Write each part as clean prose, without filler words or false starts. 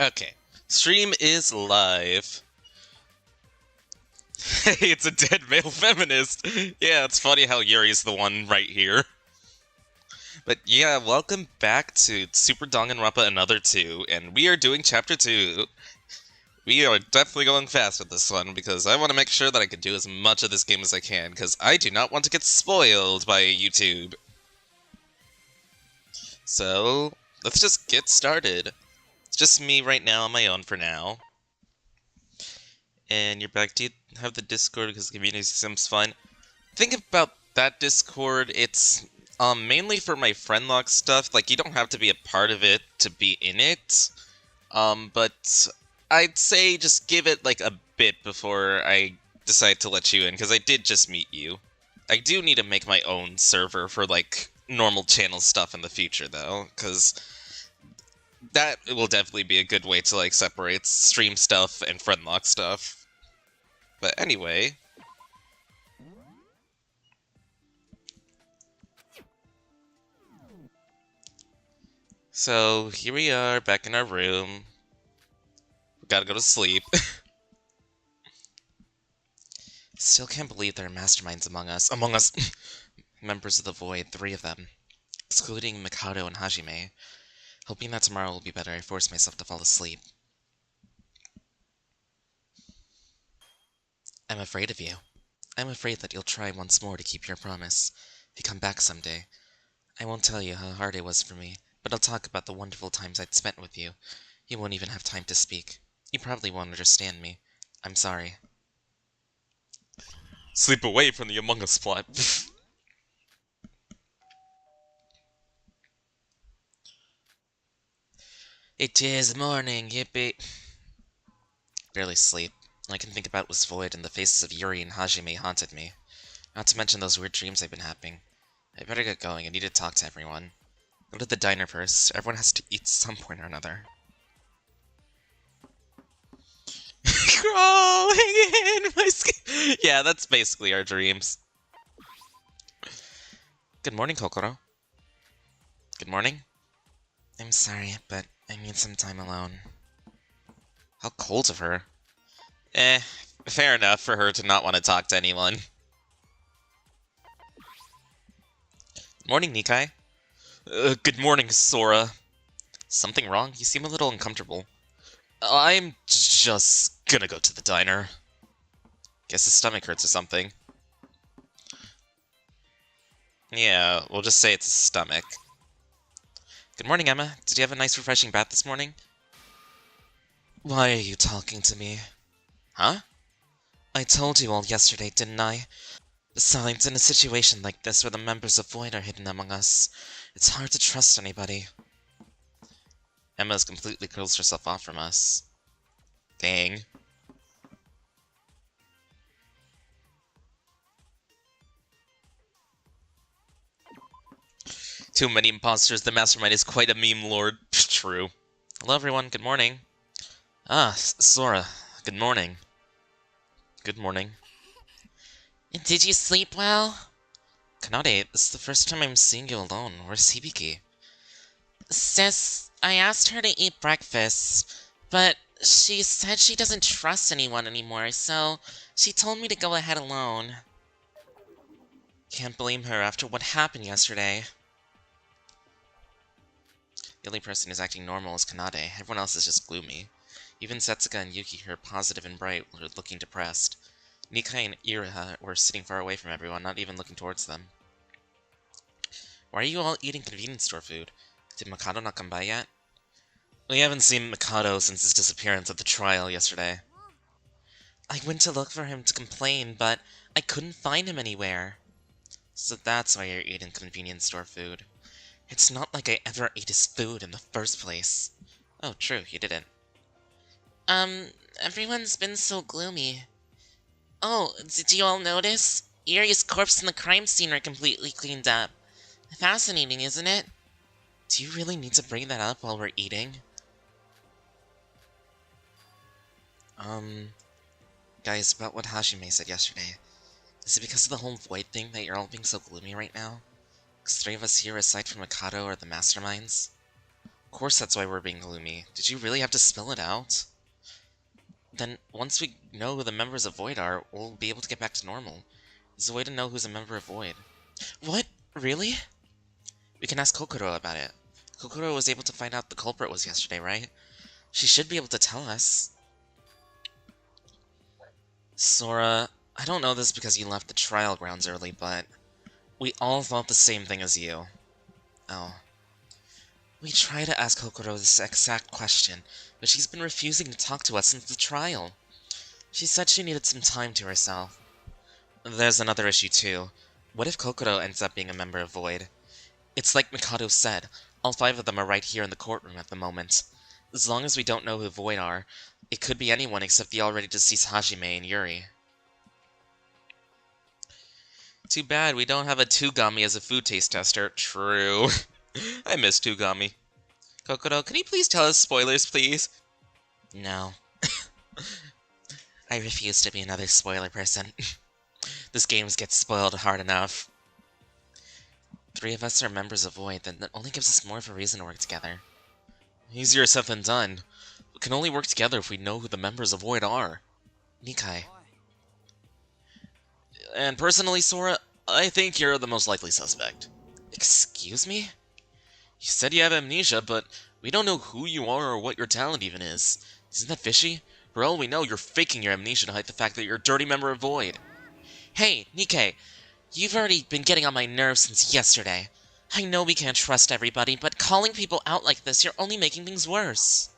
Okay, stream is live. Hey, it's a dead male feminist. Yeah, it's funny how Yuri's the one right here. But yeah, welcome back to Super Danganronpa Another 2, and we are doing Chapter 2. We are definitely going fast with this one, because I want to make sure that I can do as much of this game as I can, because I do not want to get spoiled by YouTube. So, let's just get started. It's just me right now on my own for now. And you're back. Do you have the Discord because the community seems fun? Think about that Discord. It's mainly for my friend lock stuff. Like, you don't have to be a part of it to be in it. But I'd say just give it like a bit before I decide to let you in, because I did just meet you. I do need to make my own server for like normal channel stuff in the future though, because that will definitely be a good way to like separate stream stuff and friend lock stuff. But anyway, so here we are back in our room. We gotta go to sleep. Still can't believe there are masterminds among us. Members of the Void, 3 of them, excluding Mikado and Hajime. Hoping that tomorrow will be better, I forced myself to fall asleep. I'm afraid of you. I'm afraid that you'll try once more to keep your promise. If you come back someday, I won't tell you how hard it was for me, but I'll talk about the wonderful times I'd spent with you. You won't even have time to speak. You probably won't understand me. I'm sorry. Sleep away from the Among Us plot. It is morning, yippee. Barely sleep. All I can think about was Void, and the faces of Yuri and Hajime haunted me. Not to mention those weird dreams I've been having. I better get going. I need to talk to everyone. Go to the diner first. Everyone has to eat some point or another. Crawling in my skin. Yeah, that's basically our dreams. Good morning, Kokoro. Good morning. I'm sorry, but I need some time alone. How cold of her. Fair enough for her to not want to talk to anyone. Morning, Nikai. Good morning, Sora. Something wrong? You seem a little uncomfortable. I'm just gonna go to the diner. Guess his stomach hurts or something. Yeah, we'll just say it's his stomach. Good morning, Emma. Did you have a nice refreshing bath this morning? Why are you talking to me? Huh? I told you all yesterday, didn't I? Besides, in a situation like this where the members of Void are hidden among us, it's hard to trust anybody. Emma's completely closed herself off from us. Dang. Too many imposters. The mastermind is quite a meme lord. True. Hello, everyone. Good morning. Ah, Sora. Good morning. Good morning. Did you sleep well? Kanade, this is the first time I'm seeing you alone. Where's Hibiki? Sis, I asked her to eat breakfast, but she said she doesn't trust anyone anymore, so she told me to go ahead alone. Can't blame her after what happened yesterday. The only person who's acting normal is Kanade. Everyone else is just gloomy. Even Setsuka and Yuki are positive and bright, while looking depressed. Nikai and Ira were sitting far away from everyone, not even looking towards them. Why are you all eating convenience store food? Did Mikado not come by yet? We haven't seen Mikado since his disappearance at the trial yesterday. I went to look for him to complain, but I couldn't find him anywhere. So that's why you're eating convenience store food. It's not like I ever ate his food in the first place. Oh, true, you didn't. Everyone's been so gloomy. Oh, did you all notice? Yuri's corpse and the crime scene are completely cleaned up. Fascinating, isn't it? Do you really need to bring that up while we're eating? Guys, about what Hajime said yesterday. Is it because of the whole Void thing that you're all being so gloomy right now? Because 3 of us here, aside from Mikado, are the masterminds? Of course that's why we're being gloomy. Did you really have to spell it out? Then, once we know who the members of Void are, we'll be able to get back to normal. There's a way to know who's a member of Void. What? Really? We can ask Kokoro about it. Kokoro was able to find out the culprit was yesterday, right? She should be able to tell us. Sora, I don't know this because you left the trial grounds early, but we all thought the same thing as you. Oh. We tried to ask Kokoro this exact question, but she's been refusing to talk to us since the trial. She said she needed some time to herself. There's another issue too. What if Kokoro ends up being a member of Void? It's like Mikado said, all 5 of them are right here in the courtroom at the moment. As long as we don't know who Void are, it could be anyone except the already deceased Hajime and Yuri. Too bad we don't have a Tugami as a food taste tester. True. I miss Tugami. Kokoro, can you please tell us spoilers, please? No. I refuse to be another spoiler person. This game gets spoiled hard enough. 3 of us are members of Void, then that only gives us more of a reason to work together. Easier said than done. We can only work together if we know who the members of Void are. Nikai. And personally, Sora, I think you're the most likely suspect. Excuse me? You said you have amnesia, but we don't know who you are or what your talent even is. Isn't that fishy? For all we know, you're faking your amnesia to hide the fact that you're a dirty member of Void. Hey, Nikkei, you've already been getting on my nerves since yesterday. I know we can't trust everybody, but calling people out like this, you're only making things worse.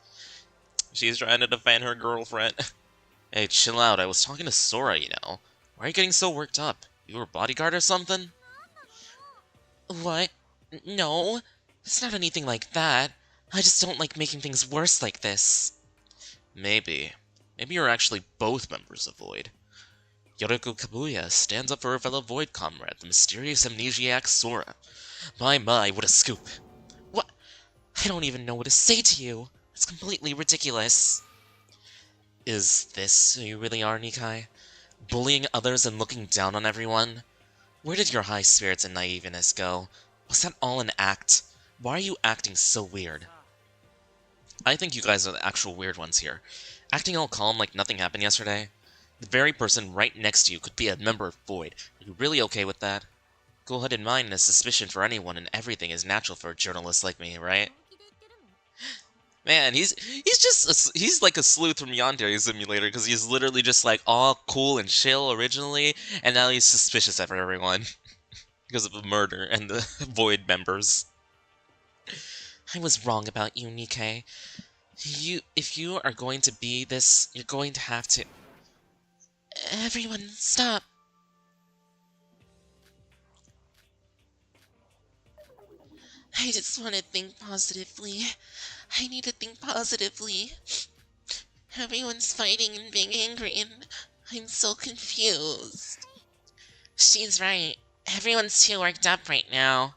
She's trying to defend her girlfriend. Hey, chill out. I was talking to Sora, you know. Why are you getting so worked up? You were a bodyguard or something? What? No. It's not anything like that. I just don't like making things worse like this. Maybe. Maybe you're actually both members of Void. Yoriko Kabuya stands up for her fellow Void comrade, the mysterious amnesiac Sora. My, what a scoop. What? I don't even know what to say to you. It's completely ridiculous. Is this who you really are, Nikai? Bullying others and looking down on everyone? Where did your high spirits and naiveness go? Was that all an act? Why are you acting so weird? I think you guys are the actual weird ones here. Acting all calm like nothing happened yesterday. The very person right next to you could be a member of Void. Are you really okay with that? Cool-headed mind and a suspicion for anyone and everything is natural for a journalist like me, right? Man, he's like a sleuth from Yandere Simulator because he's literally just like all cool and chill originally, and now he's suspicious of everyone because of the murder and the Void members. I was wrong about you, Nikkei. If you are going to be this, you're going to have to... Everyone, stop! I just want to think positively. I need to think positively. Everyone's fighting and being angry, and I'm so confused. She's right. Everyone's too worked up right now.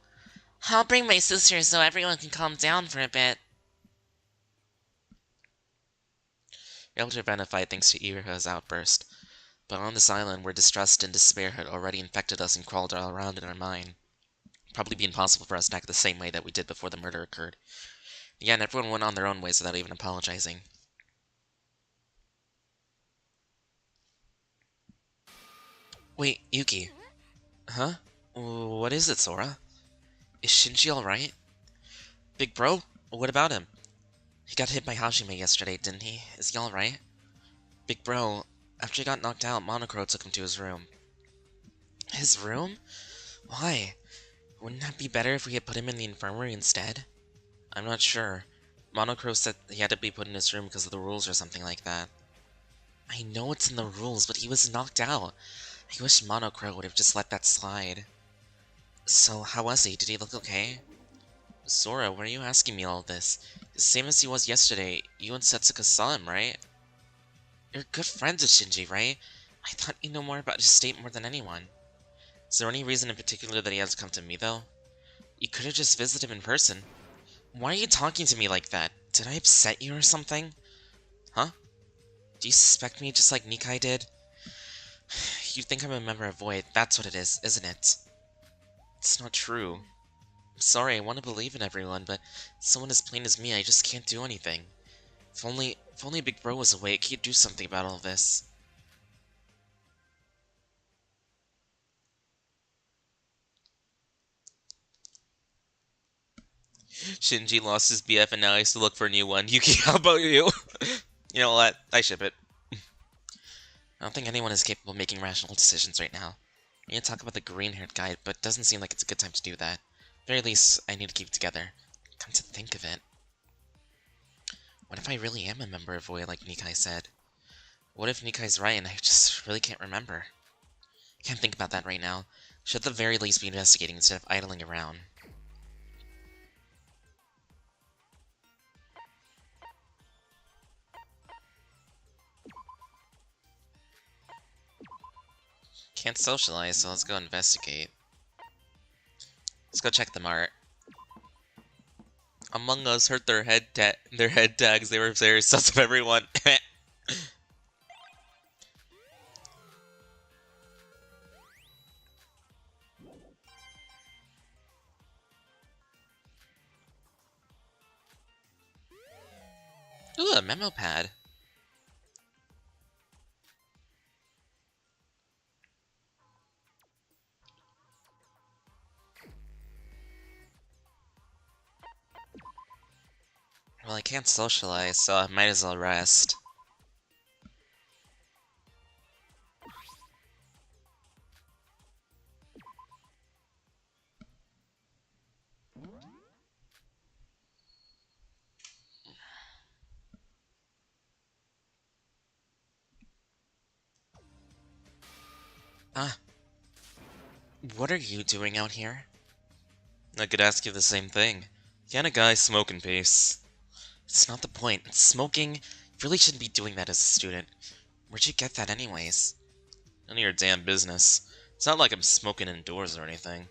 I'll bring my sister so everyone can calm down for a bit. You're able to prevent a fight thanks to Iriha's outburst. But on this island, where distrust and despair had already infected us and crawled all around in our mind, it'd probably be impossible for us to act the same way that we did before the murder occurred. Again, everyone went on their own ways without even apologizing. Wait, Yuki. Huh? What is it, Sora? Is Shinji alright? Big bro? What about him? He got hit by Hajime yesterday, didn't he? Is he alright? Big bro, after he got knocked out, Monocro took him to his room. His room? Why? Wouldn't that be better if we had put him in the infirmary instead? I'm not sure. Monocro said he had to be put in his room because of the rules or something like that. I know it's in the rules, but he was knocked out. I wish Monocro would have just let that slide. So, how was he? Did he look okay? Sora, why are you asking me all this? Same as he was yesterday. You and Setsuka saw him, right? You're good friends with Shinji, right? I thought you know more about his state more than anyone. Is there any reason in particular that he has to come to me, though? You could have just visited him in person. Why are you talking to me like that? Did I upset you or something? Huh? Do you suspect me just like Nikai did? You think I'm a member of Void, that's what it is, isn't it? It's not true. I'm sorry, I want to believe in everyone, but someone as plain as me, I just can't do anything. If only Big Bro was awake, he'd do something about all this. Shinji lost his BF and now he has to look for a new one. Yuki, how about you? You know what? I ship it. I don't think anyone is capable of making rational decisions right now. I need to talk about the green-haired guy, but it doesn't seem like it's a good time to do that. At the very least, I need to keep it together. Come to think of it. What if I really am a member of Voya like Nikai said? What if Nikai's right and I just really can't remember? Can't think about that right now. Should at the very least be investigating instead of idling around. Can't socialize, so let's go investigate. Let's go check them art. Among Us hurt their head tags. They were very sus of everyone. Ooh, a memo pad. Well, I can't socialize, so I might as well rest. Ah, what are you doing out here? I could ask you the same thing. Can a guy smoke in peace? It's not the point. Smoking, you really shouldn't be doing that as a student. Where'd you get that anyways? None of your damn business. It's not like I'm smoking indoors or anything.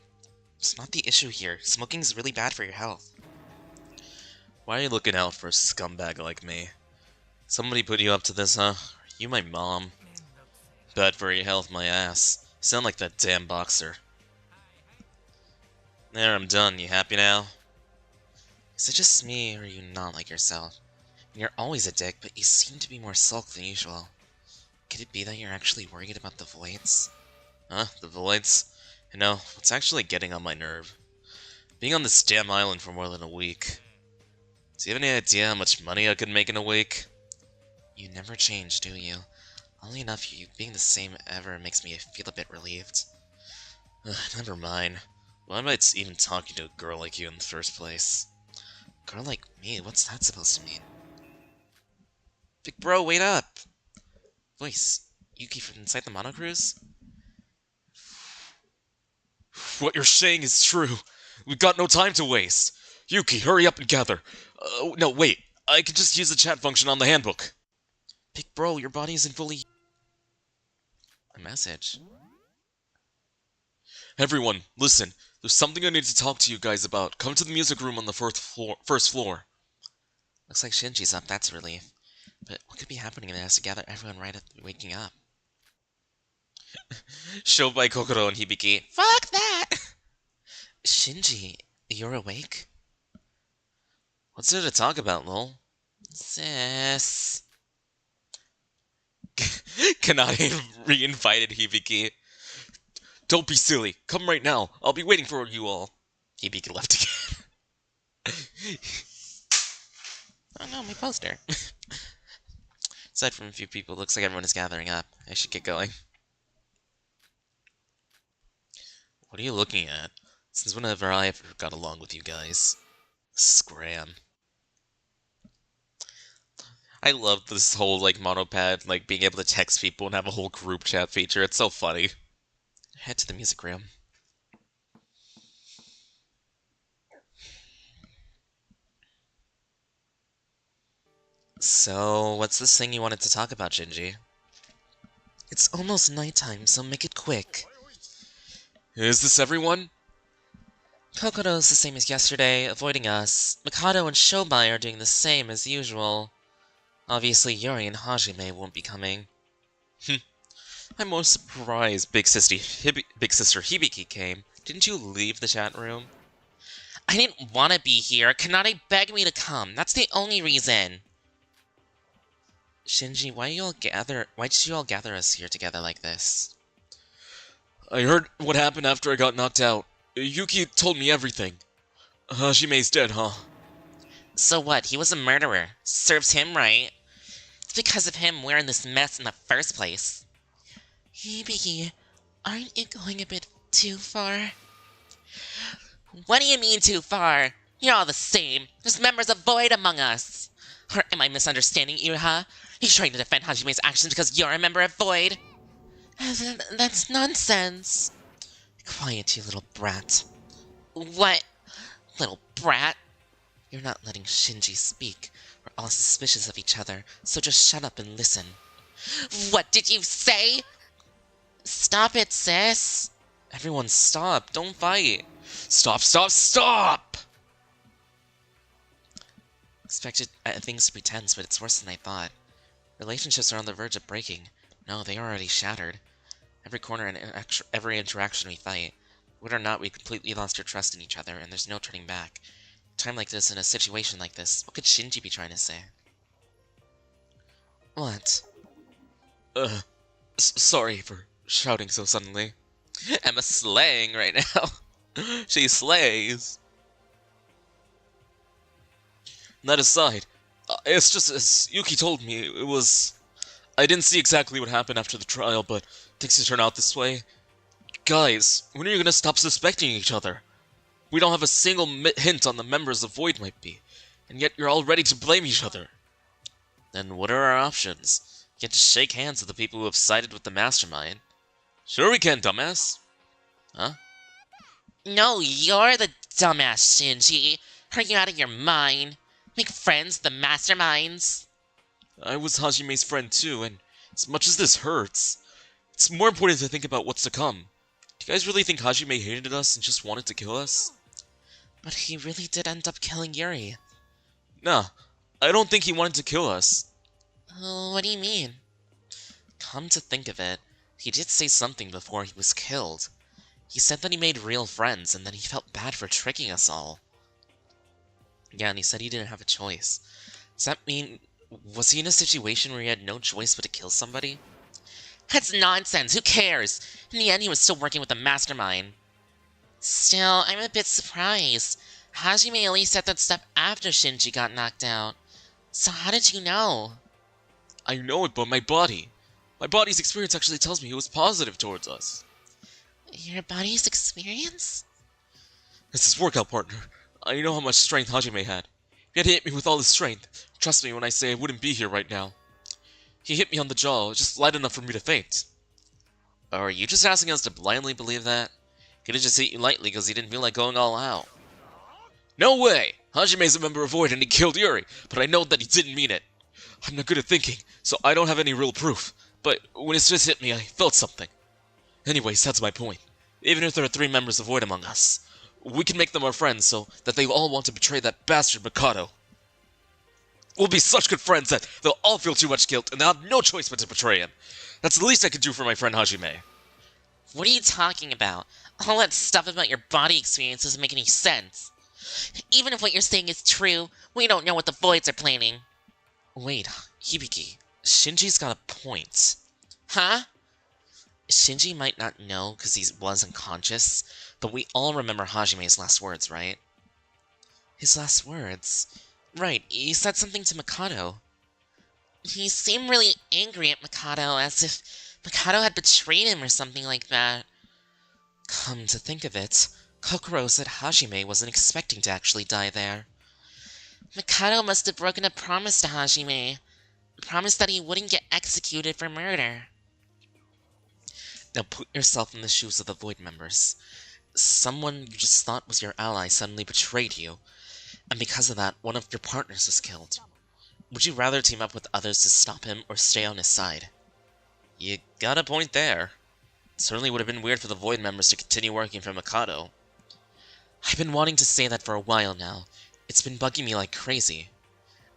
It's not the issue here. Smoking's really bad for your health. Why are you looking out for a scumbag like me? Somebody put you up to this, huh? Are you my mom? Bad for your health, my ass. You sound like that damn boxer. There, I'm done. You happy now? Is it just me, or are you not like yourself? You're always a dick, but you seem to be more sulked than usual. Could it be that you're actually worried about the voids? Huh? The voids? You know, it's actually getting on my nerve. Being on this damn island for more than a week. Do you have any idea how much money I could make in a week? You never change, do you? Oddly enough, you being the same ever makes me feel a bit relieved. Never mind. Why am I even talking to a girl like you in the first place? Girl like me? What's that supposed to mean? Big bro, wait up! Voice, Yuki from inside the monocruise? What you're saying is true. We've got no time to waste. Yuki, hurry up and gather. No, wait. I can just use the chat function on the handbook. Big bro, your body isn't fully... A message. Everyone, listen. There's something I need to talk to you guys about. Come to the music room on the first floor. Looks like Shinji's up, that's a relief. But what could be happening that has to gather everyone right at waking up? Show by Kokoro and Hibiki. Fuck that! Shinji, you're awake? What's there to talk about, lol? Sis. Kanade re-invited Hibiki. Don't be silly. Come right now. I'll be waiting for you all. Hibiki left again. Oh no, my poster. Aside from a few people, looks like everyone is gathering up. I should get going. What are you looking at? Since whenever I ever got along with you guys. Scram. I love this whole, like, monopad, like, being able to text people and have a whole group chat feature. It's so funny. Head to the music room. So, what's this thing you wanted to talk about, Shinji? It's almost nighttime, so make it quick. Is this everyone? Kokoro's the same as yesterday, avoiding us. Mikado and Shobai are doing the same as usual. Obviously, Yuri and Hajime won't be coming. I'm most surprised Big Sister Hibiki came. Didn't you leave the chat room? I didn't want to be here. Kanade begged me to come. That's the only reason. Shinji, why did you all gather us here together like this? I heard what happened after I got knocked out. Yuki told me everything. Hajime's dead, huh? So what? He was a murderer. Serves him right. It's because of him we're in this mess in the first place. Hibiki, aren't you going a bit too far? What do you mean too far? You're all the same. There's members of Void among us. Or am I misunderstanding Iroha? You're trying to defend Hajime's actions because you're a member of Void? That's nonsense. Quiet, you little brat. What? Little brat? You're not letting Shinji speak. We're all suspicious of each other, so just shut up and listen. What did you say? Stop it, sis. Everyone stop. Don't fight. Stop, stop, stop! Expected things to be tense, but it's worse than I thought. Relationships are on the verge of breaking. No, they are already shattered. Every corner and every interaction we fight. Whether or not we completely lost our trust in each other, and there's no turning back. A time like this, in a situation like this, what could Shinji be trying to say? What? Sorry for shouting so suddenly. Emma's slaying right now. She slays. That aside, it's just as Yuki told me, it was... I didn't see exactly what happened after the trial, but things to turn out this way. Guys, when are you gonna stop suspecting each other? We don't have a single hint on the members of Void might be, and yet you're all ready to blame each other. Then what are our options? Get to shake hands with the people who have sided with the mastermind. Sure we can, dumbass. Huh? No, you're the dumbass, Shinji. Are you out of your mind? Make friends with the masterminds. I was Hajime's friend too, and as much as this hurts, it's more important to think about what's to come. Do you guys really think Hajime hated us and just wanted to kill us? But he really did end up killing Yuri. Nah, I don't think he wanted to kill us. What do you mean? Come to think of it, he did say something before he was killed. He said that he made real friends and that he felt bad for tricking us all. Yeah, and he said he didn't have a choice. Does that mean... was he in a situation where he had no choice but to kill somebody? That's nonsense! Who cares? In the end, he was still working with the mastermind. Still, I'm a bit surprised. Hajime at least said that stuff after Shinji got knocked out. So how did you know? I know it, but my body's experience actually tells me he was positive towards us. Your body's experience? It's his workout partner. I know how much strength Hajime had. He had hit me with all his strength. Trust me when I say I wouldn't be here right now. He hit me on the jaw, just light enough for me to faint. Are you just asking us to blindly believe that? He didn't just hit you lightly because he didn't feel like going all out. No way! Hajime's a member of Void and he killed Yuri, but I know that he didn't mean it. I'm not good at thinking, so I don't have any real proof. But when his fist hit me, I felt something. Anyways, that's my point. Even if there are 3 members of Void among us, we can make them our friends so that they all want to betray that bastard Mikado. We'll be such good friends that they'll all feel too much guilt and they'll have no choice but to betray him. That's the least I can do for my friend Hajime. What are you talking about? All that stuff about your body experience doesn't make any sense. Even if what you're saying is true, we don't know what the Voids are planning. Wait, Hibiki, Shinji's got a point. Huh? Shinji might not know because he was unconscious, but we all remember Hajime's last words, right? His last words? Right, he said something to Mikado. He seemed really angry at Mikado, as if Mikado had betrayed him or something like that. Come to think of it, Kokoro said Hajime wasn't expecting to actually die there. Mikado must have broken a promise to Hajime. A promise that he wouldn't get executed for murder. Now put yourself in the shoes of the Void members. Someone you just thought was your ally suddenly betrayed you, and because of that, one of your partners was killed. Would you rather team up with others to stop him or stay on his side? You got a point there. It certainly would have been weird for the Void members to continue working for Mikado. I've been wanting to say that for a while now. It's been bugging me like crazy.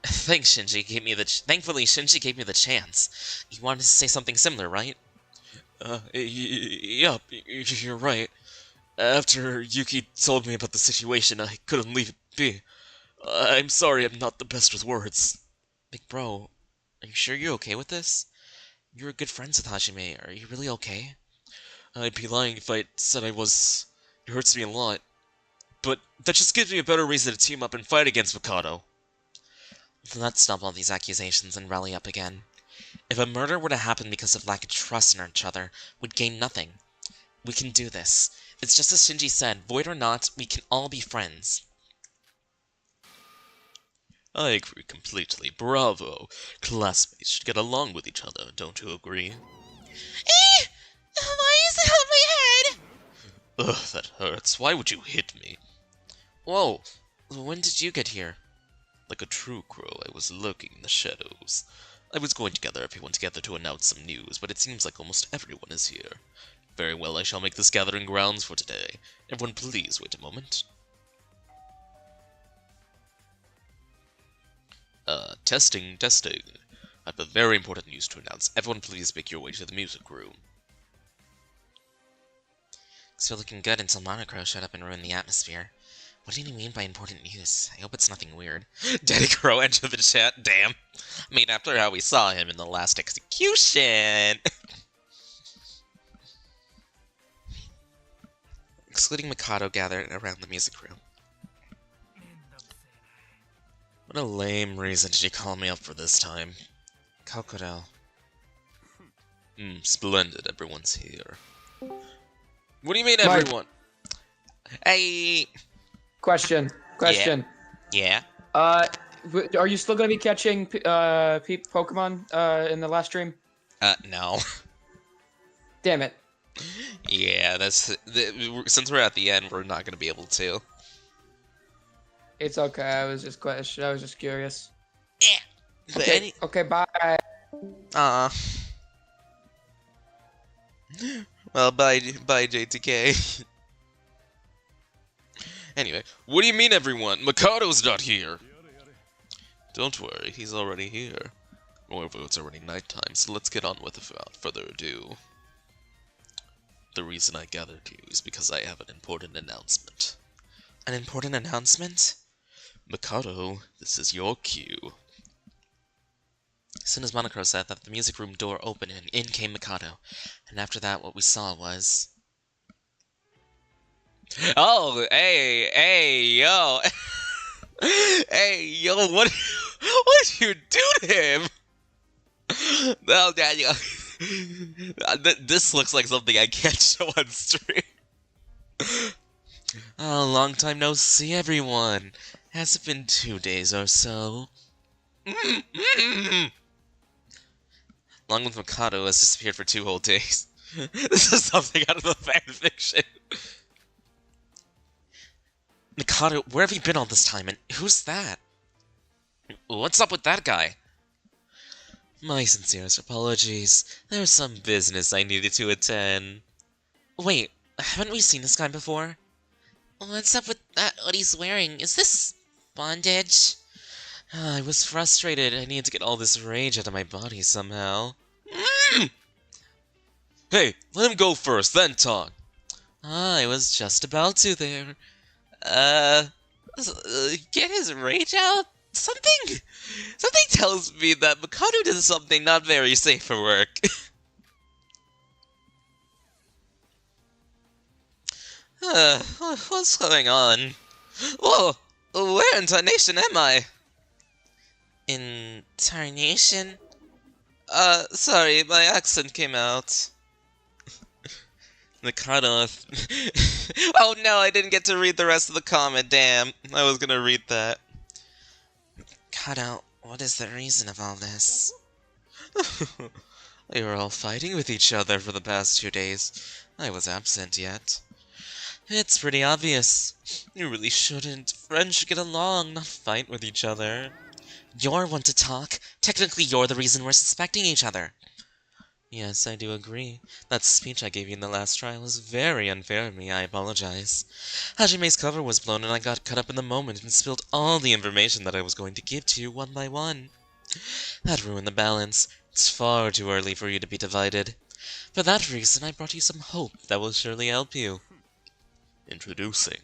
Thankfully, Shinji gave me the chance. You wanted to say something similar, right? Yeah, you're right. After Yuki told me about the situation, I couldn't leave it be. I'm sorry I'm not the best with words. Big bro, are you sure you're okay with this? You were good friends with Hajime. Are you really okay? I'd be lying if I said I was. It hurts me a lot. But that just gives me a better reason to team up and fight against Mikado. Let's stop all these accusations and rally up again. If a murder were to happen because of lack of trust in each other, we'd gain nothing. We can do this. It's just as Shinji said, void or not, we can all be friends. I agree completely. Bravo. Classmates should get along with each other, don't you agree? Why is it on my head? Ugh, that hurts. Why would you hit me? Whoa, when did you get here? Like a true crow, I was lurking in the shadows. I was going to gather everyone together to announce some news, but it seems like almost everyone is here. Very well, I shall make this gathering grounds for today. Everyone please wait a moment. Testing. I have a very important news to announce. Everyone please make your way to the music room. So looking good until Monocro showed up and ruined the atmosphere. What did he mean by important news? I hope it's nothing weird. Daddy Crow entered the chat, damn. I mean, after how we saw him in the last execution. Excluding Mikado gathered around the music room. What a lame reason did you call me up for this time? Kokoro. Splendid, everyone's here. What do you mean, everyone? Hey! Question. Yeah? Are you still gonna be catching Pokemon in the last stream? No. Damn it. Yeah, since we're at the end, we're not gonna be able to. It's okay. I was just curious. Yeah. Okay. Bye. Well, bye, JTK. Anyway, what do you mean, everyone? Mikado's not here. Don't worry, he's already here. Moreover, it's already nighttime, so let's get on with it without further ado. The reason I gathered you is because I have an important announcement. An important announcement? Mikado, this is your cue. As soon as Monocro said that, the music room door opened and in came Mikado. And after that, what we saw was... Oh, hey, yo. Hey, yo, what did you do to him? No, Daniel. This looks like something I can't show on stream. Oh, long time no see, everyone. Has it been 2 days or so? Along with Mikado has disappeared for 2 whole days. This is something out of the fanfiction. Mikado, where have you been all this time, and who's that? What's up with that guy? My sincerest apologies. There's some business I needed to attend. Wait, haven't we seen this guy before? What's up with that? What he's wearing? Is this bondage? I was frustrated. I needed to get all this rage out of my body somehow. Hey, let him go first, then talk. I was just about to there. Get his rage out? Something tells me that Mikado did something not very safe for work. What's going on? Whoa, where in Tarnation am I? In Tarnation? Sorry, my accent came out. Mikado. Oh no, I didn't get to read the rest of the comment, damn. I was gonna read that. Mikado, what is the reason of all this? We were all fighting with each other for the past 2 days. I was absent yet. It's pretty obvious. You really shouldn't. Friends should get along, not fight with each other. You're one to talk. Technically, you're the reason we're suspecting each other. Yes, I do agree. That speech I gave you in the last trial was very unfair of me, I apologize. Hajime's cover was blown and I got caught up in the moment and spilled all the information that I was going to give to you one by one. That ruined the balance. It's far too early for you to be divided. For that reason, I brought you some hope that will surely help you. Introducing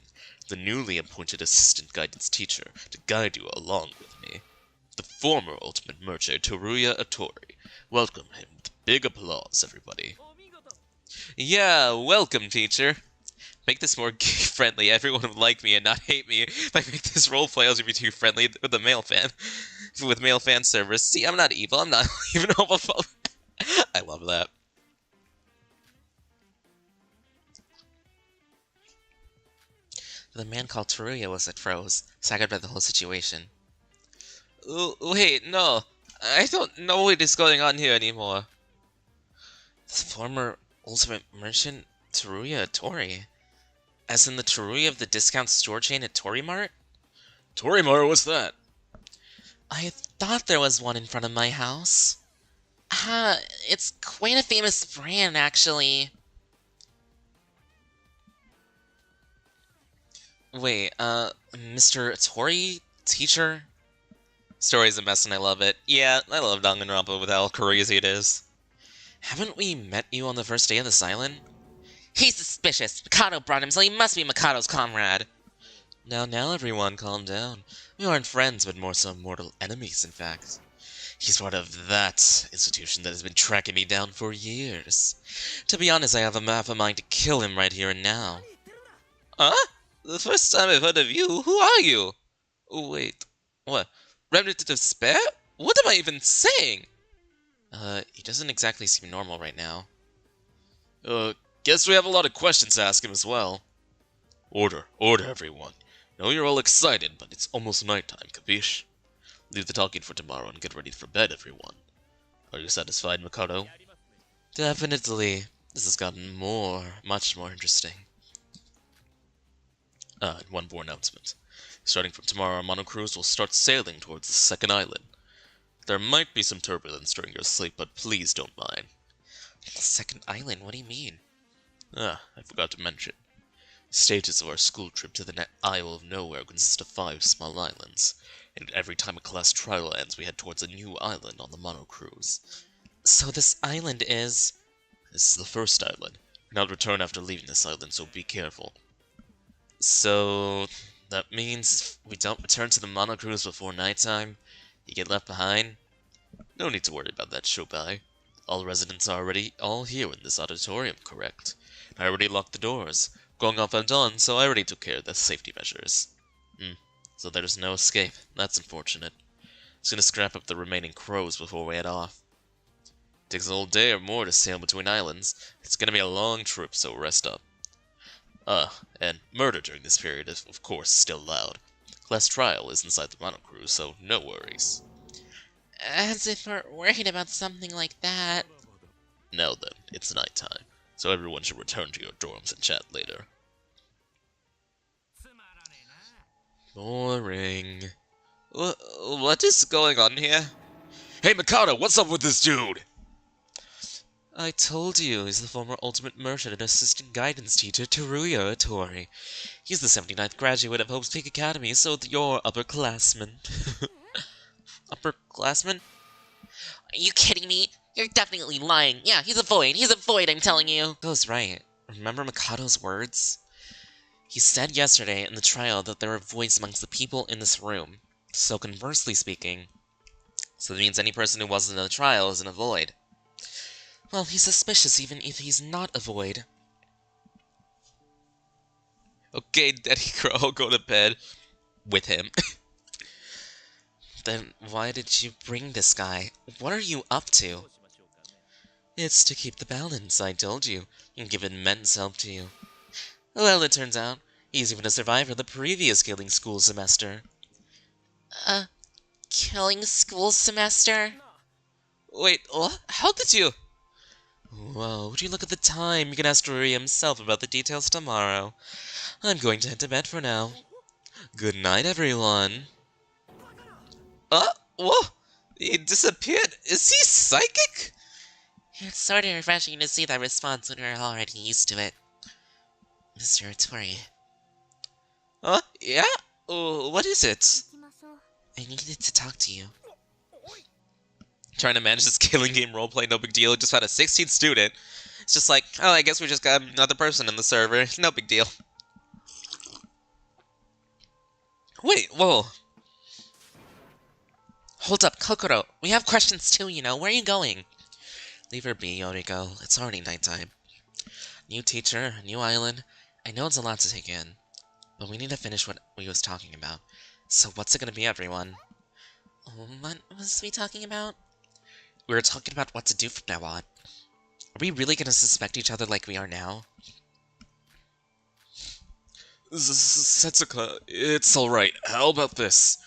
the newly appointed assistant guidance teacher to guide you along with me. The former ultimate merchant Teruya Atori. Welcome him with big applause, everybody. Yeah, welcome, teacher. Make this more gay-friendly. Everyone would like me and not hate me if I make this roleplay LGBT friendly with a male fan. With male fan service. See, I'm not evil. I'm not even homophobic. I love that. The man called Teruya was at froze, staggered by the whole situation. Wait, no. I don't know what is going on here anymore. The former ultimate merchant, Teruya Atori. As in the Teruya of the discount store chain at Torimart? Torimart, what's that? I thought there was one in front of my house. It's quite a famous brand, actually. Wait, Mr. Atori? Teacher? Story's a mess and I love it. Yeah, I love Danganronpa with how crazy it is. Haven't we met you on the first day of this island? He's suspicious. Mikado brought him, so he must be Mikado's comrade. Now, everyone, calm down. We aren't friends, but more so mortal enemies, in fact. He's part of that institution that has been tracking me down for years. To be honest, I have a mind to kill him right here and now. Huh? The first time I've heard of you, who are you? Wait, What? Remnant of Despair? What am I even saying? He doesn't exactly seem normal right now. Guess we have a lot of questions to ask him as well. Order, everyone. Know you're all excited, but it's almost nighttime, capiche? Leave the talking for tomorrow and get ready for bed, everyone. Are you satisfied, Mikado? Definitely. This has gotten much more interesting. And one more announcement. Starting from tomorrow, our mono cruise will start sailing towards the second island. There might be some turbulence during your sleep, but please don't mind. The second island? What do you mean? I forgot to mention. Stages of our school trip to the Isle of Nowhere consist of 5 small islands, and every time a class trial ends, we head towards a new island on the mono cruise. So this island is... This is the first island. We cannot return after leaving this island, so be careful. So... that means if we don't return to the mono cruise before nighttime, you get left behind? No need to worry about that, Shobai. All residents are already all here in this auditorium, correct? I already locked the doors. Going off at dawn, so I already took care of the safety measures. So there's no escape. That's unfortunate. Just gonna scrap up the remaining crows before we head off. Takes a whole day or more to sail between islands. It's gonna be a long trip, so rest up. And murder during this period is, of course, still allowed. Class trial is inside the mono cruise, so no worries. As if we're worried about something like that. Now then, it's nighttime, so everyone should return to your dorms and chat later. Boring. What is going on here? Hey Mikado, what's up with this dude? I told you, he's the former ultimate merchant and assistant guidance teacher, Teruya Atori. He's the 79th graduate of Hope's Peak Academy, so you're upperclassman. Upperclassman? Are you kidding me? You're definitely lying. Yeah, he's a void, I'm telling you. Go's right. Remember Mikado's words? He said yesterday in the trial that there are voids amongst the people in this room. So conversely speaking, so that means any person who wasn't in the trial is in a void. Well, he's suspicious even if he's not a void. Okay, Daddy Crow, go to bed. With him. Then why did you bring this guy? What are you up to? It's to keep the balance, I told you, and give immense help to you. Well, it turns out, he's even a survivor the previous killing school semester. Killing school semester? Wait, what? How did you... Whoa, would you look at the time? You can ask Yuri himself about the details tomorrow. I'm going to head to bed for now. Good night, everyone. What? He disappeared? Is he psychic? It's sort of refreshing to see that response when we're already used to it. Mr. Atori. Yeah? What is it? I needed to talk to you. Trying to manage this killing game roleplay, no big deal. Just had a 16th student. It's just like, oh, I guess we just got another person in the server. No big deal. Wait, whoa. Hold up, Kokoro. We have questions too, you know. Where are you going? Leave her be, Yoriko. It's already nighttime. New teacher, new island. I know it's a lot to take in, but we need to finish what we was talking about. So what's it gonna be, everyone? What was we talking about? We were talking about what to do from now on. Are we really gonna suspect each other like we are now? Setsuka, it's alright. How about this?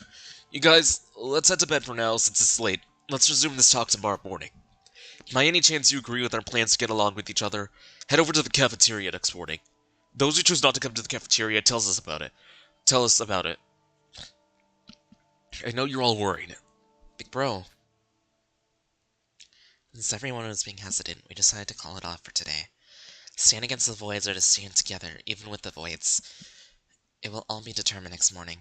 You guys, let's head to bed for now since it's late. Let's resume this talk tomorrow morning. By any chance you agree with our plans to get along with each other, head over to the cafeteria next morning. Those who choose not to come to the cafeteria, tell us about it. I know you're all worried. Big bro. Since everyone was being hesitant, we decided to call it off for today. Stand against the voids or to stand together, even with the voids. It will all be determined next morning.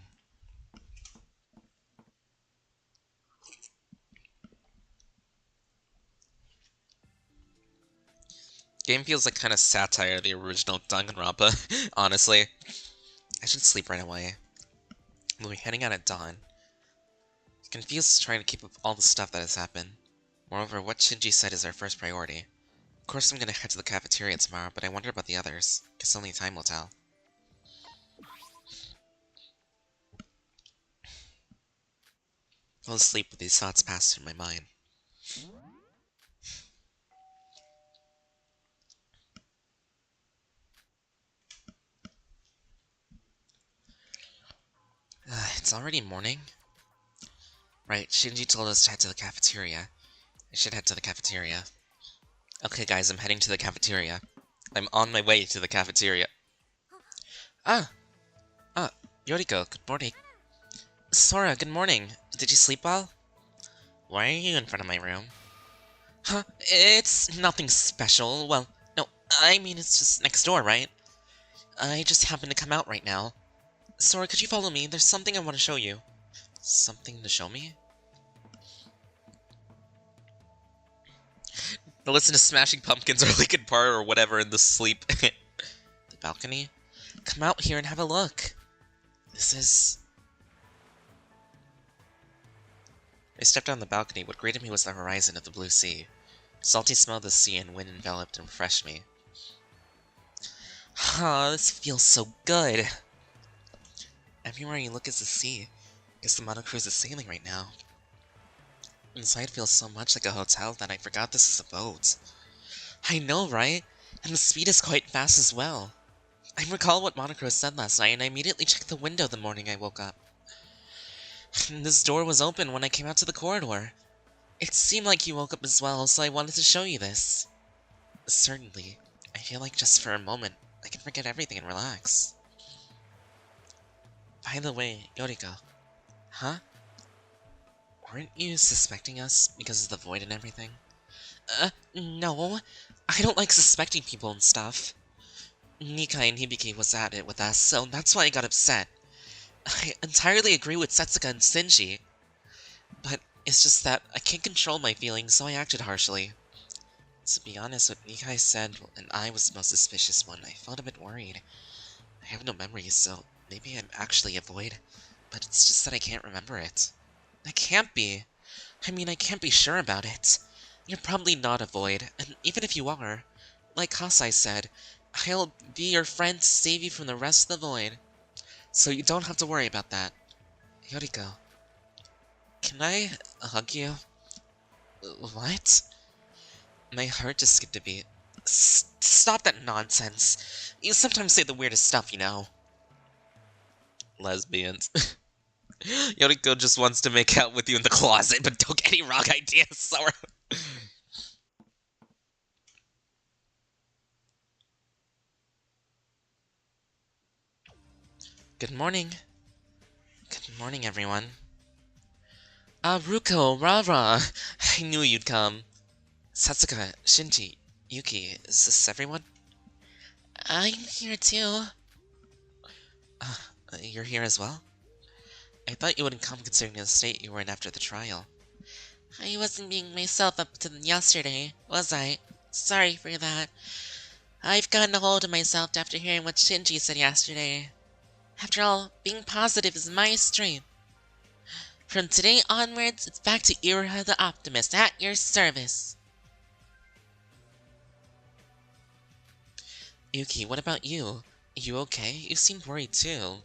Game feels like kind of satire of the original Danganronpa, honestly. I should sleep right away. We'll be heading out at dawn. Confused trying to keep up all the stuff that has happened. Moreover, what Shinji said is our first priority. Of course I'm gonna head to the cafeteria tomorrow, but I wonder about the others. Guess only time will tell. I'll sleep with these thoughts pass through my mind. It's already morning? Right, Shinji told us to head to the cafeteria. I should head to the cafeteria. Okay guys, I'm heading to the cafeteria. I'm on my way to the cafeteria. Ah! Yoriko, good morning. Sora, good morning. Did you sleep well? Why are you in front of my room? Huh? It's nothing special. Well, no, I mean it's just next door, right? I just happened to come out right now. Sora, could you follow me? There's something I want to show you. Something to show me? To listen to Smashing Pumpkins or Linkin Park or whatever in the sleep. The balcony? Come out here and have a look. This is... I stepped on the balcony. What greeted me was the horizon of the blue sea. Salty smell of the sea and wind enveloped and refreshed me. Ah, this feels so good. Everywhere you look is the sea. Guess the monocruise is sailing right now. Inside feels so much like a hotel that I forgot this is a boat. I know, right? And the speed is quite fast as well. I recall what Monocro said last night, and I immediately checked the window the morning I woke up. And this door was open when I came out to the corridor. It seemed like you woke up as well, so I wanted to show you this. Certainly. I feel like just for a moment, I can forget everything and relax. By the way, Yoriko. Huh? Weren't you suspecting us because of the void and everything? No. I don't like suspecting people and stuff. Nikai and Hibiki was at it with us, so that's why I got upset. I entirely agree with Setsuka and Shinji. But it's just that I can't control my feelings, so I acted harshly. To be honest, what Nikai said, and I was the most suspicious one, I felt a bit worried. I have no memories, so maybe I'm actually a void, but it's just that I can't remember it. I can't be. I mean, I can't be sure about it. You're probably not a void, and even if you are, like Kasai said, I'll be your friend to save you from the rest of the void. So you don't have to worry about that. Yoriko, can I hug you? What? My heart just skipped a beat. Stop that nonsense. You sometimes say the weirdest stuff, you know. Lesbians. Yoriko just wants to make out with you in the closet, but don't get any wrong ideas, Sora. Good morning. Good morning, everyone. Ruko, Rara. I knew you'd come. Satsuka, Shinji, Yuki, is this everyone? I'm here too. You're here as well? I thought you wouldn't come considering the state you were in after the trial. I wasn't being myself up to yesterday, was I? Sorry for that. I've gotten a hold of myself after hearing what Shinji said yesterday. After all, being positive is my stream. From today onwards, it's back to Ira the Optimist at your service. Yuki, what about you? You okay? You seemed worried too.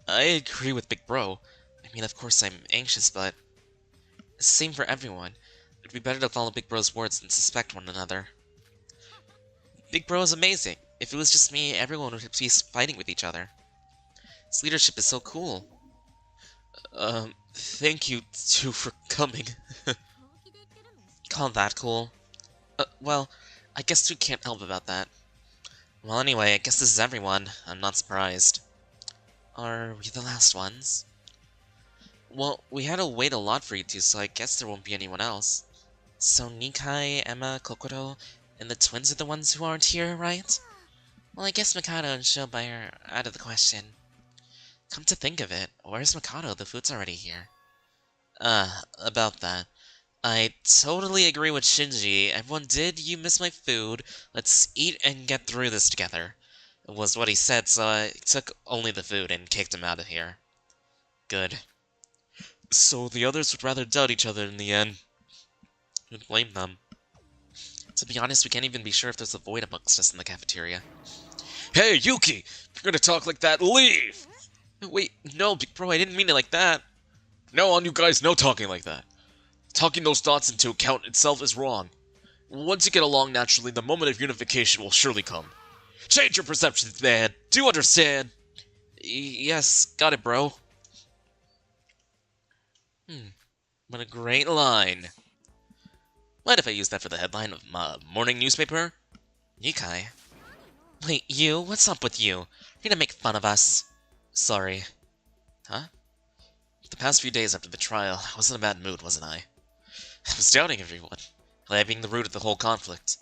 I agree with Big Bro. I mean, of course I'm anxious, but... Same for everyone. It'd be better to follow Big Bro's words than suspect one another. Big Bro is amazing. If it was just me, everyone would be fighting with each other. His leadership is so cool. Thank you two for coming. Call that cool? Well, I guess we can't help about that. Well, anyway, I guess this is everyone. I'm not surprised. Are we the last ones? Well, we had to wait a lot for you two, so I guess there won't be anyone else. So Nikai, Emma, Kokoro, and the twins are the ones who aren't here, right? Well, I guess Mikado and Shobai are out of the question. Come to think of it, where's Mikado? The food's already here. About that. I totally agree with Shinji. Everyone, did you miss my food? Let's eat and get through this together. It was what he said, so I took only the food and kicked him out of here. Good. So the others would rather doubt each other in the end. You'd blame them. To be honest, we can't even be sure if there's a void amongst us in the cafeteria. Hey, Yuki! If you're gonna talk like that, leave! Wait, no, Big Bro, I didn't mean it like that. No, on you guys, no talking like that. Talking those thoughts into account itself is wrong. Once you get along naturally, the moment of unification will surely come. Change your perceptions, man! Do you understand? Yes, got it, bro. What a great line. Mind if I use that for the headline of my morning newspaper? Nikai. Wait, you? What's up with you? You're gonna make fun of us. Sorry. Huh? The past few days after the trial, I was in a bad mood, wasn't I? I was doubting everyone, I being the root of the whole conflict.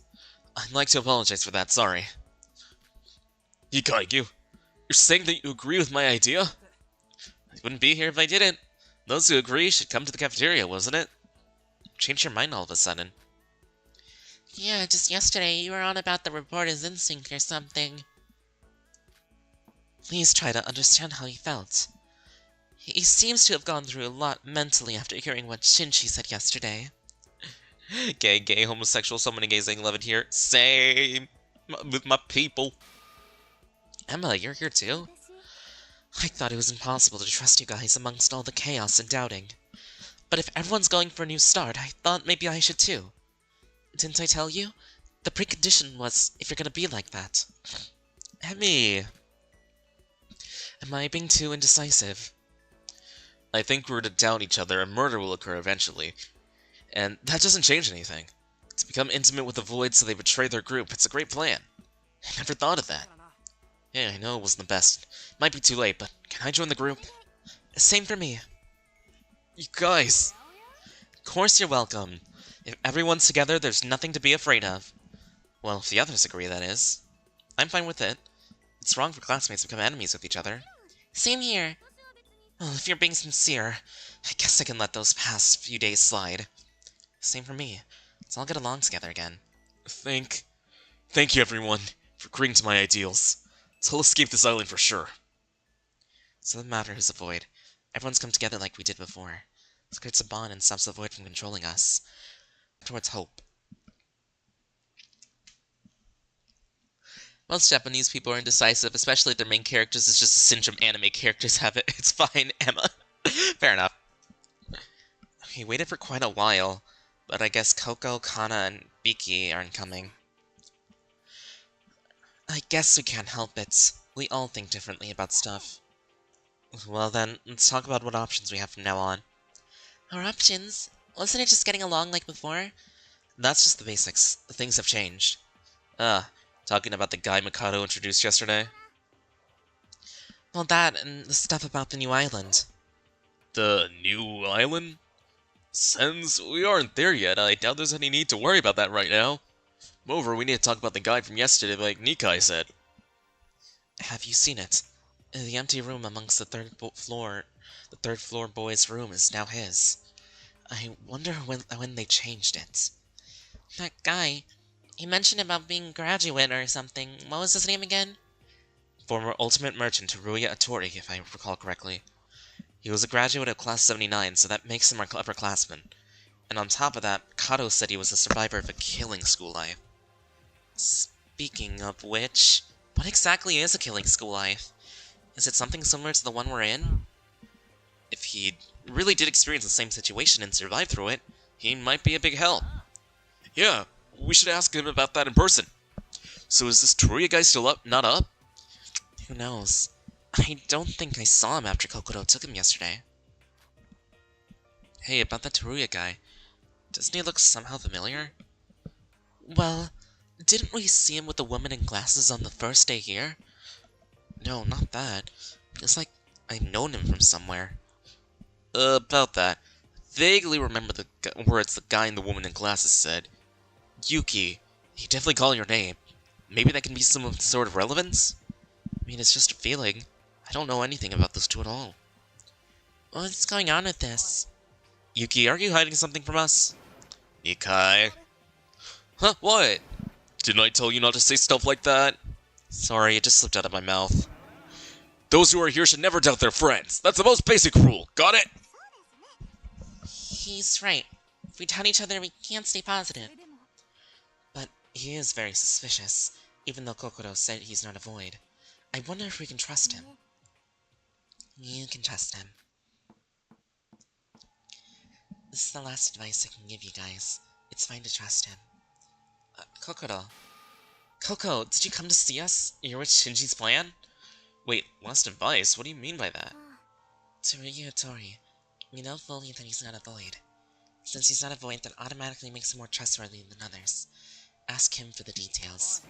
I'd like to apologize for that, sorry. Nikai, you're saying that you agree with my idea? I wouldn't be here if I didn't. Those who agree should come to the cafeteria, wasn't it? Changed your mind all of a sudden. Yeah, just yesterday you were on about the reporter's instinct or something. Please try to understand how he felt. He seems to have gone through a lot mentally after hearing what Shinji said yesterday. Gay, homosexual, so many gays I love it here. Same with my people. Emma, you're here too? I thought it was impossible to trust you guys amongst all the chaos and doubting. But if everyone's going for a new start, I thought maybe I should too. Didn't I tell you? The precondition was if you're gonna be like that. Emmy! Am I being too indecisive? I think we're to doubt each other and murder will occur eventually. And that doesn't change anything. To become intimate with the Void so they betray their group, it's a great plan. I never thought of that. Yeah, I know it wasn't the best. Might be too late, but can I join the group? Same for me. You guys! Of course you're welcome. If everyone's together, there's nothing to be afraid of. Well, if the others agree, that is. I'm fine with it. It's wrong for classmates to become enemies with each other. Same here. Well, if you're being sincere, I guess I can let those past few days slide. Same for me. Let's all get along together again. Thank you, everyone, for agreeing to my ideals. So I'll escape this island for sure. So the matter is a void. Everyone's come together like we did before. This creates a bond and stops the void from controlling us. Towards hope. Most Japanese people are indecisive, especially if their main characters is just a syndrome anime characters have it. It's fine, Emma. Fair enough. We waited for quite a while, but I guess Coco, Kana, and Biki aren't coming. I guess we can't help it. We all think differently about stuff. Well then, let's talk about what options we have from now on. Our options? Wasn't it just getting along like before? That's just the basics. Things have changed. Talking about the guy Mikado introduced yesterday? Well, that and the stuff about the new island. The new island? Since we aren't there yet, I doubt there's any need to worry about that right now. Moreover, we need to talk about the guy from yesterday like Nikai said. Have you seen it? The empty room amongst the third floor boy's room is now his. I wonder when they changed it. That guy, he mentioned about being a graduate or something. What was his name again? former ultimate merchant Teruya Atori, if I recall correctly. He was a graduate of Class 79, so that makes him our upperclassman. And on top of that, Kato said he was a survivor of a killing school life. Speaking of which, what exactly is a killing school life? Is it something similar to the one we're in? If he really did experience the same situation and survive through it, he might be a big help. Yeah, we should ask him about that in person. So is this Teruya guy still up? Not up? Who knows? I don't think I saw him after Kokoro took him yesterday. Hey, about that Teruya guy. Doesn't he look somehow familiar? Well, didn't we see him with the woman in glasses on the first day here? No, not that. It's like I've known him from somewhere. About that. Vaguely remember the words the guy and the woman in glasses said. Yuki, he definitely called your name. Maybe that can be some sort of relevance? I mean, it's just a feeling. I don't know anything about those two at all. What's going on with this? Yuki, are you hiding something from us? Nikai. Huh, what? Didn't I tell you not to say stuff like that? Sorry, it just slipped out of my mouth. Those who are here should never doubt their friends. That's the most basic rule. Got it? He's right. If we doubt each other, we can't stay positive. But he is very suspicious, even though Kokoro said he's not a void. I wonder if we can trust him. You can trust him. This is the last advice I can give you guys. It's fine to trust him. Kokoro. Koko, did you come to see us? You're with Shinji's plan? Wait, last advice? What do you mean by that? Teruya Atori, you know fully that he's not a void. Since he's not a void, that automatically makes him more trustworthy than others. Ask him for the details.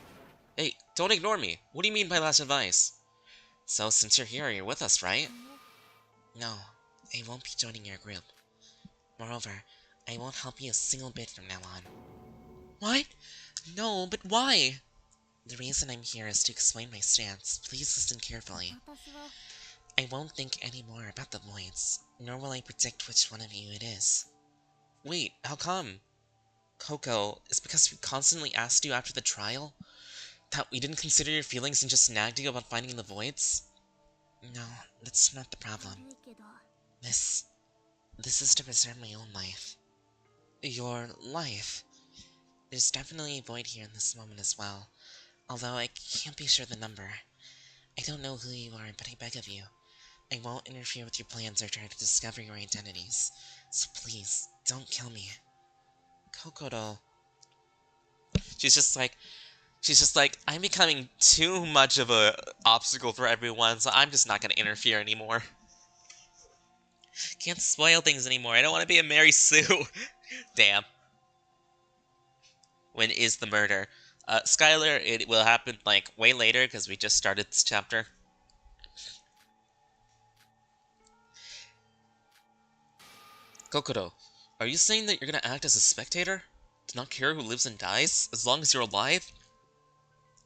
Hey, don't ignore me. What do you mean by last advice? So, since you're here, you're with us, right? No, I won't be joining your group. Moreover, I won't help you a single bit from now on. What? No, but why? The reason I'm here is to explain my stance. Please listen carefully. I won't think any more about the voids, nor will I predict which one of you it is. Wait, how come? Koko, it's because we constantly asked you after the trial? That we didn't consider your feelings and just nagged you about finding the voids? No, that's not the problem. This is to preserve my own life. Your life? There's definitely a void here in this moment as well, although I can't be sure the number. I don't know who you are, but I beg of you. I won't interfere with your plans or try to discover your identities, so please, don't kill me. Kokoro. She's just like, I'm becoming too much of a obstacle for everyone, so I'm just not gonna interfere anymore. Can't spoil things anymore. I don't want to be a Mary Sue. Damn. When is the murder? Skylar, it will happen, like, way later, because we just started this chapter. Kokoro, are you saying that you're gonna act as a spectator? To not care who lives and dies, as long as you're alive?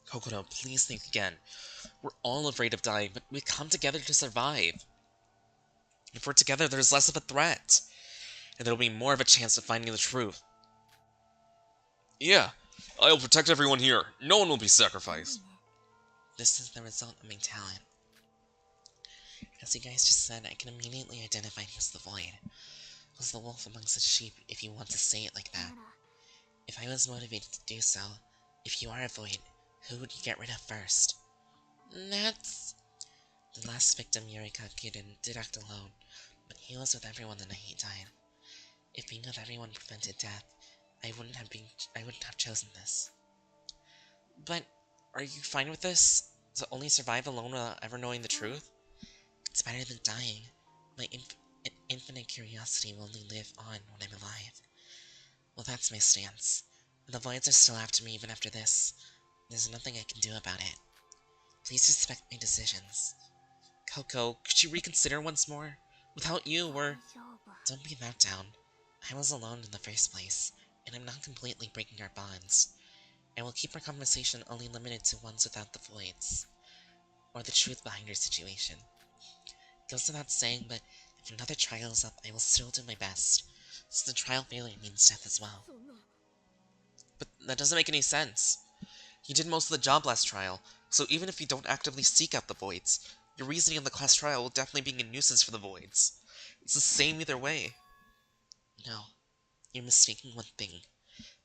Kokoro, please think again. We're all afraid of dying, but we come together to survive. If we're together, there's less of a threat. And there'll be more of a chance of finding the truth. Yeah, I'll protect everyone here. No one will be sacrificed. This is the result of my talent. As you guys just said, I can immediately identify who's the void. Who's the wolf amongst the sheep, if you want to say it like that. If I was motivated to do so, if you are a void, who would you get rid of first? That's... The last victim, Yuri did act alone, but he was with everyone the night he died. If being with everyone prevented death, I wouldn't have chosen this. But, are you fine with this? To only survive alone without ever knowing the truth? It's better than dying. My infinite curiosity will only live on when I'm alive. Well, that's my stance. The voids are still after me even after this. There's nothing I can do about it. Please respect my decisions. Koko, could you reconsider once more? Without you, Don't be that down. I was alone in the first place, and I'm not completely breaking our bonds. I will keep our conversation only limited to ones without the voids, or the truth behind your situation. It goes without saying, but if another trial is up, I will still do my best, since the trial failure means death as well. But that doesn't make any sense. You did most of the job last trial, So even if you don't actively seek out the voids, your reasoning in the class trial will definitely be a nuisance for the voids. It's the same either way. No, you're mistaking one thing.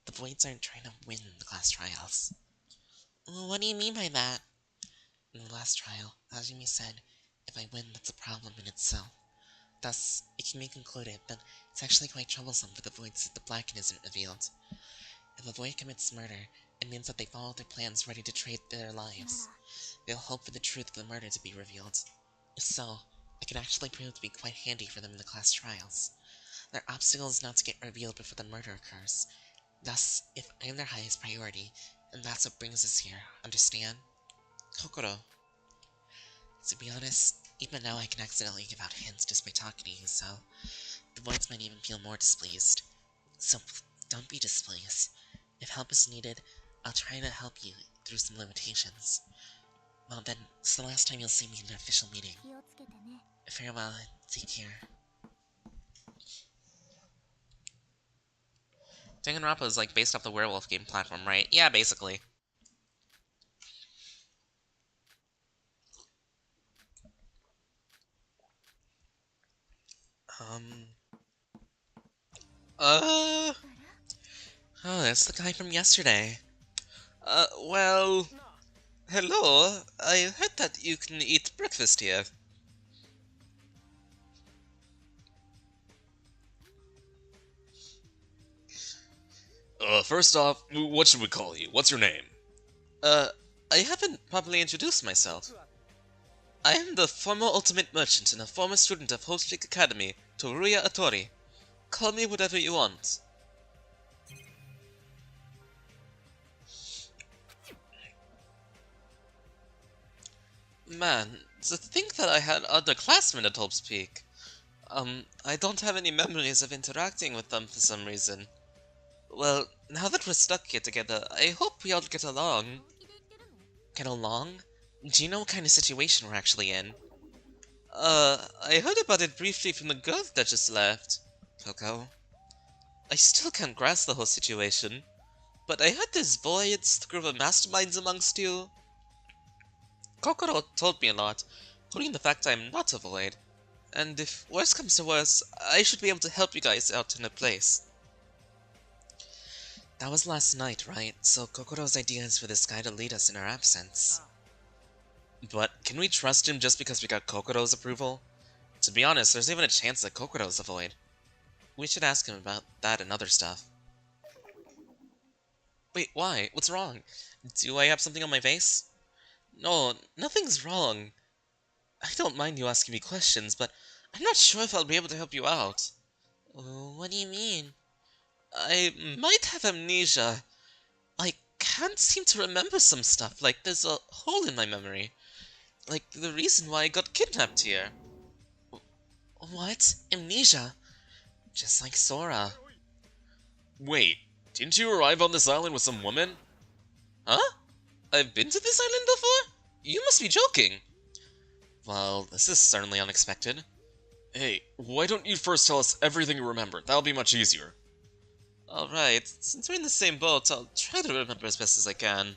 The voids aren't trying to win the class trials. What do you mean by that? In the last trial, Hajime said, if I win, that's a problem in itself. Thus, it can be concluded that it's actually quite troublesome for the voids if the Blacken isn't revealed. If a void commits murder, it means that they follow their plans ready to trade their lives. They'll hope for the truth of the murder to be revealed. If so, it could actually prove to be quite handy for them in the class trials. Their obstacle is not to get revealed before the murder occurs. Thus, if I'm their highest priority, then that's what brings us here, understand? Kokoro. To be honest, even now I can accidentally give out hints just by talking to you, so the voids might even feel more displeased. So, don't be displeased. If help is needed, I'll try to help you through some limitations. Well then, it's the last time you'll see me in an official meeting. Farewell, take care. Danganronpa is like based off the werewolf game platform, right? Yeah, basically. Oh, that's the guy from yesterday. Well, hello. I heard that you can eat breakfast here. First off, what should we call you? What's your name? I haven't properly introduced myself. I am the former Ultimate Merchant and a former student of Host Lake Academy, Teruya Atori. Call me whatever you want. Man, to think that I had other classmen at Hope's Peak. I don't have any memories of interacting with them for some reason. Well, now that we're stuck here together, I hope we all get along. Get along? Do you know what kind of situation we're actually in? I heard about it briefly from the girl that just left. Coco. I still can't grasp the whole situation, but I heard there's voids, the group of masterminds amongst you. Kokoro told me a lot, including the fact I'm not a void, and if worse comes to worse, I should be able to help you guys out in a place. That was last night, right? So Kokoro's idea is for this guy to lead us in our absence. But can we trust him just because we got Kokoro's approval? To be honest, there's even a chance that Kokoro's a void. We should ask him about that and other stuff. Wait, why? What's wrong? Do I have something on my face? No, nothing's wrong. I don't mind you asking me questions, but I'm not sure if I'll be able to help you out. What do you mean? I might have amnesia. I can't seem to remember some stuff, like there's a hole in my memory. Like the reason why I got kidnapped here. What? Amnesia? Just like Sora. Wait, didn't you arrive on this island with some woman? Huh? I've been to this island before? You must be joking. Well, this is certainly unexpected. Hey, why don't you first tell us everything you remember? That'll be much easier. Alright, since we're in the same boat, I'll try to remember as best as I can.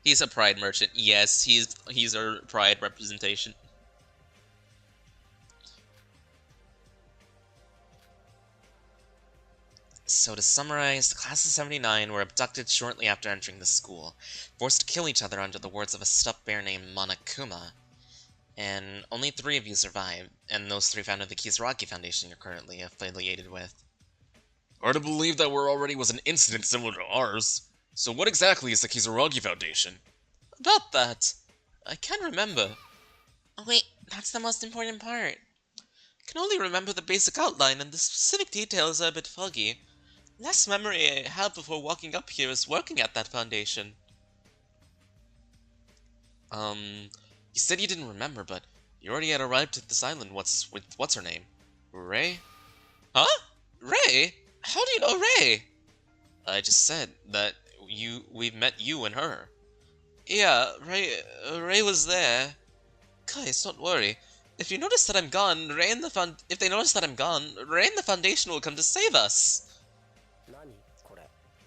He's a pride merchant. Yes, he's our pride representation. So to summarize, the class of 79 were abducted shortly after entering the school, forced to kill each other under the words of a stuffed bear named Monokuma. And only 3 of you survived, and those 3 founded the Kisaragi Foundation you're currently affiliated with. Hard to believe that there already was an incident similar to ours. So what exactly is the Kisaragi Foundation? About that, I can't remember. Oh wait, that's the most important part. I can only remember the basic outline, and the specific details are a bit foggy. Last memory I had before walking up here is working at that foundation. You said you didn't remember, but you already had arrived at this island. What's her name? Ray? Huh? Ray? How do you know Ray? I just said that we've met you and her. Yeah, Ray was there. Guys, don't worry. If they notice that I'm gone, Ray and the Foundation will come to save us.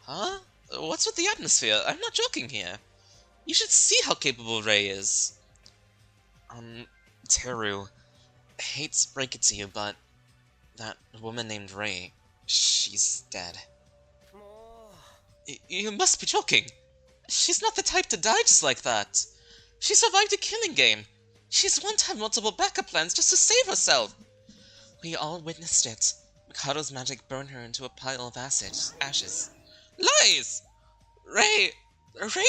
Huh? What's with the atmosphere? I'm not joking here. You should see how capable Rei is. Teru, I hate to break it to you, but that woman named Rei, she's dead. You must be joking. She's not the type to die just like that. She survived a killing game. She's one to have multiple backup plans just to save herself. We all witnessed it. Mikado's magic burned her into a pile of ashes. Lies! Rei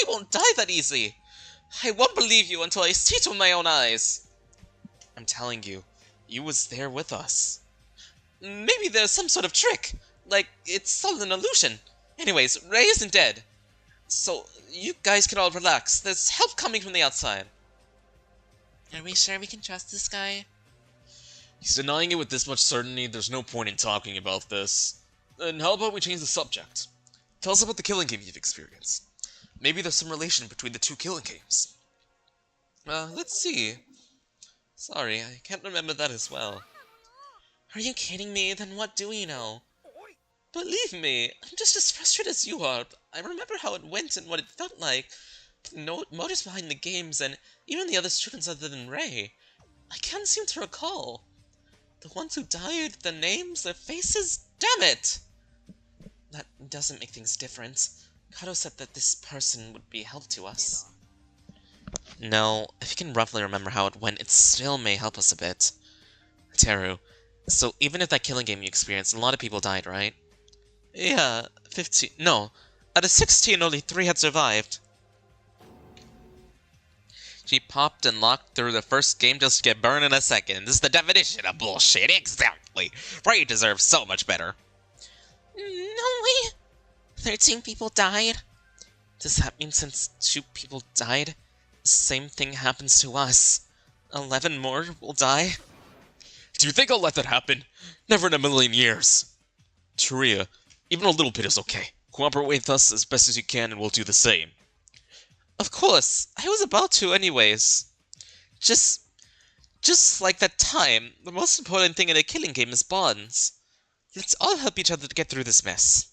won't die that easy. I won't believe you until I see it with my own eyes. I'm telling you, you was there with us. Maybe there's some sort of trick. Like, it's all an illusion. Anyways, Rei isn't dead. So, you guys can all relax. There's help coming from the outside. Are we sure we can trust this guy? He's denying it with this much certainty, there's no point in talking about this. And how about we change the subject? Tell us about the killing game you've experienced. Maybe there's some relation between the two killing games. Let's see. Sorry, I can't remember that as well. Are you kidding me? Then what do we know? Believe me, I'm just as frustrated as you are. I remember how it went and what it felt like. The motives behind the games and even the other students other than Rei. I can't seem to recall. The ones who died, the names, their faces, damn it! That doesn't make things different. Kato said that this person would be a help to us. No, if you can roughly remember how it went, it still may help us a bit. Teru, so even if that killing game you experienced, a lot of people died, right? Yeah, 15. No, out of 16, only 3 had survived. She popped and locked through the first game just to get burned in a second. This is the definition of bullshit. Exactly. Ray deserves so much better. No way. 13 people died? Does that mean since 2 people died, the same thing happens to us? 11 more will die? Do you think I'll let that happen? Never in a million years. Teruya, even a little bit is okay. Cooperate with us as best as you can and we'll do the same. Of course, I was about to anyways. Just like that time, the most important thing in a killing game is bonds. Let's all help each other to get through this mess.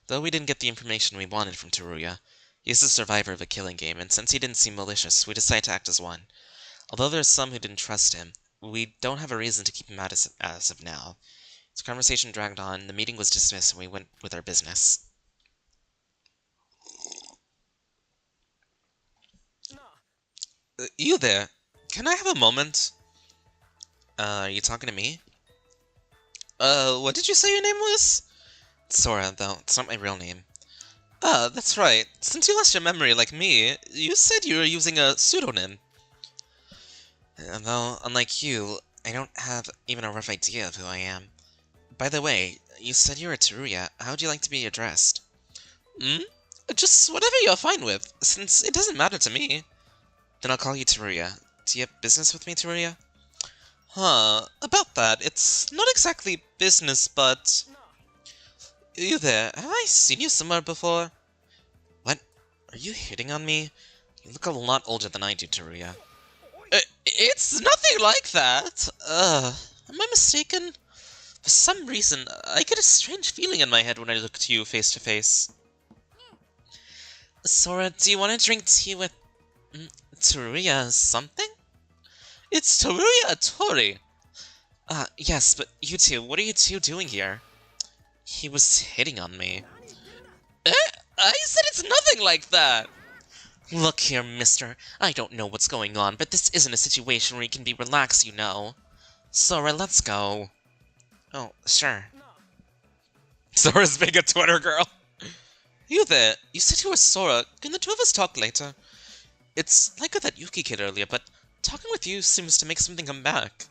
Though we didn't get the information we wanted from Teruya, he is a survivor of a killing game, and since he didn't seem malicious, we decided to act as one. Although there's some who didn't trust him, we don't have a reason to keep him out as of now. The conversation dragged on, the meeting was dismissed, and we went with our business. You there? Can I have a moment? Are you talking to me? What did you say your name was? Sora, though. It's not my real name. That's right. Since you lost your memory like me, you said you were using a pseudonym. Though, unlike you, I don't have even a rough idea of who I am. By the way, you said you were Teruya. How would you like to be addressed? Just whatever you're fine with, since it doesn't matter to me. Then I'll call you Teruya. Do you have business with me, Teruya? About that, it's not exactly business, but... You there, have I seen you somewhere before? What? Are you hitting on me? You look a lot older than I do, Teruya. It's nothing like that! Am I mistaken? For some reason, I get a strange feeling in my head when I look to you face to face. Sora, do you want to drink tea with... Teruya something? It's Teruya Tori! Yes, but you two, what are you two doing here? He was hitting on me. I said it's nothing like that! Look here, mister. I don't know what's going on, but this isn't a situation where you can be relaxed, you know. Sora, let's go. Oh, sure. Sora's being a Twitter girl. You there, you said you were Sora. Can the two of us talk later? It's like with that Yuki kid earlier, but talking with you seems to make something come back.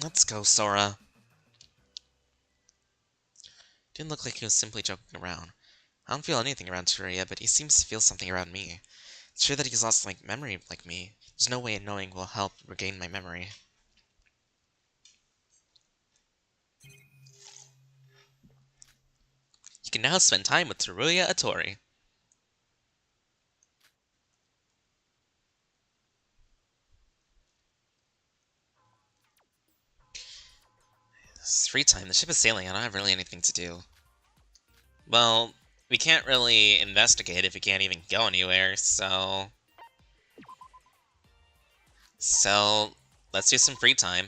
Let's go, Sora. Didn't look like he was simply joking around. I don't feel anything around Teruya, but he seems to feel something around me. It's true that he's lost memory like me. There's no way in knowing will help regain my memory. You can now spend time with Teruya Atori. It's free time. The ship is sailing. I don't have really anything to do. Well, we can't really investigate if we can't even go anywhere, so... So, let's do some free time.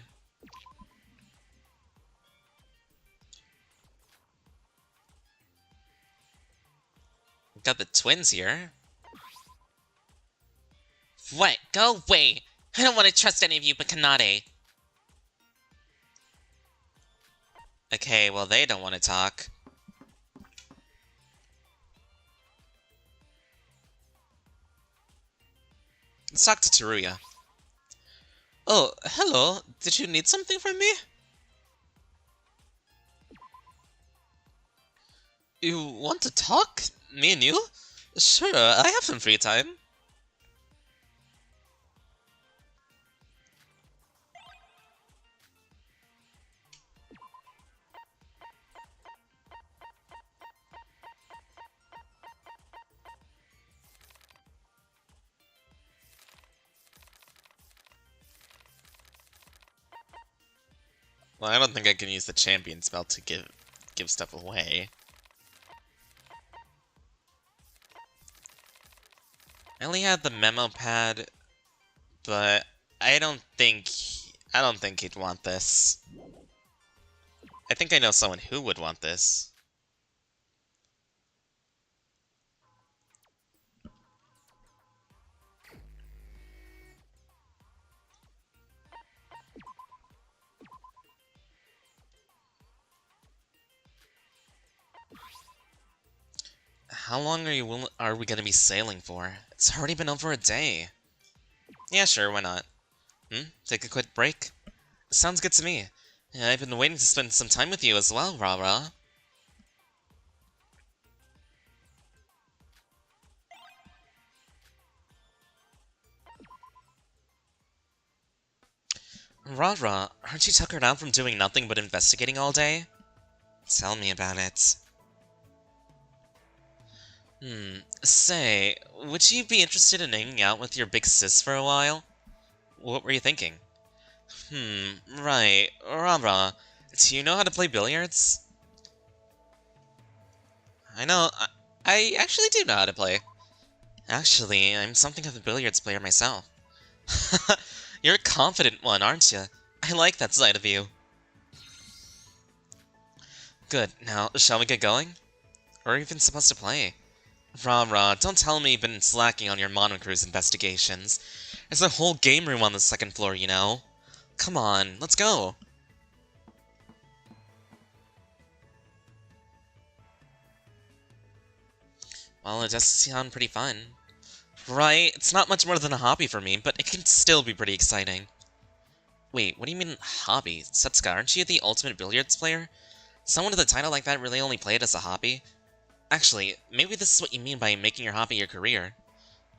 We've got the twins here. What? Go away! I don't want to trust any of you but Kanade. Okay, well they don't want to talk. Let's talk to Teruya. Oh, hello. Did you need something from me? You want to talk? Me and you? Sure, I have some free time. Well, I don't think I can use the champion spell to give stuff away. I only had the memo pad, but I don't think he'd want this. I think I know someone who would want this. How long are we gonna be sailing for? It's already been over a day. Yeah, sure, why not? Take a quick break? Sounds good to me. Yeah, I've been waiting to spend some time with you as well, Rara. Rara, aren't you tuckered out from doing nothing but investigating all day? Tell me about it. Say, would you be interested in hanging out with your big sis for a while? What were you thinking? Right. Rara, do you know how to play billiards? I actually do know how to play. Actually, I'm something of a billiards player myself. You're a confident one, aren't you? I like that side of you. Good, now, shall we get going? Or even supposed to play? Rah, don't tell me you've been slacking on your Monocruise investigations. There's a whole game room on the second floor, you know. Come on, let's go. Well, it does sound pretty fun. Right, it's not much more than a hobby for me, but it can still be pretty exciting. Wait, what do you mean, hobby? Setsuka, aren't you the ultimate billiards player? Someone with a title like that really only play it as a hobby? Actually, maybe this is what you mean by making your hobby your career.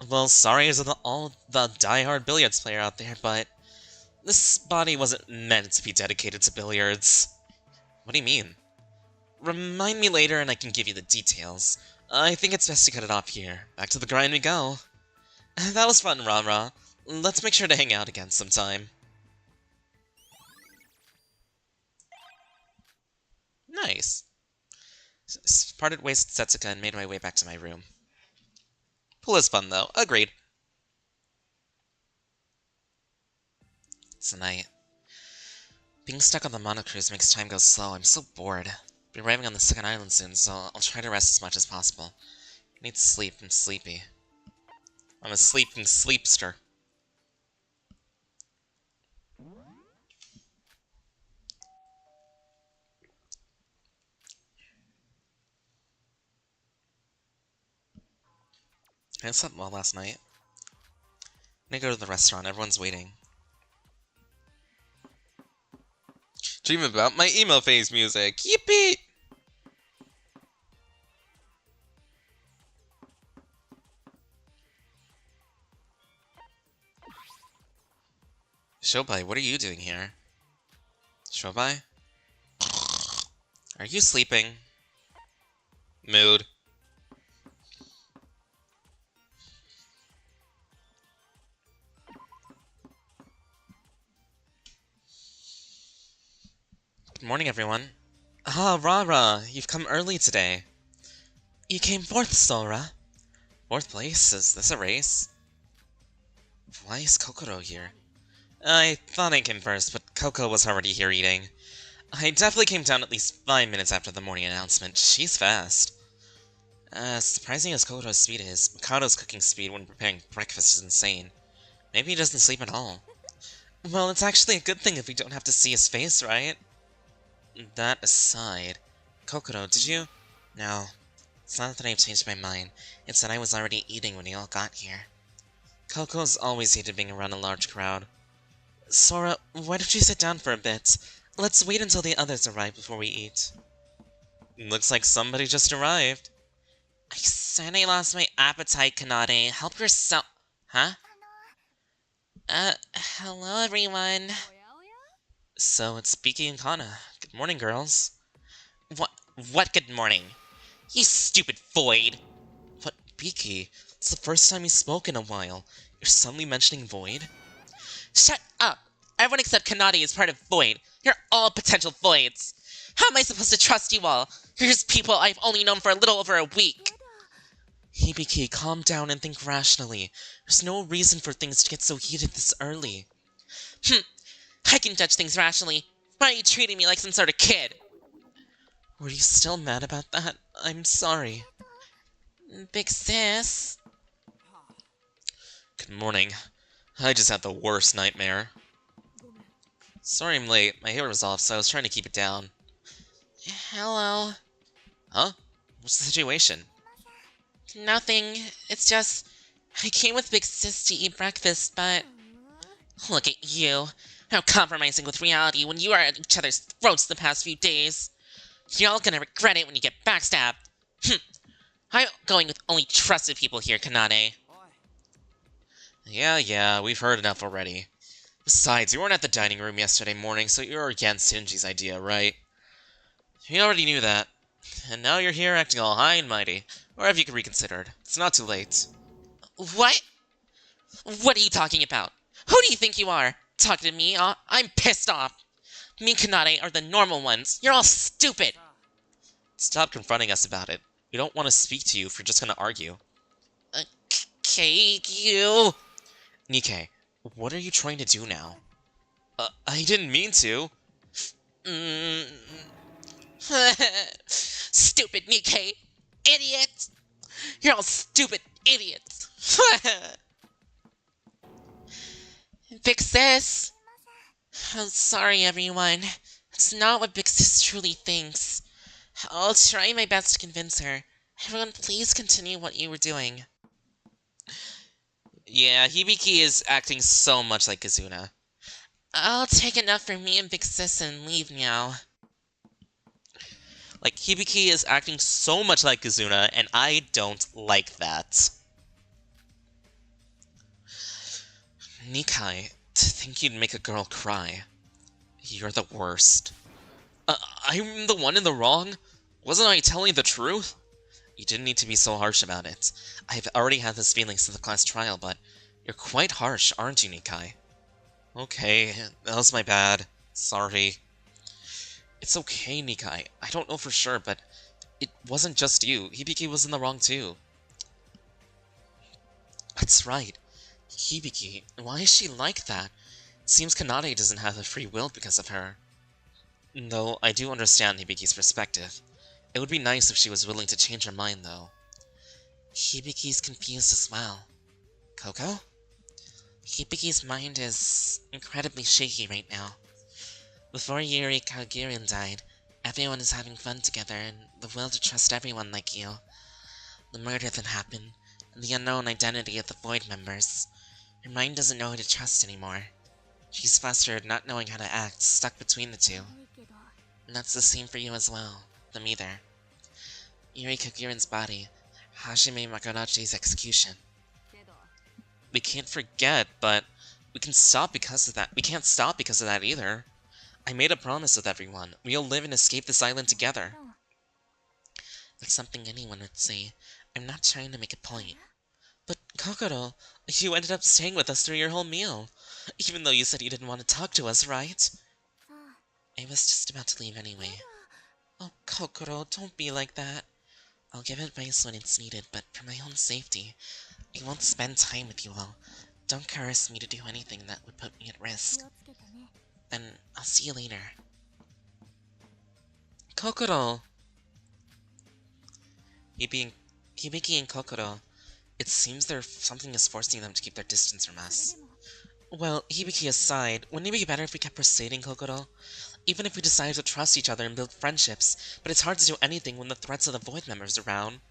Well, sorry to all the die-hard billiards player out there, but this body wasn't meant to be dedicated to billiards. What do you mean? Remind me later and I can give you the details. I think it's best to cut it off here. Back to the grind we go. That was fun, Rah-Rah. Let's make sure to hang out again sometime. Nice. Parted ways with Setsuka and made my way back to my room. Pool is fun, though. Agreed. Tonight. Being stuck on the monocruise makes time go slow. I'm so bored. Be arriving on the second island soon, so I'll try to rest as much as possible. I need sleep. I'm sleepy. I'm a sleeping sleepster. I slept well last night. I'm gonna go to the restaurant. Everyone's waiting. Dream about my emo phase music. Yippee! Shobai, what are you doing here? Shobai? Are you sleeping? Mood. Good morning, everyone. Ah, Rara, you've come early today. You came fourth, Sora. Fourth place? Is this a race? Why is Kokoro here? I thought I came first, but Coco was already here eating. I definitely came down at least 5 minutes after the morning announcement. She's fast. Surprising as Kokoro's speed is, Mikado's cooking speed when preparing breakfast is insane. Maybe he doesn't sleep at all. Well, it's actually a good thing if we don't have to see his face, right? That aside, Kokoro, did you? No. It's not that I've changed my mind, it's that I was already eating when you all got here. Coco's always hated being around a large crowd. Sora, why don't you sit down for a bit? Let's wait until the others arrive before we eat. Looks like somebody just arrived. I said I lost my appetite, Kanade. Help yourself. Huh? Hello everyone. So it's Biki and Kana. Good morning, girls. What good morning? You stupid Void! But, Biki, it's the first time you spoke in a while. You're suddenly mentioning Void? Shut up! Everyone except Kanade is part of Void. You're all potential Voids. How am I supposed to trust you all? You're just people I've only known for a little over a week. Hibiki, calm down and think rationally. There's no reason for things to get so heated this early. I can judge things rationally. Why are you treating me like some sort of kid? Were you still mad about that? I'm sorry. Big sis. Good morning. I just had the worst nightmare. Sorry I'm late. My hair was off, so I was trying to keep it down. Hello. Huh? What's the situation? Nothing. It's just... I came with Big Sis to eat breakfast, but... Look at you. How compromising with reality when you are at each other's throats the past few days. You're all gonna regret it when you get backstabbed. I'm going with only trusted people here, Kanade. Yeah, we've heard enough already. Besides, you weren't at the dining room yesterday morning, so you're against Shinji's idea, right? We already knew that. And now you're here acting all high and mighty. Or have you reconsidered? It's not too late. What? What are you talking about? Who do you think you are? Talking to me? I'm pissed off. Me and Kanade are the normal ones. You're all stupid. Stop confronting us about it. We don't want to speak to you if you're just gonna argue. you... Nikkei, what are you trying to do now? I didn't mean to. Stupid Nikkei! Idiot! You're all stupid idiots! Big Sis! I'm sorry, everyone. It's not what Big Sis truly thinks. I'll try my best to convince her. Everyone, please continue what you were doing. Yeah, Hibiki is acting so much like Kazuna. I'll take enough for me and Big Sis and leave now. Like, Hibiki is acting so much like Kazuna, and I don't like that. Nikkei, to think you'd make a girl cry. You're the worst. I'm the one in the wrong? Wasn't I telling the truth? You didn't need to be so harsh about it. I've already had this feeling since the class trial, but you're quite harsh, aren't you, Nikkei? Okay, that was my bad. Sorry. It's okay, Nikkei. I don't know for sure, but it wasn't just you. Hibiki was in the wrong too. That's right. Hibiki, why is she like that? It seems Kanade doesn't have a free will because of her. Though I do understand Hibiki's perspective. It would be nice if she was willing to change her mind, though. Hibiki's confused as well. Coco? Hibiki's mind is incredibly shaky right now. Before Yuri Kagirin died, everyone is having fun together and the will to trust everyone like you. The murder that happened, and the unknown identity of the Void members. Her mind doesn't know who to trust anymore. She's flustered, not knowing how to act, stuck between the two. And that's the same for you as well. Them either. Yuri Kagirin's body, Hajime Makarachi's execution. We can't forget, but we can stop because of that. We can't stop because of that either. I made a promise with everyone. We'll live and escape this island together. That's something anyone would say. I'm not trying to make a point. But, Kokoro, you ended up staying with us through your whole meal. Even though you said you didn't want to talk to us, right? I was just about to leave anyway. Oh, Kokoro, don't be like that. I'll give advice when it's needed, but for my own safety, I won't spend time with you all. Don't coerce me to do anything that would put me at risk. Then I'll see you later. Kokoro! Hibiki and Kokoro. It seems something is forcing them to keep their distance from us. Well, Hibiki aside, wouldn't it be better if we kept proceeding, Kokoro? Even if we decided to trust each other and build friendships, but it's hard to do anything when the threats of the Void members are around.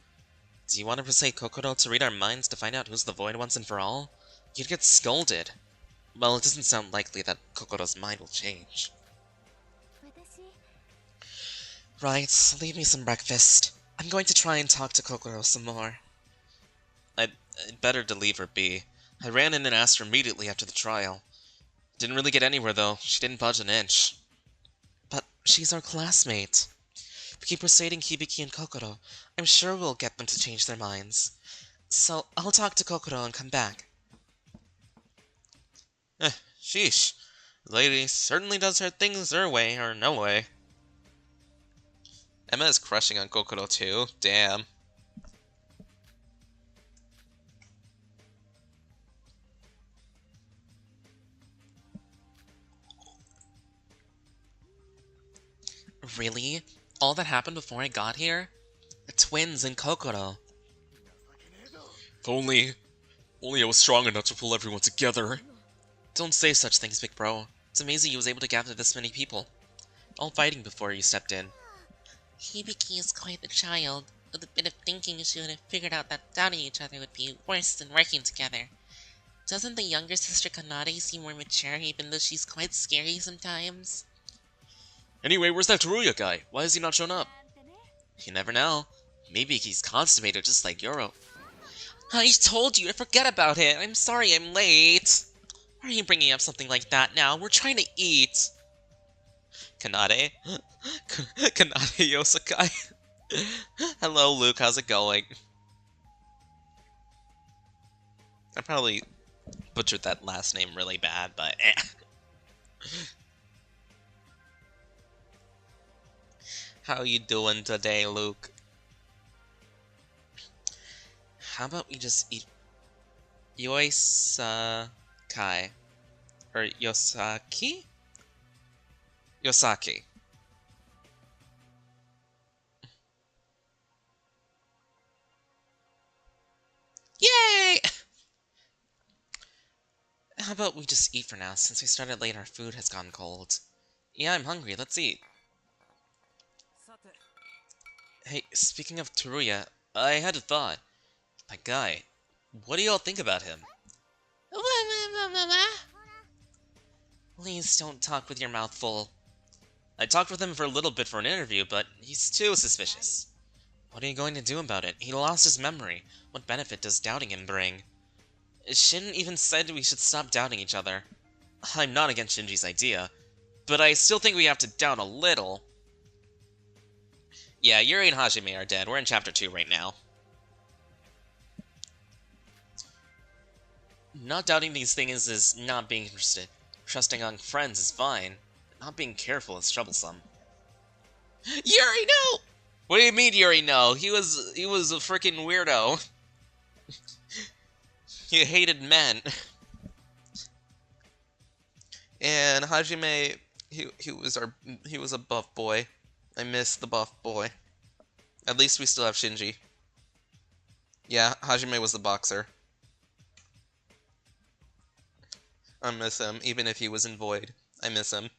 Do you want to persuade Kokoro to read our minds to find out who's the Void once and for all? You'd get scolded. Well, it doesn't sound likely that Kokoro's mind will change. Right, leave me some breakfast. I'm going to try and talk to Kokoro some more. I'd better to leave her be. I ran in and asked her immediately after the trial. Didn't really get anywhere, though. She didn't budge an inch. But she's our classmate. If we keep persuading Hibiki and Kokoro, I'm sure we'll get them to change their minds. So, I'll talk to Kokoro and come back. Sheesh. The lady certainly does her things her way or no way. Emma is crushing on Kokoro too. Damn. Really? All that happened before I got here? The twins and Kokoro. If only I was strong enough to pull everyone together. Don't say such things, big bro. It's amazing he was able to gather this many people. All fighting before you stepped in. Hibiki is quite a child. With a bit of thinking, she would have figured out that doubting each other would be worse than working together. Doesn't the younger sister Kanade seem more mature, even though she's quite scary sometimes? Anyway, where's that Teruya guy? Why has he not shown up? You never know. Maybe he's constipated just like Yoro. I told you to forget about it. I'm sorry I'm late. Why are you bringing up something like that now? We're trying to eat. Kanade? Kanade Yosakai? Hello, Luke. How's it going? I probably butchered that last name really bad, but How you doing today, Luke? How about we just eat Yosakai? Or Yosaki? Yosaki. Yay! How about we just eat for now, since we started late our food has gone cold. Yeah, I'm hungry, let's eat. Hey, speaking of Teruya, I had a thought. That guy, what do y'all think about him? Please don't talk with your mouth full. I talked with him for a little bit for an interview, but he's too suspicious. What are you going to do about it? He lost his memory. What benefit does doubting him bring? Shin even said we should stop doubting each other. I'm not against Shinji's idea, but I still think we have to doubt a little. Yeah, Yuri and Hajime are dead. We're in Chapter 2 right now. Not doubting these things is not being interested. Trusting on friends is fine. Not being careful is troublesome. Yuri, no! What do you mean, Yuri, no? He was a freaking weirdo. He hated men. And Hajime, he was a buff boy. I miss the buff boy. At least we still have Shinji. Yeah, Hajime was the boxer. I miss him, even if he was in Void. I miss him.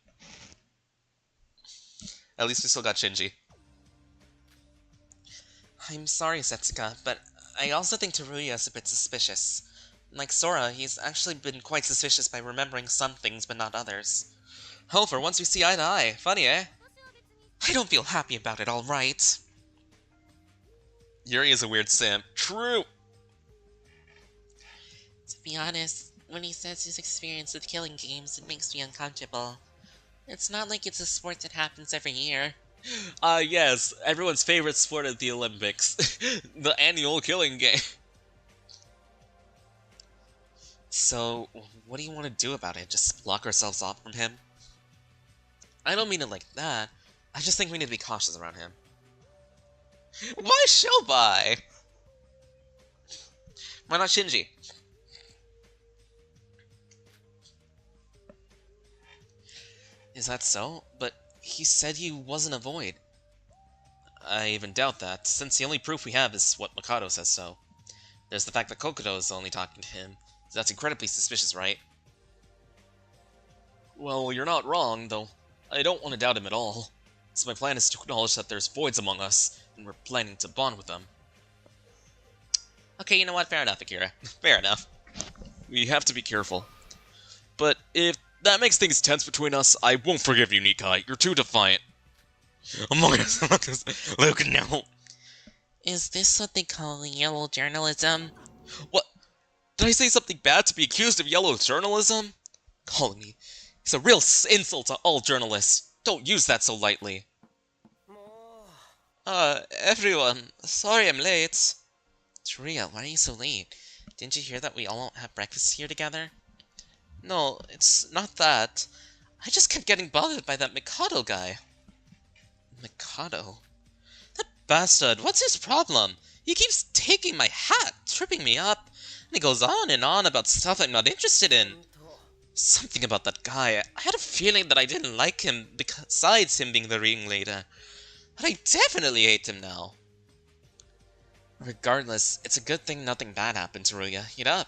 At least we still got Shinji. I'm sorry, Setsuka, but I also think Teruya is a bit suspicious. Like Sora, he's actually been quite suspicious by remembering some things but not others. Hell, for once we see eye to eye. Funny, eh? I don't feel happy about it, alright. Yuri is a weird simp. True! To be honest, when he says his experience with killing games, it makes me uncomfortable. It's not like it's a sport that happens every year. Yes, everyone's favorite sport at the Olympics. The annual killing game. So, what do you want to do about it? Just block ourselves off from him? I don't mean it like that. I just think we need to be cautious around him. Why Shobai? Why not Shinji? Is that so? But he said he wasn't a void. I even doubt that, since the only proof we have is what Mikado says so. There's the fact that Kokoto is only talking to him. That's incredibly suspicious, right? Well, you're not wrong, though. I don't want to doubt him at all. So my plan is to acknowledge that there's voids among us, and we're planning to bond with them. Okay, you know what? Fair enough, Akira. Fair enough. We have to be careful. But if that makes things tense between us, I won't forgive you, Nikai. You're too defiant. Among us, Luke, no. Is this what they call yellow journalism? What? Did I say something bad to be accused of yellow journalism? Calling me. It's a real insult to all journalists. Don't use that so lightly. Everyone. Sorry I'm late. Teruya, why are you so late? Didn't you hear that we all won't have breakfast here together? No, it's not that. I just kept getting bothered by that Mikado guy. Mikado? That bastard, what's his problem? He keeps taking my hat, tripping me up, and he goes on and on about stuff I'm not interested in. Something about that guy. I had a feeling that I didn't like him besides him being the ringleader. But I definitely hate him now. Regardless, it's a good thing nothing bad happened to Teruya. Eat up.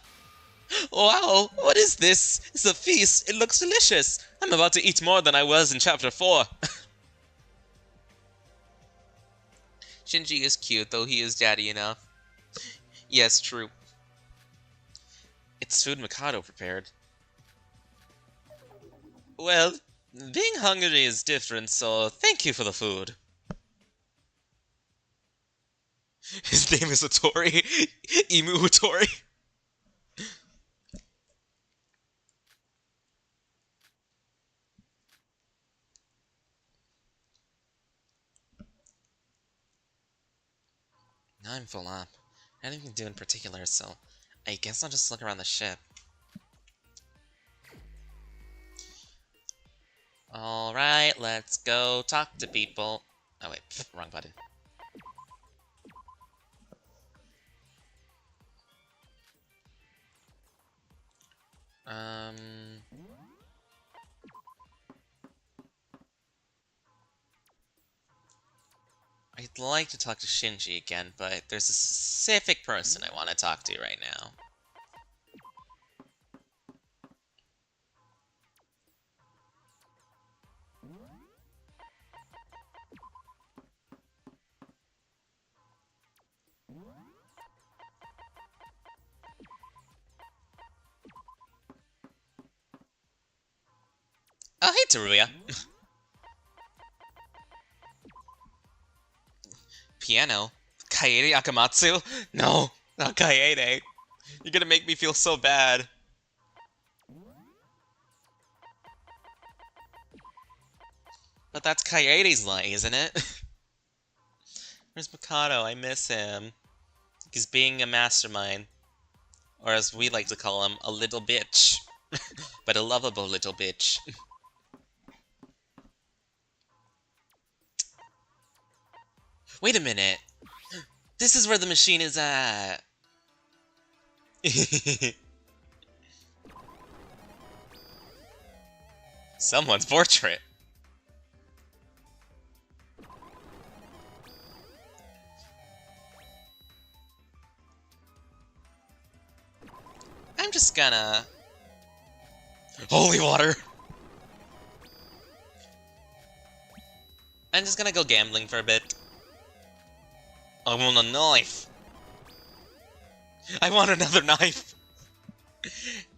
Wow, what is this? It's a feast. It looks delicious. I'm about to eat more than I was in chapter 4. Shinji is cute, though he is daddy enough. Yes, true. It's food Mikado prepared. Well, being hungry is different, so thank you for the food. His name is Hattori. Imu Hattori. Now I'm full up. I don't even do in particular, so I guess I'll just look around the ship. Alright, let's go talk to people. Oh wait, wrong button. I'd like to talk to Shinji again, but there's a specific person I want to talk to right now. Oh, hey, Teruya. Piano? Kaede Akamatsu? No, not Kaede. You're gonna make me feel so bad. But that's Kaede's line, isn't it? Where's Mikado? I miss him. He's being a mastermind. Or as we like to call him, a little bitch. But a lovable little bitch. Wait a minute. This is where the machine is at. Someone's portrait. I'm just gonna... Holy water! I'm just gonna go gambling for a bit. I want a knife! I want another knife!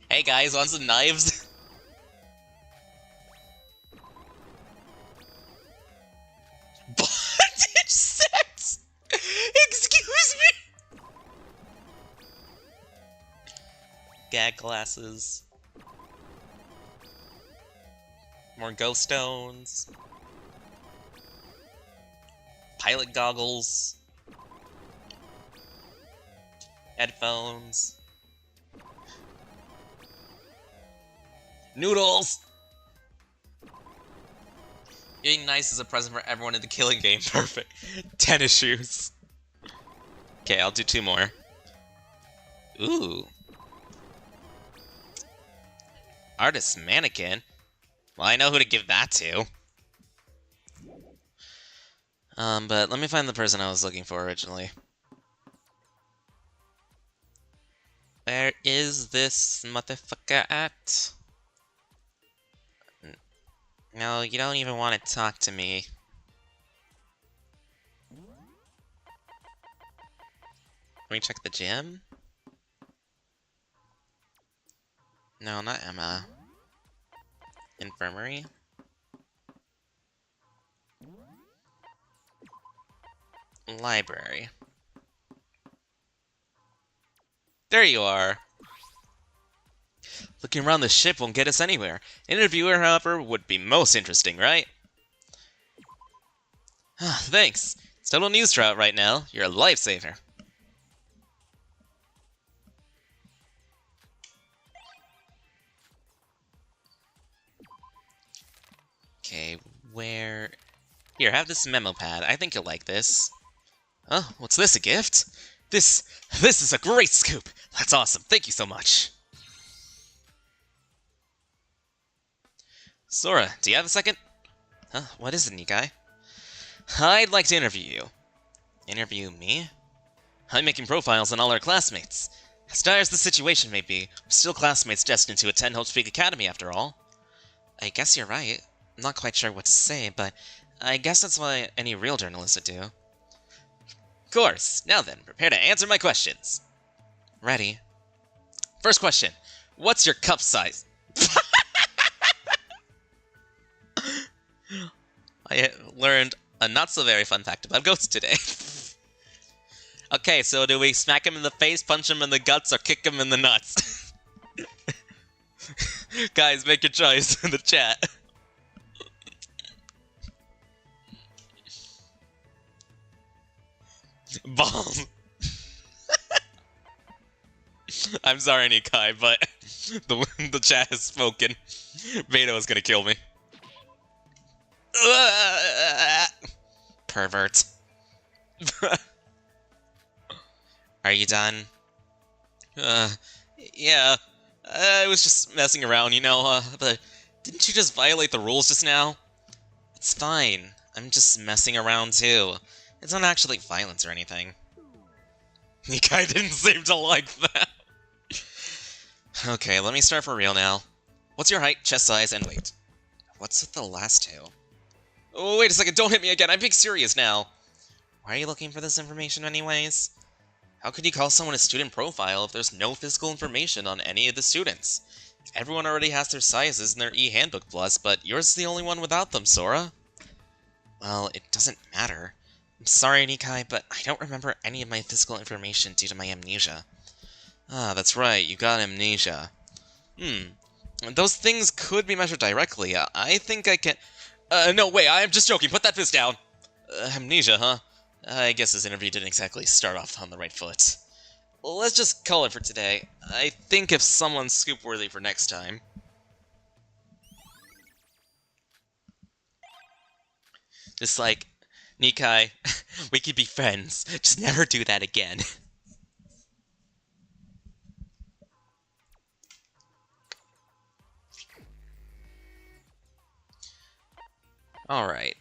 Hey guys, want some knives? Bondage sex! Excuse me! Gag glasses. More ghost stones. Pilot goggles. Headphones. Noodles! Being nice is a present for everyone in the killing game. Perfect. Tennis shoes. Okay, I'll do 2 more. Ooh. Artist mannequin? Well, I know who to give that to. But let me find the person I was looking for originally. Where is this motherfucker at? No, you don't even want to talk to me. Can we check the gym? No, not Emma. Infirmary? Library. There you are! Looking around the ship won't get us anywhere. Interviewer, however, would be most interesting, right? Thanks. It's total news drought right now. You're a lifesaver. Okay, where... Here, have this memo pad. I think you'll like this. Oh, what's this, a gift? This is a great scoop! That's awesome, thank you so much! Sora, do you have a second? Huh, what is it, Nikai? I'd like to interview you. Interview me? I'm making profiles on all our classmates. As dire as the situation may be, we're still classmates destined to attend Hope Speak Academy after all. I guess you're right. I'm not quite sure what to say, but I guess that's what any real journalist would do. Of course. Now then, prepare to answer my questions. Ready. First question. What's your cup size? I learned a not-so-very fun fact about ghosts today. Okay, so do we smack him in the face, punch him in the guts, or kick him in the nuts? Guys, make your choice in the chat. Balls. I'm sorry, Nikai, but the chat has spoken. Vito is gonna kill me. Pervert. Are you done? Yeah. I was just messing around, you know, but didn't you just violate the rules just now? It's fine. I'm just messing around too. It's not actually violence or anything. Nikai didn't seem to like that. Okay, let me start for real now. What's your height, chest size, and weight? What's with the last two? Oh, wait a second, don't hit me again, I'm being serious now. Why are you looking for this information anyways? How could you call someone a student profile if there's no physical information on any of the students? Everyone already has their sizes in their e-handbook plus, but yours is the only one without them, Sora. Well, it doesn't matter. I'm sorry, Nikai, but I don't remember any of my physical information due to my amnesia. Ah, that's right, you got amnesia. Those things could be measured directly. I think I can... no, wait, I'm just joking, put that fist down! Amnesia, huh? I guess this interview didn't exactly start off on the right foot. Well, let's just call it for today. I think if someone's scoop-worthy for next time... Just like, Nikai, we could be friends. Just never do that again. Alright.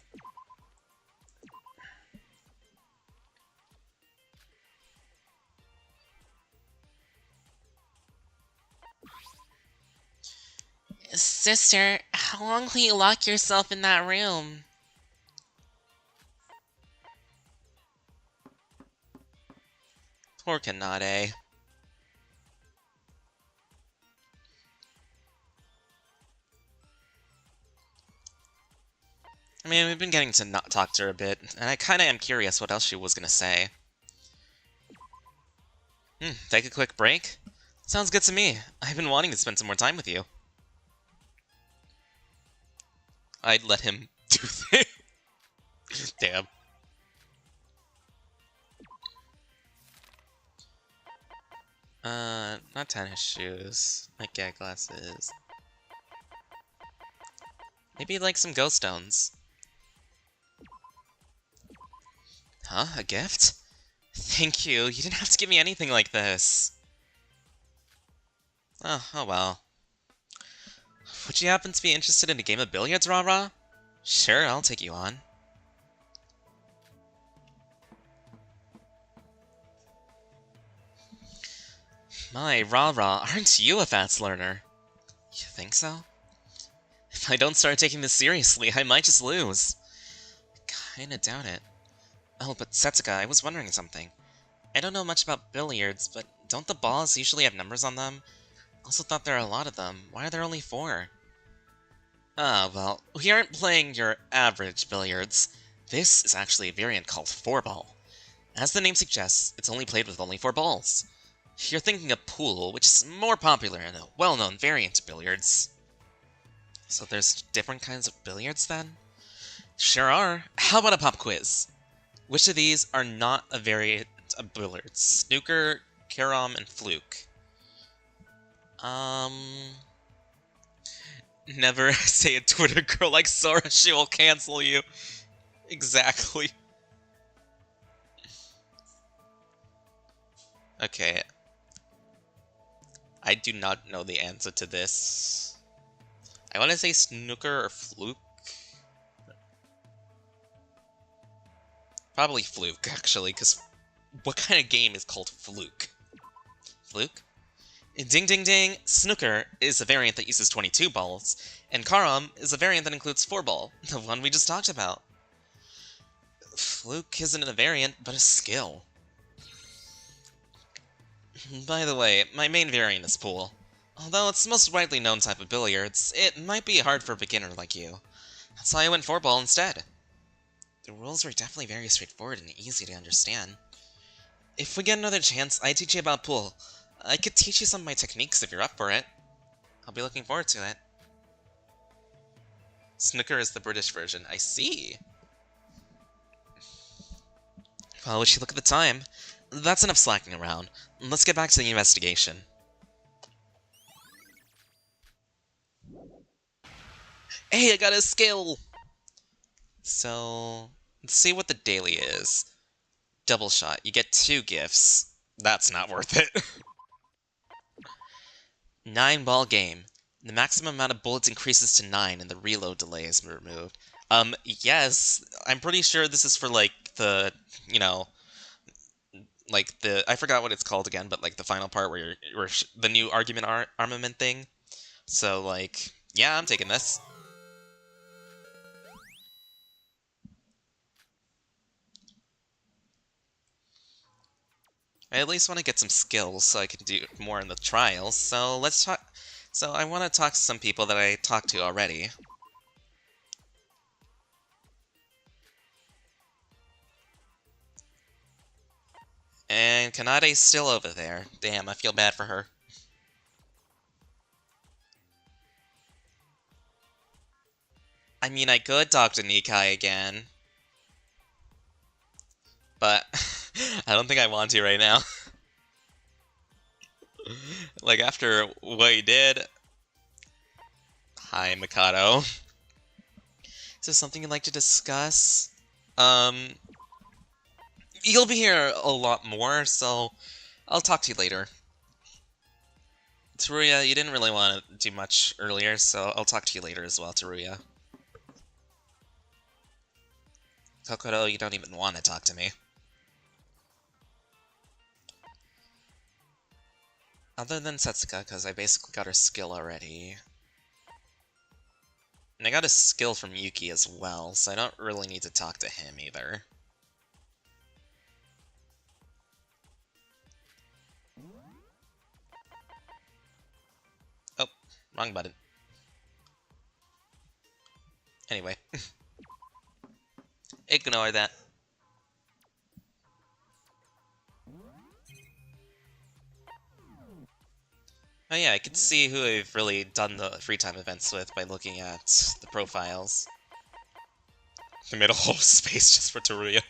Sister, how long will you lock yourself in that room? Poor Kanade. I mean, we've been getting to not talk to her a bit, and I kinda am curious what else she was gonna say. Take a quick break? Sounds good to me. I've been wanting to spend some more time with you. I'd let him do things. Damn. Not tennis shoes. Like gag glasses. Maybe like some ghost stones. Huh? A gift? Thank you. You didn't have to give me anything like this. Oh well. Would you happen to be interested in a game of billiards, Rah-Rah? Sure, I'll take you on. My, Rah-Rah, aren't you a fast learner? You think so? If I don't start taking this seriously, I might just lose. Kinda doubt it. Oh, but Setsuka, I was wondering something. I don't know much about billiards, but don't the balls usually have numbers on them? Also thought there are a lot of them. Why are there only 4? Ah, well, we aren't playing your average billiards. This is actually a variant called 4-ball. As the name suggests, it's only played with only 4 balls. You're thinking of pool, which is more popular and a well-known variant of billiards. So there's different kinds of billiards then? Sure are. How about a pop quiz? Which of these are not a variant of billiards? Snooker, carom, and fluke. Never say a Twitter girl like Sora, she will cancel you. Exactly. Okay. I do not know the answer to this. I want to say snooker or fluke. Probably fluke, actually, because what kind of game is called fluke? Fluke? Ding ding ding! Snooker is a variant that uses 22 balls, and carom is a variant that includes 4 ball, the one we just talked about. Fluke isn't a variant, but a skill. By the way, my main variant is pool. Although it's the most widely known type of billiards, it might be hard for a beginner like you. That's why I went 4-ball instead. The rules were definitely very straightforward and easy to understand. If we get another chance, I'd teach you about pool. I could teach you some of my techniques if you're up for it. I'll be looking forward to it. Snooker is the British version. I see. Well, would you look at the time? That's enough slacking around. Let's get back to the investigation. Hey, I got a skill! So, let's see what the daily is. Double shot. You get 2 gifts. That's not worth it. 9-ball game. The maximum amount of bullets increases to 9 and the reload delay is removed. Yes. I'm pretty sure this is for, like, the, you know, like, the, I forgot what it's called again, but, like, the final part where you're the new argument armament thing. So, like, yeah, I'm taking this. I at least want to get some skills so I can do more in the trials, so let's talk. So I want to talk to some people that I talked to already. And Kanade's still over there. Damn, I feel bad for her. I mean, I could talk to Nikai again. But I don't think I want to right now. Like, after what he did... Hi, Mikado. Is there something you'd like to discuss? You'll be here a lot more, so I'll talk to you later. Teruya, you didn't really want to do much earlier, so I'll talk to you later as well, Teruya. Kokoro, you don't even want to talk to me. Other than Setsuka, because I basically got her skill already. And I got a skill from Yuki as well, so I don't really need to talk to him either. Oh, wrong button. Anyway. Ignore that. Oh yeah, I can see who I've really done the free time events with by looking at the profiles. I made a whole space just for Teruya.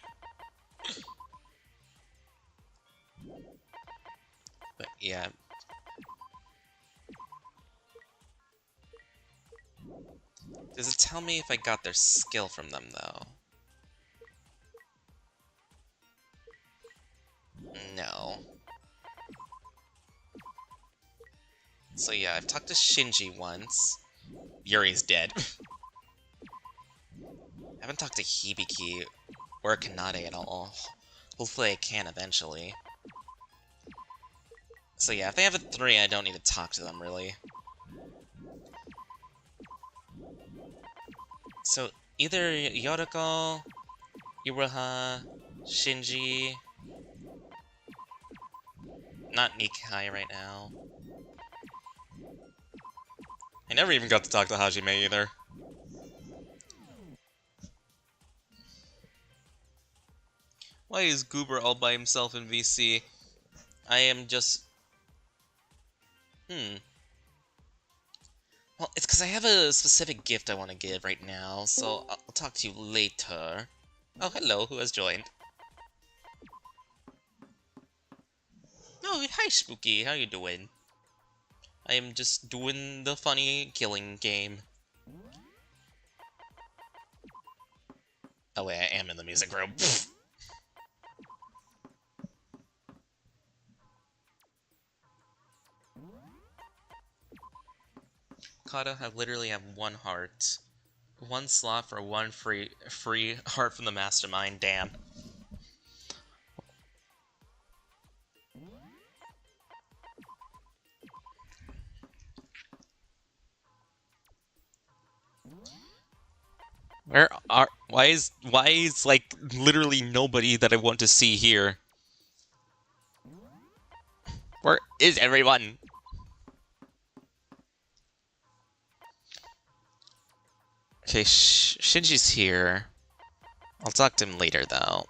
But yeah. Does it tell me if I got their skill from them, though? No. So yeah, I've talked to Shinji once. Yuri's dead. I haven't talked to Hibiki or Kanade at all. Hopefully I can eventually. So yeah, if they have a 3, I don't need to talk to them, really. So, either Yoriko, Iroha, Shinji... Not Nikai right now. I never even got to talk to Hajime either. Why is Goober all by himself in VC? I am just... Well, it's because I have a specific gift I want to give right now, so I'll talk to you later. Oh, hello, who has joined? Oh, hi, Spooky, how you doing? I am just doing the funny killing game. Oh wait, I am in the music room. Kata, I literally have 1 heart. 1 slot for 1 free heart from the mastermind, damn. Why is like literally nobody that I want to see here? Where is everyone? Okay, Shinji's here. I'll talk to him later, though.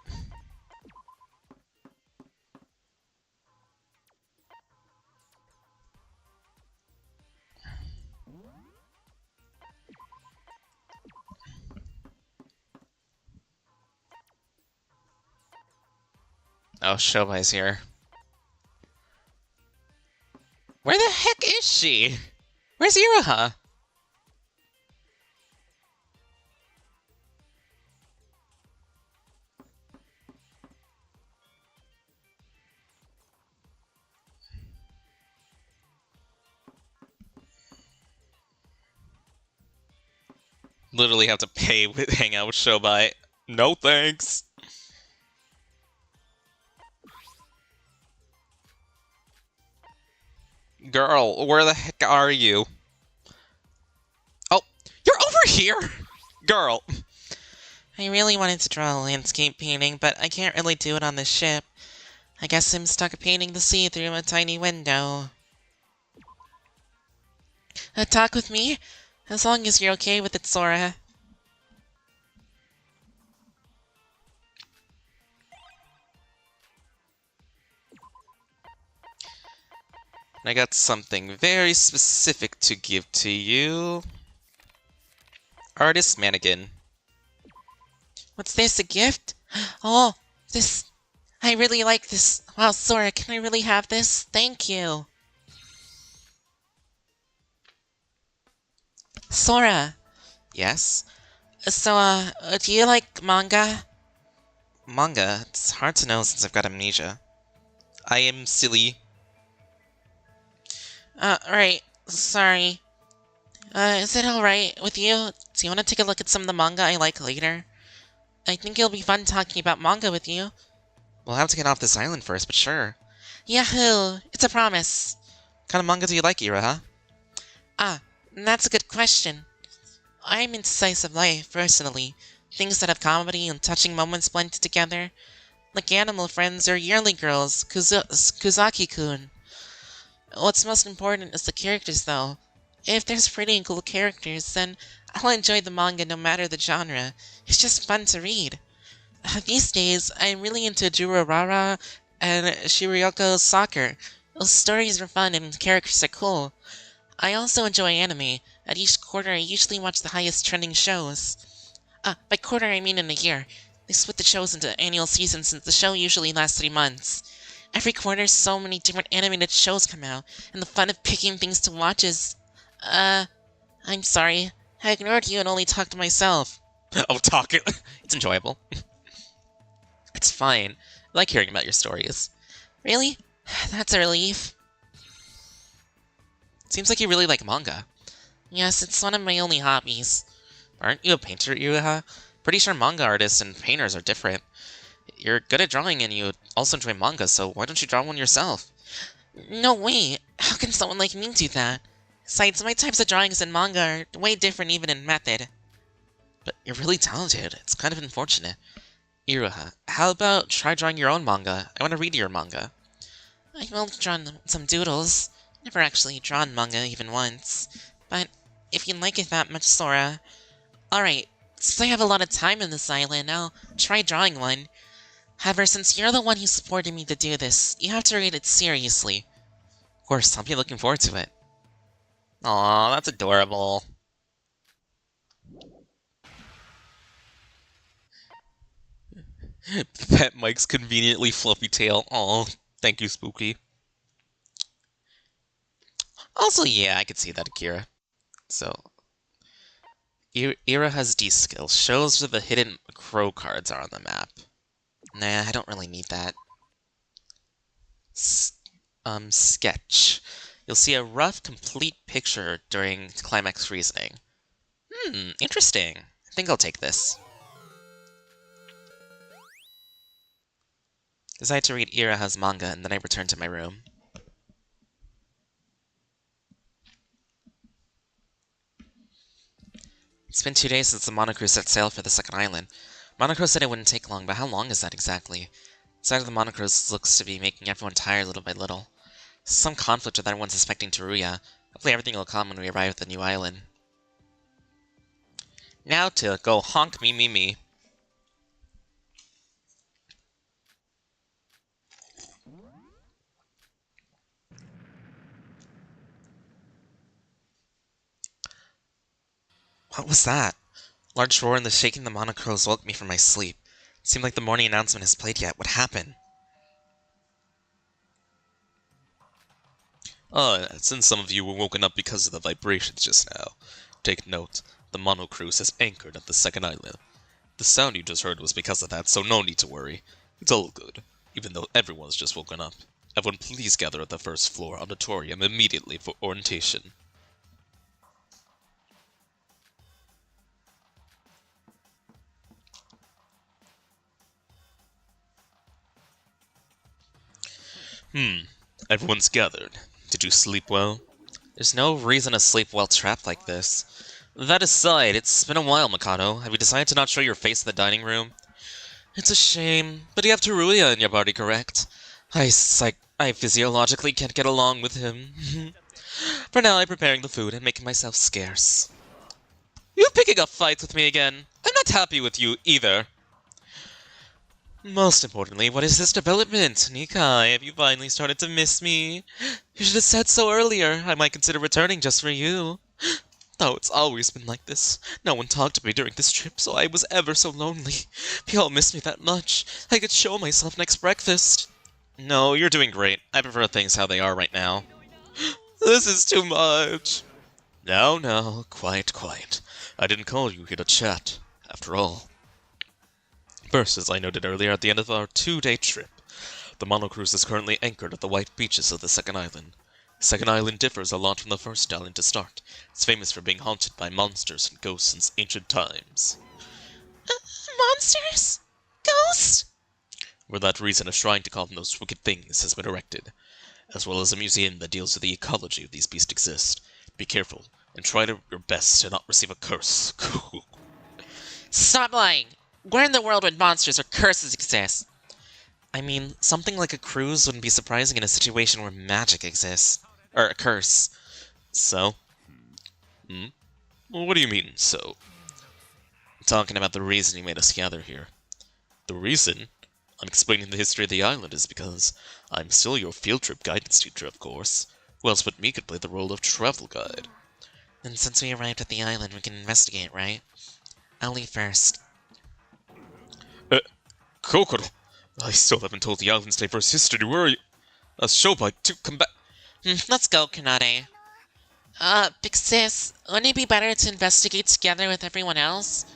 Oh, Shobai's here. Where the heck is she? Where's Iroha? Literally have to pay with hang out with Shobai. No thanks. Girl, where the heck are you? Oh, you're over here! Girl. I really wanted to draw a landscape painting, but I can't really do it on this ship. I guess I'm stuck painting the sea through a tiny window. Talk with me? As long as you're okay with it, Sora. I got something very specific to give to you. Artist Mannequin. What's this, a gift? Oh, this... I really like this. Wow, Sora, can I really have this? Thank you. Sora. Yes? So, do you like manga? Manga? It's hard to know since I've got amnesia. I am silly. Right. Sorry. Is it alright with you? Do you want to take a look at some of the manga I like later? I think it'll be fun talking about manga with you. We'll have to get off this island first, but sure. Yahoo! It's a promise. What kind of manga do you like, Ira, huh? That's a good question. I'm into slice of life, personally. Things that have comedy and touching moments blended together. Like Animal Friends or Yearly Girls, Kuzaki-kun. What's most important is the characters, though. If there's pretty and cool characters, then I'll enjoy the manga no matter the genre. It's just fun to read. These days, I'm really into Durarara and Shirioko's Soccer. Those stories are fun and characters are cool. I also enjoy anime. At each quarter, I usually watch the highest trending shows. By quarter, I mean in a year. They split the shows into annual seasons since the show usually lasts 3 months. Every quarter, so many different animated shows come out, and the fun of picking things to watch is... I'm sorry. I ignored you and only talked to myself. Oh, talk it. It's enjoyable. It's fine. I like hearing about your stories. Really? That's a relief. Seems like you really like manga. Yes, it's one of my only hobbies. Aren't you a painter, Yuha? Pretty sure manga artists and painters are different. You're good at drawing and you also enjoy manga, so why don't you draw one yourself? No way! How can someone like me do that? Besides, my types of drawings in manga are way different even in method. But you're really talented. It's kind of unfortunate. Iruha, how about try drawing your own manga? I want to read your manga. I've only drawn some doodles. Never actually drawn manga even once. But if you like it that much, Sora... Alright, since I have a lot of time in this island, I'll try drawing one. However, since you're the one who supported me to do this, you have to read it seriously. Of course, I'll be looking forward to it. Aw, that's adorable. Pet Mike's conveniently fluffy tail. Aw, thank you, Spooky. Also, yeah, I could see that, Akira. So, Ira has D skill. Shows where the hidden crow cards are on the map. Nah, I don't really need that. Sketch. You'll see a rough, complete picture during climax reasoning. Interesting. I think I'll take this. Decide to read Iraha's manga, and then I return to my room. It's been 2 days since the Monocru set sail for the second island. Monocru said it wouldn't take long, but how long is that exactly? The sight of the Monocrus looks to be making everyone tired little by little. Some conflict with everyone suspecting Teruya. Hopefully everything will calm when we arrive at the new island. Now to go honk me. What was that? Large roar and the shaking of the monocrows woke me from my sleep. It seemed like the morning announcement has played yet. What happened? Since some of you were woken up because of the vibrations just now, take note, the Mono Cruise has anchored at the second island. The sound you just heard was because of that, so no need to worry. It's all good, even though everyone's just woken up. Everyone please gather at the first floor auditorium immediately for orientation. Everyone's gathered. Did you sleep well? There's no reason to sleep while trapped like this. That aside, it's been a while, Mikado. Have you decided to not show your face in the dining room? It's a shame. But you have Teruya in your body, correct? I physiologically can't get along with him. For now, I'm preparing the food and making myself scarce. You picking up fights with me again? I'm not happy with you either. Most importantly, what is this development? Nikai, have you finally started to miss me? You should have said so earlier. I might consider returning just for you. Oh, it's always been like this. No one talked to me during this trip, so I was ever so lonely. If you all miss me that much, I could show myself next breakfast. No, you're doing great. I prefer things how they are right now. This is too much. No, quiet. I didn't call you here to chat, after all. First, as I noted earlier, at the end of our 2-day trip, the Mono Cruise is currently anchored at the white beaches of the second island. The second island differs a lot from the first island to start. It's famous for being haunted by monsters and ghosts since ancient times. Monsters? Ghosts? For that reason, a shrine to calm those wicked things has been erected, as well as a museum that deals with the ecology of these beasts exist. Be careful, and try your best to not receive a curse. Stop lying! Where in the world would monsters or curses exist? I mean, something like a cruise wouldn't be surprising in a situation where magic exists. Or a curse. So? Well, what do you mean, so? I'm talking about the reason you made us gather here. The reason? I'm explaining the history of the island is because I'm still your field trip guidance teacher, of course. Who else but me could play the role of travel guide? Then since we arrived at the island, we can investigate, right? I'll leave first. Kokoro! I still haven't told the island's diverse history, where are you? Shobai, to come back. Let's go, Kanade. Big sis, wouldn't it be better to investigate together with everyone else?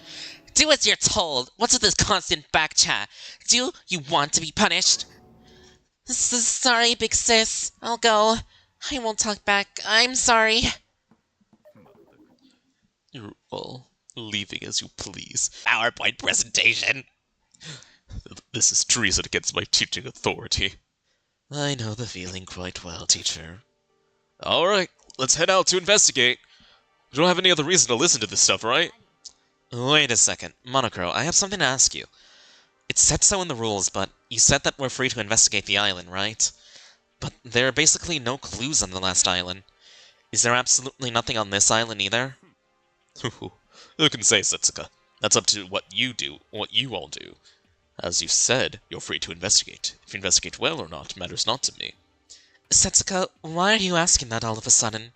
Do as you're told! What's with this constant back chat? Do you want to be punished? Sorry, big sis. I'll go. I won't talk back. I'm sorry. You're all leaving as you please. PowerPoint presentation. This is treason against my teaching authority. I know the feeling quite well, teacher. Alright, let's head out to investigate. You don't have any other reason to listen to this stuff, right? Wait a second. Monocro, I have something to ask you. It said so in the rules, but you said that we're free to investigate the island, right? But there are basically no clues on the last island. Is there absolutely nothing on this island either? You can say, Setsuka. That's up to what you do, what you all do. As you said, you're free to investigate. If you investigate well or not matters not to me. Setsuka, why are you asking that all of a sudden?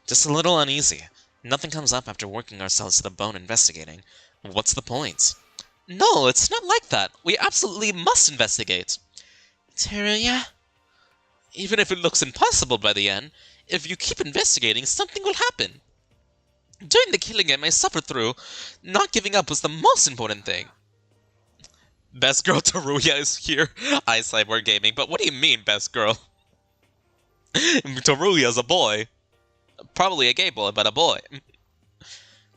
Just a little uneasy. Nothing comes up after working ourselves to the bone investigating. What's the point? No, it's not like that. We absolutely must investigate. Teruya? Even if it looks impossible by the end, if you keep investigating, something will happen. During the killing game I suffered through, not giving up was the most important thing. Best girl Teruya is here. I Cyborg Gaming, but what do you mean, best girl? Teruya's a boy. Probably a gay boy, but a boy.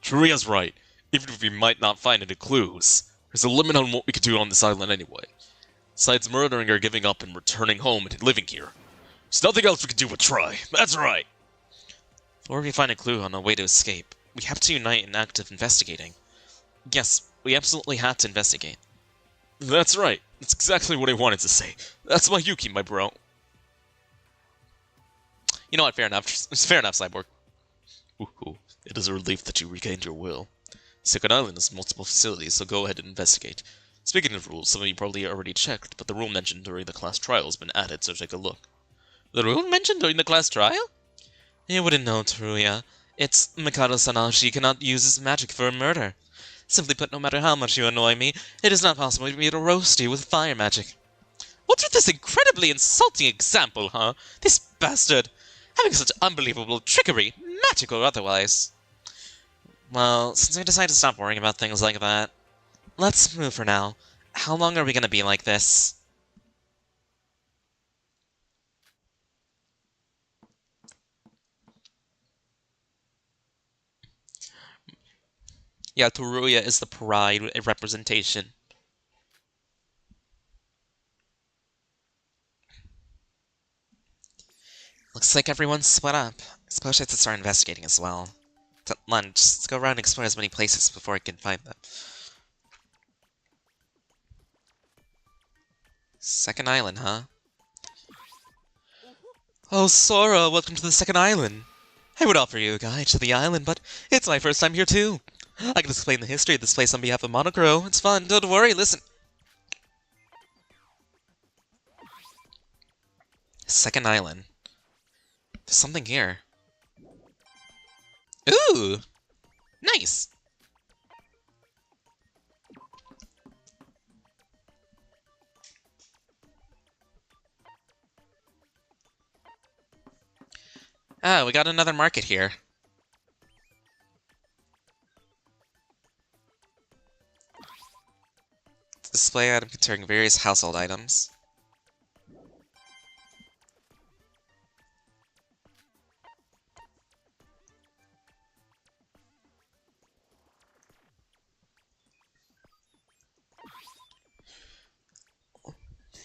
Teruya's right. Even if we might not find any clues, there's a limit on what we can do on this island anyway. Besides murdering or giving up and returning home and living here. There's nothing else we can do but try. That's right. Or if we find a clue on a way to escape, we have to unite in active investigating. Yes, we absolutely have to investigate. That's right. That's exactly what I wanted to say. That's my Yuki, my bro. You know what, fair enough. Fair enough, Cyborg. Ooh, it is a relief that you regained your will. Second Island has multiple facilities, so go ahead and investigate. Speaking of rules, some of you probably already checked, but the rule mentioned during the class trial has been added, so take a look. The rule mentioned during the class trial? You wouldn't know, Teruya. It's Mikado Sanashi cannot use his magic for a murder. Simply put, no matter how much you annoy me, it is not possible for me to roast you with fire magic. What's with this incredibly insulting example, huh? This bastard! Having such unbelievable trickery, magic or otherwise. Well, since I decided to stop worrying about things like that, let's move for now. How long are we gonna be like this? Yeah, Teruya is the pride representation. Looks like everyone's split up. I suppose I have to start investigating as well. At lunch, let's go around and explore as many places before I can find them. Second island, huh? Oh, Sora, welcome to the second island. I would offer you a guide to the island, but it's my first time here too. I can explain the history of this place on behalf of Monocro. It's fun, don't worry, listen. Second island. There's something here. Ooh! Nice! Ah, we got another market here. Display item containing various household items.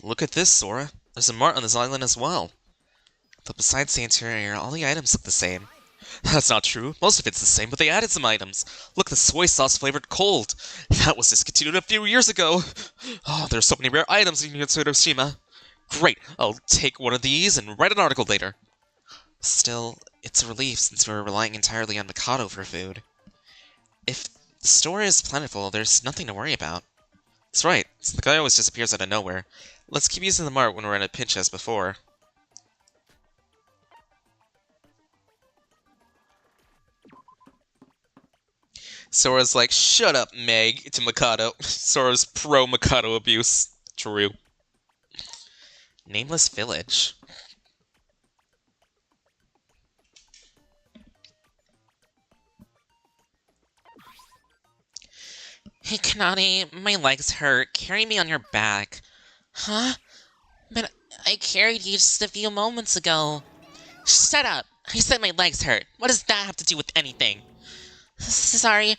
Look at this, Sora. There's a mart on this island as well. But besides the interior, all the items look the same. That's not true. Most of it's the same, but they added some items. Look, the soy sauce flavored cold. That was discontinued a few years ago. Oh, there's so many rare items in Hiroshima. Great, I'll take one of these and write an article later. Still, it's a relief since we're relying entirely on Mikado for food. If the store is plentiful, there's nothing to worry about. That's right, the guy always disappears out of nowhere. Let's keep using the mart when we're in a pinch as before. Sora's like, shut up, Meg, to Mikado. Sora's pro-Mikado abuse. True. Nameless Village. Hey, Kanani, my legs hurt. Carry me on your back. Huh? But I carried you just a few moments ago. Shut up! I said my legs hurt. What does that have to do with anything? Sorry.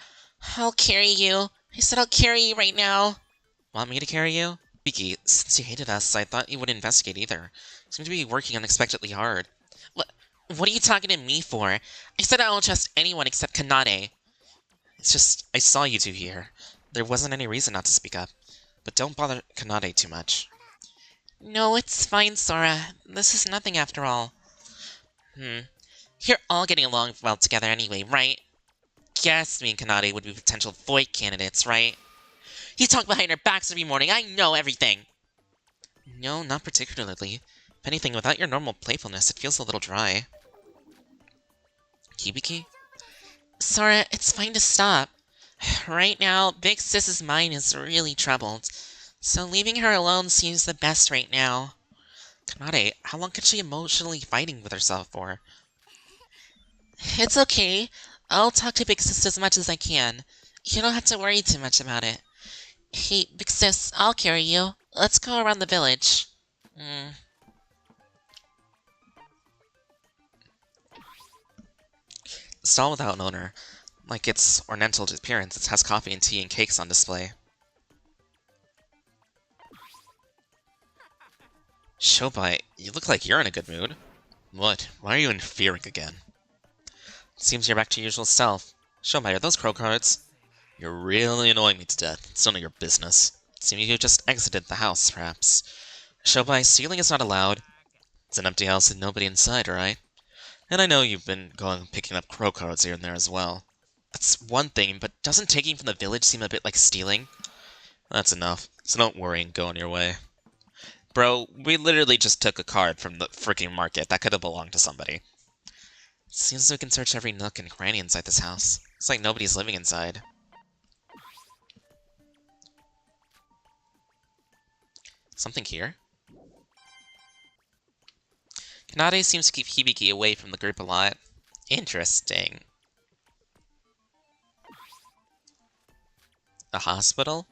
I'll carry you. I said I'll carry you right now. Want me to carry you? Biki, since you hated us, I thought you wouldn't investigate either. You seem to be working unexpectedly hard. What are you talking to me for? I said I don't trust anyone except Kanade. It's just, I saw you two here. There wasn't any reason not to speak up. But don't bother Kanade too much. No, it's fine, Sora. This is nothing after all. You're all getting along well together anyway, right? Guess me and Kanade would be potential void candidates, right? You talk behind our backs every morning. I know everything. No, not particularly. If anything, without your normal playfulness, it feels a little dry. Hibiki? Sora, it's fine to stop. Right now, Big Sis's mind is really troubled, so leaving her alone seems the best right now. Kanade, how long could she emotionally fighting with herself for? It's okay. I'll talk to Big Sis as much as I can. You don't have to worry too much about it. Hey, Big Sis, I'll carry you. Let's go around the village. Stall without an owner. Like its ornamental appearance, it has coffee and tea and cakes on display. Shobai, you look like you're in a good mood. What? Why are you interfering again? Seems you're back to your usual self. Shobai, are those crow cards? You're really annoying me to death. It's none of your business. Seems you just exited the house, perhaps. Shobai, stealing is not allowed. It's an empty house with nobody inside, right? And I know you've been picking up crow cards here and there as well. That's one thing, but doesn't taking from the village seem a bit like stealing? That's enough, so don't worry and go on your way. Bro, we literally just took a card from the freaking market that could have belonged to somebody. Seems we can search every nook and cranny inside this house. It's like nobody's living inside. Something here? Kanade seems to keep Hibiki away from the group a lot. Interesting. A hospital?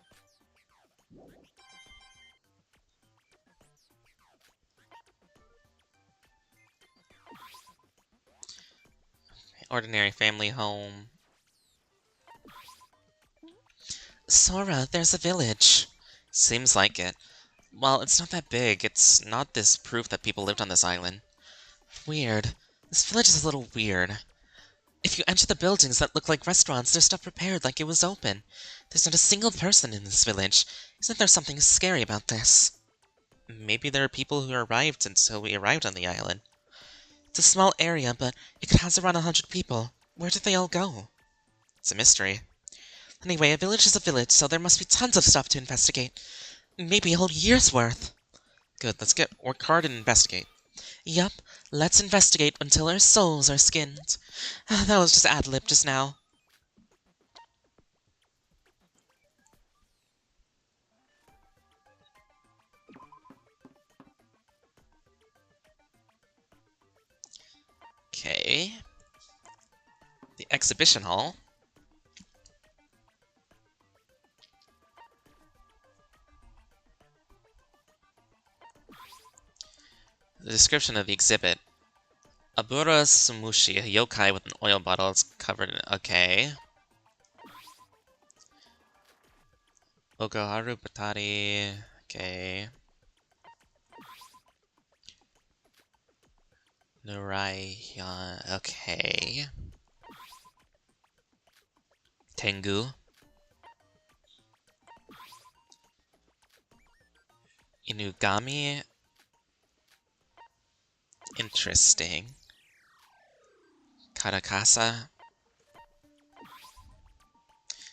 Ordinary family home. Sora, there's a village. Seems like it. Well, it's not that big. It's not this proof that people lived on this island. Weird. This village is a little weird. If you enter the buildings that look like restaurants, there's stuff prepared like it was open. There's not a single person in this village. Isn't there something scary about this? Maybe there are people who arrived until we arrived on the island. It's a small area, but it could house around 100 people. Where did they all go? It's a mystery. Anyway, a village is a village, so there must be tons of stuff to investigate. Maybe a whole year's worth. Good, let's work hard and investigate. Yup, let's investigate until our souls are skinned. That was just ad-lib just now. Okay. The exhibition hall. The description of the exhibit. Abura Sumushi, a yokai with an oil bottle. It's covered in... Okay. Ogaharu Batari. Okay. Nuraiya. Okay. Tengu. Inugami. Interesting. Karakasa.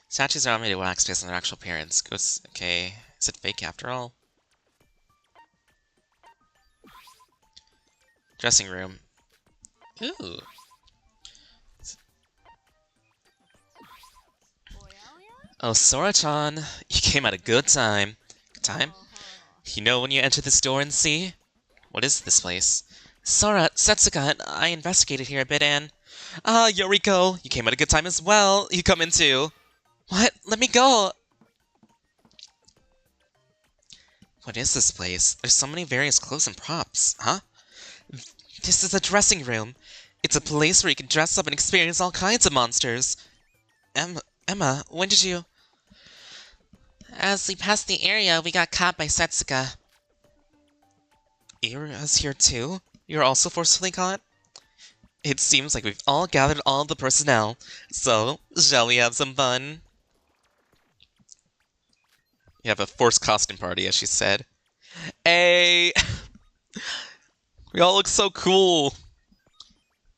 Statues are all made of wax based on their actual appearance. Ghosts, okay. Is it fake after all? Dressing room. Ooh. Oh, Sora-chan, you came at a good time. Good time? You know when you enter this door and see? What is this place? Sora, Setsuka, I investigated here a bit and... Ah, Yoriko, you came at a good time as well. You come in too. What? Let me go! What is this place? There's so many various clothes and props. Huh? This is a dressing room. It's a place where you can dress up and experience all kinds of monsters. Emma, when did you... As we passed the area, we got caught by Setsuka. Ira's here too? You're also forcefully caught? It seems like we've all gathered all the personnel. So, shall we have some fun? You have a forced costume party, as she said. Hey! We all look so cool!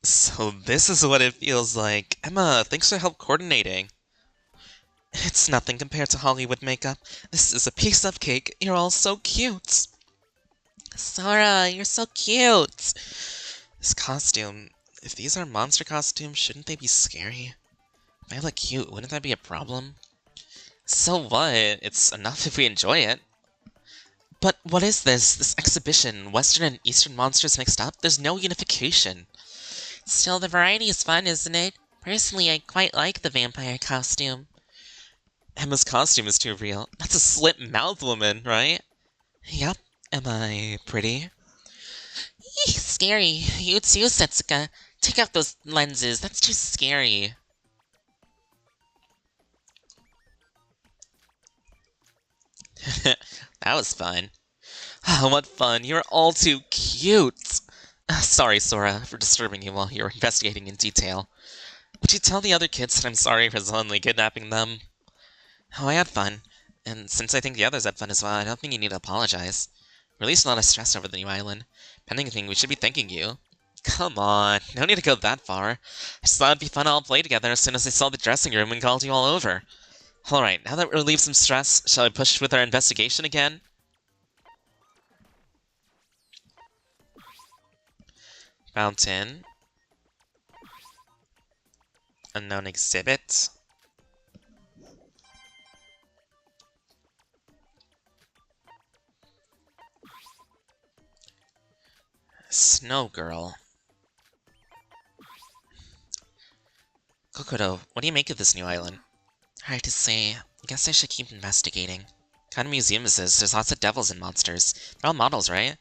So this is what it feels like. Emma, thanks for help coordinating. It's nothing compared to Hollywood makeup. This is a piece of cake. You're all so cute. Sora, you're so cute. This costume, if these are monster costumes, shouldn't they be scary? If I look cute, wouldn't that be a problem? So what? It's enough if we enjoy it. But what is this? This exhibition? Western and Eastern monsters mixed up? There's no unification. Still, the variety is fun, isn't it? Personally, I quite like the vampire costume. Emma's costume is too real. That's a slit-mouthed woman, right? Yup. Am I pretty? Eek, scary. You too, Setsuka. Take out those lenses. That's too scary. That was fun. Oh, what fun. You're all too cute. Sorry, Sora, for disturbing you while you were investigating in detail. Would you tell the other kids that I'm sorry for suddenly kidnapping them? Oh, I had fun. And since I think the others had fun as well, I don't think you need to apologize. We're at least a lot of stress over the new island. If anything, we should be thanking you. Come on, no need to go that far. I just thought it'd be fun to all play together as soon as I saw the dressing room and called you all over. Alright, now that we're relieved some stress, shall we push with our investigation again? Fountain. Unknown exhibit. Snow Girl. Kokoro, what do you make of this new island? Hard to say. I guess I should keep investigating. What kind of museum is this? There's lots of devils and monsters. They're all models, right?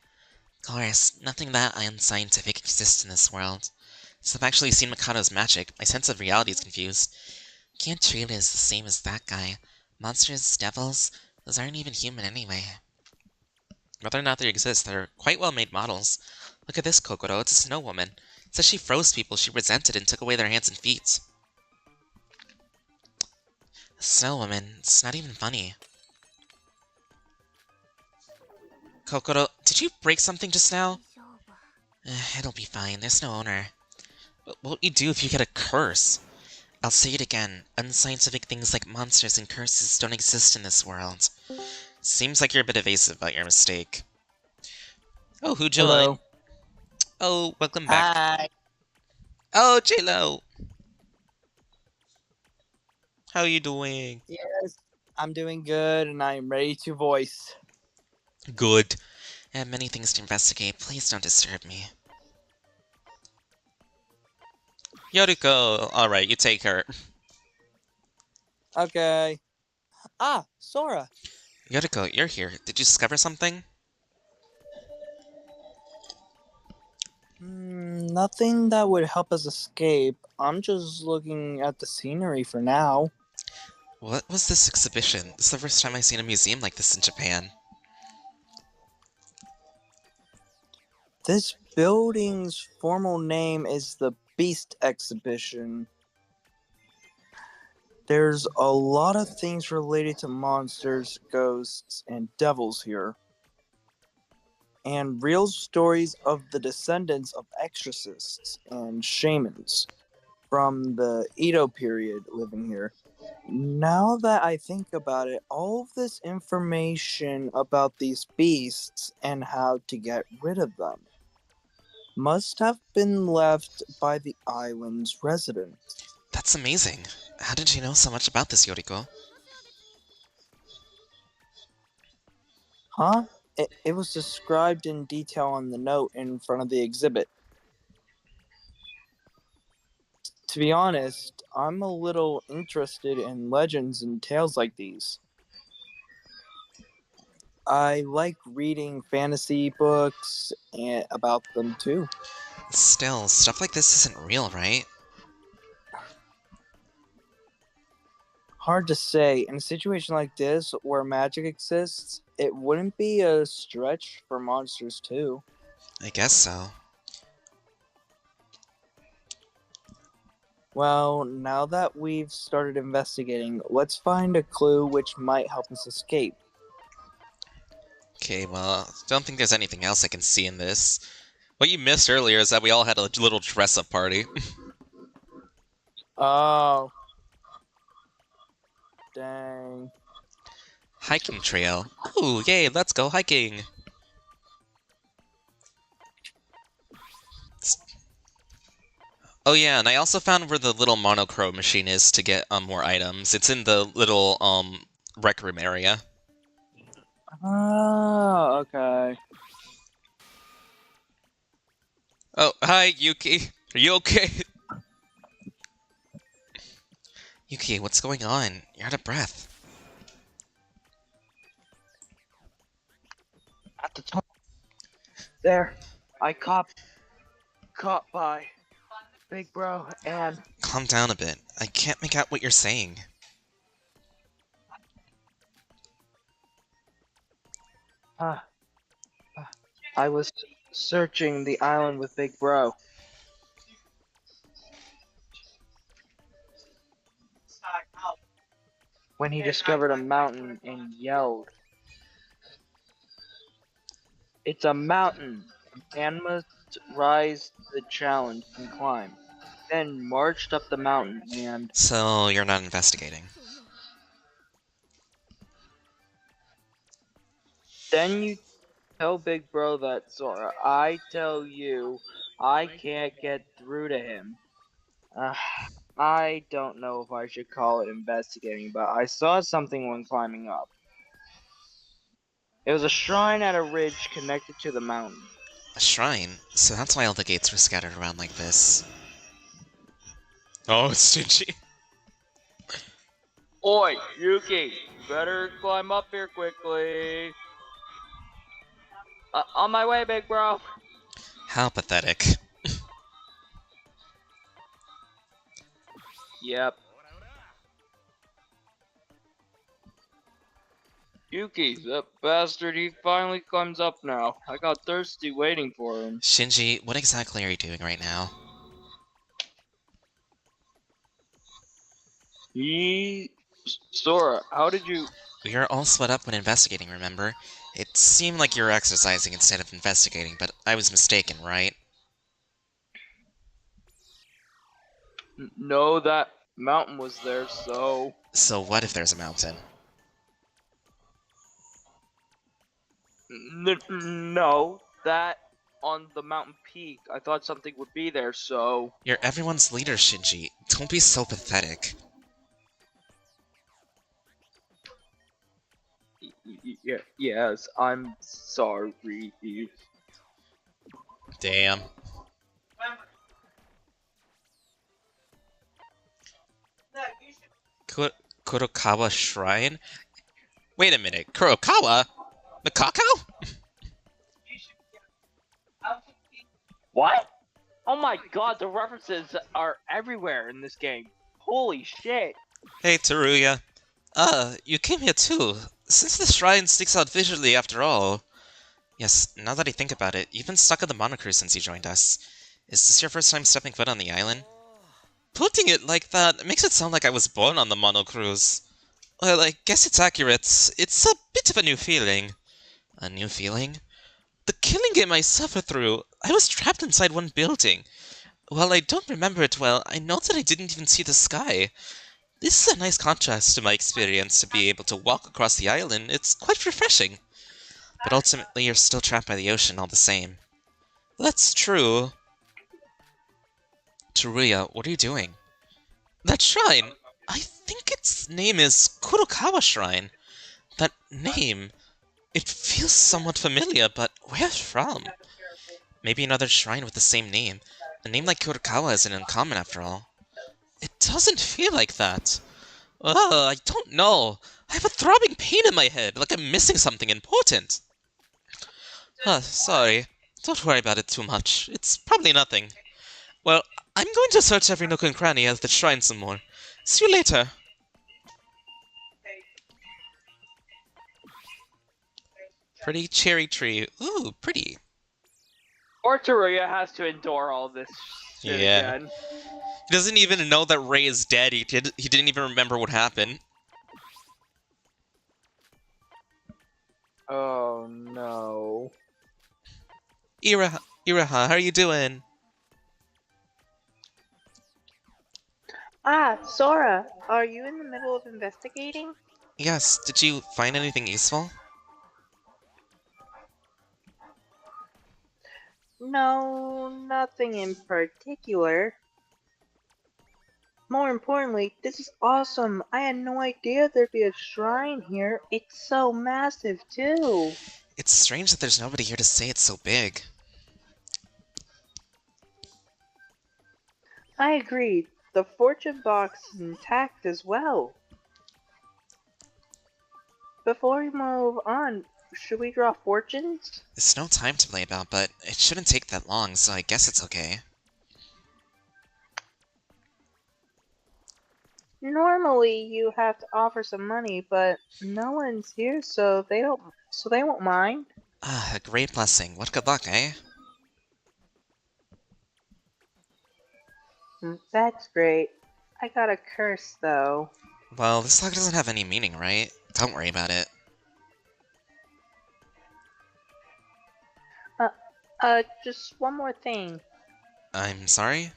Of course, nothing that unscientific exists in this world. Since I've actually seen Mikado's magic, my sense of reality is confused. Can't treat it as the same as that guy. Monsters, devils, those aren't even human anyway. Whether or not they exist, they're quite well-made models. Look at this, Kokoro, it's a snow woman. It says she froze people she resented and took away their hands and feet. A snow woman, it's not even funny. Kokoro, did you break something just now? It'll be fine, there's no owner. What will you do if you get a curse? I'll say it again, unscientific things like monsters and curses don't exist in this world. Seems like you're a bit evasive about your mistake. Oh, who joined? Hello. Oh, welcome back. Hi. Oh, J-Lo! How are you doing? Yes, I'm doing good and I am ready to voice. Good. I have many things to investigate. Please don't disturb me. Yoriko! Alright, you take her. Okay. Ah, Sora. Yoriko, you're here. Did you discover something? Nothing that would help us escape. I'm just looking at the scenery for now. What was this exhibition? This is the first time I've seen a museum like this in Japan. This building's formal name is the Beast Exhibition. There's a lot of things related to monsters, ghosts, and devils here. And real stories of the descendants of exorcists and shamans from the Edo period living here. Now that I think about it, all of this information about these beasts and how to get rid of them must have been left by the island's residents. That's amazing. How did you know so much about this, Yoriko? Huh? It was described in detail on the note in front of the exhibit. To be honest, I'm a little interested in legends and tales like these. I like reading fantasy books and about them too. Still, stuff like this isn't real, right? Hard to say. In a situation like this, where magic exists, it wouldn't be a stretch for monsters too. I guess so. Well, now that we've started investigating, let's find a clue which might help us escape. Okay, well, don't think there's anything else I can see in this. What you missed earlier is that we all had a little dress-up party. Oh. Dang. Hiking trail. Ooh, yay, let's go hiking! Oh yeah, and I also found where the little monochrome machine is to get more items. It's in the little rec room area. Oh, okay. Oh, hi Yuki. Are you okay? Yuki, what's going on? You're out of breath. At the top. There. I caught by Big Bro and Calm down a bit. I can't make out what you're saying. I was searching the island with Big Bro. When he discovered a mountain and yelled, "It's a mountain! Man must rise the challenge and climb." Then marched up the mountain and So, you're not investigating. then you tell Big Bro that Sora. I tell you, I can't get through to him. I don't know if I should call it investigating, but I saw something when climbing up. It was a shrine at a ridge connected to the mountain. A shrine? So that's why all the gates were scattered around like this. Oh, it's stingy. Oi, Yuki, you better climb up here quickly. On my way, Big Bro. How pathetic. Yep. Yuki, that bastard, he finally climbs up now. I got thirsty waiting for him. Shinji, what exactly are you doing right now? Sora, how did you... We were all split up when investigating, remember? It seemed like you were exercising instead of investigating, but I was mistaken, right? No, that mountain was there, so... So what if there's a mountain? No, that on the mountain peak. I thought something would be there, so... You're everyone's leader, Shinji. Don't be so pathetic. Yes, I'm sorry. Damn. Kurokawa Shrine? Wait a minute, Kurokawa? Mikako? What? Oh my god, the references are everywhere in this game. Holy shit. Hey, Teruya. You came here too. Since the shrine sticks out visually after all. Yes, now that I think about it, you've been stuck at the Monocru since you joined us. Is this your first time stepping foot on the island? Putting it like that makes it sound like I was born on the Monocruise. Well, I guess it's accurate. It's a bit of a new feeling. A new feeling? The killing game I suffered through, I was trapped inside one building. While I don't remember it well, I know that I didn't even see the sky. This is a nice contrast to my experience to be able to walk across the island. It's quite refreshing. But ultimately, you're still trapped by the ocean all the same. That's true. Teruya, what are you doing? That shrine! I think its name is Kurokawa Shrine. That name... It feels somewhat familiar, but where from? Maybe another shrine with the same name. A name like Kurokawa isn't uncommon after all. It doesn't feel like that. I don't know. I have a throbbing pain in my head, like I'm missing something important. Sorry. Don't worry about it too much. It's probably nothing. Well, I'm going to search every nook and cranny at the shrine some more. See you later. Pretty cherry tree. Ooh, pretty. Or Teruya has to endure all this shit Yeah. again. He doesn't even know that Ray is dead. He didn't even remember what happened. Oh no. Iraha, how are you doing? Ah, Sora, are you in the middle of investigating? Yes, did you find anything useful? No, nothing in particular. More importantly, this is awesome. I had no idea there'd be a shrine here. It's so massive, too. It's strange that there's nobody here to say it's so big. I agree. The fortune box is intact as well. Before we move on, should we draw fortunes? There's no time to play about, but it shouldn't take that long, so I guess it's okay. Normally, you have to offer some money, but no one's here, so they won't mind. Ah, a great blessing. What good luck, eh? That's great. I got a curse, though. Well, this luck doesn't have any meaning, right? Don't worry about it. Just one more thing. I'm sorry?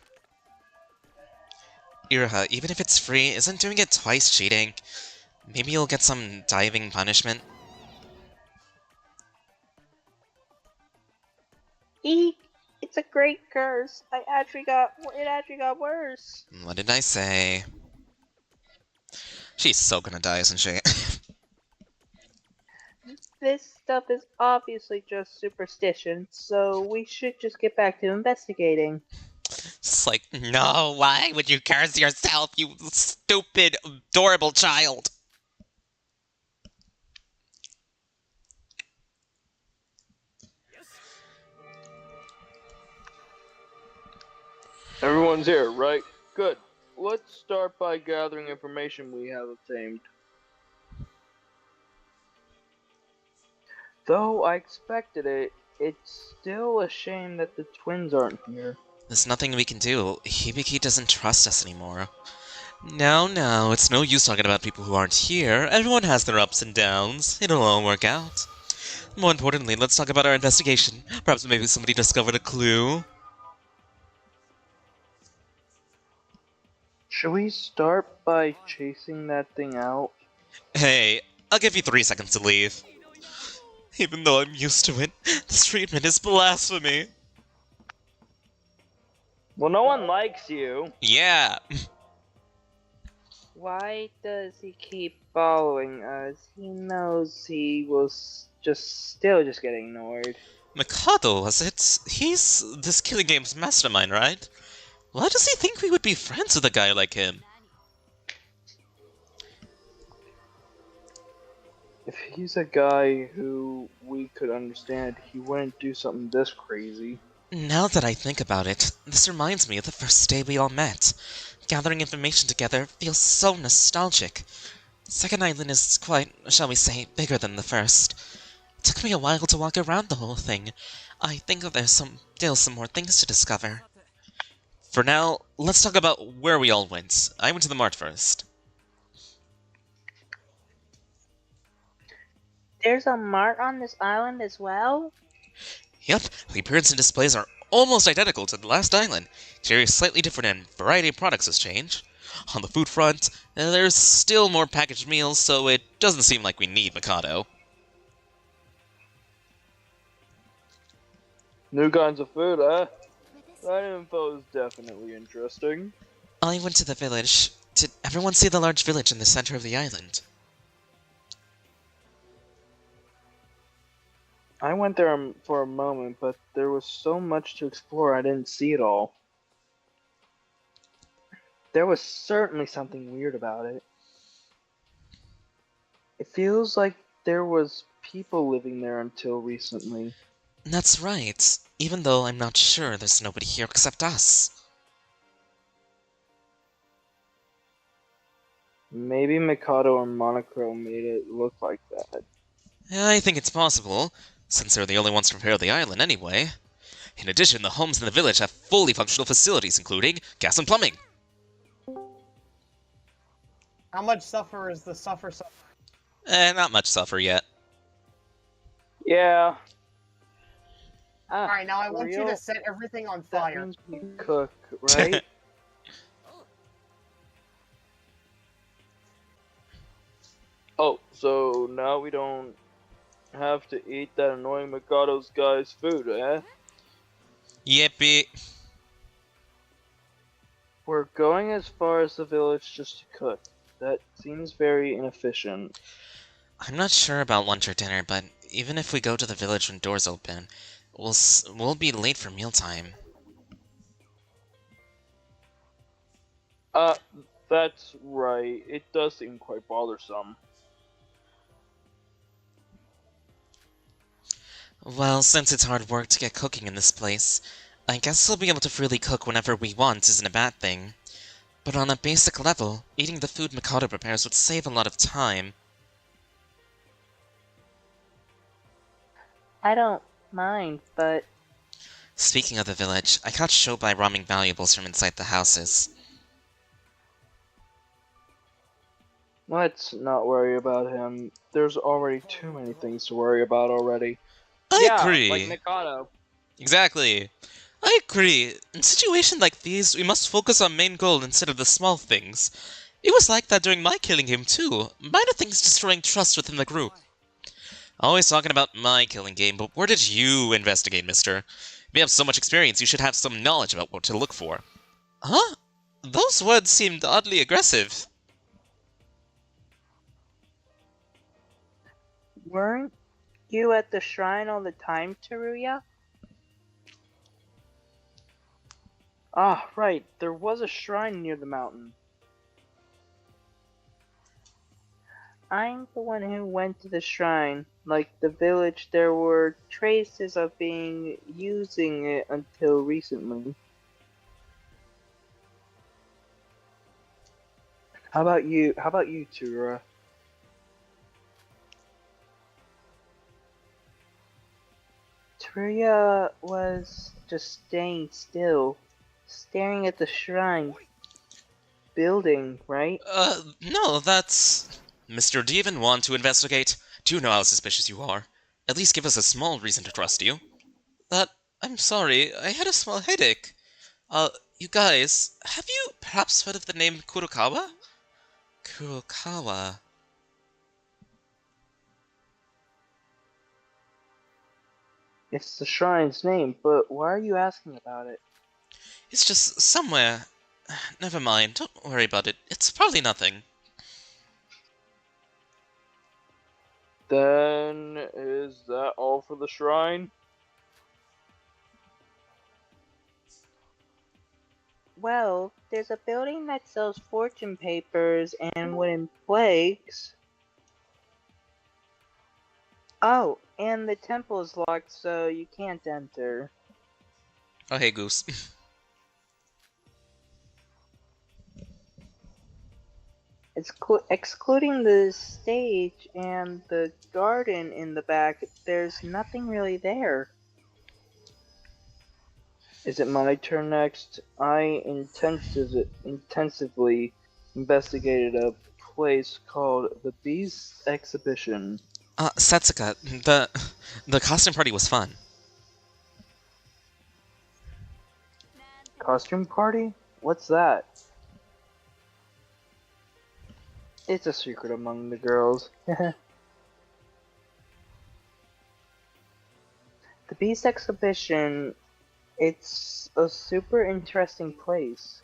Iraha, even if it's free, isn't doing it twice cheating? Maybe you'll get some diving punishment? Eek! It's a great curse. It actually got worse. What did I say? She's so gonna die, isn't she? This stuff is obviously just superstition, so we should just get back to investigating. It's like, no, why would you curse yourself, you stupid, adorable child? Everyone's here, right? Good. Let's start by gathering information we have obtained. Though I expected it, it's still a shame that the twins aren't here. There's nothing we can do. Hibiki doesn't trust us anymore. No, it's no use talking about people who aren't here. Everyone has their ups and downs. It'll all work out. More importantly, let's talk about our investigation. Perhaps maybe somebody discovered a clue? Should we start by chasing that thing out? Hey, I'll give you 3 seconds to leave. Even though I'm used to it, this treatment is blasphemy. Well, no one likes you. Yeah. Why does he keep following us? He knows he was still getting ignored. Mikado, was it? He's this killing game's mastermind, right? Why does he think we would be friends with a guy like him? If he's a guy who we could understand, he wouldn't do something this crazy. Now that I think about it, this reminds me of the first day we all met. Gathering information together feels so nostalgic. Second Island is quite, shall we say, bigger than the first. It took me a while to walk around the whole thing. I think there's still some more things to discover. For now, let's talk about where we all went. I went to the mart first. There's a mart on this island as well? Yep, the appearance and displays are almost identical to the last island. Exterior is slightly different and variety of products has changed. On the food front, there's still more packaged meals, so it doesn't seem like we need Mikado. New kinds of food, huh? That info is definitely interesting. I went to the village. Did everyone see the large village in the center of the island? I went there for a moment, but there was so much to explore I didn't see it all. There was certainly something weird about it. It feels like there was people living there until recently. That's right, even though I'm not sure there's nobody here except us. Maybe Mikado or Monochrome made it look like that. I think it's possible, since they're the only ones to prepare the island anyway. In addition, the homes in the village have fully functional facilities, including gas and plumbing. How much suffer is the suffer? Not much suffer yet. Yeah. Alright, now I want you real? to set everything on That fire. means we cook, right? Oh, so now we don't have to eat that annoying Mikado's guy's food, eh? Yippee. We're going as far as the village just to cook. That seems very inefficient. I'm not sure about lunch or dinner, but even if we go to the village when doors open, we'll be late for mealtime. That's right. It does seem quite bothersome. Well, since it's hard work to get cooking in this place, I guess we'll be able to freely cook whenever we want isn't a bad thing. But on a basic level, eating the food Mikado prepares would save a lot of time. I don't mind, but Speaking of the village, I caught Shobai robbing valuables from inside the houses. let's not worry about him. There's already too many things to worry about already. I Yeah, agree. like Mikado. Exactly. I agree. In situations like these, we must focus on main goal instead of the small things. It was like that during my killing game too. Minor things destroying trust within the group. Always talking about my killing game, but where did you investigate, mister? If you have so much experience, you should have some knowledge about what to look for. Huh? Those words seemed oddly aggressive. Weren't you at the shrine all the time, Teruya? Ah, right. There was a shrine near the mountain. I'm the one who went to the shrine. Like the village, there were traces of being using it until recently. How about you? How about you, Teruya? Teruya was just staying still, staring at the shrine building, right? No, that's... Mister, do you even want to investigate? Do you know how suspicious you are? At least give us a small reason to trust you. I'm sorry, I had a small headache. You guys, have you perhaps heard of the name Kurokawa? Kurokawa... It's the shrine's name, but why are you asking about it? It's just somewhere. Never mind, don't worry about it. It's probably nothing. Then, is that all for the shrine? Well, there's a building that sells fortune papers and wooden plaques. Oh, and the temple is locked, so you can't enter. Oh, hey, Goose. Excluding the stage and the garden in the back, there's nothing really there. Is it my turn next? I intensively investigated a place called the Beast Exhibition. Setsuka, the costume party was fun. Costume party? What's that? It's a secret among the girls. The Beast Exhibition, it's a super interesting place.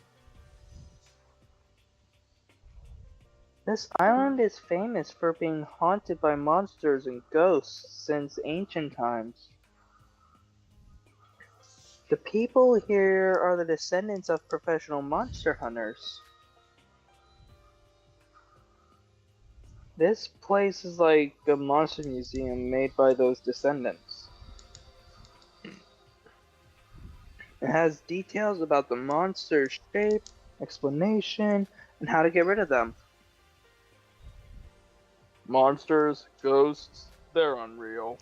This island is famous for being haunted by monsters and ghosts since ancient times. The people here are the descendants of professional monster hunters. This place is like a monster museum made by those descendants. It has details about the monster's shape, explanation, and how to get rid of them. Monsters, ghosts, they're unreal.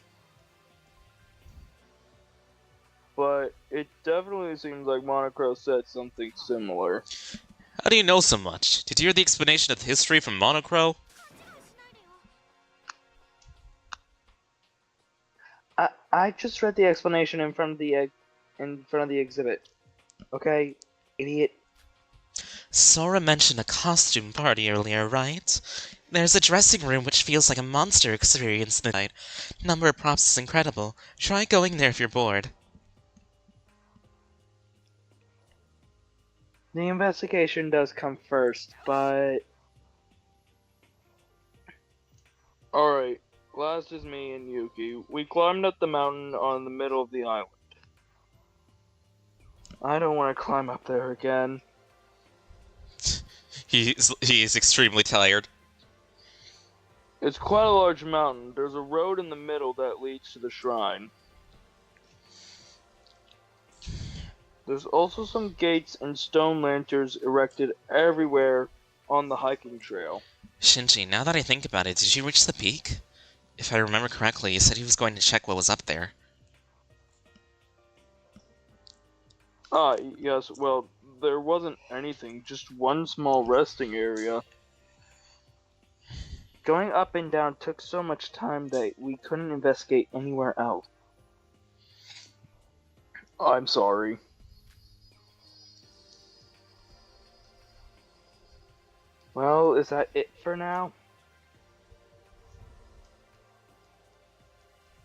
But it definitely seems like Monocro said something similar. How do you know so much? Did you hear the explanation of the history from Monocro? I just read the explanation in front of the exhibit. Okay, idiot. Sora mentioned a costume party earlier, right? There's a dressing room which feels like a monster experience inside. Number of props is incredible. Try going there if you're bored. The investigation does come first, but Alright, last is me and Yuki. We climbed up the mountain on the middle of the island. I don't want to climb up there again. He is extremely tired. It's quite a large mountain. There's a road in the middle that leads to the shrine. There's also some gates and stone lanterns erected everywhere on the hiking trail. Shinji, now that I think about it, did you reach the peak? If I remember correctly, you said he was going to check what was up there. Ah, yes, well, there wasn't anything, just one small resting area. going up and down took so much time that we couldn't investigate anywhere else. I'm sorry. Well, is that it for now?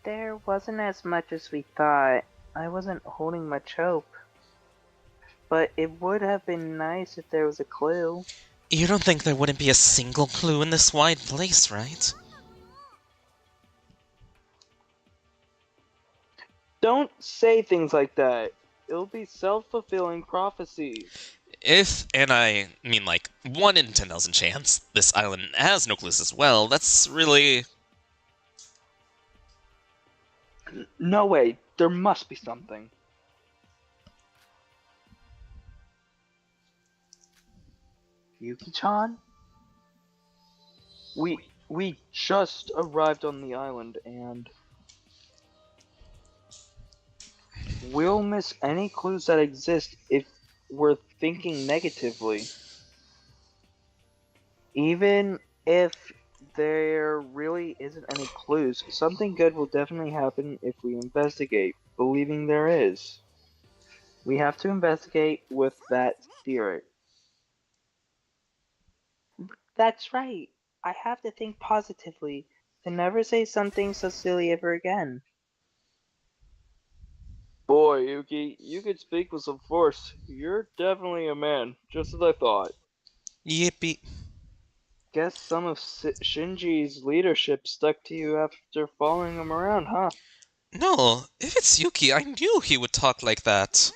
There wasn't as much as we thought. I wasn't holding much hope. But it would have been nice if there was a clue. You don't think there wouldn't be a single clue in this wide place, right? Don't say things like that. It'll be self-fulfilling prophecy. If, and I mean like 1 in 10,000 chance, this island has no clues as well, that's really... No way. There must be something. Yuki-chan? We just arrived on the island and We'll miss any clues that exist if we're thinking negatively. Even if there really isn't any clues, something good will definitely happen if we investigate, believing there is. We have to investigate with that spirit. That's right. I have to think positively, to never say something so silly ever again. boy, Yuki, you could speak with some force. You're definitely a man, just as I thought. Yippee. Guess some of Shinji's leadership stuck to you after following him around, huh? No, if it's Yuki, I knew he would talk like that.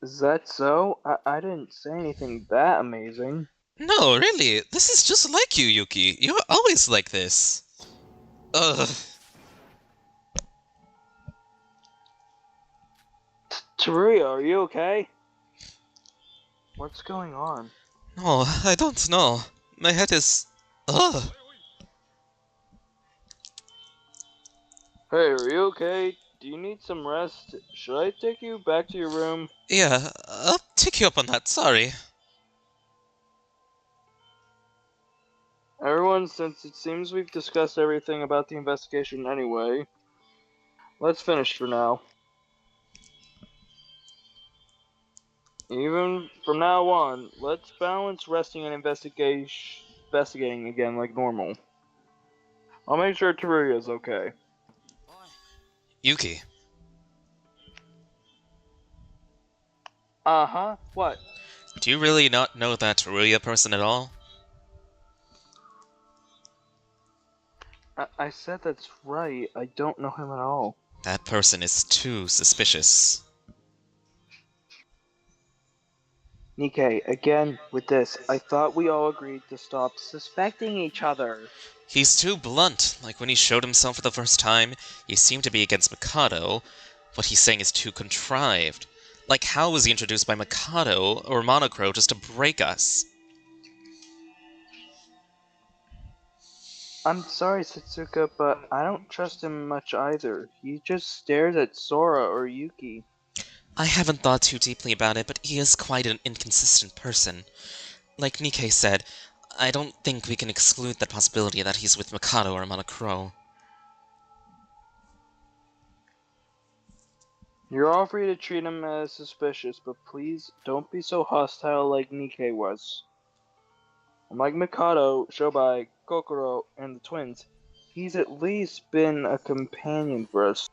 Is that so? I didn't say anything that amazing. No, really, this is just like you, Yuki. You're always like this. Ugh. Teruya, are you okay? What's going on? No, I don't know. My head is... Ugh. Hey, are you okay? Do you need some rest? Should I take you back to your room? Yeah, I'll take you up on that, sorry. Everyone, since it seems we've discussed everything about the investigation anyway, let's finish for now. Even from now on, let's balance resting and investigating again like normal. I'll make sure Teruya's okay. Yuki, Uh-huh. What? do you really not know that Teruya person at all? I said that's right. I don't know him at all. That person is too suspicious. Nikkei, again with this, I thought we all agreed to stop suspecting each other. He's too blunt. Like when he showed himself for the first time, he seemed to be against Mikado. What he's saying is too contrived. Like how was he introduced by Mikado or Monocro just to break us? I'm sorry, Setsuka, but I don't trust him much either. He just stares at Sora or Yuki. I haven't thought too deeply about it, but he is quite an inconsistent person. Like Nikkei said, I don't think we can exclude the possibility that he's with Mikado or Monocro. You're all free to treat him as suspicious, but please don't be so hostile like Nikkei was. Unlike Mikado, Shobai, Kokoro, and the twins, he's at least been a companion for us.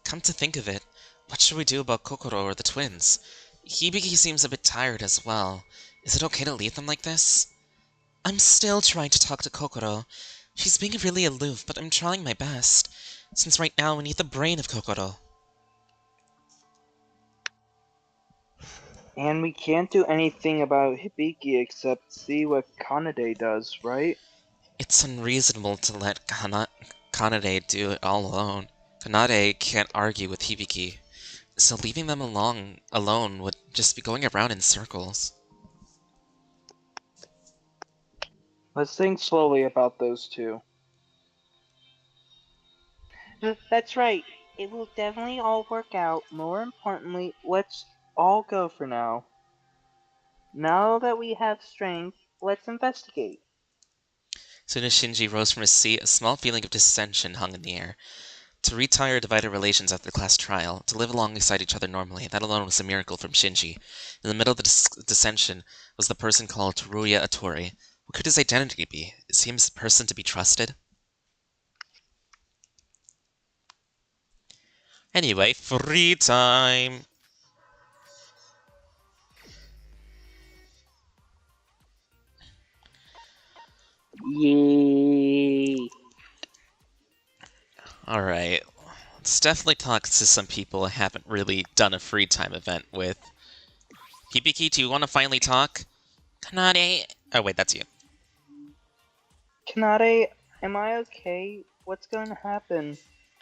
Come to think of it, what should we do about Kokoro or the twins? Hibiki seems a bit tired as well. Is it okay to leave them like this? I'm still trying to talk to Kokoro. She's being really aloof, but I'm trying my best, since right now we need the brain of Kokoro. And we can't do anything about Hibiki except see what Kanade does, right? It's unreasonable to let Kanade do it all alone. Kanade can't argue with Hibiki, so leaving them alone would just be going around in circles. Let's think slowly about those two. That's right. It will definitely all work out. More importantly, let's all go for now. Now that we have strength, let's investigate. Soon as Shinji rose from his seat, a small feeling of dissension hung in the air. To retire divided relations after the class trial, to live alongside each other normally, that alone was a miracle from Shinji. In the middle of the dissension was the person called Teruya Atori. What could his identity be? Is he a person to be trusted? Anyway, free time! Yay! Alright, let's definitely talk to some people I haven't really done a free time event with. Hibiki, do you want to finally talk? Kanade... Oh wait, that's you. Kanade, am I okay? What's going to happen?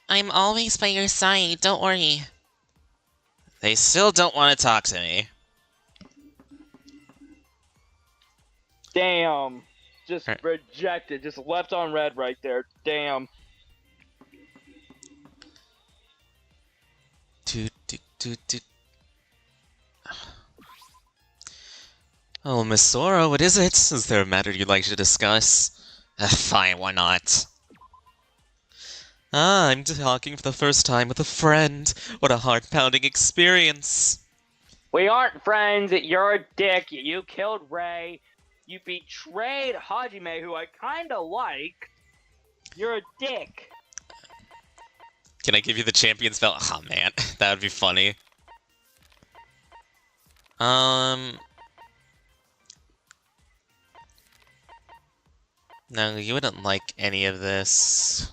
I'm always by your side, don't worry. They still don't want to talk to me. Damn. Just Alright. rejected. Just left on red right there. Damn. Oh, Miss Sora, what is it? Is there a matter you'd like to discuss? Fine, why not? Ah, I'm talking for the first time with a friend. What a heart-pounding experience. We aren't friends. You're a dick. You killed Ray. You betrayed Hajime, who I kinda like. You're a dick. Can I give you the champion's belt? Oh man, that would be funny. No, you wouldn't like any of this.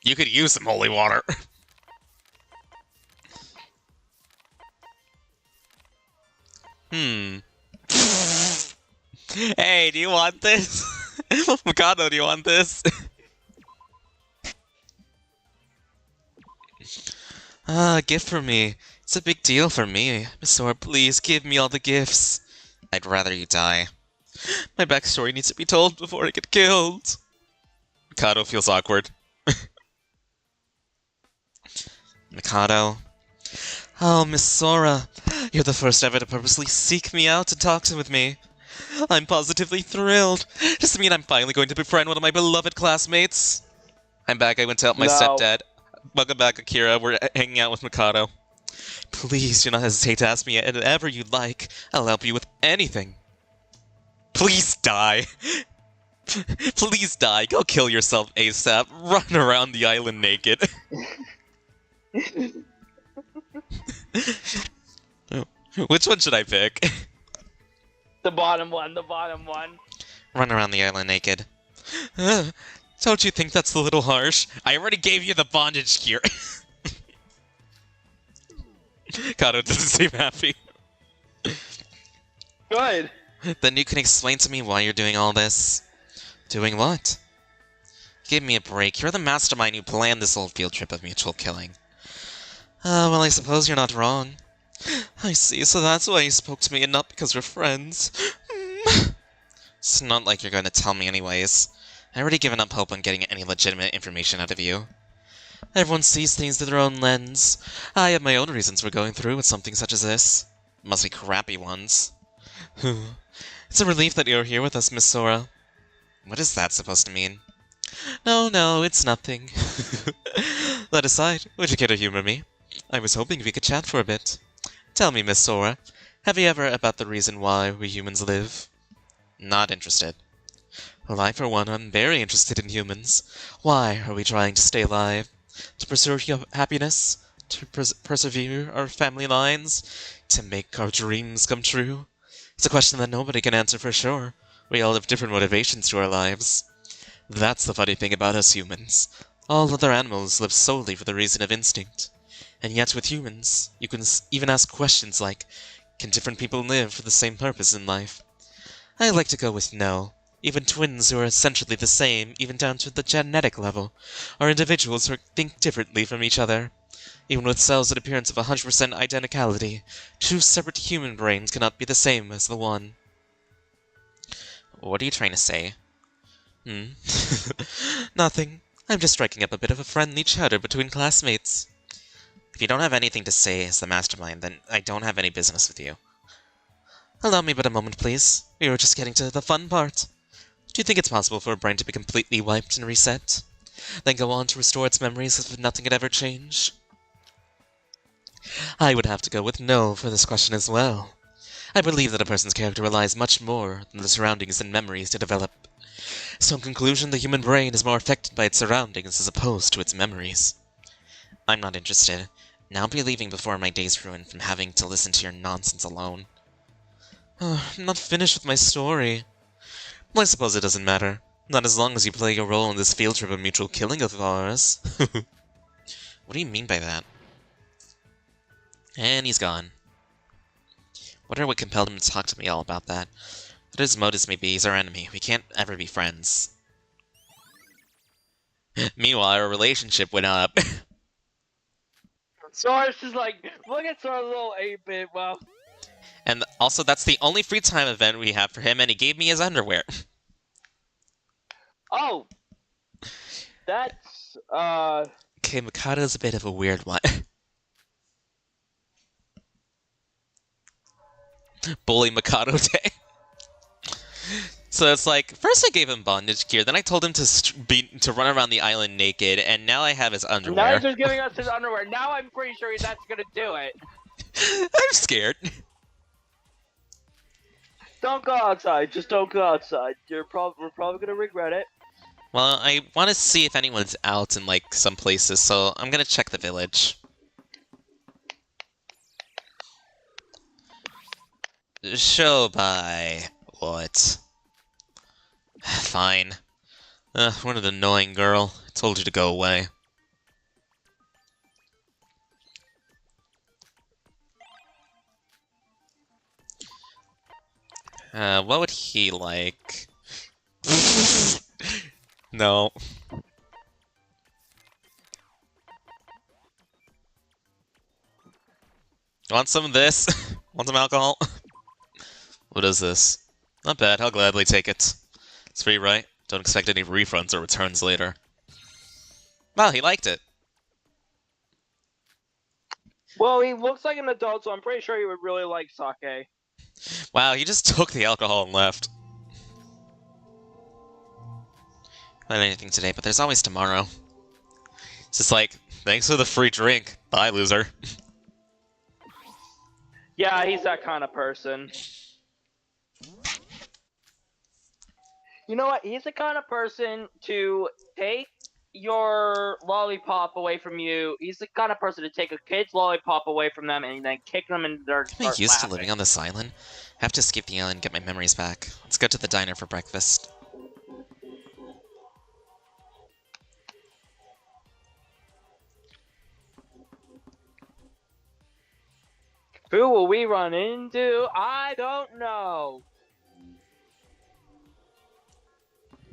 You could use some holy water. Hey, do you want this? Mikado, do you want this? A gift for me. It's a big deal for me. Miss Sora, please give me all the gifts. I'd rather you die. My backstory needs to be told before I get killed. Mikado feels awkward. Mikado. Oh, Miss Sora. You're the first ever to purposely seek me out and talk with me. I'm positively thrilled. Does it mean I'm finally going to befriend one of my beloved classmates? I'm back. I went to help my No. stepdad. Welcome back, Akira. We're hanging out with Mikado. Please do not hesitate to ask me whatever you'd like. I'll help you with anything. Please die. Please die. Go kill yourself ASAP. Run around the island naked. Which one should I pick? The bottom one, the bottom one. Run around the island naked. Don't you think that's a little harsh? I already gave you the bondage gear. Kato doesn't seem happy. Good. Then you can explain to me why you're doing all this. Doing what? Give me a break. You're the mastermind who planned this whole field trip of mutual killing. Well, I suppose you're not wrong. I see, so that's why you spoke to me and not because we're friends. It's not like you're going to tell me anyways. I already given up hope on getting any legitimate information out of you. Everyone sees things through their own lens. I have my own reasons for going through with something such as this. Must be crappy ones. It's a relief that you're here with us, Miss Sora. What is that supposed to mean? No, it's nothing. That aside, would you care to humor me? I was hoping we could chat for a bit. Tell me, Miss Sora, have you ever about the reason why we humans live? Not interested. Well, I, for one, am very interested in humans. Why are we trying to stay alive? To pursue happiness? To persevere our family lines? To make our dreams come true? It's a question that nobody can answer for sure. We all have different motivations to our lives. That's the funny thing about us humans. All other animals live solely for the reason of instinct. And yet with humans, you can even ask questions like, can different people live for the same purpose in life? I like to go with no. Even twins who are essentially the same, even down to the genetic level, are individuals who think differently from each other. Even with cells and appearance of 100% identicality, two separate human brains cannot be the same as the one. What are you trying to say? Nothing. I'm just striking up a bit of a friendly chatter between classmates. If you don't have anything to say as the mastermind, then I don't have any business with you. Allow me but a moment, please. We were just getting to the fun part. Do you think it's possible for a brain to be completely wiped and reset? Then go on to restore its memories as if nothing had ever changed? I would have to go with no for this question as well. I believe that a person's character relies much more than the surroundings and memories to develop. So in conclusion, the human brain is more affected by its surroundings as opposed to its memories. I'm not interested. Now I'll be leaving before my day's ruined from having to listen to your nonsense alone. I'm not finished with my story. Well, I suppose it doesn't matter. Not as long as you play your role in this field trip of mutual killing of ours. What do you mean by that? And he's gone. Wonder what compelled him to talk to me all about that. What his motives may be, he's our enemy. We can't ever be friends. Meanwhile, our relationship went up. Sora's just like, look at Sora's little 8-bit, well. And also, that's the only free time event we have for him, and he gave me his underwear. Oh! That's, Okay, Mikado's a bit of a weird one. Bully Mikado Day. So it's like, first I gave him bondage gear, then I told him to run around the island naked, and now I have his now underwear. he's just giving us his underwear. Now I'm pretty sure that's gonna do it. I'm scared. Don't go outside. Just don't go outside. We're probably gonna regret it. Well, I want to see if anyone's out in, like, some places, so I'm gonna check the village. Show by... what? Fine. What an annoying girl. I told you to go away. What would he like? No. Want some of this? Want some alcohol? What is this? Not bad, I'll gladly take it. It's free, right? Don't expect any refunds or returns later. Wow, he liked it. Well, he looks like an adult, so I'm pretty sure he would really like sake. Wow, he just took the alcohol and left. Not anything today, but there's always tomorrow. It's just like, thanks for the free drink. Bye, loser. Yeah, he's that kind of person. You know what? He's the kind of person to take your lollipop away from you. He's the kind of person to take a kid's lollipop away from them and then kick them in the dirt and Am I start used to laughing. living on this island? I have to escape the island and get my memories back. Let's go to the diner for breakfast. Who will we run into? I don't know.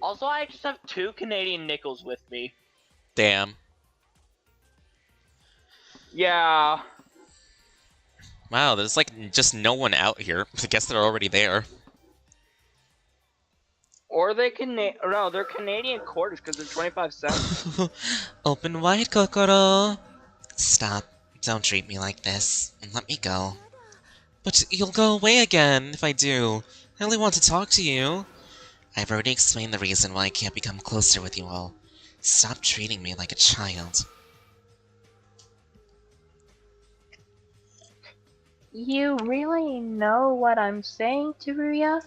Also, I just have 2 Canadian nickels with me. Damn. Yeah. Wow, there's like just no one out here. I guess they're already there. Or they're Canadian quarters because they're 25 cents. Open wide, Kokoro. Stop. Don't treat me like this. And let me go. But you'll go away again if I do. I only want to talk to you. I've already explained the reason why I can't become closer with you all. Stop treating me like a child. You really know what I'm saying, Teruya?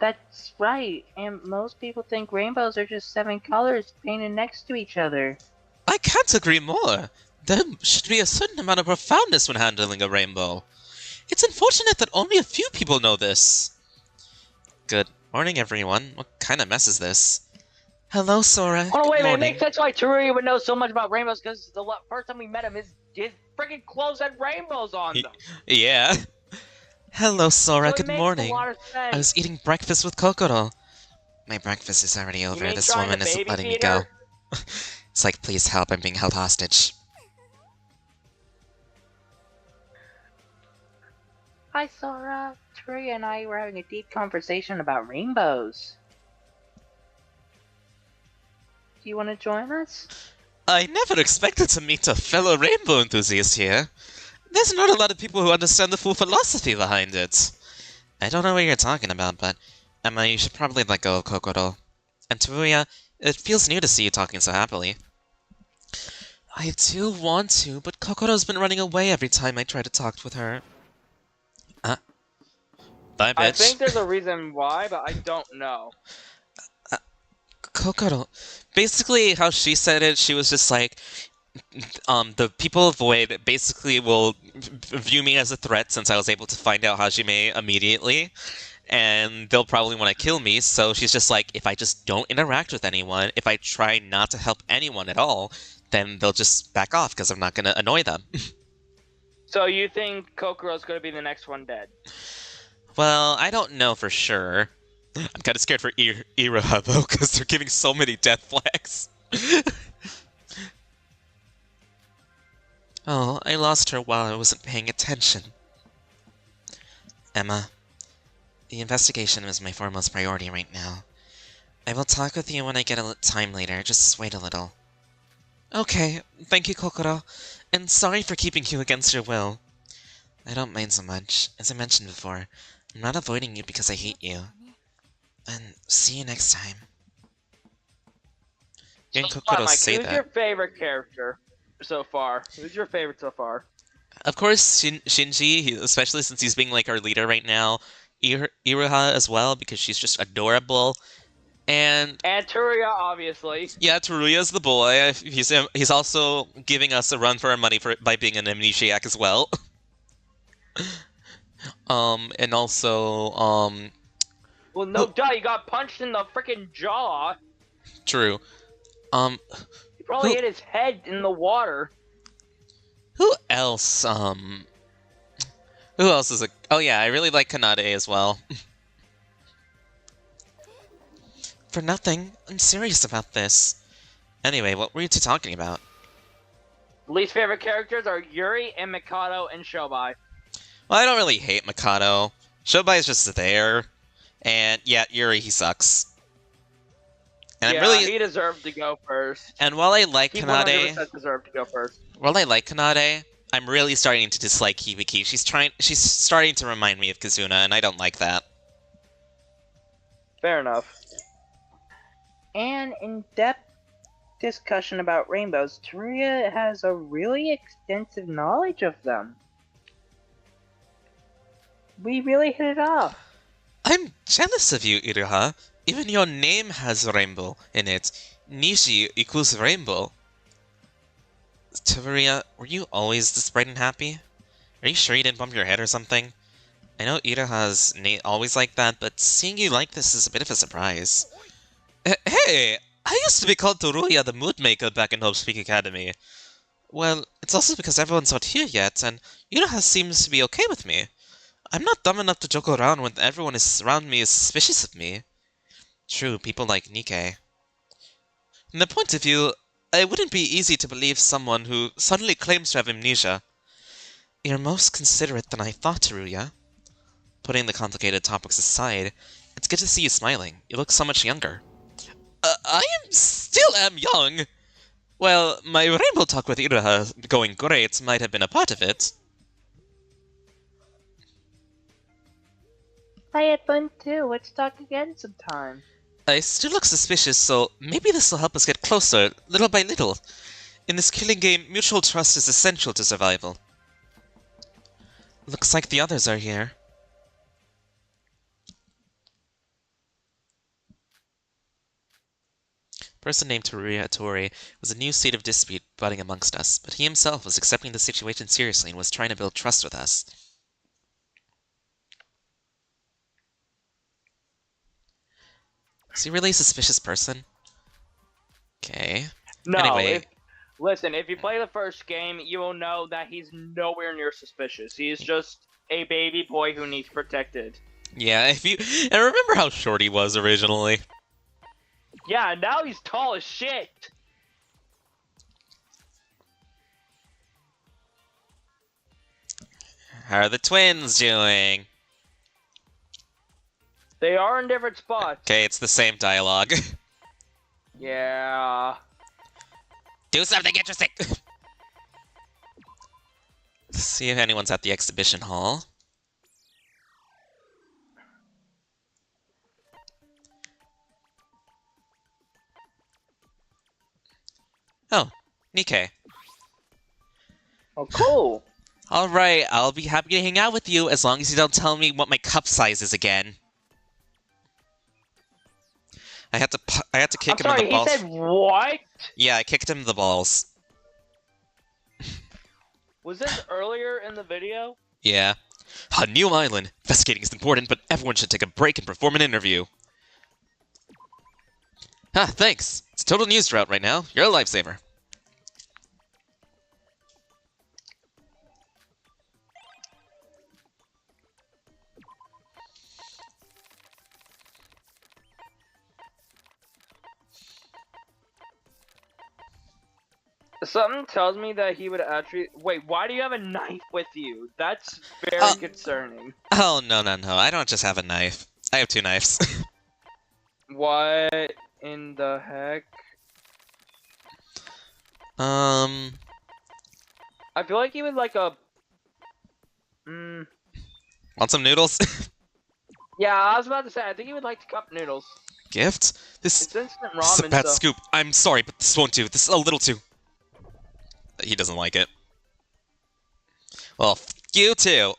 That's right, and most people think rainbows are just 7 colors painted next to each other. I can't agree more. There should be a certain amount of profoundness when handling a rainbow. It's unfortunate that only a few people know this. Good morning, everyone. What kind of mess is this? Hello, Sora. Oh, wait, Good it morning. makes sense why Teruya would know so much about rainbows, because the first time we met him, his freaking clothes had rainbows on them. Yeah. Hello, Sora. So it Good makes morning. a lot of sense. I was eating breakfast with Kokoro. My breakfast is already over. mean This trying woman to isn't baby letting me feed go. her? It's like, please help, I'm being held hostage. Hi, Sora. Teruya and I were having a deep conversation about rainbows. Do you want to join us? I never expected to meet a fellow rainbow enthusiast here. There's not a lot of people who understand the full philosophy behind it. I don't know what you're talking about, but Emma, you should probably let go of Kokoro. And Teruya, it feels new to see you talking so happily. I do want to, but Kokoro's been running away every time I try to talk with her. Bye, bitch. I think there's a reason why, but I don't know. Kokoro. Basically, how she said it, she was just like, the people of Void basically will view me as a threat since I was able to find out Hajime immediately, and they'll probably want to kill me, so she's just like, if I just don't interact with anyone, if I try not to help anyone at all, then they'll just back off because I'm not going to annoy them. So you think Kokoro's gonna be the next one dead? Well, I don't know for sure. I'm kind of scared for Iroha, though, because they're giving so many death flags. Oh, I lost her while I wasn't paying attention. Emma, the investigation is my foremost priority right now. I will talk with you when I get a time later, just wait a little. Okay, thank you, Kokoro, and sorry for keeping you against your will. I don't mind so much. As I mentioned before, I'm not avoiding you because I hate you. And see you next time. Hearing Kokoro say Who's that. your favorite character so far? Who's your favorite so far? Of course, Shinji, especially since he's being like our leader right now. Iruha as well, because she's just adorable. And Teruya, obviously. yeah, Teruya's the boy. He's also giving us a run for our money by being an amnesiac as well. And also, Well, no duh, he got punched in the freaking jaw. true. He probably Who- hit his head in the water. Who else? Who else is a? Oh yeah, I really like Kanade as well. For nothing. I'm serious about this. Anyway, what were you two talking about? Least favorite characters are Yuri and Mikado and Shobai. Well, I don't really hate Mikado. Shobai is just there. And yeah, Yuri, he sucks. And yeah, I'm really. he deserved to go first. And while I like He Kanade, 100% deserved to go first. I'm really starting to dislike Hibiki. She's starting to remind me of Kazuna, and I don't like that. Fair enough. An in-depth discussion about rainbows. Teruya has a really extensive knowledge of them. We really hit it off. I'm jealous of you, Iruha. Even your name has rainbow in it. Nishi equals rainbow. Teruya, were you always this bright and happy? Are you sure you didn't bump your head or something? I know Iruha's always like that, but seeing you like this is a bit of a surprise. Hey! I used to be called Teruya the Mood Maker back in Hope Speak Academy. Well, it's also because everyone's not here yet, and Yuraha seems to be okay with me. I'm not dumb enough to joke around when everyone is around me is suspicious of me. True, people like Nikkei. From the point of view, it wouldn't be easy to believe someone who suddenly claims to have amnesia. You're most considerate than I thought, Teruya. Putting the complicated topics aside, it's good to see you smiling. You look so much younger. Still am young! Well, my rainbow talk with Iraha going great might have been a part of it. I had fun too. Let's talk again sometime. I still look suspicious, so maybe this will help us get closer, little by little. In this killing game, mutual trust is essential to survival. Looks like the others are here. A person named Teruya Atori was a new seed of dispute budding amongst us, but he himself was accepting the situation seriously and was trying to build trust with us. Is he really a suspicious person? Okay. No, Anyway. Listen, if you play the first game, you will know that he's nowhere near suspicious. He's just a baby boy who needs protected. Yeah, and remember how short he was originally. Yeah, now he's tall as shit. How are the twins doing? They are in different spots. Okay, it's the same dialogue. Yeah. Do something interesting! See if anyone's at the exhibition hall. Oh, Nikkei. Oh, cool. Alright, I'll be happy to hang out with you as long as you don't tell me what my cup size is again. I had to kick him in the balls. He said what? Yeah, I kicked him in the balls. Was this earlier in the video? Yeah. A new island. Investigating is important, but everyone should take a break and perform an interview. Ah, thanks. It's a total news drought right now. You're a lifesaver. Something tells me that he would actually... Wait, why do you have a knife with you? That's very concerning. Oh, no. I don't just have a knife. I have 2 knives. What in the heck? I feel like he would like a... Want some noodles? Yeah, I was about to say, I think he would like to cup noodles. Gift? It's instant This is a ramen bad stuff. scoop. I'm sorry, but this won't do. This is a little too... He doesn't like it. Well, f you too.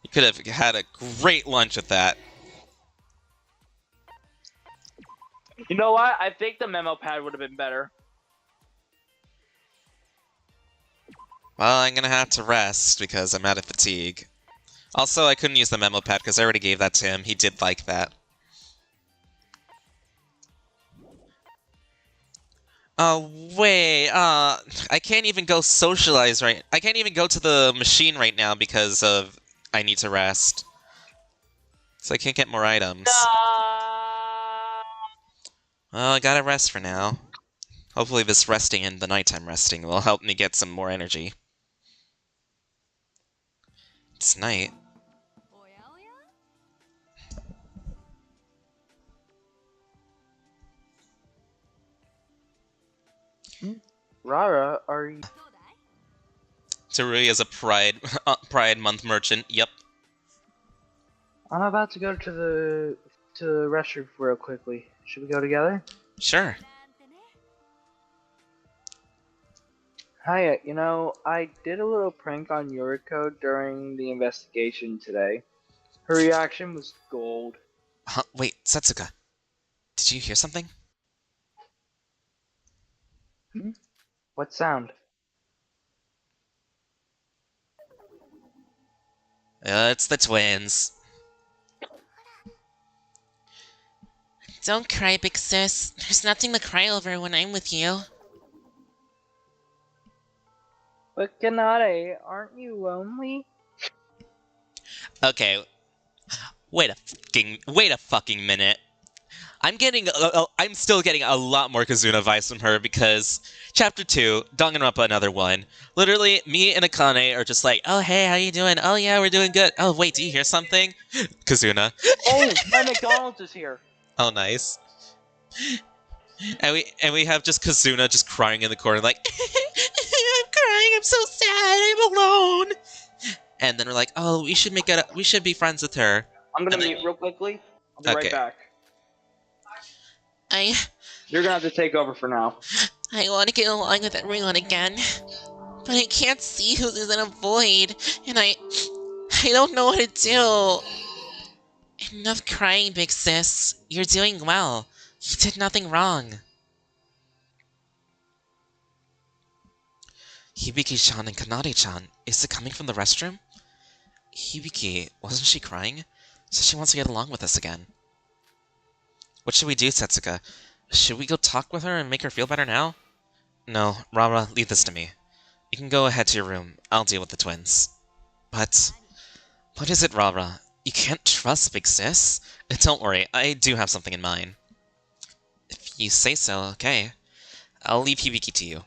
You could have had a great lunch with that. You know what? I think the memo pad would have been better. Well, I'm gonna have to rest because I'm out of fatigue. Also, I couldn't use the memo pad because I already gave that to him. He did like that. Oh, wait, I can't even go socialize I can't even go to the machine right now because of... I need to rest. So I can't get more items. Well, I gotta rest for now. Hopefully this resting and the nighttime resting will help me get some more energy. It's night. Rara, are you... Teruya is a Pride Pride Month merchant. Yep. I'm about to go to the restroom real quickly. Should we go together? Sure. Hiya, you know, I did a little prank on Yuriko during the investigation today. Her reaction was gold. Huh? Wait, Setsuka. Did you hear something? What sound? It's the twins. Don't cry, big sis. There's nothing to cry over when I'm with you. But Kanade, aren't you lonely? Okay, wait a fucking minute. I'm still getting a lot more Kazuna vibes from her because Chapter 2, Danganronpa another one. Literally, me and Akane are just like, oh hey, how you doing? Oh yeah, we're doing good. Oh wait, do you hear something? Kazuna. Oh, my McDonald's is here. Oh nice. And we have just Kazuna just crying in the corner like, I'm crying, I'm so sad, I'm alone. And then we're like, oh, we should be friends with her. I'm gonna And then- mute real quickly. I'll be Okay. right back. I You're gonna have to take over for now. want to get along with everyone again, but I can't see who is in a void, and I don't know what to do. Enough crying, big sis. You're doing well. You did nothing wrong. Hibiki-chan and Kanade-chan, is it coming from the restroom? Hibiki, wasn't she crying? So she wants to get along with us again. What should we do, Setsuka? Should we go talk with her and make her feel better now? No, Rara, leave this to me. You can go ahead to your room. I'll deal with the twins. But what is it, Rara? You can't trust Big Sis? Don't worry, I do have something in mind. If you say so, okay. I'll leave Hibiki to you.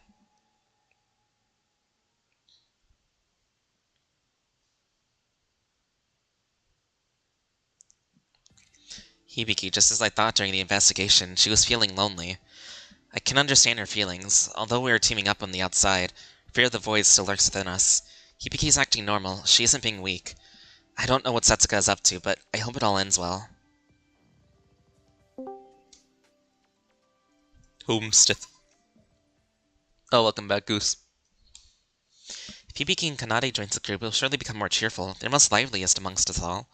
Hibiki, just as I thought during the investigation, she was feeling lonely. I can understand her feelings. Although we are teaming up on the outside, fear of the void still lurks within us. Hibiki's acting normal. She isn't being weak. I don't know what Setsuka is up to, but I hope it all ends well. Homestead. Oh, welcome back, Goose. If Hibiki and Kanade joins the group, we'll surely become more cheerful. They're most liveliest amongst us all.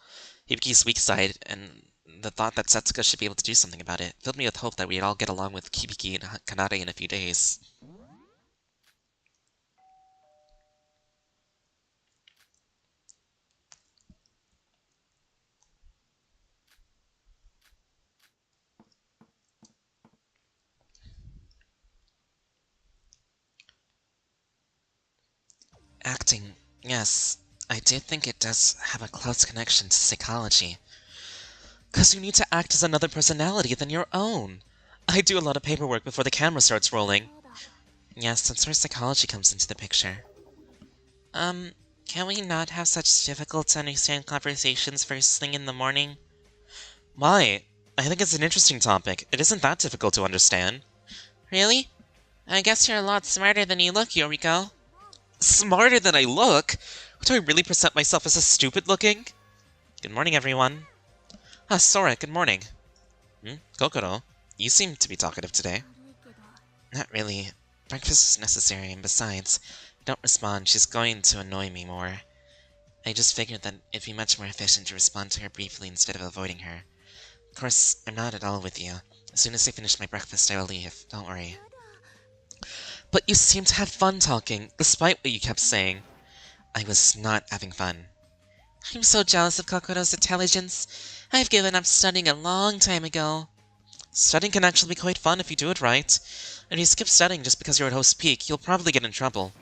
Hibiki's weak side, and the thought that Setsuka should be able to do something about it, filled me with hope that we'd all get along with Hibiki and Kanade in a few days. Acting, yes, I do think it does have a close connection to psychology. 'Cause you need to act as another personality than your own. I do a lot of paperwork before the camera starts rolling. Yes, that's where psychology comes into the picture. Can we not have such difficult to understand conversations first thing in the morning? Why? I think it's an interesting topic. It isn't that difficult to understand. Really? I guess you're a lot smarter than you look, Yoriko. Smarter than I look? Do I really present myself as a stupid looking? Good morning, everyone. Ah, Sora, good morning. Kokoro, you seem to be talkative today. Not really. Breakfast is necessary, and besides, if I don't respond, she's going to annoy me more. I just figured that it'd be much more efficient to respond to her briefly instead of avoiding her. Of course, I'm not at all with you. As soon as I finish my breakfast, I will leave. Don't worry. But you seem to have fun talking, despite what you kept saying. I was not having fun. I'm so jealous of Kokoro's intelligence. I've given up studying a long time ago. Studying can actually be quite fun if you do it right. If you skip studying just because you're at Host Peak, you'll probably get in trouble.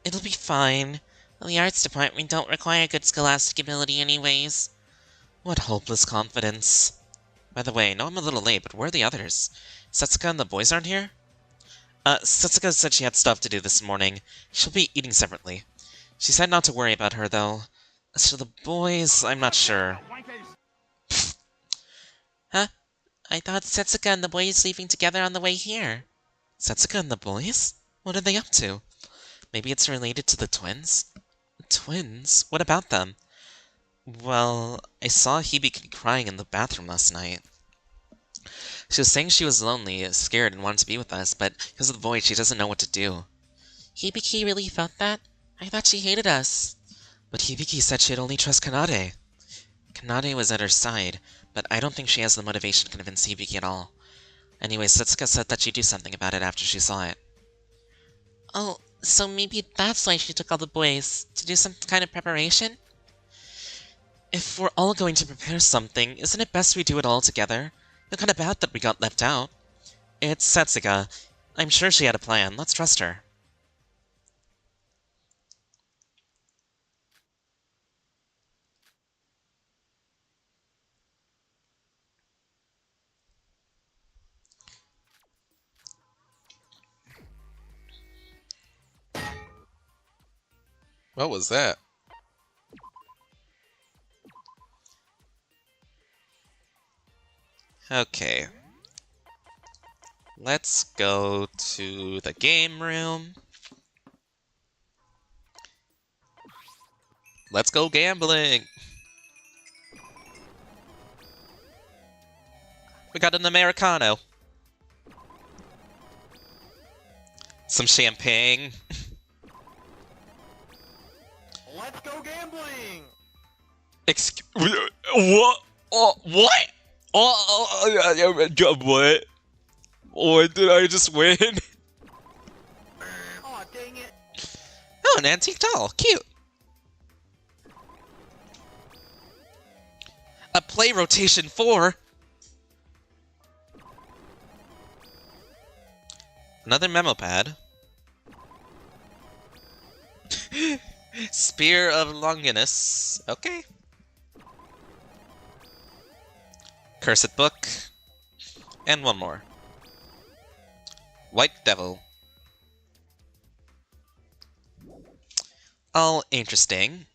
It'll be fine. The arts department don't require good scholastic ability anyways. What hopeless confidence. By the way, I know I'm a little late, but where are the others? Setsuka and the boys aren't here? Setsuka said she had stuff to do this morning. She'll be eating separately. She said not to worry about her, though. As for the boys, I'm not sure. Huh? I thought Setsuka and the boys leaving together on the way here. Setsuka and the boys? What are they up to? Maybe it's related to the twins? Twins? What about them? Well, I saw Hibiki crying in the bathroom last night. She was saying she was lonely, scared, and wanted to be with us, but because of the void, she doesn't know what to do. Hibiki really felt that? I thought she hated us. But Hibiki said she'd only trust Kanade. Kanade was at her side, but I don't think she has the motivation to convince Hibiki at all. Anyway, Setsuka said that she'd do something about it after she saw it. Oh, so maybe that's why she took all the boys, to do some kind of preparation? If we're all going to prepare something, isn't it best we do it all together? Feel kinda bad that we got left out. It's Setsuka. I'm sure she had a plan. Let's trust her. What was that? Okay. Let's go to the game room. Let's go gambling. We got an Americano. Some champagne. Let's go gambling! What? What? What? What did I just win? Aw, dang it. Oh, an antique doll. Cute. A play rotation 4. Another memo pad. Spear of Longinus. Okay. Cursed Book. And one more. White Devil. All interesting.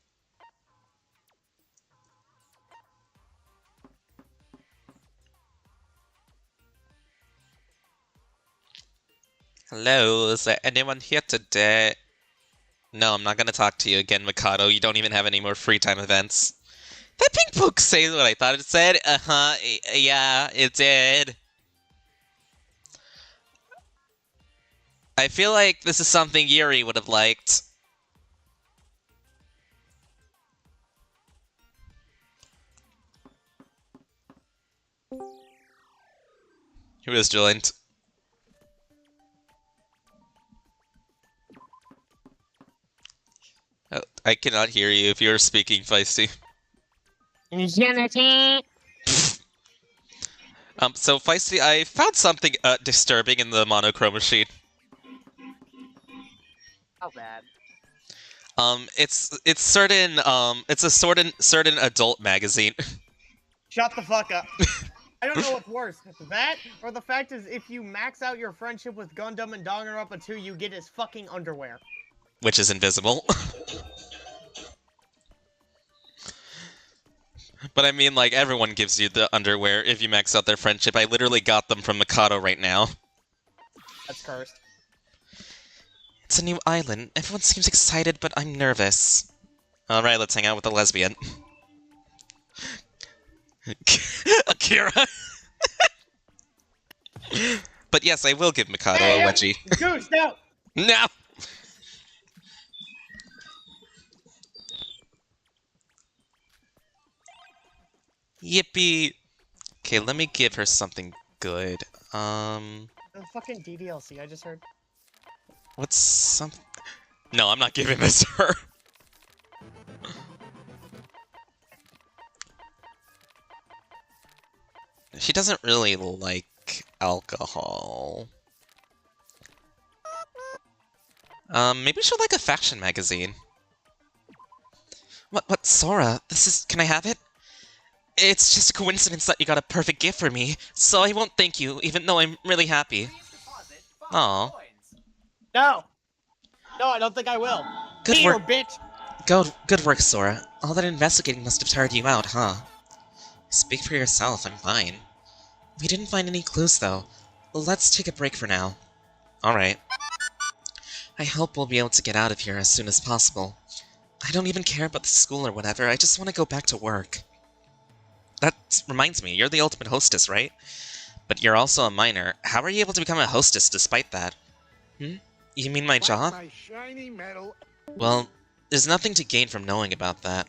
Hello, is there anyone here today? No, I'm not gonna talk to you again, Mikado. You don't even have any more free time events. That pink book says what I thought it said. Uh-huh, yeah, it did. I feel like this is something Yuri would have liked. Who is joined? Oh, I cannot hear you if you're speaking, Feisty. So Feisty, I found something disturbing in the monochrome machine. How bad? It's a certain adult magazine. Shut the fuck up. I don't know what's worse, that or the fact is if you max out your friendship with Gundam and Danganronpa 2, you get his fucking underwear. Which is invisible. But I mean, like, everyone gives you the underwear if you max out their friendship. I literally got them from Mikado right now. That's cursed. It's a new island. Everyone seems excited, but I'm nervous. Alright, let's hang out with the lesbian. Akira! But yes, I will give Mikado a wedgie. Goose, no! No! Yippee! Okay, let me give her something good. The fucking DDLC I just heard. What's some... No, I'm not giving this to her. She doesn't really like alcohol. Maybe she'll like a fashion magazine. What, Sora? Can I have it? It's just a coincidence that you got a perfect gift for me, so I won't thank you, even though I'm really happy. Aw. No! No, I don't think I will. Good Here, work. bitch! Good work, Sora. All that investigating must have tired you out, huh? Speak for yourself, I'm fine. We didn't find any clues, though. Let's take a break for now. Alright. I hope we'll be able to get out of here as soon as possible. I don't even care about the school or whatever, I just want to go back to work. That reminds me, you're the ultimate hostess, right? But you're also a minor. How are you able to become a hostess despite that? You mean my job? My shiny metal. Well, there's nothing to gain from knowing about that.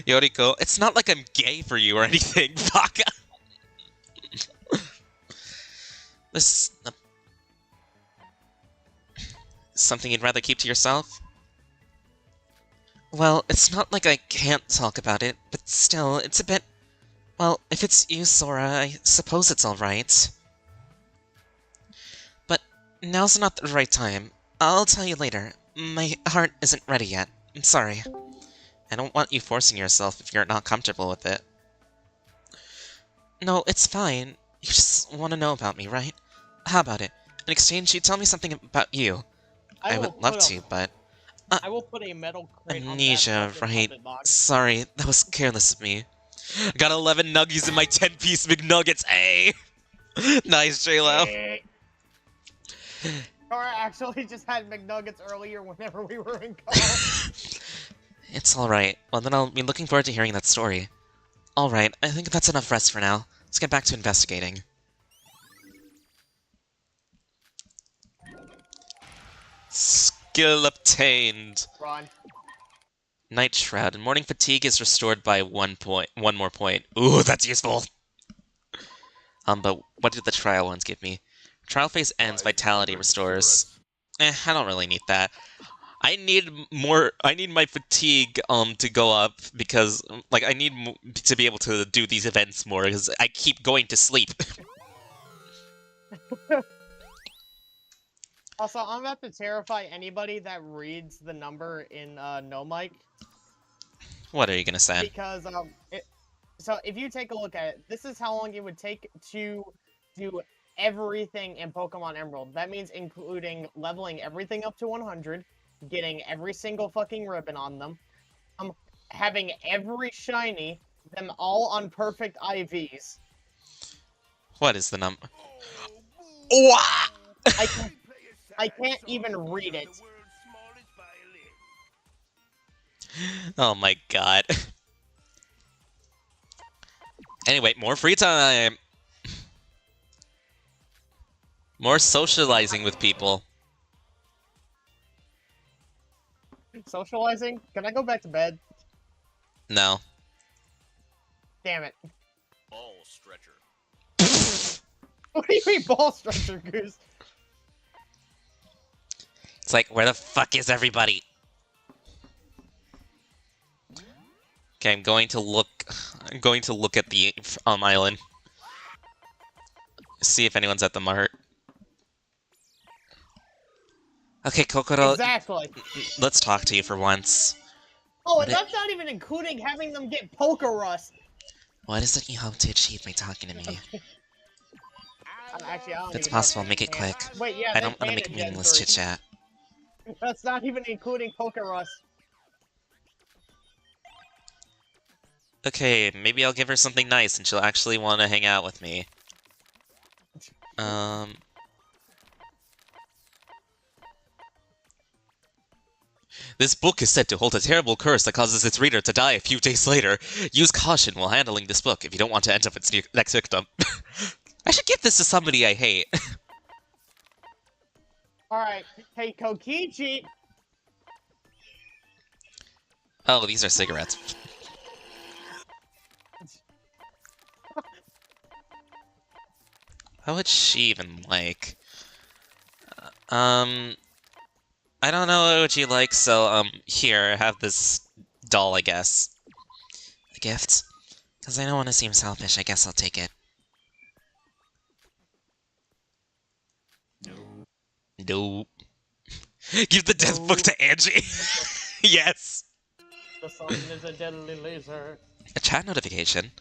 Yoriko, it's not like I'm gay for you or anything, Baka! This... something you'd rather keep to yourself? Well, it's not like I can't talk about it, but still, it's a bit... Well, if it's you, Sora, I suppose it's alright. But now's not the right time. I'll tell you later. My heart isn't ready yet. I'm sorry. I don't want you forcing yourself if you're not comfortable with it. No, it's fine. You just want to know about me, right? How about it? In exchange, you tell me something about you. I would love to, but... I will put a metal crate Amnesia, on that fucking right? puppet box. Sorry, that was careless of me. Got 11 nuggies in my 10-piece McNuggets, hey! Nice, J-Lo. Kara actually just had McNuggets earlier whenever we were in college. It's alright. Well, then I'll be looking forward to hearing that story. Alright, I think that's enough rest for now. Let's get back to investigating. Skill obtained. Ron. Night Shroud. And morning fatigue is restored by 1 more point. Ooh, that's useful! But what did the trial ones give me? Trial phase ends, vitality restores. I don't really need that. I need my fatigue, to go up, because, like, I need to be able to do these events more, because I keep going to sleep. Also, I'm about to terrify anybody that reads the number in, No Mic. What are you gonna say? Because, so if you take a look at it, this is how long it would take to do everything in Pokemon Emerald. That means including leveling everything up to 100, getting every single fucking ribbon on them, having every shiny, them all on perfect IVs. What is the number? Wah! I can't even read it. Oh my god. Anyway, more free time! More socializing with people. Socializing? Can I go back to bed? No. Damn it. Ball stretcher. What do you mean ball stretcher, Goose? It's like, where the fuck is everybody? Okay, I'm going to look at the island. See if anyone's at the mart. Okay, Kokoro, Exactly. let's talk to you for once. Oh, and that's not even including having them get Poker Rust. What is it you hope to achieve by talking to me? Actually, I don't If it's even know possible, if make it they quick. can. Wait, yeah, I they don't want to can make in Gen meaningless 3. chit-chat. That's not even including Poker Rust. Okay, maybe I'll give her something nice and she'll actually want to hang out with me. This book is said to hold a terrible curse that causes its reader to die a few days later. Use caution while handling this book if you don't want to end up its next victim. I should give this to somebody I hate. Alright, hey, Kokichi! Oh, these are cigarettes. How would she even like? I don't know what you like, so, here, have this doll, I guess. A gift? Because I don't want to seem selfish, I guess I'll take it. Nope. Give the death book to Angie! Yes! The sun is a deadly laser. A chat notification?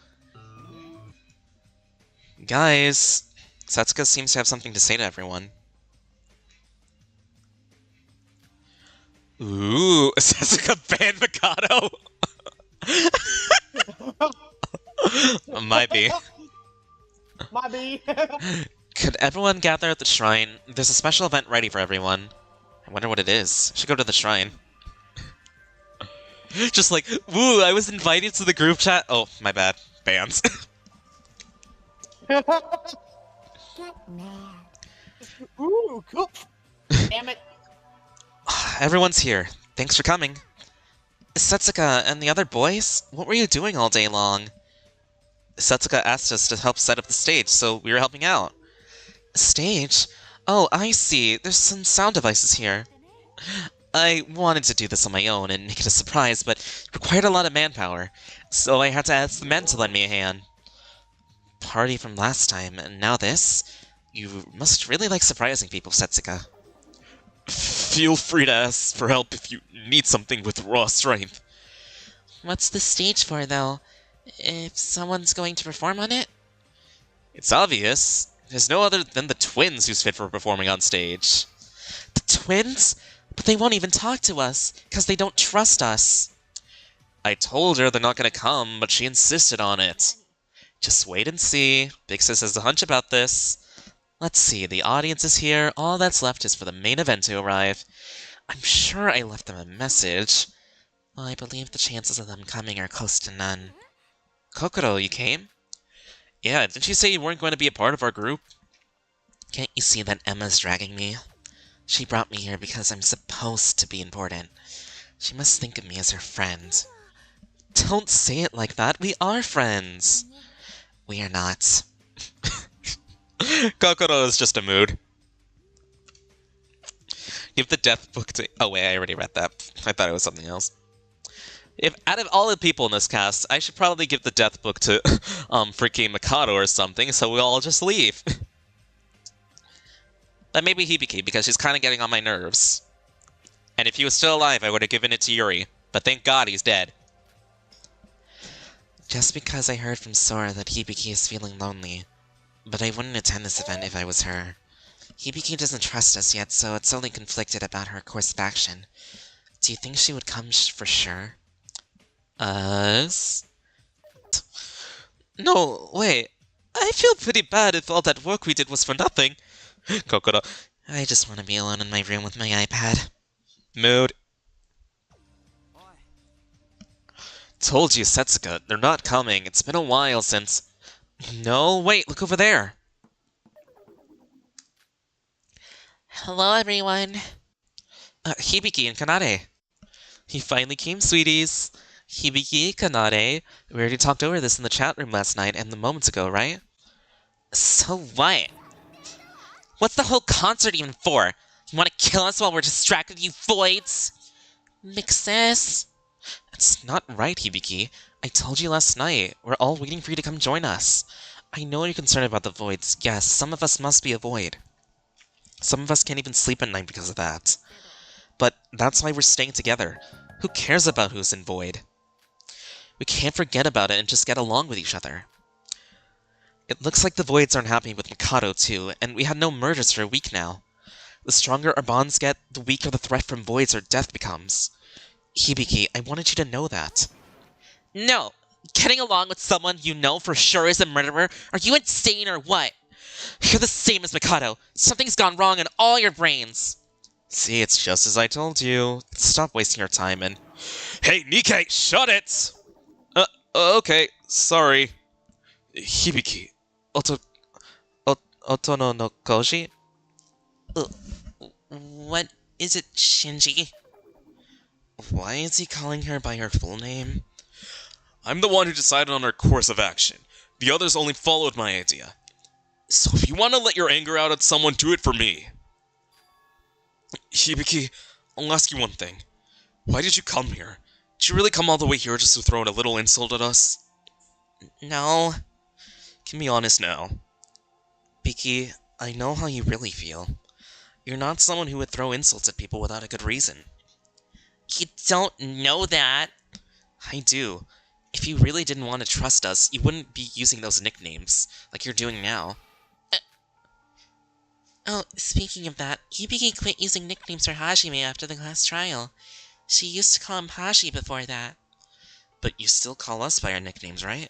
Guys! Setsuka seems to have something to say to everyone. Ooh, Setsuka banned Mikado! Might be. Might be. Could everyone gather at the shrine? There's a special event ready for everyone. I wonder what it is. I should go to the shrine. Just like, woo, I was invited to the group chat. Oh, my bad. Bans. Ooh, cool. Damn it. Everyone's here. Thanks for coming. Setsuka and the other boys? What were you doing all day long? Setsuka asked us to help set up the stage, so we were helping out. Stage? Oh, I see. There's some sound devices here. I wanted to do this on my own and make it a surprise, but it required a lot of manpower, so I had to ask the men to lend me a hand. party from last time, and now this? You must really like surprising people, Setsuka. Feel free to ask for help if you need something with raw strength. What's the stage for, though? If someone's going to perform on it? It's obvious. There's no other than the twins who's fit for performing on stage. The twins? But they won't even talk to us, because they don't trust us. I told her they're not gonna come, but she insisted on it. Just wait and see. Big Sis has a hunch about this. Let's see, the audience is here. All that's left is for the main event to arrive. I'm sure I left them a message. Well, I believe the chances of them coming are close to none. Kokoro, you came? Yeah, didn't you say you weren't going to be a part of our group? Can't you see that Emma's dragging me? She brought me here because I'm supposed to be important. She must think of me as her friend. Don't say it like that. We are friends. We are not. Kokoro is just a mood. Give the death book to... Oh wait, I already read that. I thought it was something else. If out of all the people in this cast, I should probably give the death book to freaking Mikado or something, so we'll all just leave. But maybe Hibiki, because she's kind of getting on my nerves. And if he was still alive, I would have given it to Yuri. But thank God he's dead. Just because I heard from Sora that Hibiki is feeling lonely. But I wouldn't attend this event if I was her. Hibiki doesn't trust us yet, so it's only conflicted about her course of action. Do you think she would come for sure? Us? No, wait. I feel pretty bad if all that work we did was for nothing. Kokoro. I just want to be alone in my room with my iPad. Mood. Told you, Setsuka. They're not coming. It's been a while since... No, wait, look over there. Hello, everyone. Hibiki and Kanade. He finally came, sweeties. Hibiki, Kanade. We already talked over this in the chat room last night and the moments ago, right? So what? What's the whole concert even for? You want to kill us while we're distracted, you voids? Mixes? That's not right, Hibiki. I told you last night. We're all waiting for you to come join us. I know you're concerned about the voids. Yes, some of us must be a void. Some of us can't even sleep at night because of that. But that's why we're staying together. Who cares about who's in void? We can't forget about it and just get along with each other. It looks like the voids aren't happy with Mikado too, and we had no murders for a week now. The stronger our bonds get, the weaker the threat from voids or death becomes. Hibiki, I wanted you to know that. No! Getting along with someone you know for sure is a murderer? Are you insane or what? You're the same as Mikado. Something's gone wrong in all your brains. See, it's just as I told you. Stop wasting your time and... Hey, Nikkei, shut it! Okay, sorry. Hibiki, Otono no Koji? What is it, Shinji? Why is he calling her by her full name? I'm the one who decided on her course of action. The others only followed my idea. So if you want to let your anger out at someone, do it for me. Hibiki, I'll ask you one thing. Why did you come here? Did you really come all the way here just to throw in a little insult at us? No. Can be honest now. Biki, I know how you really feel. You're not someone who would throw insults at people without a good reason. You don't know that. I do. If you really didn't want to trust us, you wouldn't be using those nicknames, like you're doing now. Oh, speaking of that, Hibiki quit using nicknames for Hajime after the last trial. She used to call him Hashi before that. But you still call us by our nicknames, right?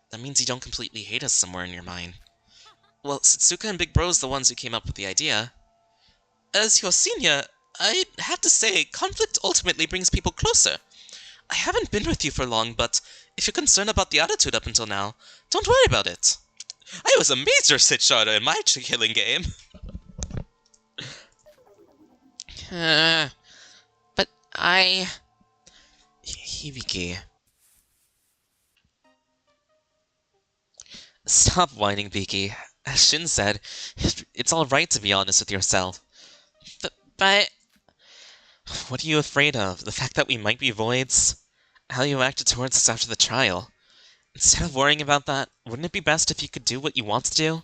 That means you don't completely hate us somewhere in your mind. Well, Setsuka and Big Bro's the ones who came up with the idea. As your senior, I have to say, conflict ultimately brings people closer. I haven't been with you for long, but if you're concerned about the attitude up until now, don't worry about it. I was a major sit shotter in my killing game. But I... Hibiki. Stop whining, Biki. As Shin said, it's alright to be honest with yourself. But... What are you afraid of? The fact that we might be voids? How you acted towards us after the trial? Instead of worrying about that, wouldn't it be best if you could do what you want to do?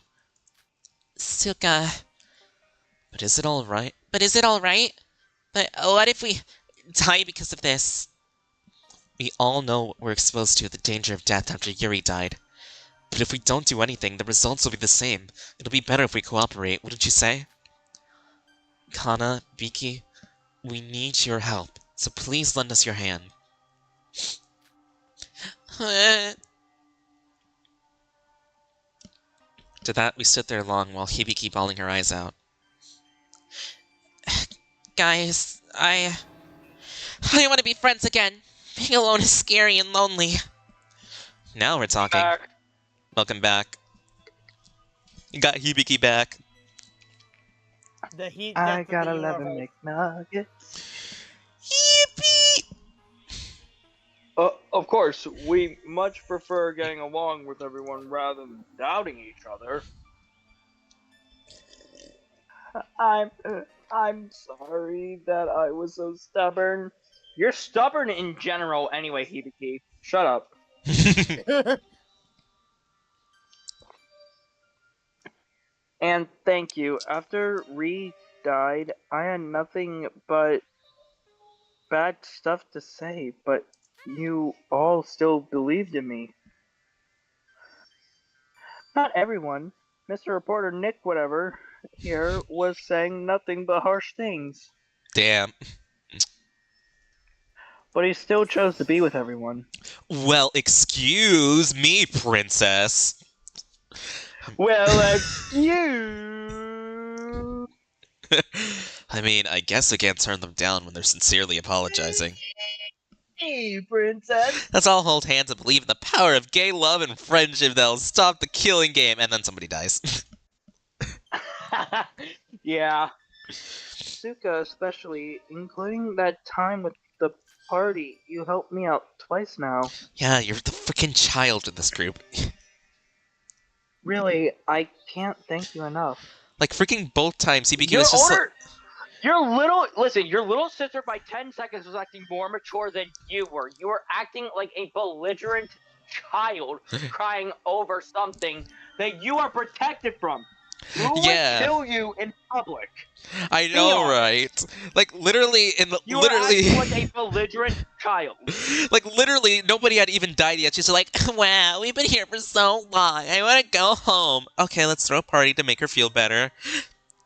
Suka. But is it alright? But what if we die because of this? We all know we're exposed to the danger of death after Yuri died. But if we don't do anything, the results will be the same. It'll be better if we cooperate, wouldn't you say? Kana, Biki, we need your help, so please lend us your hand. To that, we stood there long while Hibiki bawling her eyes out. Guys, I want to be friends again. Being alone is scary and lonely. Now we're talking. Welcome back. You got Hibiki back. The heat I death got of the 11 universe. McNuggets. Yippee! Of course, we much prefer getting along with everyone rather than doubting each other. I'm sorry that I was so stubborn. You're stubborn in general anyway, Hibiki. Shut up. And thank you. After Ree died, I had nothing but bad stuff to say, but you all still believed in me. Not everyone. Mr. Reporter Nick whatever here was saying nothing but harsh things. Damn. But he still chose to be with everyone. Well, excuse me, princess. Well, you. I mean, I guess I can't turn them down when they're sincerely apologizing. Hey, princess. Let's all hold hands and believe in the power of gay love and friendship that'll stop the killing game, and then somebody dies. Yeah. Suka especially, including that time with the party. You helped me out twice now. Yeah, you're the freaking child in this group. Really, I can't thank you enough. Like, freaking both times he became Your just like... older, your little sister by 10 seconds was acting more mature than you were. You were acting like a belligerent child crying over something that you are protected from. Who Yeah. would kill you in public? I know, honest. right? Like, literally, in the... You literally... are acting like a belligerent child. Like, literally, nobody had even died yet. She's like, wow, we've been here for so long. I want to go home. Okay, let's throw a party to make her feel better.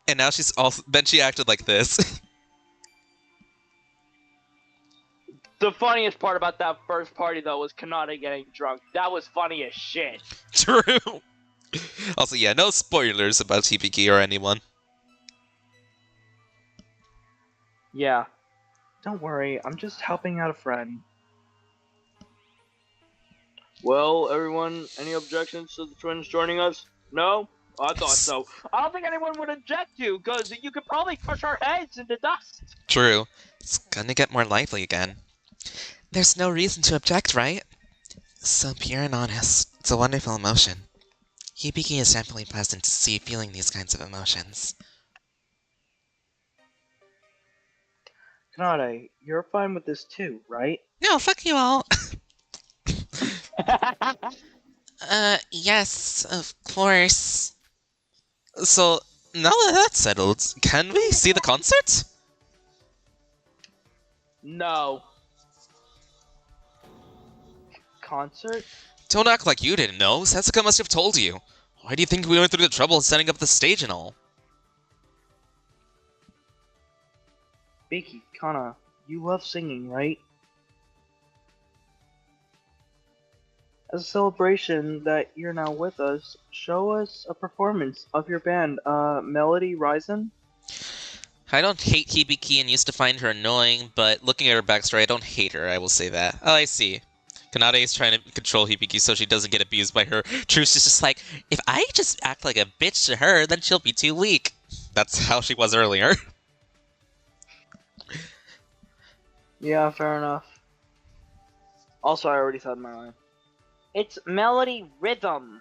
And now she's also... Then she acted like this. The funniest part about that first party, though, was Kanata getting drunk. That was funny as shit. True. Also, yeah, no spoilers about TPK or anyone. Yeah. Don't worry, I'm just helping out a friend. Well, everyone, any objections to the twins joining us? No? I thought so. I don't think anyone would object to, because you could probably crush our heads into dust. True. It's gonna get more lively again. There's no reason to object, right? So pure and honest. It's a wonderful emotion. Hibiki is definitely pleasant to see feeling these kinds of emotions. Kanade, you're fine with this too, right? No, fuck you all! Yes, of course. So, now that that's settled, can we see the concert? No. Concert? Don't act like you didn't know. Setsuka must have told you. Why do you think we went through the trouble of setting up the stage and all? Biki, Kana, you love singing, right? As a celebration that you're now with us, show us a performance of your band, Melody Risen? I don't hate Hibiki and used to find her annoying, but looking at her backstory, I don't hate her, I will say that. Oh, I see. Kanade is trying to control Hibiki so she doesn't get abused by her. Truce is just like, if I just act like a bitch to her, then she'll be too weak. That's how she was earlier. Yeah, fair enough. Also, I already said my line. It's melody rhythm.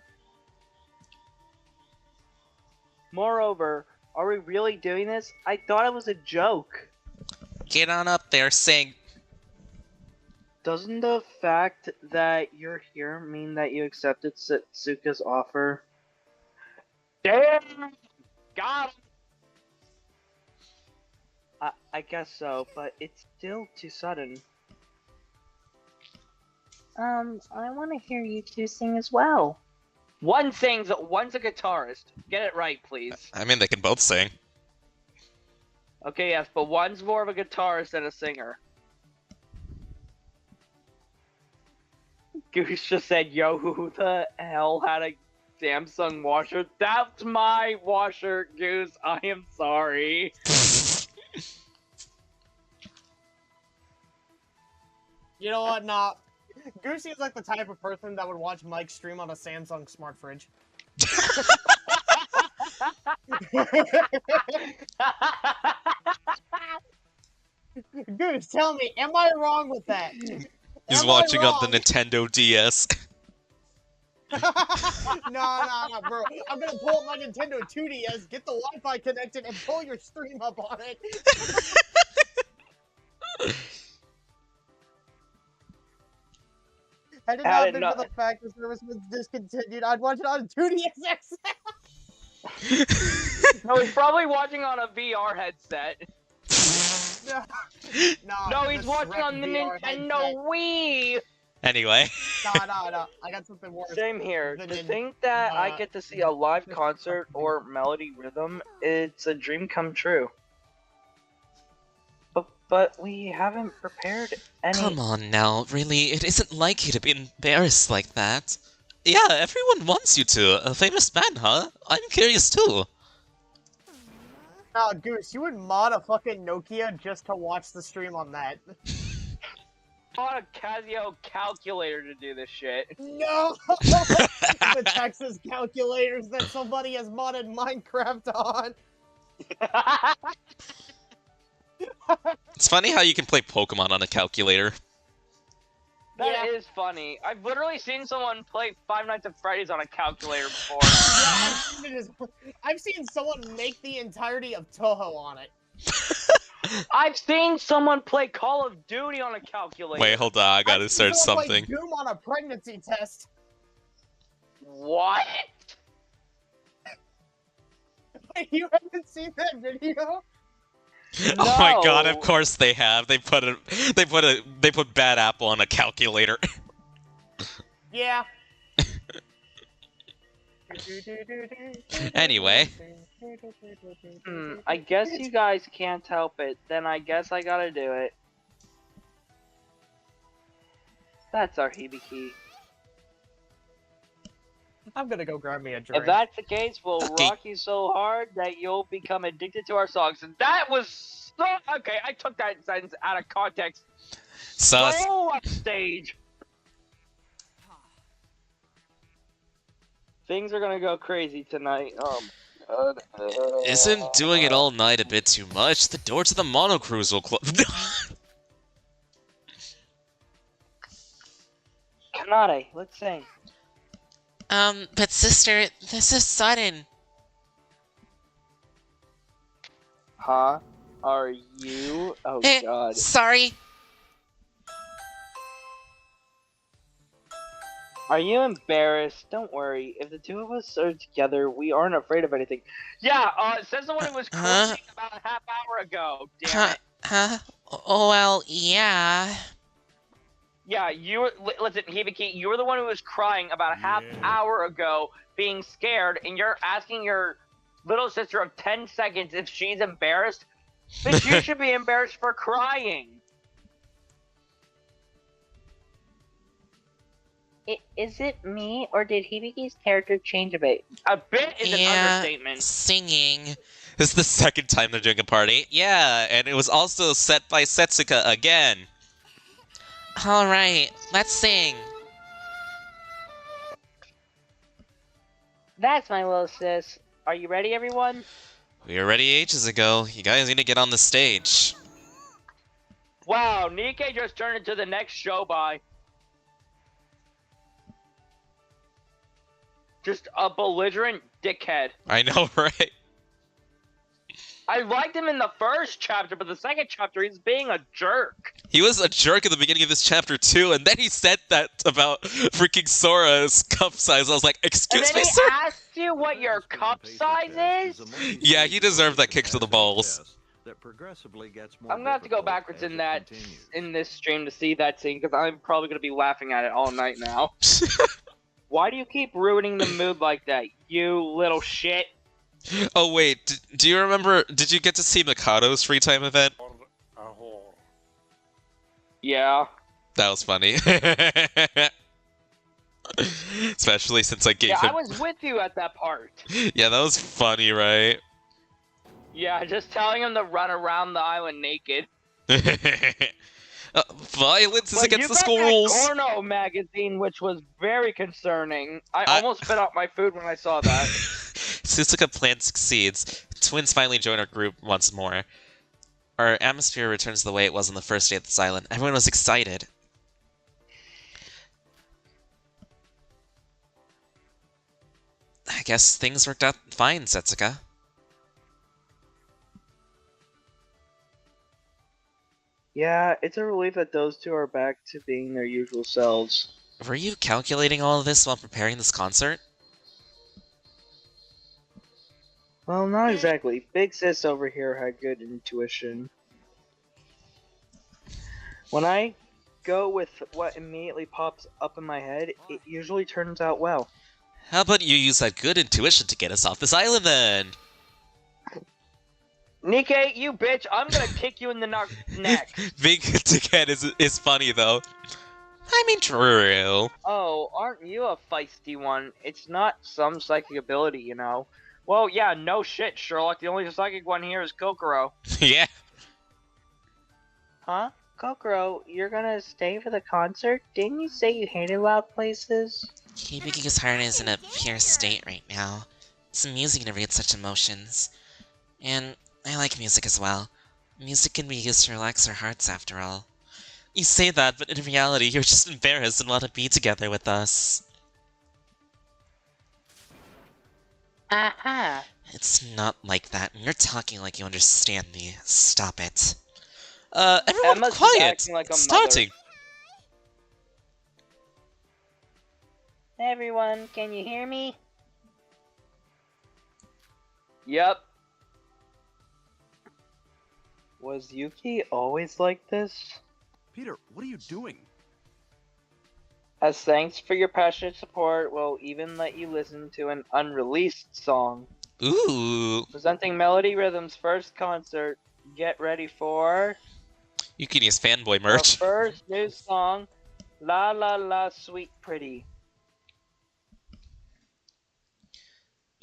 Moreover, are we really doing this? I thought it was a joke. Get on up there, sing. Doesn't the fact that you're here mean that you accepted Setsuka's offer? Damn! Got him! I guess so, but it's still too sudden. I want to hear you two sing as well. One sings, one's a guitarist. Get it right, please. I mean, they can both sing. Okay, yes, but one's more of a guitarist than a singer. Goose just said, yo, who the hell had a Samsung washer? That's my washer, Goose. I am sorry. You know what? Nah. Goose seems like the type of person that would watch Mike stream on a Samsung smart fridge. Goose, tell me, am I wrong with that? He's Am watching I on the wrong? Nintendo DS. No, bro. I'm gonna pull up my Nintendo 2DS, get the Wi-Fi connected, and pull your stream up on it. Had it Had not it been not- for the fact the service was discontinued, I'd watch it on 2DS XL. No, he's probably watching on a VR headset. No, he's the watching Shrek on the VR Nintendo headset. Anyway. Wii! No. I got something worse. Same here. The To nin- think that I uh, get to see a live concert or Melody Rhythm, it's a dream come true. But we haven't prepared any. Come on now, really, it isn't like you to be embarrassed like that. Yeah, everyone wants you to. A famous man, huh? I'm curious too. Nah, Goose, you would mod a fucking Nokia just to watch the stream on that. On a Casio calculator to do this shit. No! The Texas calculators that somebody has modded Minecraft on. It's funny how you can play Pokemon on a calculator. That Yeah. is funny. I've literally seen someone play Five Nights at Freddy's on a calculator before. I've seen someone make the entirety of Toho on it. I've seen someone play Call of Duty on a calculator. Wait, hold on, I gotta I've seen start someone play something. Doom on a pregnancy test. What? You haven't seen that video? Oh my god, No. of course they have. They put Bad Apple on a calculator. Yeah. Anyway. I guess you guys can't help it. Then I guess I gotta do it. That's our Hibiki. I'm gonna go grab me a drink. If that's the case, we'll Okay. rock you so hard that you'll become addicted to our songs. And that was so... Okay, I took that sentence out of context. Sus. So on stage. Things are gonna go crazy tonight. Oh my god. Isn't doing it all night a bit too much? The door to the monocruise will close. Kanade, let's sing. But sister, this is sudden. Huh? Are you? Oh god. Sorry. Are you embarrassed? Don't worry. If the two of us are together, we aren't afraid of anything. Yeah, says the one who was Huh? closing about a half hour ago. Damn it. Huh? Oh, well, yeah. Yeah, you were, listen, Hibiki, you were the one who was crying about a half hour ago, being scared, and you're asking your little sister of 10 seconds if she's embarrassed? Bitch, you should be embarrassed for crying. Is it me, or did Hibiki's character change a bit? A bit is an understatement. Singing. This is the second time they're doing a party. Yeah, and it was also set by Setsuka again. Alright, let's sing. That's my little sis. Are you ready, everyone? We were ready ages ago. You guys need to get on the stage. Wow, Nikkei just turned into the next show by. Just a belligerent dickhead. I know, right? I liked him in the first chapter, but the second chapter he's being a jerk. He was a jerk at the beginning of this chapter too, and then he said that about freaking Sora's cup size. I was like, And excuse then me, he sir? asked you what your cup size is? Yeah, he deserved that kick to the balls. I'm gonna have to go backwards in this stream to see that scene, because I'm probably gonna be laughing at it all night now. Why do you keep ruining the mood like that, you little shit? Oh wait, do you remember, did you get to see Mikado's free time event? Yeah. That was funny. Especially since I gave Yeah, him... I was with you at that part. Yeah, that was funny, right? Yeah, just telling him to run around the island naked. Violence is But against you the got school that rules! Porno magazine, which was very concerning. I almost spit out my food when I saw that. Suzuka plan succeeds. Twins finally join our group once more. Our atmosphere returns the way it was on the first day at this island. Everyone was excited. I guess things worked out fine, Setsuka. Yeah, it's a relief that those two are back to being their usual selves. Were you calculating all of this while preparing this concert? Well, not exactly. Big Sis over here had good intuition. When I go with what immediately pops up in my head, it usually turns out well. How about you use that good intuition to get us off this island, then? Nikkei, you bitch, I'm gonna kick you in the neck. Being a dickhead is funny, though. I mean, true. Oh, aren't you a feisty one? It's not some psychic ability, you know. Well, yeah, no shit, Sherlock. The only psychic one here is Kokoro. Yeah. Huh? Kokoro, you're gonna stay for the concert? Didn't you say you hated loud places? Hibiki's heart is in a pure state right now. Some music never gets such emotions. And I like music as well. Music can be used to relax our hearts after all. You say that, but in reality, you're just embarrassed and want to be together with us. Aha. It's not like that. You're talking like you understand me. Stop it. Everyone Emma's quiet! acting like a It's mother. starting! Everyone, can you hear me? Yep. Was Yuki always like this? Peter, what are you doing? As thanks for your passionate support, we'll even let you listen to an unreleased song. Ooh. Presenting Melody Rhythm's first concert. Get ready for You can use fanboy our merch. first new song, La La La Sweet Pretty.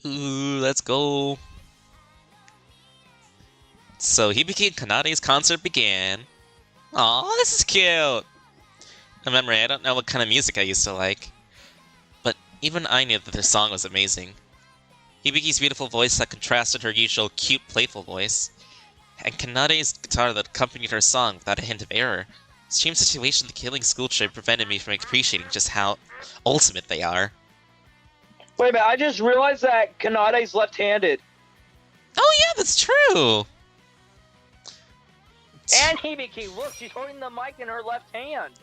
Ooh, let's go. So Hibiki and Kanade's concert began. Aw, this is cute! Remember, I don't know what kind of music I used to like. But even I knew that their song was amazing. Hibiki's beautiful voice that contrasted her usual cute, playful voice. And Kanade's guitar that accompanied her song without a hint of error. Extreme situation the killing school trip prevented me from appreciating just how ultimate they are. Wait a minute, I just realized that Kanade's left-handed. Oh yeah, that's true! And Hibiki, look, she's holding the mic in her left hand.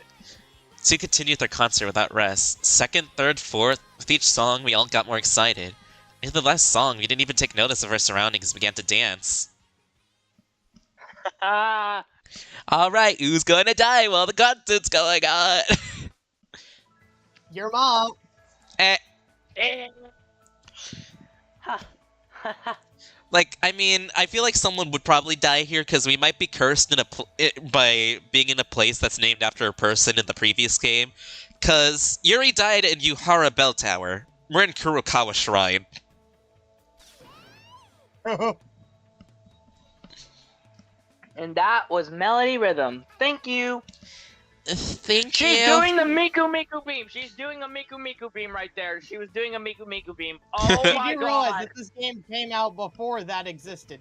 Two continued their concert without rest. Second, third, fourth, with each song we all got more excited. In the last song, we didn't even take notice of our surroundings and began to dance. Alright, who's gonna die while the concert's going on? Your mom. Eh. Like, I mean, I feel like someone would probably die here because we might be cursed by being in a place that's named after a person in the previous game. Because Yuri died in Yuhara Bell Tower. We're in Kurokawa Shrine. And that was Melody Rhythm. Thank you. Thank She's you. doing the Miku Miku beam. She's doing a Miku Miku beam right there. She was doing a Miku Miku beam. Oh Did my you realize god. that this game came out before that existed?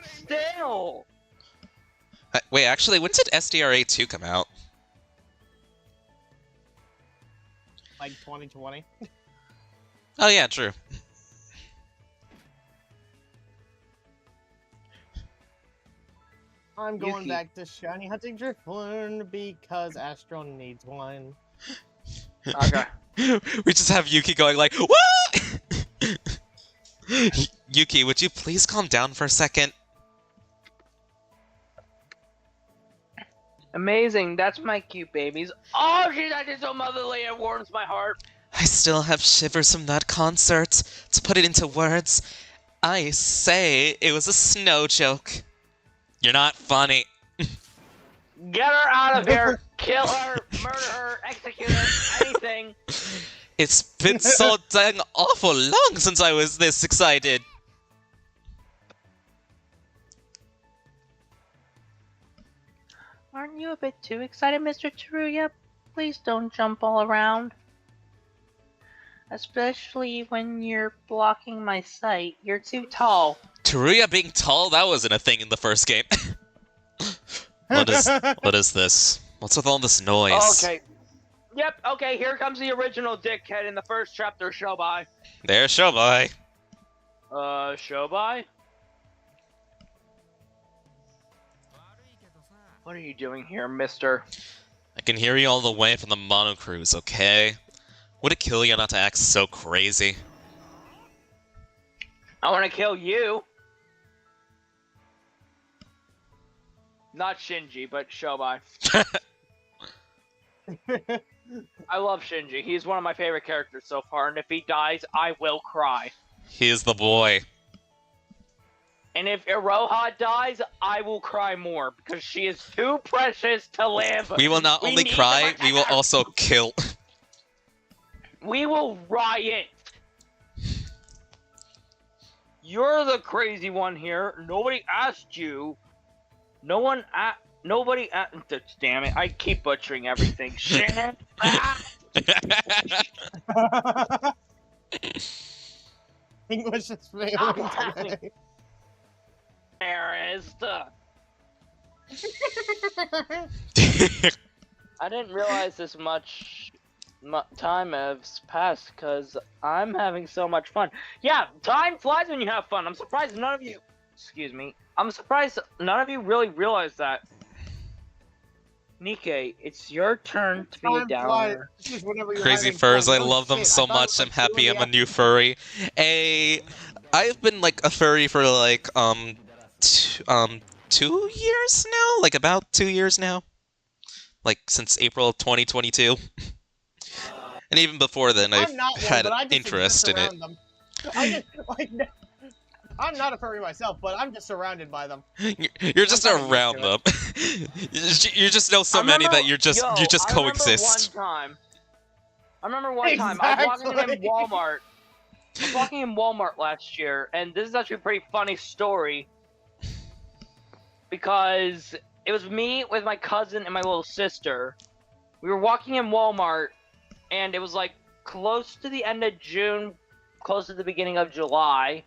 Still. Wait, actually, when did SDRA2 come out? Like 2020? Oh yeah, true. I'm going Yuki. back to shiny hunting Drifloon because Astro needs one. Okay. We just have Yuki going like, what? Yuki, would you please calm down for a second? Amazing. That's my cute babies. Oh, she's acting so motherly. It warms my heart. I still have shivers from that concert. To put it into words, I say it was a snow joke. You're not funny. Get her out of here. Kill her. Murder her. Execute her. Anything. It's been so dang awful long since I was this excited. Aren't you a bit too excited, Mr. Teruya? Please don't jump all around. Especially when you're blocking my sight. You're too tall. Teruya being tall, that wasn't a thing in the first game. What is this? What's with all this noise? Okay. Yep, okay, here comes the original dickhead in the first chapter, Shobai. There's Shobai. Shobai? What are you doing here, mister? I can hear you all the way from the Mono Cruise, okay? Would it kill you not to act so crazy? I want to kill you. Not Shinji, but Shobai. I love Shinji. He's one of my favorite characters so far, and if he dies, I will cry. He is the boy. And if Iroha dies, I will cry more, because she is too precious to live. We will not only need to cry, protect we will her. also kill. We will riot. You're the crazy one here. Nobody asked you. Nobody damn it, I keep butchering everything. Shit. English is failing today. Embarrassed. I didn't realize this much time has passed because I'm having so much fun. Yeah, time flies when you have fun. I'm surprised none of you... Excuse me. I'm surprised none of you really realized that. Nikkei, it's your turn to be a downer. Crazy furs, I love them so much. I'm happy I'm a new furry. I've been like a furry for like 2 years now, like about 2 years now, like since April of 2022. And even before then, I've had an interest in it. I'm not a furry myself, but I'm just surrounded by them. You're just around them. You just know so many that you just coexist. I remember one time I was walking in Walmart. I was walking in Walmart last year, and this is actually a pretty funny story because it was me with my cousin and my little sister. We were walking in Walmart, and it was like close to the end of June, close to the beginning of July.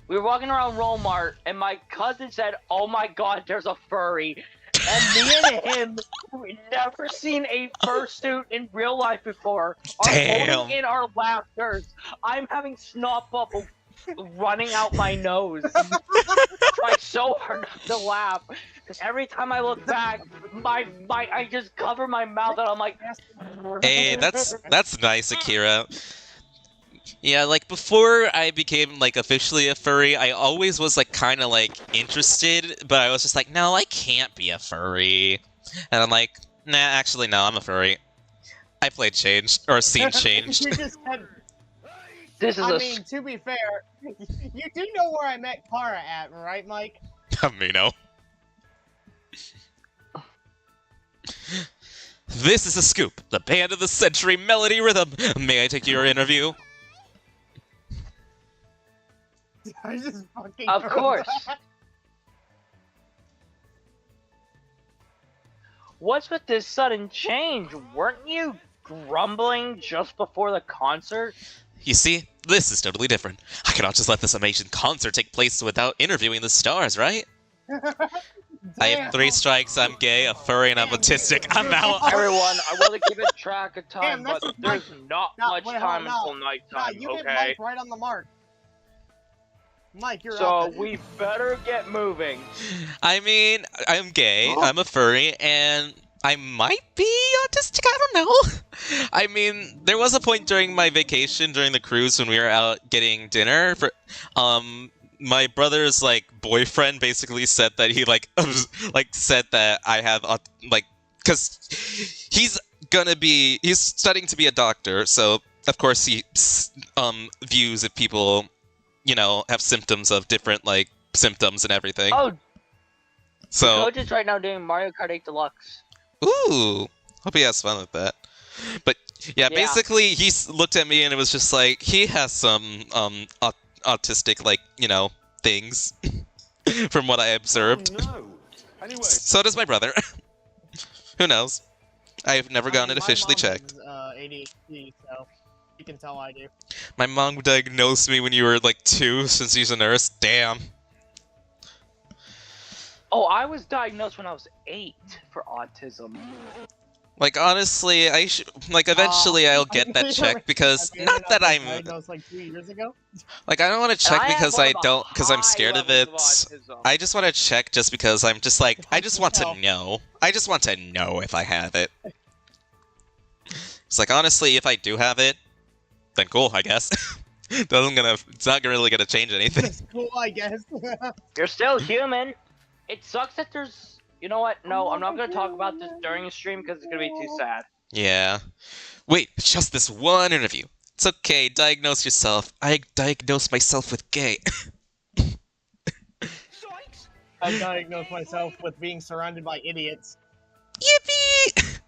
We were walking around Walmart, and my cousin said, "Oh my god, there's a furry." And me and him, we'd never seen a fursuit in real life before, are holding in our laughters. I'm having snot bubbles running out my nose. Try so hard not to laugh. Every time I look back, I just cover my mouth and I'm like, Hey, that's nice, Akira. Yeah, like before I became like officially a furry, I always was like kind of like interested, but I was just like, no, I can't be a furry. And I'm like, nah, actually no, I'm a furry. I played changed or scene changed. I mean, to be fair, you do know where I met Kara at, right, Mike? Me no. This is a scoop, the band of the century melody rhythm. May I take your interview? I just fucking of course. What's with this sudden change? Weren't you grumbling just before the concert? You see, this is totally different. I cannot just let this amazing concert take place without interviewing the stars, right? I have 3 strikes, I'm gay, a furry, and I'm autistic. I'm out! Everyone, I want to keep a track of time, Damn, but there's not much time until Nah, nighttime, you hit okay? Mike right on the mark. Mike, you're So out. we better get moving. I mean, I'm gay, I'm a furry, and I might be autistic, I don't know. I mean, there was a point during my vacation, during the cruise, when we were out getting dinner, my brother's, like, boyfriend basically said that he, like, said that I have, because he's studying to be a doctor, so, of course, he, views if people, have symptoms of different, like, symptoms and everything. Oh, So, Coach is right now doing Mario Kart 8 Deluxe. ooh, hope he has fun with that. But yeah, basically he looked at me and it was just like he has some autistic like things from what I observed. Oh, no. Anyway, So does my brother. Who knows? I've never gotten it officially checked. ADHD, so you can tell I do. My mom diagnosed me when you were like 2, since she's a nurse. Damn. Oh, I was diagnosed when I was 8 for autism. Like honestly, eventually I'll get that checked because not that I'm diagnosed like 2 years ago. like I don't want to check And I have because one I of the don't because I'm scared of high it. levels of autism. I just want to check just because I'm just like I just want to No. know. I just want to know if I have it. It's like honestly, if I do have it, then cool, I guess. It's not really gonna change anything. That's cool, I guess. You're still human. It sucks that there's. You know what? No, I'm not gonna talk about this during a stream because it's gonna be too sad. Yeah. Wait, just this one interview. It's okay, diagnose yourself. I diagnosed myself with gay. I diagnosed myself with being surrounded by idiots. Yippee!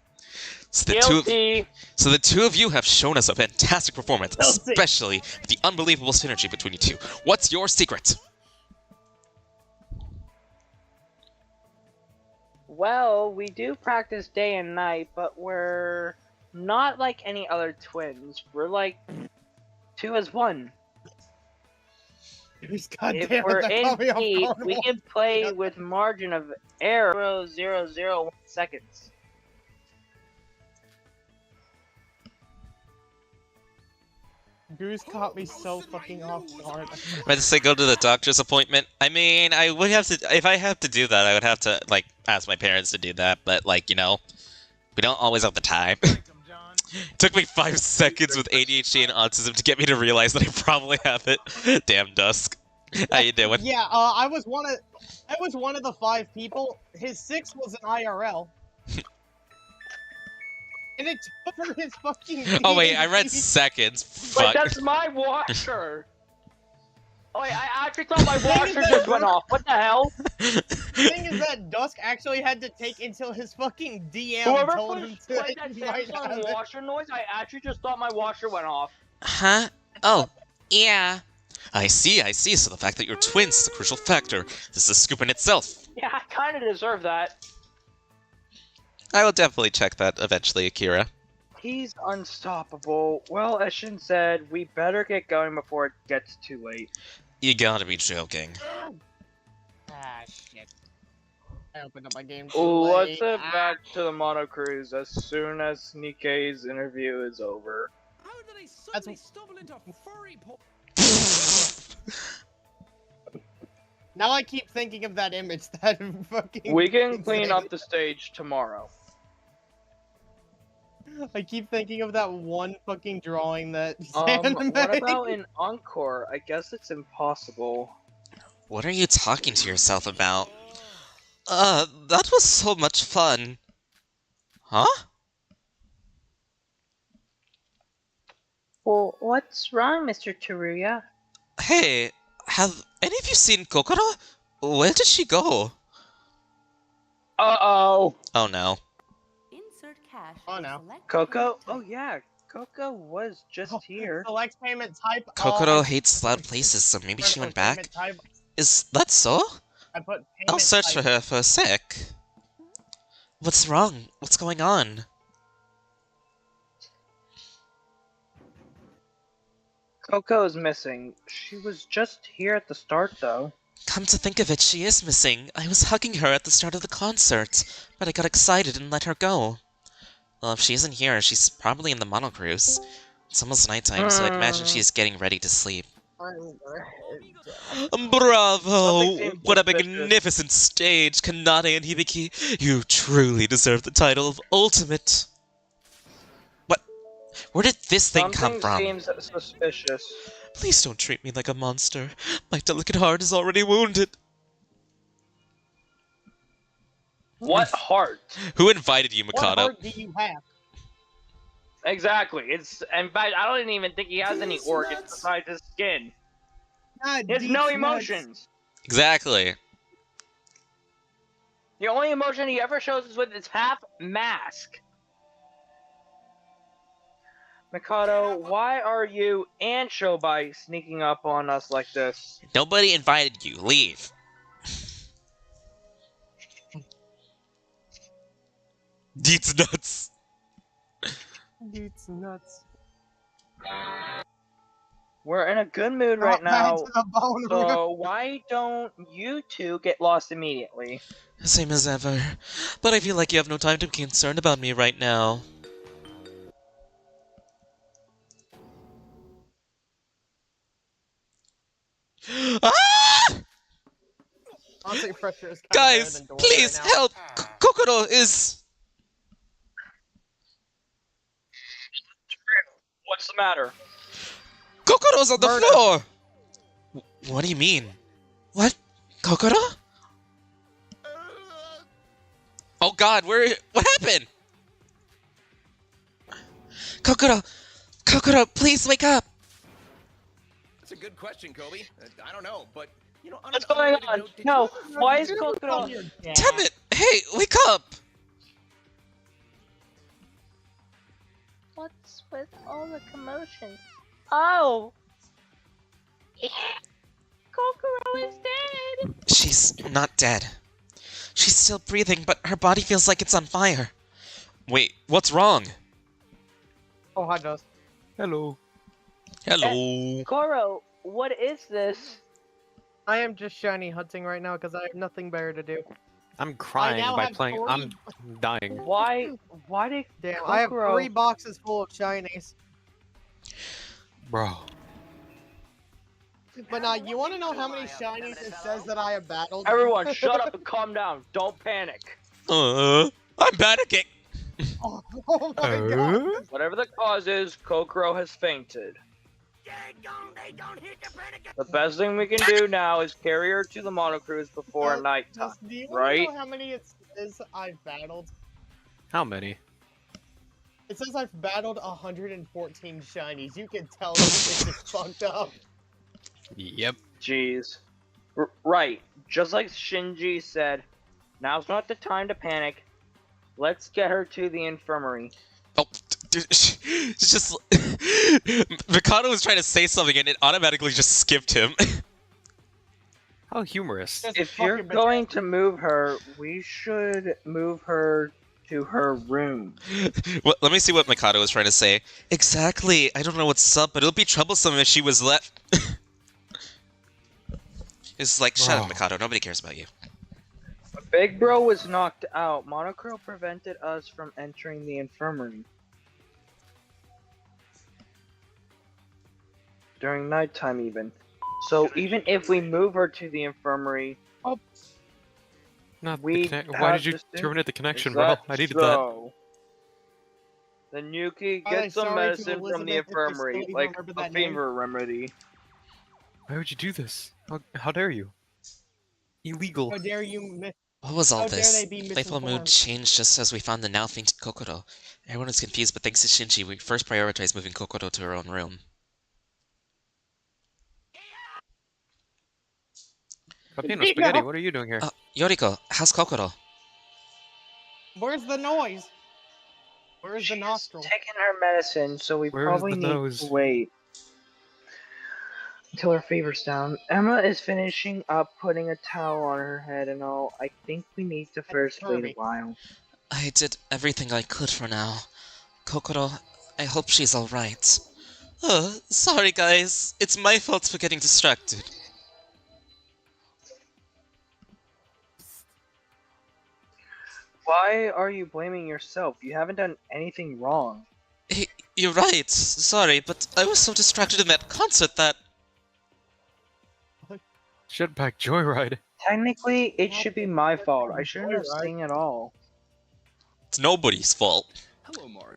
So Guilty. the two of you have shown us a fantastic performance, Guilty. especially the unbelievable synergy between you two. What's your secret? Well, we do practice day and night, but we're not like any other twins. We're like 2 as 1. If If we're in heat, we can play with margin of error 0.001 seconds. Goose caught me so fucking off guard. I just say go to the doctor's appointment. I mean, I would have to if I have to do that. I would have to like ask my parents to do that. But like we don't always have the time. It took me 5 seconds with ADHD and autism to get me to realize that I probably have it. Damn, Dusk. How you doing? Yeah, I was one of the 5 people. His 6 was an IRL. And it took for his fucking. Oh wait, I read seconds. Wait, Fuck. that's my washer! Oh wait, I actually thought my washer just went off. What the hell? The thing is that Dusk actually had to take until his fucking DM Whoever told him to. played that he might Samsung have it. washer noise, I actually just thought my washer went off. Huh? Oh, yeah. I see. So the fact that you're twins is a crucial factor. This is a scoop in itself. Yeah, I kinda deserve that. I will definitely check that eventually, Akira. He's unstoppable. Well, as Shin said, we better get going before it gets too late. You gotta be joking. Ah, shit. I opened up my game. Let's head back to the Mono Cruise as soon as Nikkei's interview is over. how did I suddenly stumble into furry porn? Now I keep thinking of that image that fucking. We can clean up the stage tomorrow. I keep thinking of that one fucking drawing that Stan What made. about an encore? I guess it's impossible. What are you talking to yourself about? That was so much fun. Huh? Well, what's wrong, Mr. Teruya? Hey, have any of you seen Kokoro? Where did she go? Uh-oh. Oh no. Insert cash. Oh, no. Coco? Oh yeah, Coco was just here. Select payment type. Kokoro hates loud places, so maybe she went back. Payment type. Is that so? I put payment I'll search for type. her for a sec. What's wrong? What's going on? Coco's missing. She was just here at the start, though. Come to think of it, she is missing. I was hugging her at the start of the concert, but I got excited and let her go. Well, if she isn't here, she's probably in the monocruise. It's almost nighttime, so I'd imagine she's getting ready to sleep. Bravo! Something seems What a suspicious. magnificent stage, Kanade and Hibiki. You truly deserve the title of Ultimate. What? Where did this thing come Something from? seems suspicious. Please don't treat me like a monster. My delicate heart is already wounded. What heart? Who invited you, What Mikado? heart do you have? Exactly. It's in fact I don't even think he has any These organs nuts. besides his skin. God, He has these no nuts. emotions. Exactly. The only emotion he ever shows is with his half mask. Mikado, why are you and Shobai sneaking up on us like this? Nobody invited you. Leave. Deets nuts. These nuts. We're in a good mood right Not back now, to the bone room. so why don't you two get lost immediately? Same as ever. But I feel like you have no time to be concerned about me right now. Ah! Honestly, pressure is kind Guys, of better than Dora please right now. help! Kokoro is... What's the matter? Kokoro's on the Murder. floor! What do you mean? What? Kokoro? Oh god, what happened? Kokoro! Kokoro, please wake up! That's a good question, Kobe. I don't know, but you know, What's going on? No, why is Kokoro? Damn it! Hey, wake up! What's with all the commotion? Oh! Kokoro is dead! She's not dead. She's still breathing, but her body feels like it's on fire. Wait, what's wrong? Oh, hi, Dust. Hello. Hello. Koro, what is this? I am just shiny hunting right now because I have nothing better to do. I'm crying now by have playing. three- I'm dying. Why did Damn, I have Kokoro... 3 boxes full of shinies. Bro. But now, you want to know how many shinies it says that I have battled? Everyone, shut up and calm down. Don't panic. I'm panicking. Oh, oh my god. Whatever the cause is, Kokoro has fainted. The best thing we can do now is carry her to the monocruise before nighttime. Dust, do you want to right? know how many it says I've battled? How many? It says I've battled 114 shinies. You can tell this is fucked up. Yep. Jeez. Right. Just like Shinji said, now's not the time to panic. Let's get her to the infirmary. Oh, dude, it's just... Mikado was trying to say something and it automatically just skipped him. How humorous. That's If you're fucking going to move her, we should move her to her room. Well, let me see what Mikado was trying to say. Exactly. I don't know what's up, but it'll be troublesome if she was left... It's like, shut up, Mikado. Nobody cares about you. Big Bro was knocked out. Monochrome prevented us from entering the infirmary. During nighttime even. So even if we move her to the infirmary, Not we the Why have did you to stay- terminate the connection, Is bro? that I needed so? Then Yuki, Are they get some sorry to medicine from the Elizabeth if they still infirmary, even like remember a that name? fever remedy. that. Why would you do this? How dare you? Illegal. How dare you miss? What was all How dare this? they be Playful mood misinformed? changed just as we found the now fainted Kokoro. Everyone is confused, but thanks to Shinji, we first prioritized moving Kokoro to her own room. Papino Spaghetti, what are you doing here? Yoriko, how's Kokoro? Where's the noise? Where's the nostril? Taking her medicine, so we Where's probably the need nose? to wait until her fever's down. Emma is finishing up putting a towel on her head and all. I think we need to first wait a Kirby. while. I did everything I could for now. Kokoro, I hope she's alright. Sorry guys. It's my fault for getting distracted. Why are you blaming yourself? You haven't done anything wrong. Hey, you're right. Sorry, but I was so distracted in that concert that... Jetpack Joyride. Technically, it should be my fault. I shouldn't have sing at all. It's nobody's fault. Hello, Mario.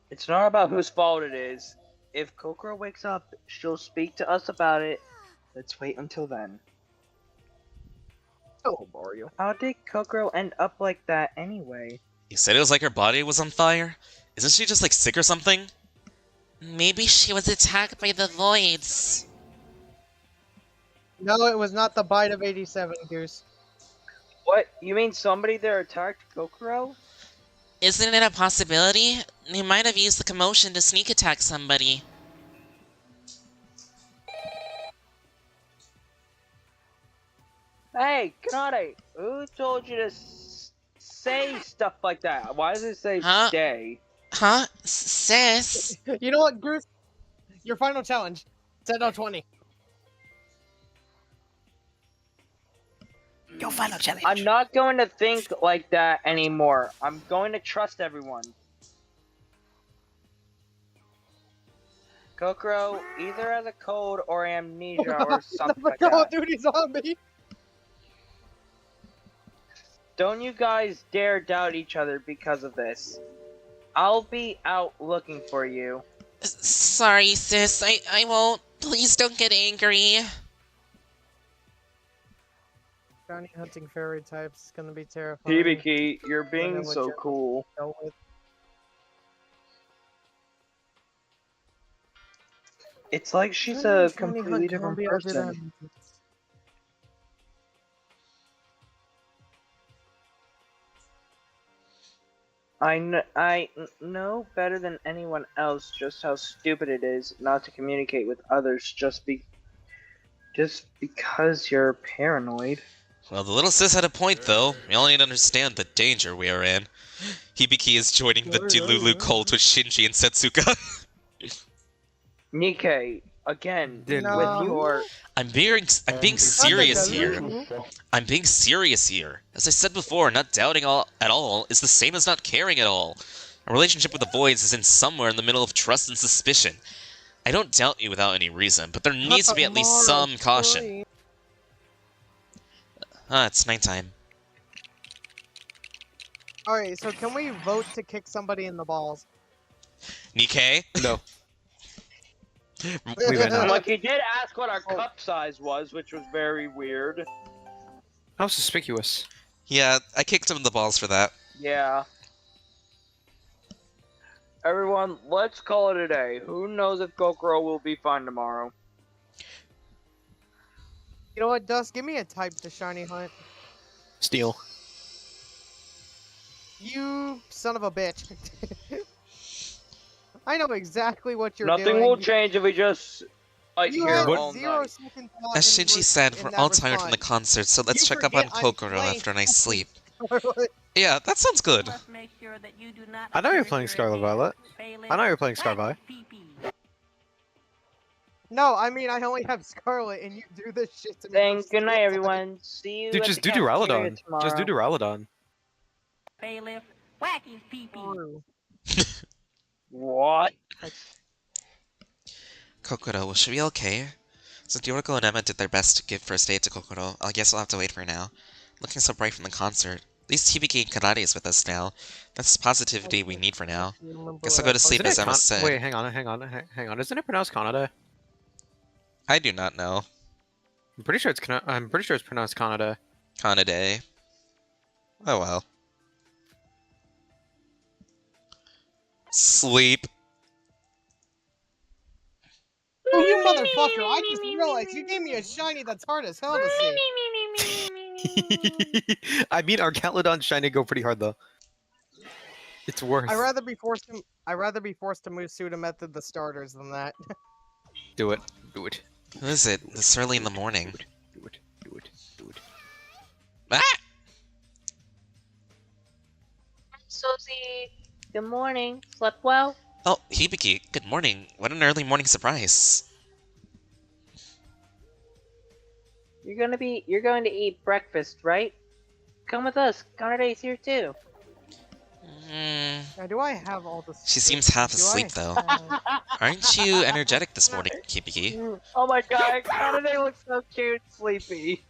It's not about whose fault it is. If Kokoro wakes up, she'll speak to us about it. Let's wait until then. Oh, Mario. How did Kokoro end up like that anyway? You said it was like her body was on fire? Isn't she just like sick or something? Maybe she was attacked by the voids. No, it was not the bite of 87, Goose. What? You mean somebody there attacked Kokoro? Isn't it a possibility? They might have used the commotion to sneak attack somebody. Hey, Kanade, who told you to say stuff like that? Why does it say Huh? stay? Huh? Sis? You know what, Goose? Your final challenge. Seto 20. Your final challenge. I'm not going to think like that anymore. I'm going to trust everyone. Kokoro either has a cold or amnesia or something like Call of that. Duty Zombie. Don't you guys dare doubt each other because of this. I'll be out looking for you. Sorry, sis. I won't. Please don't get angry. Bounty hunting fairy types is gonna be terrifying. Hibiki, you're being know what so you're- cool. Go with. It's like she's Shiny a completely Hunt different Zombie other person. than- I know better than anyone else just how stupid it is not to communicate with others just because you're paranoid. Well, the little sis had a point, though. We all need to understand the danger we are in. Hibiki is joining the Delulu cult with Shinji and Setsuka. Nikkei, again, No. with your... I'm being serious here. I'm being serious here. As I said before, not doubting at all is the same as not caring at all. A relationship with the Voids is in somewhere in the middle of trust and suspicion. I don't doubt you without any reason, but there needs to be at least some caution. It's nighttime. Alright, so can we vote to kick somebody in the balls? Nikkei? No. We went out. Like, you did ask what our cup size was, which was very weird. How suspicious. Yeah, I kicked him in the balls for that. Yeah. Everyone, let's call it a day. Who knows if Kokoro will be fine tomorrow? You know what, Dust? Give me a type to Shiny Hunt. Steel. You son of a bitch. I know exactly what you're doing. Nothing will change if we just fight You here had all zero night. second thought As in Shinji re- said, in we're that all tired from the response. concert, so let's You check up on forget I'm Kokoro playing after a nice sleep. Scarlet. Yeah, that sounds good. Must make sure that you do not I know you're appear playing during Scarlet the Violet. Bailiff I know you're playing Scarlet Wax Violet. PP. No, I mean I only have Scarlet, and you do this shit to me. Then for good night, Scarlet. everyone. See you Dude, at just the do cafeteria Duraludon. tomorrow. Just do Duraludon. Bailiff Wacky PP. True. What? Kokoro, will she be okay? Since Yoriko and Emma did their best to give first aid to Kokoro, I guess I'll have to wait for now. Looking so bright from the concert. At least Hibiki and Kanade is with us now. That's the positivity we need for now. Guess I'll go to sleep as Emma said. Wait, hang on. Isn't it pronounced Kanada? I do not know. I'm pretty sure it's pronounced Kanada. Kanade. Oh well. Sleep. Oh, you motherfucker! I just realized you gave me a shiny that's hard as hell to see. I mean, our Caludon shiny go pretty hard though. It's worse. I'd rather be forced to move Suda Method the starters than that. Do it. Do it. Who is it? This early in the morning. Do it. Do it. Do it. Ah! Susie, good morning. Slept well? Oh, Hibiki, good morning. What an early morning surprise. You're going to eat breakfast, right? Come with us. Kanade's here too. Now, do I have all the? She seems scripts? half Do asleep, I though. have- Aren't you energetic this morning, Kibiki? Oh my god, how do they look so cute and sleepy?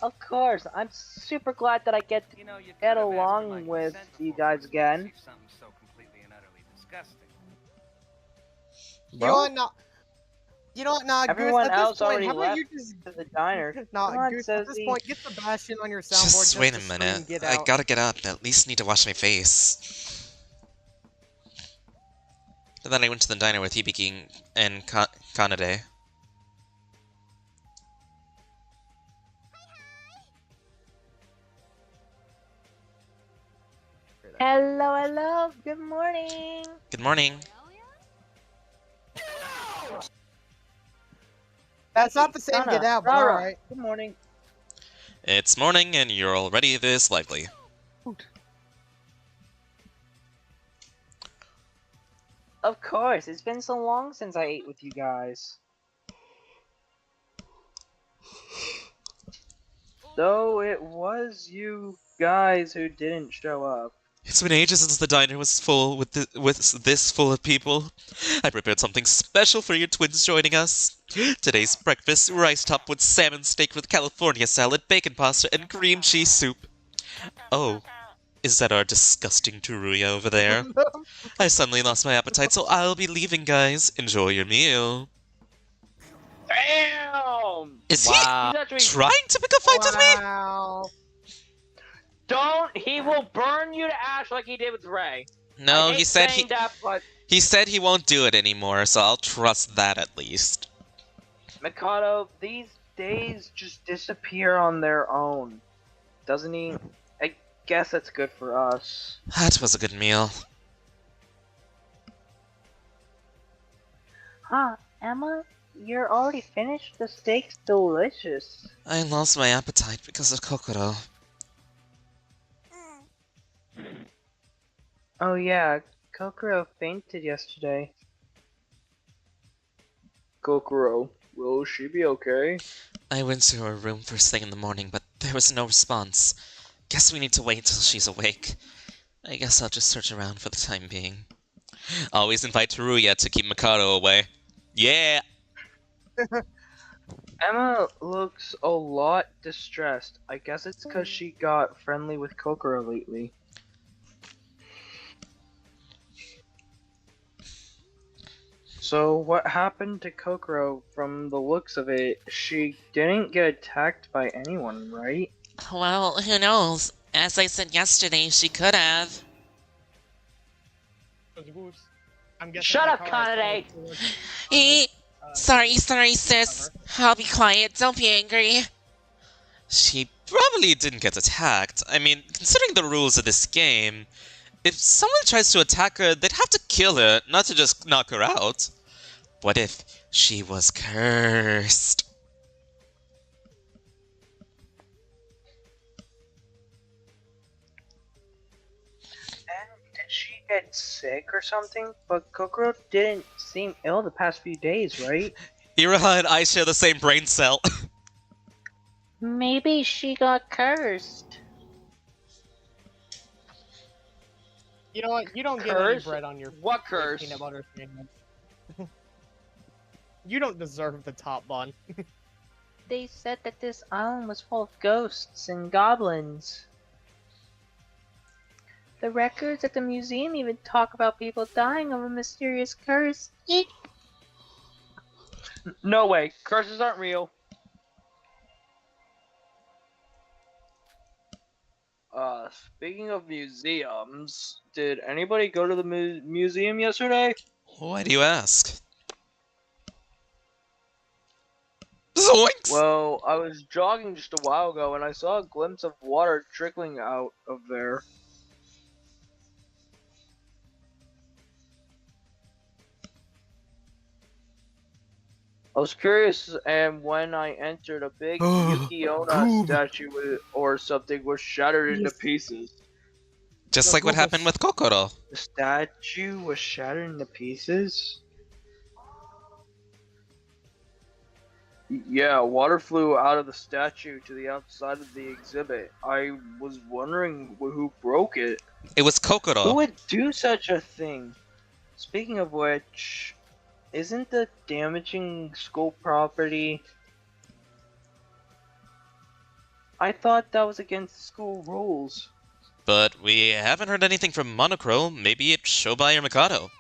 Of course, I'm super glad that I get to get along with you guys again. You know what? No. You know what? Nah, Everyone Goose, at else this point, already how about left you just to the diner. nah, Come on, Goose, at this Sophie. point, get Sebastian on your soundboard Just wait a to scream, minute. get I out. gotta get up. At least need to wash my face. And then I went to the diner with Hibiki and Kanade. Hello, hello. Good morning. Good morning. That's not the same get out, but alright. Good morning. It's morning and you're already this lively. Of course, it's been so long since I ate with you guys. Though it was you guys who didn't show up. It's been ages since the diner was full with this full of people. I prepared something special for your twins joining us. Today's breakfast, rice topped with salmon steak with California salad, bacon pasta, and cream cheese soup. Oh, is that our disgusting Teruya over there? I suddenly lost my appetite, so I'll be leaving, guys. Enjoy your meal. Damn! Is he He's trying to pick a fight with me? Wow. Don't! He will burn you to ash like he did with Ray. No, I hate he said saying that, but he said he won't do it anymore, so I'll trust that at least. Mikado, these days just disappear on their own. Doesn't he? I guess that's good for us. That was a good meal. Huh, Emma? You're already finished? The steak's delicious. I lost my appetite because of Kokoro. Oh yeah, Kokoro fainted yesterday. Kokoro, will she be okay? I went to her room first thing in the morning, but there was no response. Guess we need to wait till she's awake. I guess I'll just search around for the time being. Always invite Teruya to keep Mikado away. Yeah! Emma looks a lot distressed. I guess it's because she got friendly with Kokoro lately. So what happened to Kokoro? From the looks of it, she didn't get attacked by anyone, right? Well, who knows? As I said yesterday, she could have. I'm guessing Shut my up, car is Kanade! towards- Sorry, sis. I'll be quiet. Don't be angry. She probably didn't get attacked. I mean, considering the rules of this game, if someone tries to attack her, they'd have to kill her, not to just knock her out. What if she was cursed? Did she get sick or something? But Kokoro didn't seem ill the past few days, right? Iraha and I share the same brain cell. Maybe she got cursed. You know what? You don't get any Curse? bread on your What curse? peanut butter sandwich. You don't deserve the top bun. They said that this island was full of ghosts and goblins. The records at the museum even talk about people dying of a mysterious curse. Eek! No way, curses aren't real. Speaking of museums, did anybody go to the museum yesterday? Why do you ask? Zoinks! Well, I was jogging just a while ago and I saw a glimpse of water trickling out of there. I was curious, and when I entered, a big Yuki Onna statue or something was shattered into pieces. Just like what happened with Kokoro. The statue was shattered into pieces? Yeah, water flew out of the statue to the outside of the exhibit. I was wondering who broke it. It was Who Kokoro. would do such a thing? Speaking of which, isn't the damaging school property... I thought that was against school rules. But we haven't heard anything from Monochrome. Maybe it's Shobai or Mikado.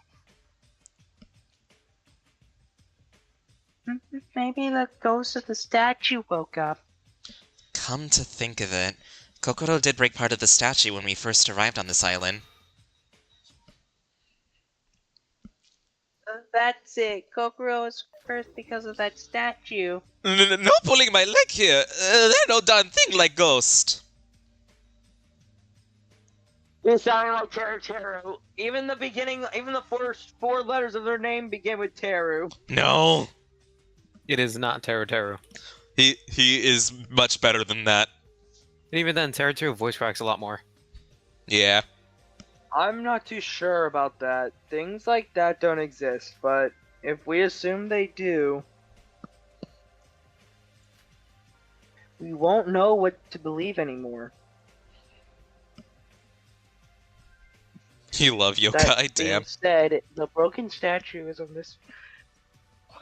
Maybe the ghost of the statue woke up. Come to think of it, Kokoro did break part of the statue when we first arrived on this island. That's it. Kokoro is cursed because of that statue. No pulling my leg here. They're no darn thing like Ghost. You're sounding like Teru. Even the beginning, even the first 4 letters of their name begin with Teru. No. It is not Teru. He is much better than that. And even then, Teru voice cracks a lot more. Yeah. I'm not too sure about that. Things like that don't exist, but if we assume they do, we won't know what to believe anymore. You love yokai, That damn. being said, the broken statue is a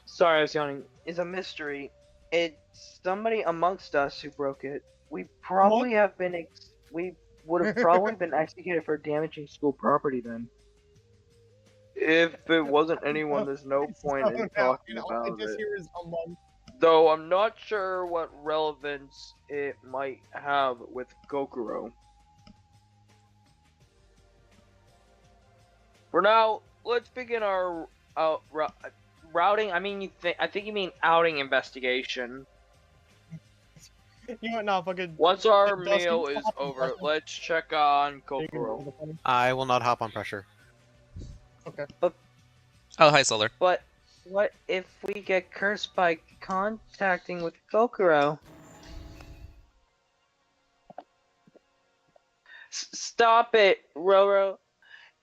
Sorry, I was yawning. Is a mystery. It's somebody amongst us who broke it. We probably have been. We would have probably been executed for damaging school property then. If it wasn't anyone, there's no point in talking about it. Though I'm not sure what relevance it might have with Kokoro. For now, let's begin our routing. I mean, I think you mean outing investigation. You know what? No, fucking. Once our Dustin, meal is stop over, Dustin. let's check on Kokoro. I will not hop on pressure. Okay. Oh, hi, Solar. But what if we get cursed by contacting with Kokoro? Stop it, Roro.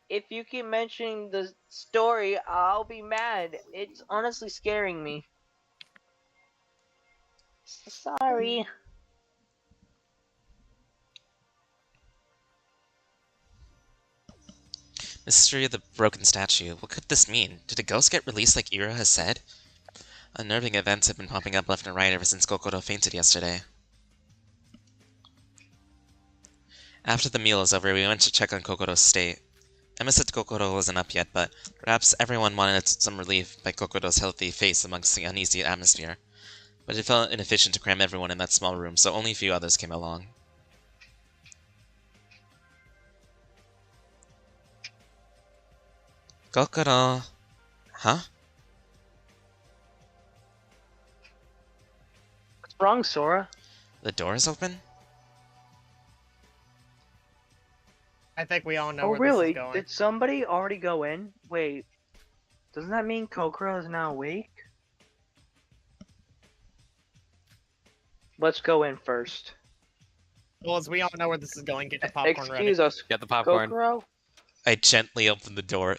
If you keep mentioning the story, I'll be mad. It's honestly scaring me. Sorry. Mystery of the broken statue. What could this mean? Did a ghost get released like Ira has said? Unnerving events have been popping up left and right ever since Kokoro fainted yesterday. After the meal was over, we went to check on Kokoro's state. Emma said Kokoro wasn't up yet, but perhaps everyone wanted some relief by Kokoro's healthy face amongst the uneasy atmosphere. But it felt inefficient to cram everyone in that small room, so only a few others came along. Kokoro... Huh? What's wrong, Sora? The door is open? I think we all know Oh, where really? this is going. Did somebody already go in? Wait. Doesn't that mean Kokoro is now awake? Let's go in first. Well, as we all know where this is going, get the popcorn ready. Excuse us. Get the popcorn. Kokoro? I gently opened the door.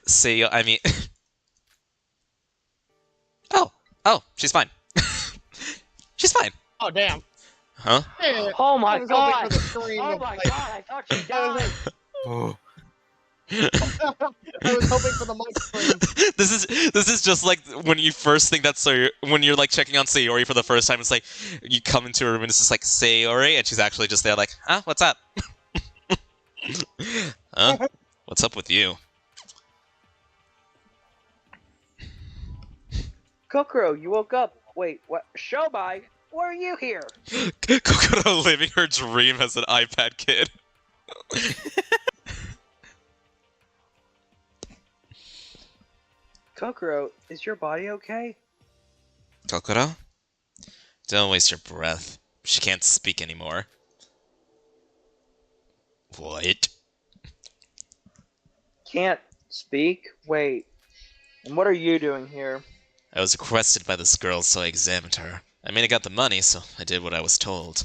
Oh, she's fine. She's fine. Oh, damn. Huh? Hey, Oh I my was hoping god! for the scream Oh of, my like- god, I thought you died! Oh. I was hoping for the mic scream. This is just like when you first think that's when you're like checking on Sayori for the first time. It's like you come into her room and it's just like Sayori, and she's actually just there like, huh? What's up? Huh? What's up with you? Kokoro, you woke up. Wait, what? Shobai? Why are you here? Kokoro living her dream as an iPad kid. Kokoro, is your body okay? Kokoro? Don't waste your breath. She can't speak anymore. What? Can't speak? Wait. And what are you doing here? I was requested by this girl, so I examined her. I mean, I got the money, so I did what I was told.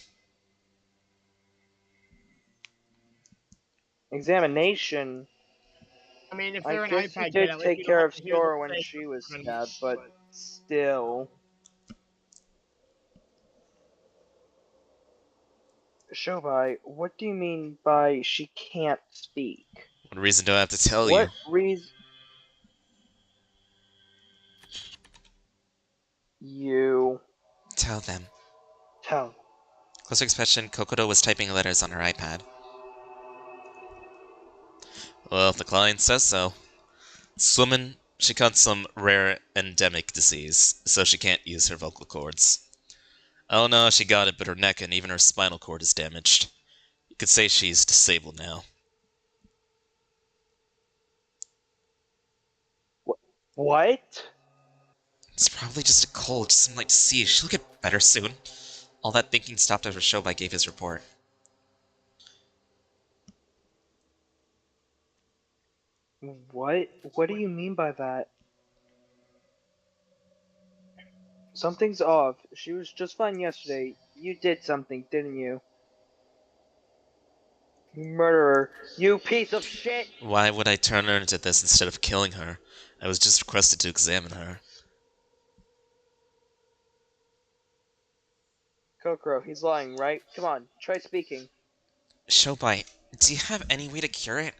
Examination? I mean, if I they're an guess you iPad kid, did at least take you care don't of have to hear Sora the when face she was of the stabbed, but still. Shobai, what do you mean by she can't speak? What reason do I have to tell you? What reason? You Tell them. tell. Closer expression, Kokodo was typing letters on her iPad. Well, the client says so. This woman, she caught some rare endemic disease, so she can't use her vocal cords. I don't know how she got it, but her neck and even her spinal cord is damaged. You could say she's disabled now. What? It's probably just a cold, just some light disease. She'll get better soon. All that thinking stopped after Shobai gave his report. What? What do you mean by that? Something's off. She was just fine yesterday. You did something, didn't you? Murderer. You piece of shit! Why would I turn her into this instead of killing her? I was just requested to examine her. Kokoro, he's lying, right? Come on, try speaking. Shobai, do you have any way to cure it?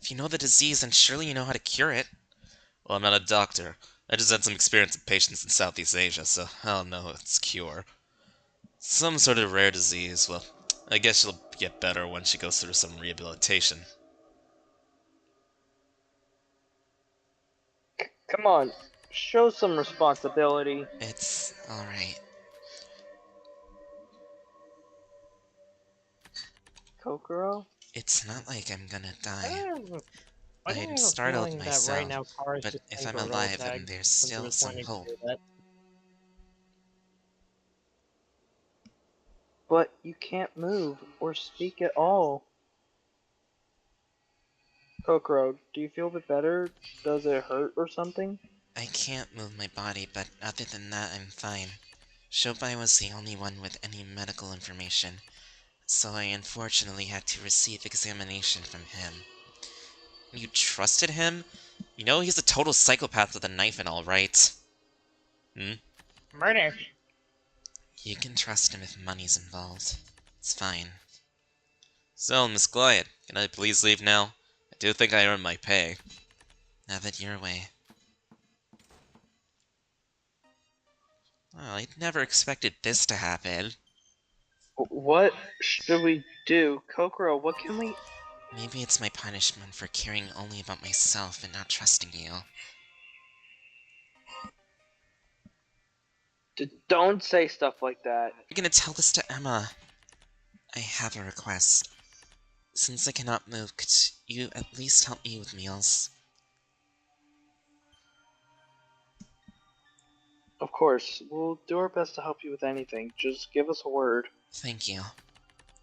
If you know the disease, then surely you know how to cure it. Well, I'm not a doctor. I just had some experience with patients in Southeast Asia, so I don't know its cure. Some sort of rare disease. Well, I guess she'll get better when she goes through some rehabilitation. Come on, show some responsibility. It's alright. Kokoro? It's not like I'm gonna I die. don't have, I don't I'm have a startled feeling that right myself, now Kara is but just if saying I'm gorilla alive, then tag there's since he still was some planning to hope. do that. But you can't move or speak at all. Kokoro, do you feel a bit better? Does it hurt or something? I can't move my body, but other than that, I'm fine. Shobai was the only one with any medical information, so I unfortunately had to receive examination from him. You trusted him? You know he's a total psychopath with a knife and all, right? Hmm? Murder. You can trust him if money's involved. It's fine. So, Miss Goliath, can I please leave now? I do think I earned my pay. Have it your way. Oh, I never expected this to happen. What should we do? Kokoro, what can we... Maybe it's my punishment for caring only about myself and not trusting you. Don't say stuff like that. You're gonna tell this to Emma. I have a request. Since I cannot move, could you at least help me with meals? Of course, we'll do our best to help you with anything. Just give us a word. Thank you.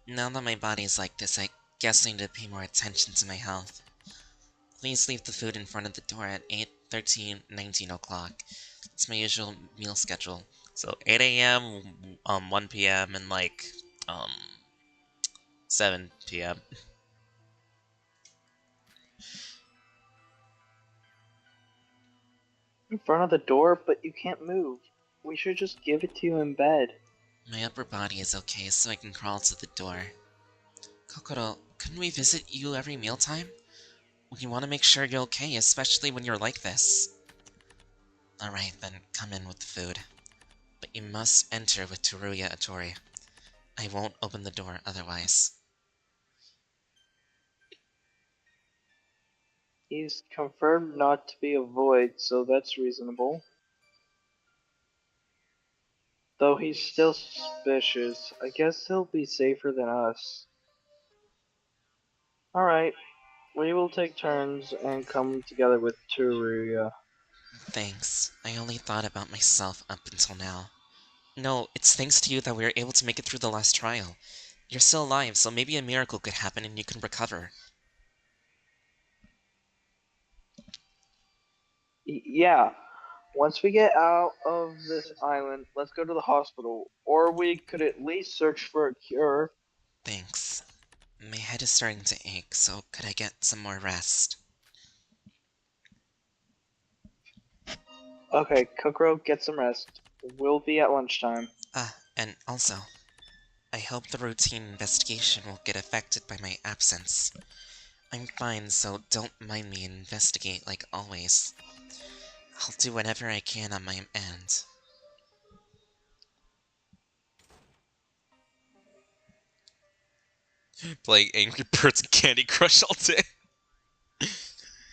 Now that my body is like this, I guess I need to pay more attention to my health. Please leave the food in front of the door at 8, 13, 19 o'clock. It's my usual meal schedule. So 8 a.m., 1 p.m., and um, 7 p.m. In front of the door, but you can't move. We should just give it to you in bed. My upper body is okay, so I can crawl to the door. Kokoro, couldn't we visit you every mealtime? We want to make sure you're okay, especially when you're like this. Alright then, come in with the food. But you must enter with Teruya Atori. I won't open the door otherwise. He's confirmed not to be a void, so that's reasonable. Though he's still suspicious, I guess he'll be safer than us. Alright, we will take turns and come together with Teruya. Thanks. I only thought about myself up until now. No, it's thanks to you that we were able to make it through the last trial. You're still alive, so maybe a miracle could happen and you can recover. Yeah, once we get out of this island, let's go to the hospital. Or we could at least search for a cure. Thanks. My head is starting to ache, so could I get some more rest? Okay, Kokoro, get some rest. We'll be at lunchtime. Ah, and also, I hope the routine investigation won't get affected by my absence. I'm fine, so don't mind me investigate like always. I'll do whatever I can on my end. Playing Angry Birds and Candy Crush all day.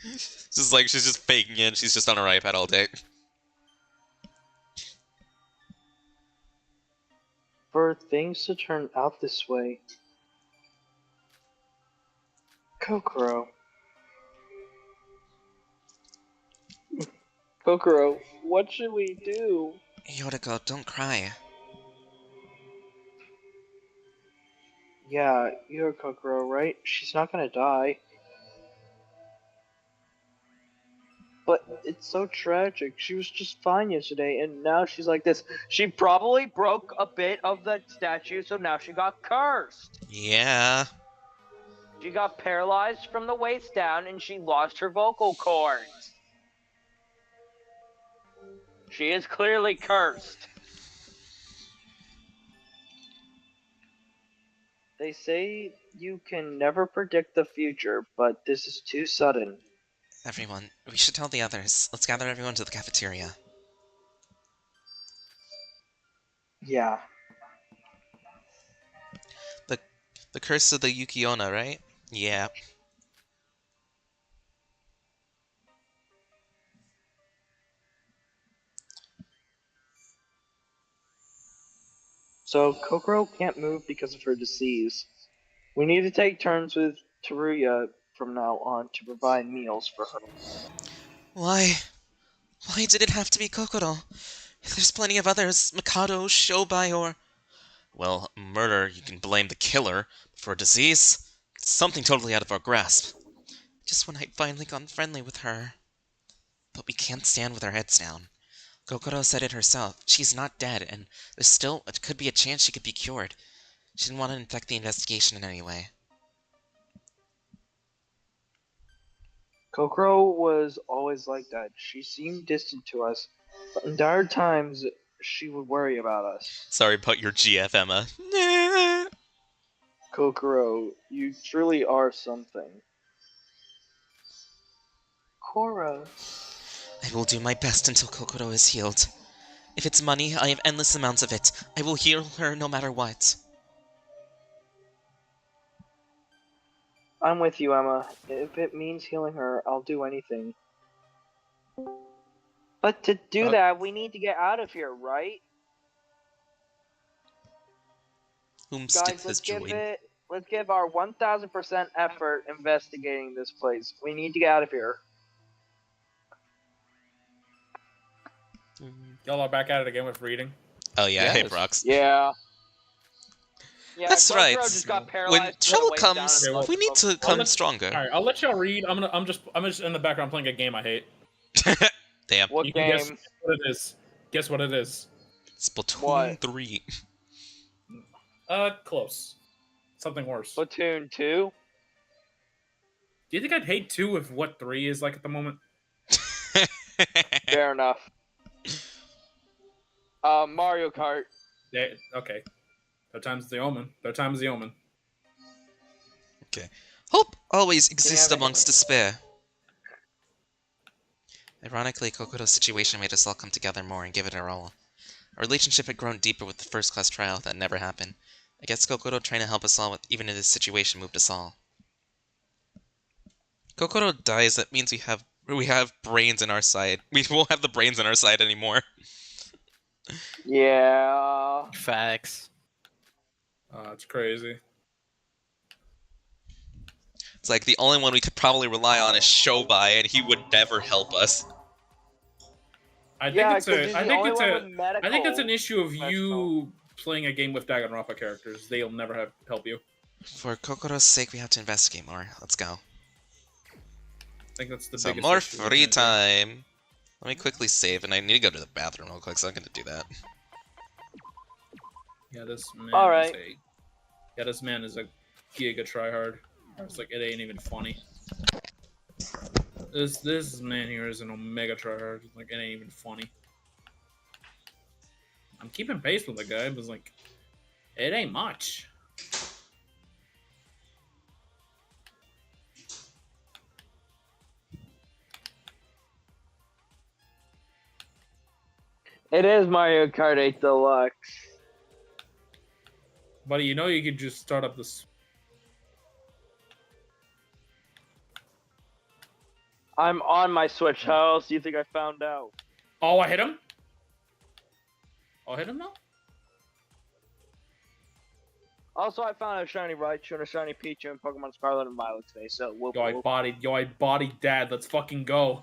Just like she's just faking it, she's just on her iPad all day. For things to turn out this way. Kokoro. Kokoro, what should we do? Yoriko, don't cry. Yeah, you're Kokoro, right? She's not gonna die. But it's so tragic. She was just fine yesterday, and now she's like this. She probably broke a bit of the statue, so now she got cursed. Yeah. She got paralyzed from the waist down, and she lost her vocal cords. She is clearly cursed. They say you can never predict the future, but this is too sudden. Everyone, we should tell the others. Let's gather everyone to the cafeteria. Yeah. The curse of the Yukiona, right? Yeah. So Kokoro can't move because of her disease. We need to take turns with Teruya from now on to provide meals for her. Why? Why did it have to be Kokoro? There's plenty of others. Mikado, Shobai, or... Well, murder, you can blame the killer. For disease, it's something totally out of our grasp. Just when I'd finally gotten friendly with her. But we can't stand with our heads down. Kokoro said it herself. She's not dead, and there's still... It could be a chance she could be cured. She didn't want to infect the investigation in any way. Kokoro was always like that. She seemed distant to us, but in dire times, she would worry about us. Sorry about your GF, Emma. Kokoro, you truly are something. Cora. I will do my best until Kokoro is healed. If it's money, I have endless amounts of it. I will heal her no matter what. I'm with you, Emma. If it means healing her, I'll do anything. But to do that, we need to get out of here, right? Guys, let's give our 1000% effort investigating this place. We need to get out of here. Y'all are back at it again with reading. Oh yeah, hey Brox. Yeah. Yeah, That's Kokoro right. just got When paralyzed trouble from the waist down comes, and lost we need her to vocal come stronger. All right, I'll let y'all read. I'm just in the background playing a game I hate. Damn. What You can game? guess what it is. Guess what it is. Splatoon 3. Close. Something worse. Splatoon 2? Do you think I'd hate 2 if what 3 is like at the moment? Fair enough. Mario Kart. Yeah, okay. Third time's the omen. Third time's the omen. Okay. Hope always exists amongst despair. Ironically, Kokoro's situation made us all come together more and give it our all. Our relationship had grown deeper with the first-class trial that never happened. I guess Kokoro trying to help us all, even in this situation, moved us all. Kokoro dies, that means we have brains in our side. We won't have the brains on our side anymore. Yeah. Facts. It's crazy. It's like the only one we could probably rely on is Shobai, and he would never help us. I think Yeah, it's 'cause he's I the think only it's one a with medical I think it's an issue of professional. you playing a game with Danganronpa characters. They'll never help you. For Kokoro's sake, we have to investigate more. Let's go. I think that's the So biggest more issue. free time. Let me quickly save, and I need to go to the bathroom real quick, so I'm gonna do that. Yeah, this man All right. this man is a giga tryhard. It's like it ain't even funny. This man here is an omega tryhard. Like it ain't even funny. I'm keeping pace with the guy, but it's like It ain't much. It is Mario Kart 8 Deluxe. Buddy, you know you could just start up this. I'm on my Switch. How else do you think I found out? Oh, I hit him? Oh, I hit him now? Also, I found a shiny Raichu and a shiny Pichu in Pokemon Scarlet and Violet's face. So whoop, Yo, I whoop. bodied Dad. Let's fucking go.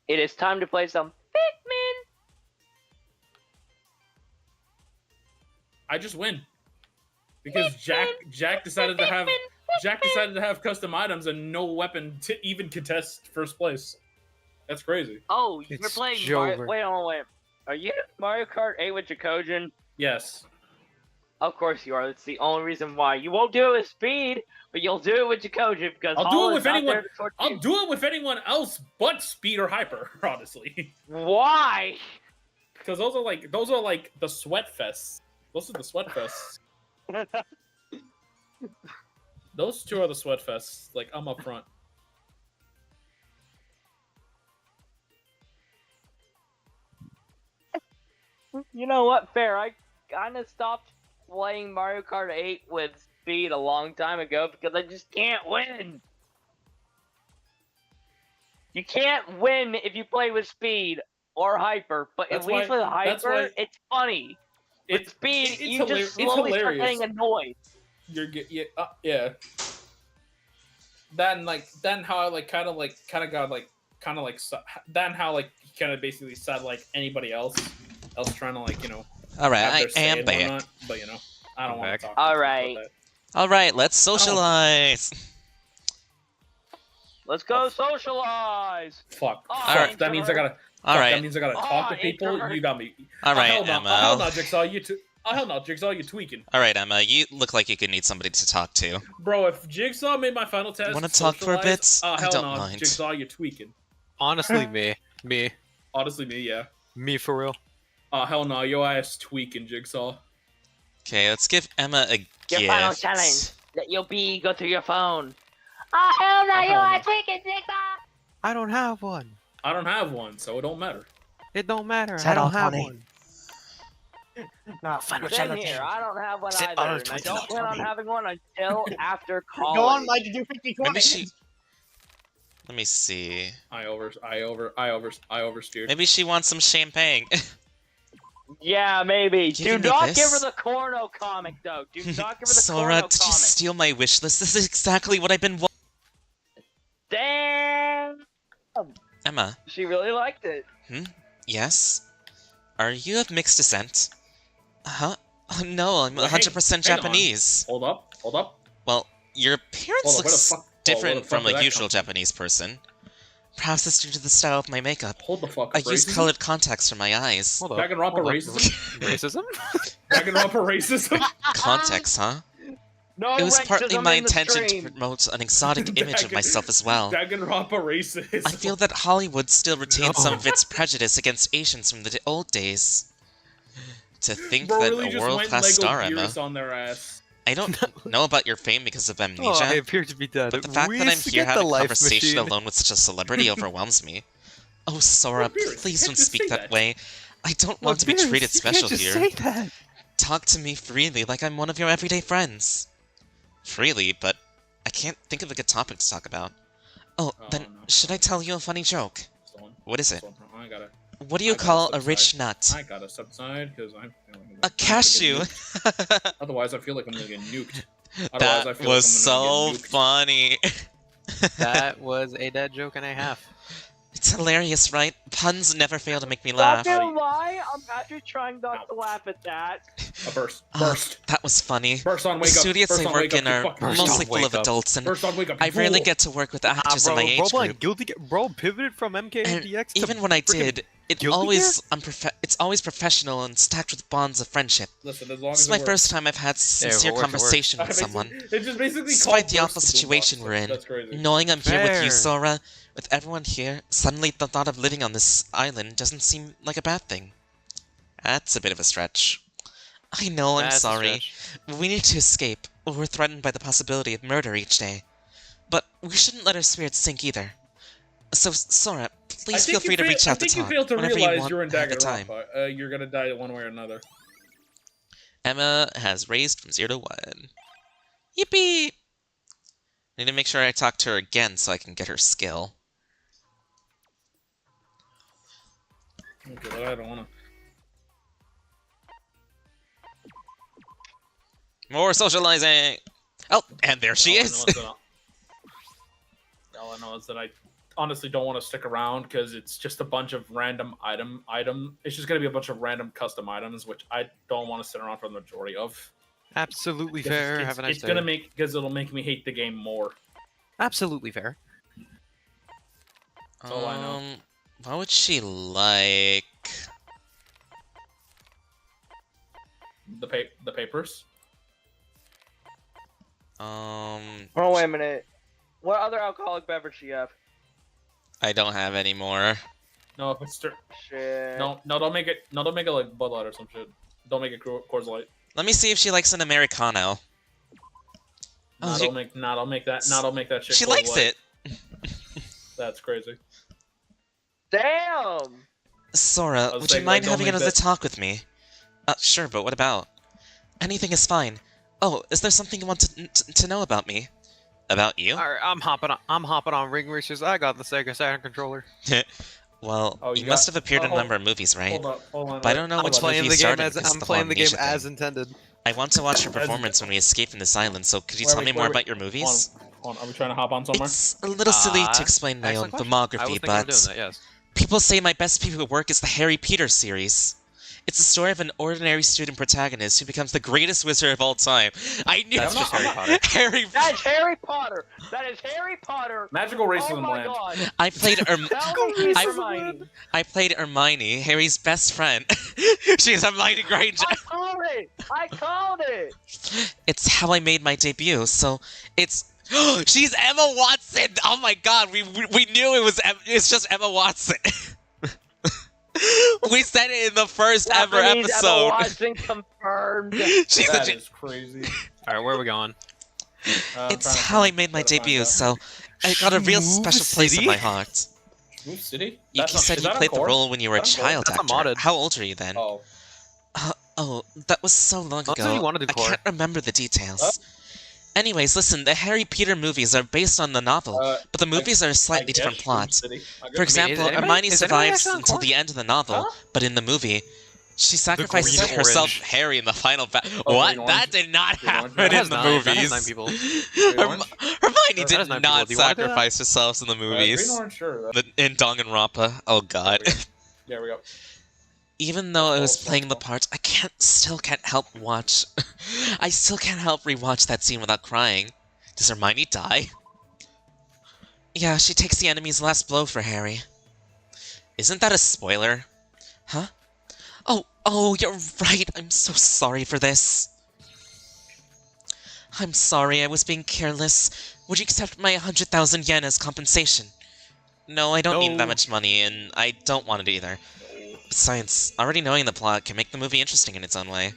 It is time to play some Pikmin. I just win. Because Jack decided to have custom items and no weapon to even contest first place. That's crazy. Oh, you're It's playing Jover. Wait. Are you Mario Kart 8 with Jacojin? Yes. Of course you are. That's the only reason why. You won't do it with Speed, but you'll do it with Jacojin because I'll do Hall it is with not anyone. there to torture I'll you. do it with anyone else but Speed or Hyper, honestly. Why? Because those are like the sweat fests. Those are the sweat fests. Those two are the sweat fests. Like, I'm up front. You know what? Fair. I kind of stopped playing Mario Kart 8 with Speed a long time ago because I just can't win. You can't win if you play with Speed or Hyper, but That's at least why- with that's Hyper, why- it's funny. With It's Speed, it's you just it's slowly start hilarious. getting annoyed. Yeah. Then how I kind of he kind of basically said like anybody else trying to Alright, have I their say am and back. whatnot, but I don't want back. to talk. All about right. that. Alright, let's socialize. Let's go socialize. Fuck. Oh, Fuck. introvert. That means I gotta. Alright. That means I gotta talk to people. introvert. You got me. Alright, hell no. Emma. Hell no, Jigsaw. Hell no, Jigsaw. You tweaking, Alright, Emma, you look like you could need somebody to talk to. bro. If Jigsaw made my final test, Wanna talk for a bit? Hell I don't no, mind. Jigsaw. You tweaking. Honestly, me, Honestly, me, yeah. me for real. Hell no, your ass tweaking, Jigsaw. Okay, let's give Emma a Your gift. final challenge. Let your bee go through your phone. Oh, hell no, you are tweaking, Jigsaw. I don't have one. I don't have one, so it don't matter. It don't matter. Set I don't on have 20. one. No, Final Same challenge. here. I don't have one Sit either. on And I 20. don't plan on having one until after college. go on, Mike, do 50 Maybe she... Let me see. I oversteered. Maybe she wants some champagne. Yeah, maybe. Giving Do me not this? give her the Corno comic, though. Do not give her the Sora, Corno did you comic. steal my wish list? This is exactly what I've been wa- Damn. Emma, She really liked it. yes? Are you of mixed descent? Huh? Oh no, I'm Well, 100% hang on. Japanese. Hold up. Well, your appearance Hold up, where the looks fuck- different where the fuck from did a that usual come from? Japanese person. Perhaps it's due to the style of my makeup. Hold the fuck up. I use racism? colored contacts for my eyes. Hold up. Danganronpa hold up. racism? Racism? Danganronpa racism? Context, huh? No It was partly racism my in the intention to stream. promote an exotic image of myself as well. Danganronpa racism. I feel that Hollywood still retains No. some of its prejudice against Asians from the old days. To think Bro that really a just world-class went star, Lego Emma. Gears on their ass. I don't know about your fame because of Oh, I amnesia, appear to be dead. but the fact We that I'm here get the having a life conversation machine. alone with such a celebrity overwhelms me. Oh, Sora, Beerus, please you don't can't just speak say that that. way. I don't Look, want to be Beerus, treated you special can't just here. say that. Talk to me freely like I'm one of your everyday friends. Freely, but I can't think of a good topic to talk about. Oh, Oh, then no. should I tell you a funny joke? Stolen. What is it? Stolen. I gotta What do you I gotta call a subside. rich nut? I gotta subside because I'm feeling A cashew! Otherwise, I feel like I'm gonna get nuked. Otherwise, I That feel was like I'm so gonna get nuked. funny. That was a dead joke and a half. It's hilarious, right? Puns never fail to make me Not laugh. gonna lie, I'm actually trying not to laugh at that. A burst. Ah, Burst. that was funny. Burst on The wake up. studios Burst I on work wake up, in you are fucking Burst mostly on full of wake up. adults, and Burst on wake up. I you rarely fool. get to work with actors in my age bro, group. Bro pivoted from MK And DX to even when I frickin' did, It's always professional and stacked with bonds of friendship. Listen, as long This as is my it first time I've had sincere it works. conversation with someone. It just basically Despite the called awful burst the situation boombox. we're in, That's crazy. knowing I'm here with you, Fair. Sora, with everyone here, suddenly the thought of living on this island doesn't seem like a bad thing. That's a bit of a stretch. I know, I'm That's a sorry. stretch. We need to escape. We're threatened by the possibility of murder each day. But we shouldn't let our spirits sink either. So, Sora, please feel free to reach out to I think talk you failed to whenever you realize want you're in at the time. Danganronpa. You're gonna die one way or another. Emma has raised from 0 to 1. Yippee! Need to make sure I talk to her again so I can get her skill. Okay, but I don't wanna. More socializing! Oh, and there she is! All I know is that I honestly don't want to stick around because it's just a bunch of random item. It's just gonna be a bunch of random custom items, which I don't want to sit around for the majority of. Absolutely Because fair. Have a nice it's day. gonna make because it'll make me hate the game more. Absolutely fair. That's all I know. What would she like? The papers. Oh, wait a minute. What other alcoholic beverage do you have? I don't have any more. No, if it's Shit. no, don't make it. No, don't make it like Bud Light or some shit. Don't make it Coors Light. Let me see if she likes an Americano. Nah, don't make that shit. She Coors likes Light. it! That's crazy. Damn! Sora, would you mind having another talk with me? Sure, but what about? Anything is fine. Oh, is there something you want to know about me? About you? Alright, I'm hopping on Ring Racers. I got the Sega Saturn controller. Well, Oh, you must have appeared in a number of movies, right? Hold on. But I don't know which movie you starred in because I'm of the playing whole the game amnesia as thing. intended. I want to watch your performance when we escape from this island, so could you tell me more about your movies? Hold on, are we trying to hop on somewhere? It's a little silly to explain my own Excellent question. I was filmography, thinking of but doing that, yes. people say my best piece of work is the Harry Peter series. It's the story of an ordinary student protagonist who becomes the greatest wizard of all time. I knew That's just Harry Potter. That's Harry Potter! That is Harry Potter! Magical racism Oh my land. god! I played Tell me he's Hermione! I played Hermione, Harry's best friend. She's Hermione Granger. I called it! I called it! It's how I made my debut, so it's... She's Emma Watson! Oh my god, we knew it's just Emma Watson. We said it in the first ever Japanese episode. Emma Watson confirmed. That is crazy. Alright, where are we going? It's how I made my debut, so I got a real special place in my heart. Smooth City? Yuki said you played the role when you were a child That's a actor. modded. How old are you then? Oh. That was so long Also, ago. you wanted to I core. can't remember the details. Anyways, listen, the Harry Peter movies are based on the novel, but the movies are a slightly different plot. For example, Hermione survives until the end of the novel, but in the movie, she sacrifices green herself, orange. Harry, in the final battle. Oh, What? green That orange. did not Green orange. happen That in has the nine. That has movies. 9 people. Hermione That did has 9 people. not Do you wanna do that? sacrifice herself in the Green movies. orange, sure. In Danganronpa. Oh god. There we go. Even though I was playing the part, I still can't help watch. I still can't help rewatch that scene without crying. Does Hermione die? Yeah, she takes the enemy's last blow for Harry. Isn't that a spoiler? Huh? Oh, you're right. I'm so sorry for this. I'm sorry, I was being careless. Would you accept my 100,000 yen as compensation? No, I don't need that No. much money, and I don't want it either. Besides, already knowing the plot can make the movie interesting in its own way.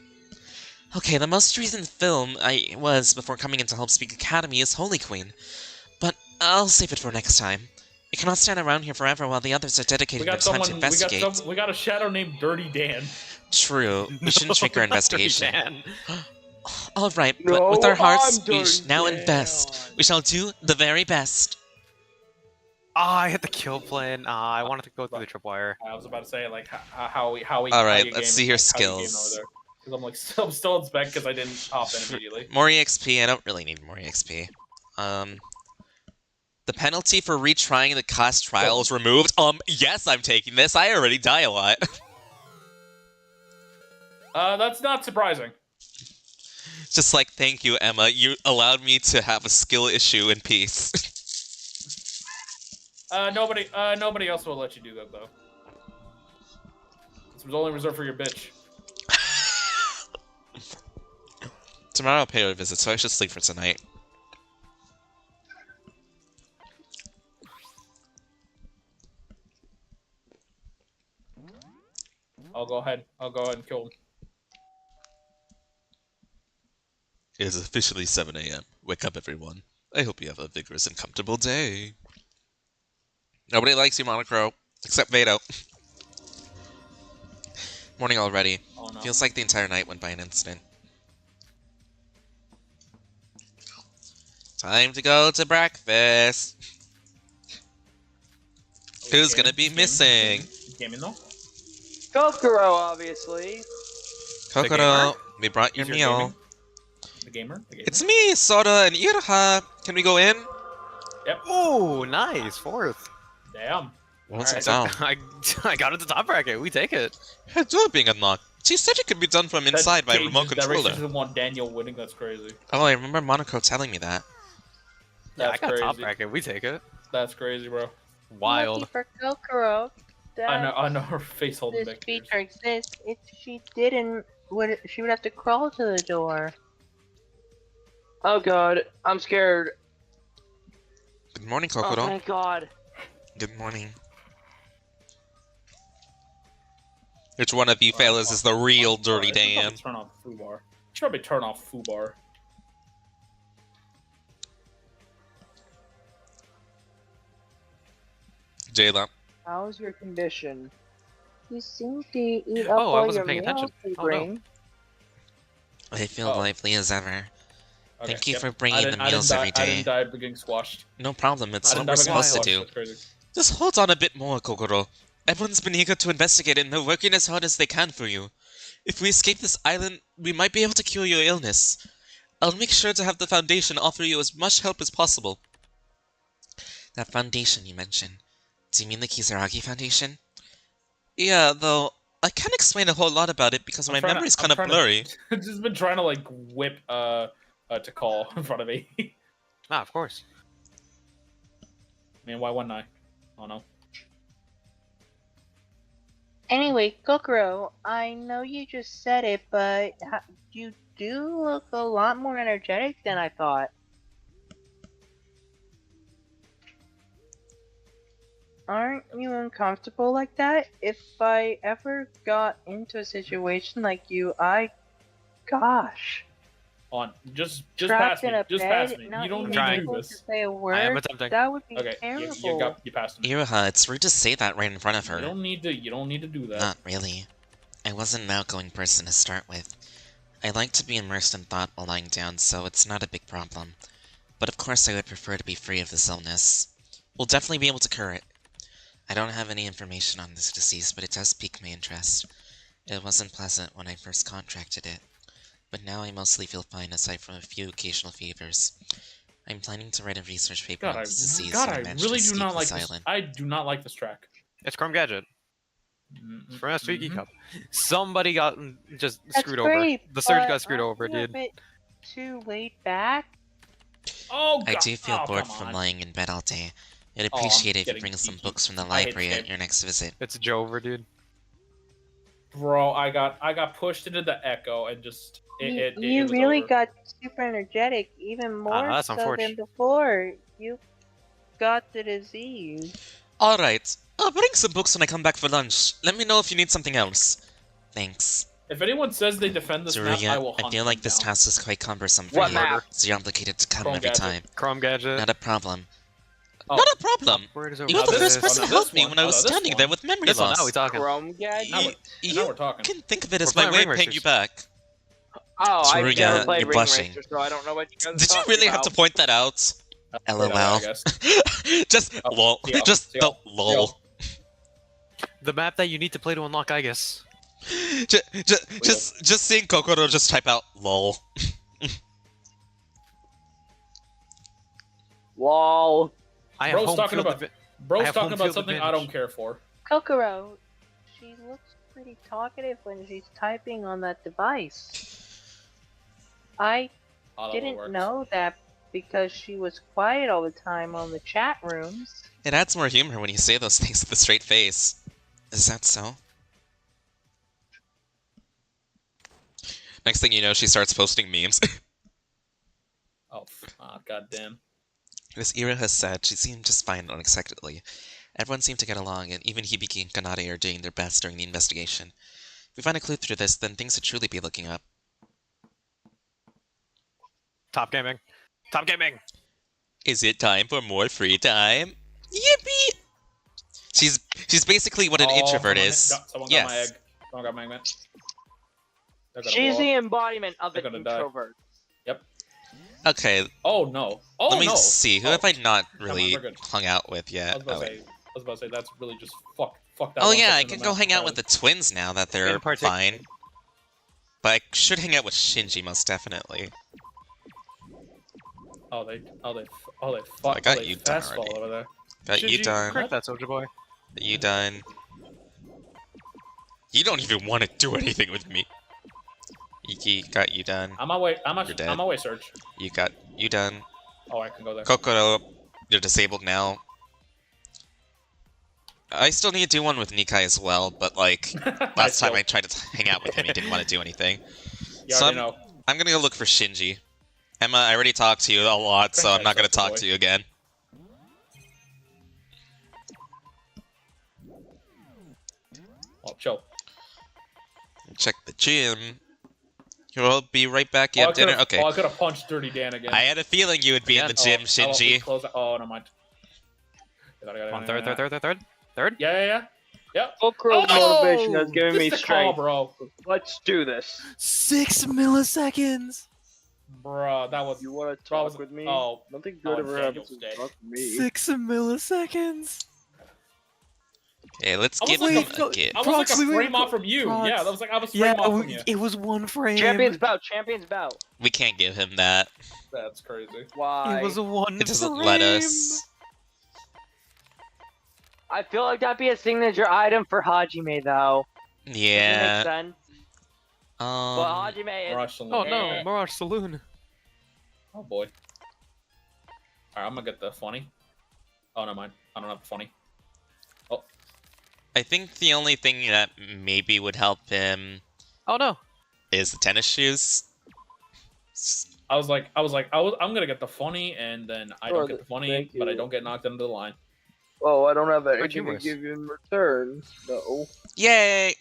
Okay, the most recent film I was before coming into Helpspeak Academy is Holy Queen. But I'll save it for next time. You cannot stand around here forever while the others are We dedicating their got time to someone. investigate. We got a shadow named Dirty Dan. True, we shouldn't trigger investigation. Man. Alright, but No, with our hearts, I'm we Dirty now Dan. invest. We shall do the very best. I hit the kill plan. I wanted to go through the tripwire. I was about to say like how we. Alright, let's see your skills. Because I'm like I'm still in spec because I didn't hop in immediately. More EXP, I don't really need more EXP. The penalty for retrying the class trial is removed. Yes, I'm taking this. I already die a lot. That's not surprising. Just like, thank you, Emma. You allowed me to have a skill issue in peace. Nobody else will let you do that though. was only reserved for your bitch. Tomorrow I'll pay her a visit, so I should sleep for tonight. I'll go ahead and kill him. It is officially 7 a.m. Wake up, everyone. I hope you have a vigorous and comfortable day. Nobody likes you, Monocro. Except Vado. Morning already. Oh, no. Feels like the entire night went by an instant. Time to go to breakfast. Who's gonna be missing? Gaming though? Kokoro, obviously. Kokoro, we brought your meal. The gamer? It's me, Soda and Iraha. Can we go in? Yep. Oh, nice. 4th. Damn. What's it Alright, down? I got it to top bracket. We take it. Her door being unlocked. She said it could be done from inside by a remote controller. That doesn't want Daniel winning. That's crazy. Oh, I remember Monaco telling me that. Yeah, I That's got crazy. top bracket. We take it. That's crazy, bro. Wild. Lucky for Kokoro. I know her face holding This back. feature exists. If she didn't, she would have to crawl to the door. Oh god, I'm scared. Good morning, Oh Kokoro. my god. Good morning. Which one of you fellas is the real Dirty Dan? Turn off Fubar. Should probably turn off Fubar. Jayla. How's your condition? You seem to eat up Oh, I all wasn't your paying meals attention. you Oh, no. bring. I feel Oh. lively as ever. Okay, Thank you yep. for bringing the I meals didn't every die, I day. didn't die by getting squashed. No problem, it's I what didn't die we're by getting supposed to squashed. do. That's crazy. Just hold on a bit more, Kokoro. Everyone's been eager to investigate it and they're working as hard as they can for you. If we escape this island, we might be able to cure your illness. I'll make sure to have the Foundation offer you as much help as possible. That Foundation you mentioned. Do you mean the Kisaragi Foundation? Yeah, though, I can't explain a whole lot about it because my memory's kind of blurry. I've just been trying to like whip to call in front of me. Ah, of course. Man, why wouldn't I? Oh no. Anyway, Kokoro, I know you just said it, but you do look a lot more energetic than I thought. Aren't you uncomfortable like that? If I ever got into a situation like you, gosh. On, just Trapped pass me. in a Just bed, pass me. not You don't even need to do able to this. say a word. I am attempting. That would be Okay, terrible. you passed me. Iraha, it's rude to say that right in front of her. You don't need to do that. Not really. I wasn't an outgoing person to start with. I like to be immersed in thought while lying down, so it's not a big problem. But of course I would prefer to be free of this illness. We'll definitely be able to cure it. I don't have any information on this disease, but it does pique my interest. It wasn't pleasant when I first contracted it, but now I mostly feel fine aside from a few occasional fevers. I'm planning to write a research paper on this disease when I manage to really do escape not like this this. island. I do not like this track. It's Chrome Gadget. It's from SVG Mhm. Cup. Somebody got just That's screwed great, over. The Surge but got screwed aren't over, you a dude. bit too laid back? Oh, I God. do feel Oh, bored come from on. lying in bed all day. I'd Oh, I'm appreciate it if you getting bring some geeky. books from the I hate library this at game. your next visit. It's Jover, dude. Bro, I got pushed into the echo and just You was really over. got super energetic, even more that's so than unfortunate. before. You got the disease. Alright, I'll bring some books when I come back for lunch. Let me know if you need something else. Thanks. If anyone says they defend this map, I Teruya, will hunt I feel them like this down. task is quite cumbersome for What you, map? so you're obligated to come Chrome every Gadget. time. Chrome Gadget. Not a problem. Oh. Not a problem! Where does You were the this- first person oh, to no, help this me one. when I Oh, was no, this standing one. there with memory This one, loss. now we talking. Chrome gadget? Now we're talking. can think of it as We're my playing way of Ring paying you Racers. back. Oh, I've Teruya, never played you're Ring blushing. Racer, so I don't know what you guys are Did you talking really have to about. point that out? LOL. I guess. Just Oh, lol. yeah, Just yeah, the lol. The map that you need to play to unlock, I guess. Just seeing Kokoro just type out lol. Lol. I have Bro's home talking field about- adva- Bro's have talking home about field something I advantage. don't care for. Kokoro, she looks pretty talkative when she's typing on that device. I How that didn't works. know that because she was quiet all the time on the chat rooms. It adds more humor when you say those things with a straight face. Is that so? Next thing you know, she starts posting memes. Oh, goddamn. As Ira has said, she seemed just fine unexpectedly. Everyone seemed to get along, and even Hibiki and Kanade are doing their best during the investigation. If we find a clue through this, then things should truly be looking up. Top gaming. Top gaming. Is it time for more free time? Yippee! She's basically what an introvert is. Someone got my egg. Someone got my egg, man. She's the embodiment of an They're gonna die. introvert. Yep. Okay. Oh no. Oh Let me no. see. Who have I not Come on, really we're good. hung out with yet? I was about to say that's really just fuck that. Oh one yeah, I person can in go the hang out mouth. with the twins now that they're fine. But I should hang out with Shinji most definitely. They I got you done fastball already. over there. Got you Shinji, done. correct that, Soldier Boy. You done. You don't even want to do anything with me. Iki, got you done. On my way. You're dead. On my way, Serge. You got you done. Oh, I can go there. Kokoro, you're disabled now. I still need to do one with Nikai as well, but like last time I tried to hang out with him, he didn't want to do anything. You So already know. I'm gonna go look for Shinji. Emma, I already talked to you a lot, so I'm not gonna talk to you again. Oh, chill. Check the gym. You'll be right back. You have dinner? Okay. Oh, I could have punched Dirty Dan again. I had a feeling you would be in the gym, Shinji. Oh, no mind. On third. Yeah. Full crew motivation has given me Just a call, strength. bro. Let's do this. 6 milliseconds. Bro, that was. You want to that talk was- with me? Oh, Nothing good ever Daniel's happens dead. to talk to me. 6 milliseconds. Okay, let's I was give like him a gift. I was like a frame off from you. Yeah, that was like I was frame off from you. It was 1 frame. Champions bout. Champions bout. We can't give him that. That's crazy. Why? It was a 1 It doesn't frame. let us. I feel like that'd be a signature item for Hajime, though. Does it Yeah. make sense? But Hajime is. Mirage Saloon. Oh no, Mirage Saloon. Oh boy. Alright, I'm gonna get the funny. Oh, no mind. I don't have the funny. Oh. I think the only thing that maybe would help him Oh no. is the tennis shoes. I'm gonna get the funny, and then I don't get the funny, Thank but I you. don't get knocked into the line. Oh, I don't have What'd anything you to miss? give you in return. No. Yay!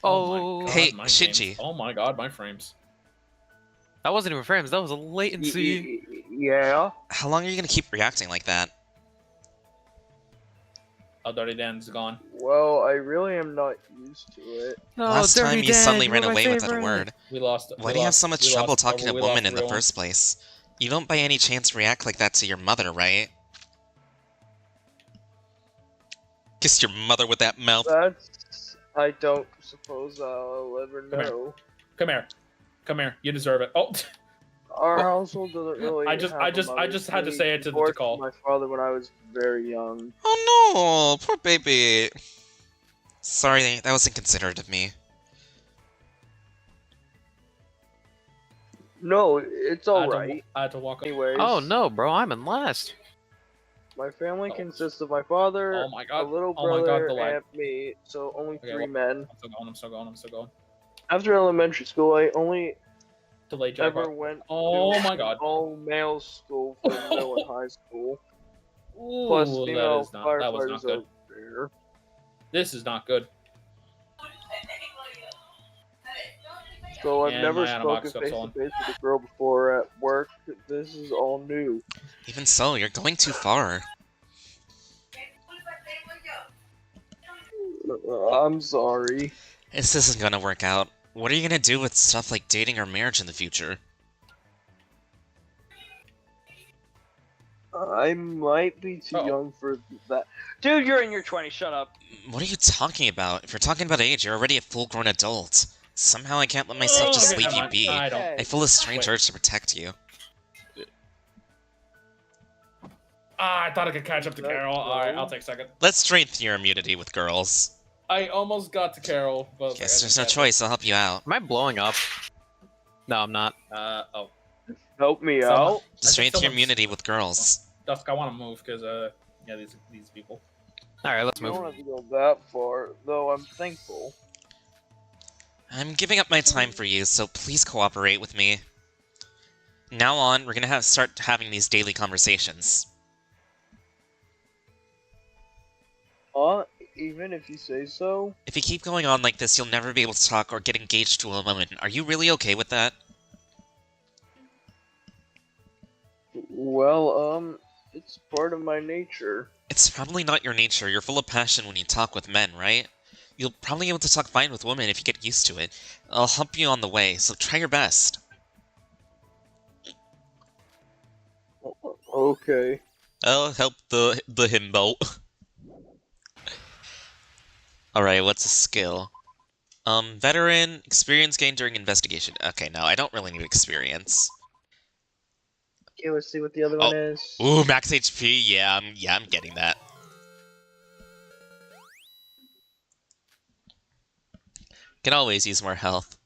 Oh. my God, Hey, my Shinji. frames. Oh my god, my frames. That wasn't even frames. That was a latency. Yeah. How long are you gonna keep reacting like that? Oh, Dirty Dan's gone. Well, I really am not used to it. No, Last time Dirty you Dan, suddenly you're ran my away without a favorite. word. We lost. Why do you have so much trouble talking to we women lost in the real one. first place? You don't by any chance react like that to your mother, right? Kiss your mother with that mouth. That's. I don't suppose I'll ever Come here. know. Come here. Come here. You deserve it. Oh. Our household doesn't really. I just had to say it to divorced call. my father when I was very young. Oh no, poor baby. Sorry, that was inconsiderate of me. No, it's I had to- alright. I had to walk. Anyways. Oh no, bro, I'm in last. My family consists of my father, Oh my god. a little Oh my god, brother, the lag. and me. So only Okay, 3 well, men. I'm still going. After elementary school, I only Delay ever jackpot. went Oh to my an god. all-male school for middle and high school. Ooh, Plus that female is not. That was firefighters not good. over there. This is not good. So I've And never my animal spoken box got face to stolen. face with a girl before at work. This is all new. Even so, you're going too far. I'm sorry. This isn't gonna work out. What are you gonna do with stuff like dating or marriage in the future? I might be too Uh-oh. young for that. Dude, you're in your 20s. Shut up. What are you talking about? If you're talking about age, you're already a full-grown adult. Somehow I can't let myself just Okay, leave you never be. mind. I don't. I feel a strange Wait. urge to protect you. I thought I could catch up to That Carol. Alright, low? I'll take second. Let's strengthen your immunity with girls. I almost got to Carol, but Guess there's no choice, I'll help you out. Am I blowing up? No, I'm not. Oh. Help me Someone- out. I think Strengthen your someone's- immunity with girls. Dusk, I want to move because yeah, these people. All right, let's You don't move. have to go that far, though I'm thankful. I'm giving up my time for you, so please cooperate with me. Now on, we're gonna start having these daily conversations. Even if you say so? If you keep going on like this, you'll never be able to talk or get engaged to a woman. Are you really okay with that? Well, it's part of my nature. It's probably not your nature. You're full of passion when you talk with men, right? You'll probably be able to talk fine with women if you get used to it. I'll help you on the way, so try your best. Okay. I'll help the himbo. Alright, what's a skill? Veteran, experience gained during investigation. Okay, no, I don't really need experience. Okay, let's see what the other one is. Ooh, max HP, yeah, I'm getting that. Can always use more health.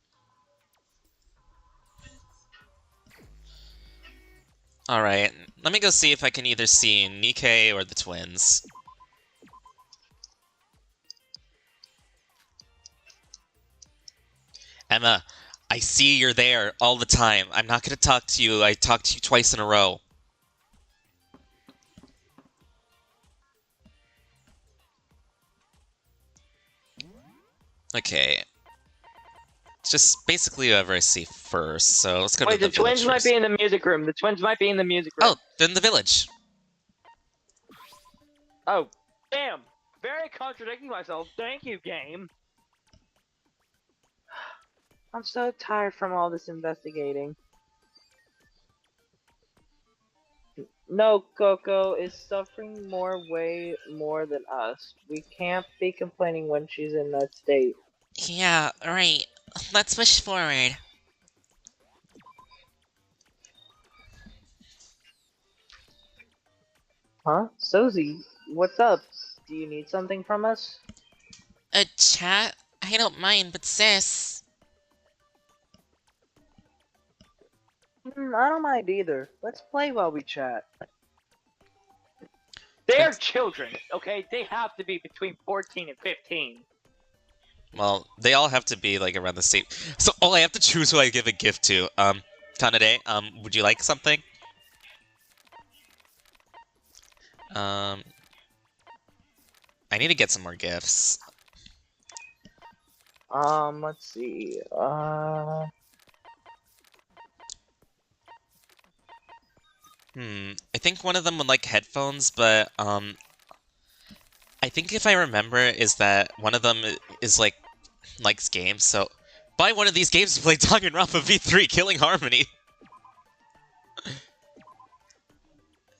Alright, let me go see if I can either see Nikkei or the twins. Emma, I see you're there all the time. I'm not gonna talk to you. I talked to you twice in a row. Okay. It's just basically whoever I see first, so let's go to the village twins might first. be in the music room. The twins might be in the music room. Oh, then the village. Oh, damn. Very contradicting myself. Thank you, game. I'm so tired from all this investigating. No, Coco is suffering way more than us. We can't be complaining when she's in that state. Yeah, right. Let's push forward. Huh? Sozy, what's up? Do you need something from us? A chat? I don't mind, but sis... I don't mind either. Let's play while we chat. They're children, okay? They have to be between 14 and 15. Well, they all have to be, like, around the same... So, I have to choose who I give a gift to. Kanade, would you like something? I need to get some more gifts. Let's see. I think one of them would like headphones, but, I think if I remember is that one of them is, like, likes games, so... Buy one of these games to play Danganronpa V3 Killing Harmony!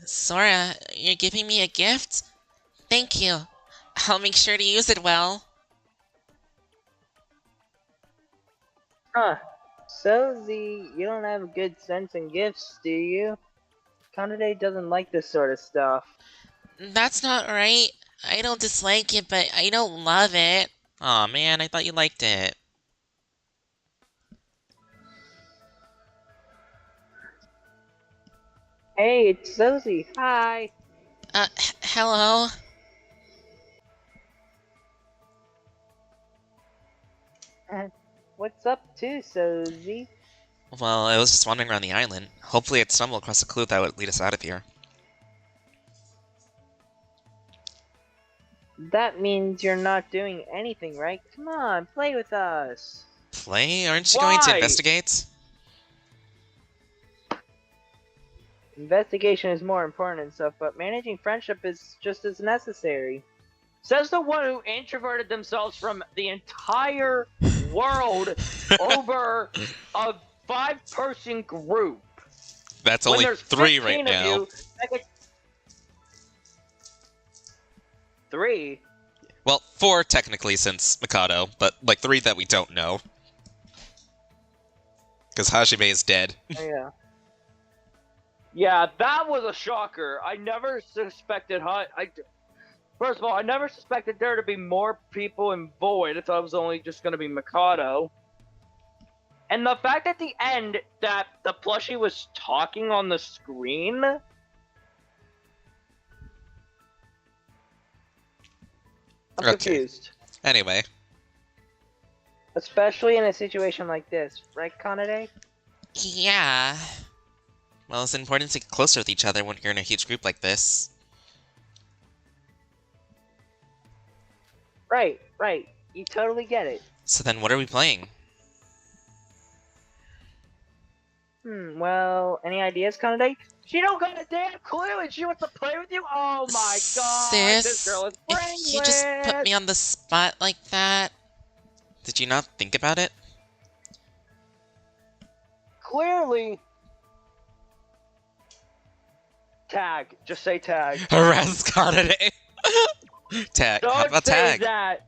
Sora, you're giving me a gift? Thank you. I'll make sure to use it well. Huh. Sozy, you don't have good sense in gifts, do you? Kanade doesn't like this sort of stuff. That's not right. I don't dislike it, but I don't love it. Aw, man, I thought you liked it. Hey, it's Sozy. Hi. Hello? What's up too, Sozy? Well, I was just wandering around the island. Hopefully I'd stumble across a clue that would lead us out of here. That means you're not doing anything, right? Come on, play with us. Play? Aren't you going to investigate? Investigation is more important and stuff, but managing friendship is just as necessary. Says the one who introverted themselves from the entire world over a 5-person group. That's only 3 right now. 3? Well, 4 technically since Mikado, but like 3 that we don't know. Because Hajime is dead. Oh, yeah. Yeah, that was a shocker. I never suspected First of all, I never suspected there to be more people in Void. I thought it was only just going to be Mikado. And the fact at the end that the plushie was talking on the screen... I'm confused. Anyway. Especially in a situation like this, right, Kanade? Yeah. Well, it's important to get closer with each other when you're in a huge group like this. Right. You totally get it. So then what are we playing? Well, any ideas, Kanade? She don't got a damn clue and she wants to play with you? Oh my god, this girl is brainless! If you just put me on the spot like that... Did you not think about it? Clearly. Tag. Just say tag. Harass Kanade! Tag. How Don't about say tag? that.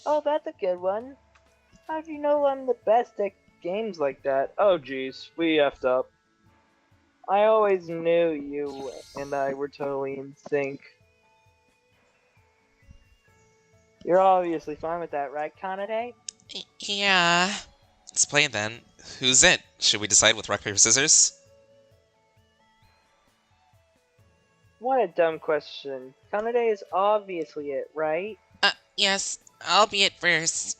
Oh, that's a good one. How do you know I'm the best at games like that? Oh jeez, we effed up. I always knew you and I were totally in sync. You're obviously fine with that, right, Kanade? Yeah. Let's play then. Who's it? Should we decide with rock, paper, scissors? What a dumb question. Kanade is obviously it, right? Yes. I'll be it first.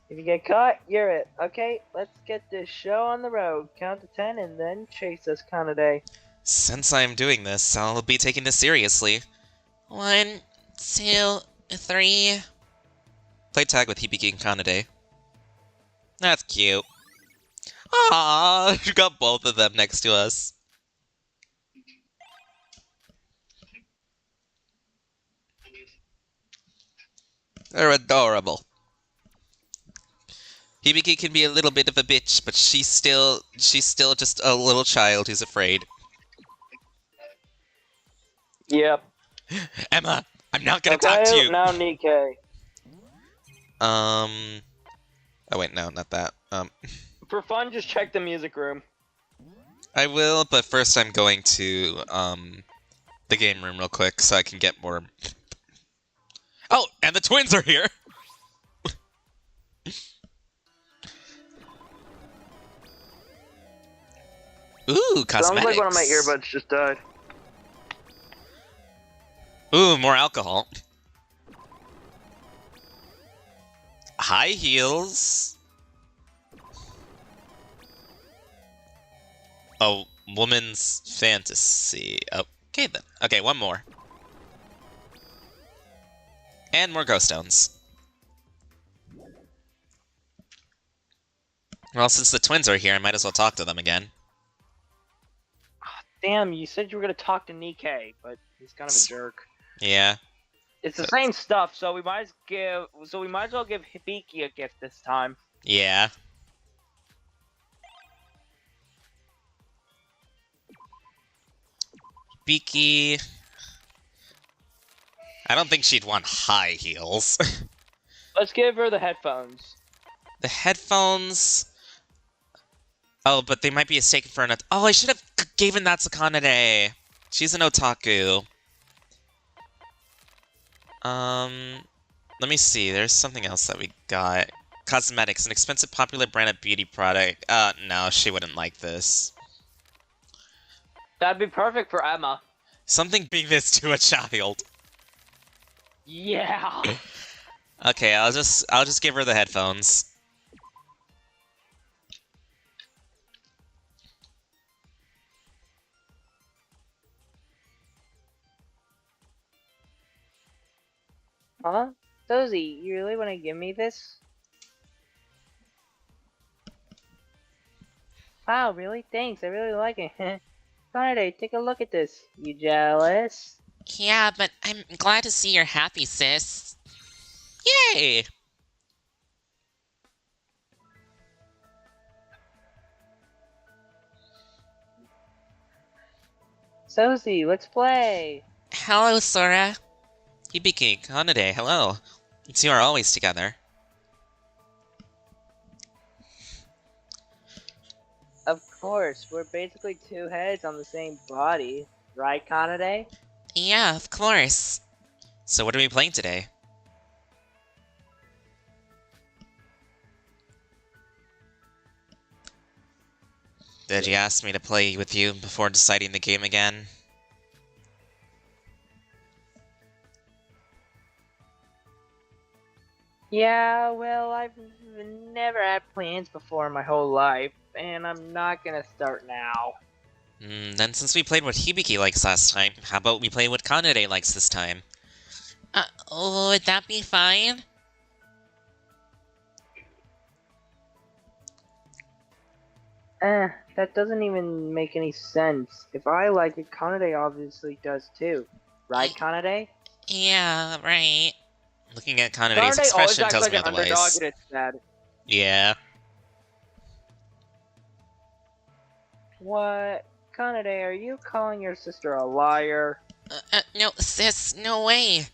If you get caught, you're it. Okay, let's get this show on the road. Count to 10 and then chase us, Kanade. Since I'm doing this, I'll be taking this seriously. 1, 2, 3... Play tag with Hibiki and Kanade. That's cute. Aww, you got both of them next to us. They're adorable. Hibiki can be a little bit of a bitch, but she's still just a little child who's afraid. Yep. Emma, I'm not gonna talk to you. Now Nikkei. Oh wait, no, not that. For fun, just check the music room. I will, but first I'm going to the game room real quick so I can get more. Oh, and the twins are here. Ooh, cosmetics. Sounds like one of my earbuds just died. Ooh, more alcohol. High heels. A woman's fantasy. Okay then. Okay, one more. And more ghost stones. Well, since the twins are here, I might as well talk to them again. Damn, you said you were gonna talk to Nikkei, but he's kind of a jerk. Yeah. It's the same stuff, so we might as well give Hibiki a gift this time. Yeah. Hibiki. I don't think she'd want high heels. Let's give her the headphones. The headphones. Oh, but they might be mistaken for an. Oh, I should have given that to Kanade. She's an otaku. Let me see. There's something else that we got. Cosmetics, an expensive, popular branded beauty product. No, she wouldn't like this. That'd be perfect for Emma. Something being this to a child. Yeah. Okay, I'll just give her the headphones. Huh? Dozy, you really want to give me this? Wow, really? Thanks, I really like it. Kanade, take a look at this. You jealous? Yeah, but I'm glad to see you're happy, sis. Yay! Sozy, let's play! Hello, Sora. Hibiki, Kanade, hello. You two are always together. Of course, we're basically two heads on the same body, right, Kanade? Yeah, of course. So what are we playing today? Did you ask me to play with you before deciding the game again? Yeah, well, I've never had plans before in my whole life, and I'm not gonna start now. Then since we played what Hibiki likes last time, how about we play what Kanade likes this time? Would that be fine? That doesn't even make any sense. If I like it, Kanade obviously does too. Right, Kanade? Yeah, right. Looking at Kanade's Kanade always expression acts tells like me an underdog, otherwise. and it's sad. Yeah. What? Kanade, are you calling your sister a liar? No, sis, no way.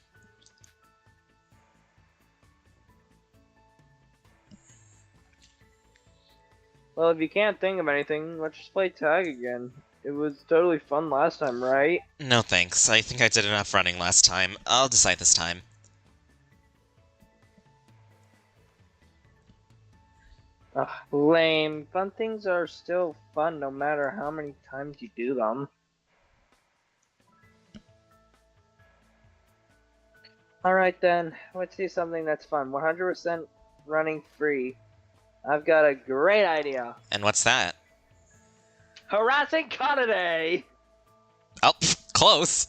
Well, if you can't think of anything, let's just play tag again. It was totally fun last time, right? No thanks, I think I did enough running last time. I'll decide this time. Ugh, lame. Fun things are still fun no matter how many times you do them. Alright then, let's do something that's fun. 100% running free. I've got a great idea. And what's that? Harassing Kanade! Oh, close.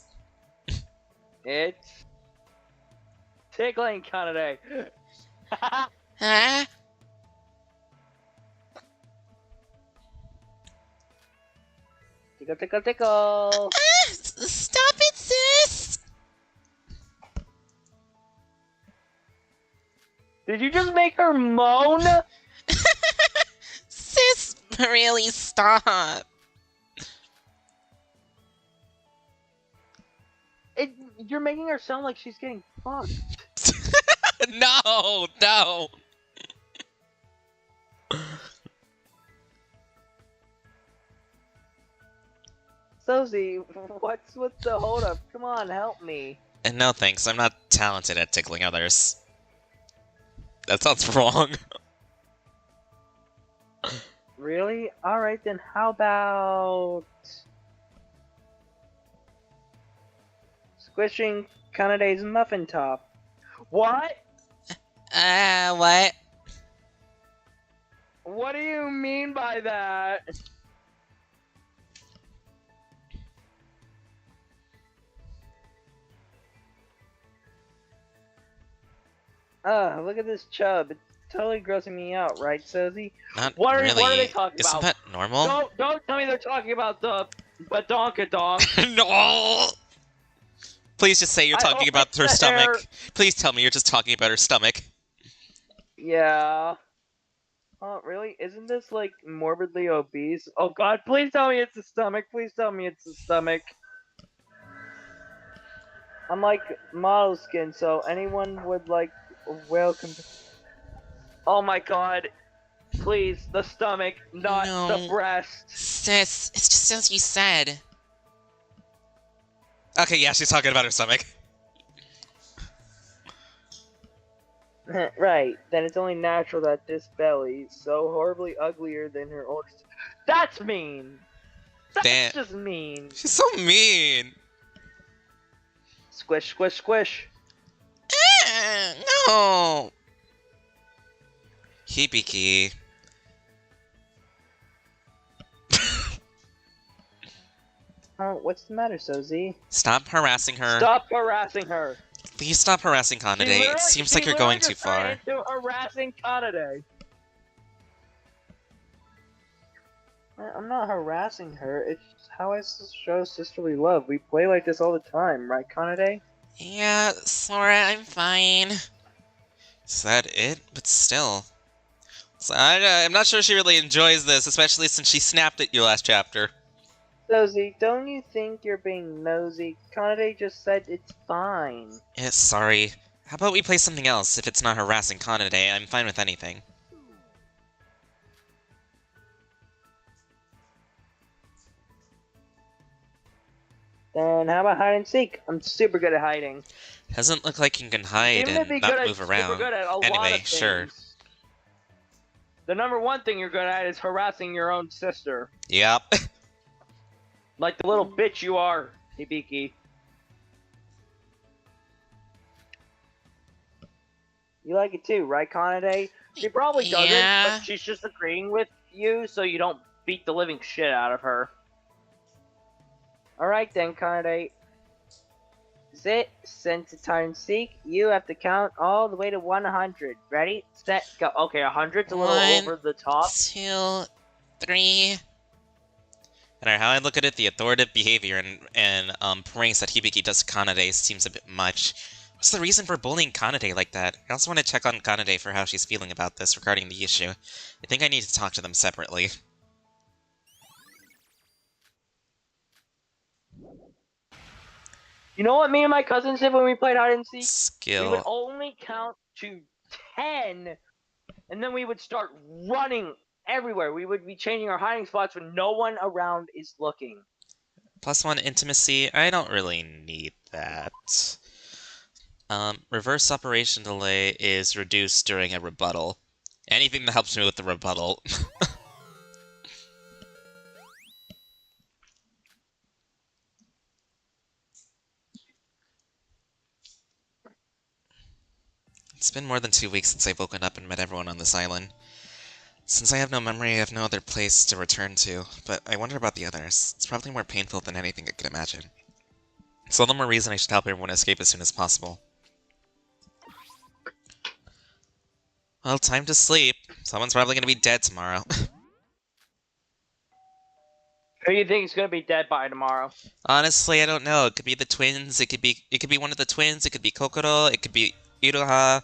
It's tickling Kanade. Huh? Tickle, tickle, tickle! Stop it, sis! Did you just make her moan? Sis, really stop. You're making her sound like she's getting fucked. No, no. Sozy, what's with the holdup? Come on, help me. And no thanks, I'm not talented at tickling others. That sounds wrong. Really? Alright then, how about... squishing Kanade's muffin top? What? What? What do you mean by that? Look at this chub. It's totally grossing me out, right, Sozy? Not What are really. they talking Isn't about? that normal? Don't tell me they're talking about the badonkadonk. No! Please just say you're talking about her stomach. Please tell me you're just talking about her stomach. Yeah. Oh, really? Isn't this, like, morbidly obese? Oh god, please tell me it's the stomach. Please tell me it's the stomach. I'm like model skin, so anyone would, like, welcome. Oh my god. Please, the stomach, not the breast. Sis, it's just as you said. Okay, yeah, she's talking about her stomach. Right, then it's only natural that this belly, so horribly uglier than her old... That's mean! That's Damn. just mean! She's so mean! Squish, squish, squish! No! Hibiki. What's the matter, Sozy? Stop harassing her. Stop harassing her! Please stop harassing Kanade. It seems like you're going too far. Into harassing Kanade. I'm not harassing her, it's how I show sisterly love. We play like this all the time, right, Kanade? Yeah, Sora, I'm fine. Is that it? But still. So I'm not sure she really enjoys this, especially since she snapped at you last chapter. Sozy, don't you think you're being nosy? Kanade just said it's fine. Yeah, sorry. How about we play something else? If it's not harassing Kanade, I'm fine with anything. Then how about hide and seek? I'm super good at hiding. Doesn't look like you can hide Even if and you're not good move at, around. super good at a lot Anyway, of sure. things. The number one thing you're good at is harassing your own sister. Yep. Like the little bitch you are, Hibiki. You like it too, right, Kanade? She probably doesn't, Yeah. but she's just agreeing with you so you don't beat the living shit out of her. Alright then, Kanade. Sit, sensitize, and seek. You have to count all the way to 100. Ready, set, go. Okay, 100's a little 1, over the top. 2, 3. No matter how I look at it, the authoritative behavior and pranks that Hibiki does to Kanade seems a bit much. What's the reason for bullying Kanade like that? I also want to check on Kanade for how she's feeling about this regarding the issue. I think I need to talk to them separately. You know what me and my cousins did when we played hide and seek? Skill. We would only count to 10, and then we would start running everywhere. We would be changing our hiding spots when no one around is looking. +1 intimacy. I don't really need that. Reverse operation delay is reduced during a rebuttal. Anything that helps me with the rebuttal. It's been more than 2 weeks since I've woken up and met everyone on this island. Since I have no memory, I have no other place to return to, but I wonder about the others. It's probably more painful than anything I could imagine. It's all the more reason I should help everyone escape as soon as possible. Well, time to sleep. Someone's probably gonna be dead tomorrow. Who do you think is gonna be dead by tomorrow? Honestly, I don't know. It could be the twins, it could be one of the twins, it could be Kokoro, it could be Iroha.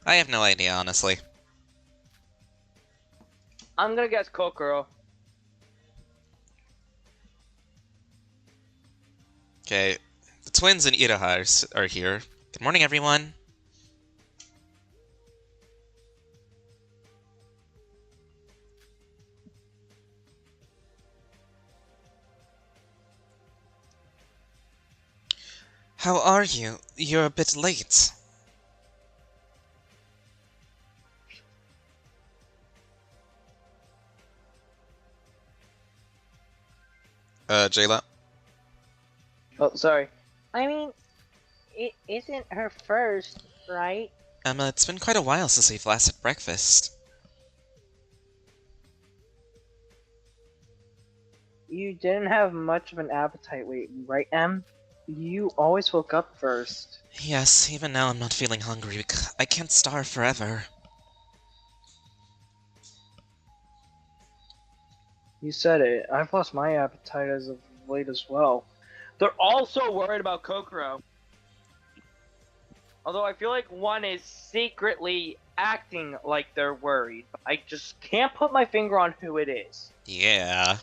I have no idea, honestly. I'm gonna guess Kokoro. Okay, the twins and Iroha are here. Good morning, everyone. How are you? You're a bit late. Jayla? Oh, sorry. I mean, it isn't her first, right? Emma, it's been quite a while since we've last had breakfast. You didn't have much of an appetite lately, right, Em? You always woke up first. Yes, even now I'm not feeling hungry. I can't starve forever. You said it. I've lost my appetite as of late as well. They're also worried about Kokoro. Although I feel like one is secretly acting like they're worried. I just can't put my finger on who it is. Yeah.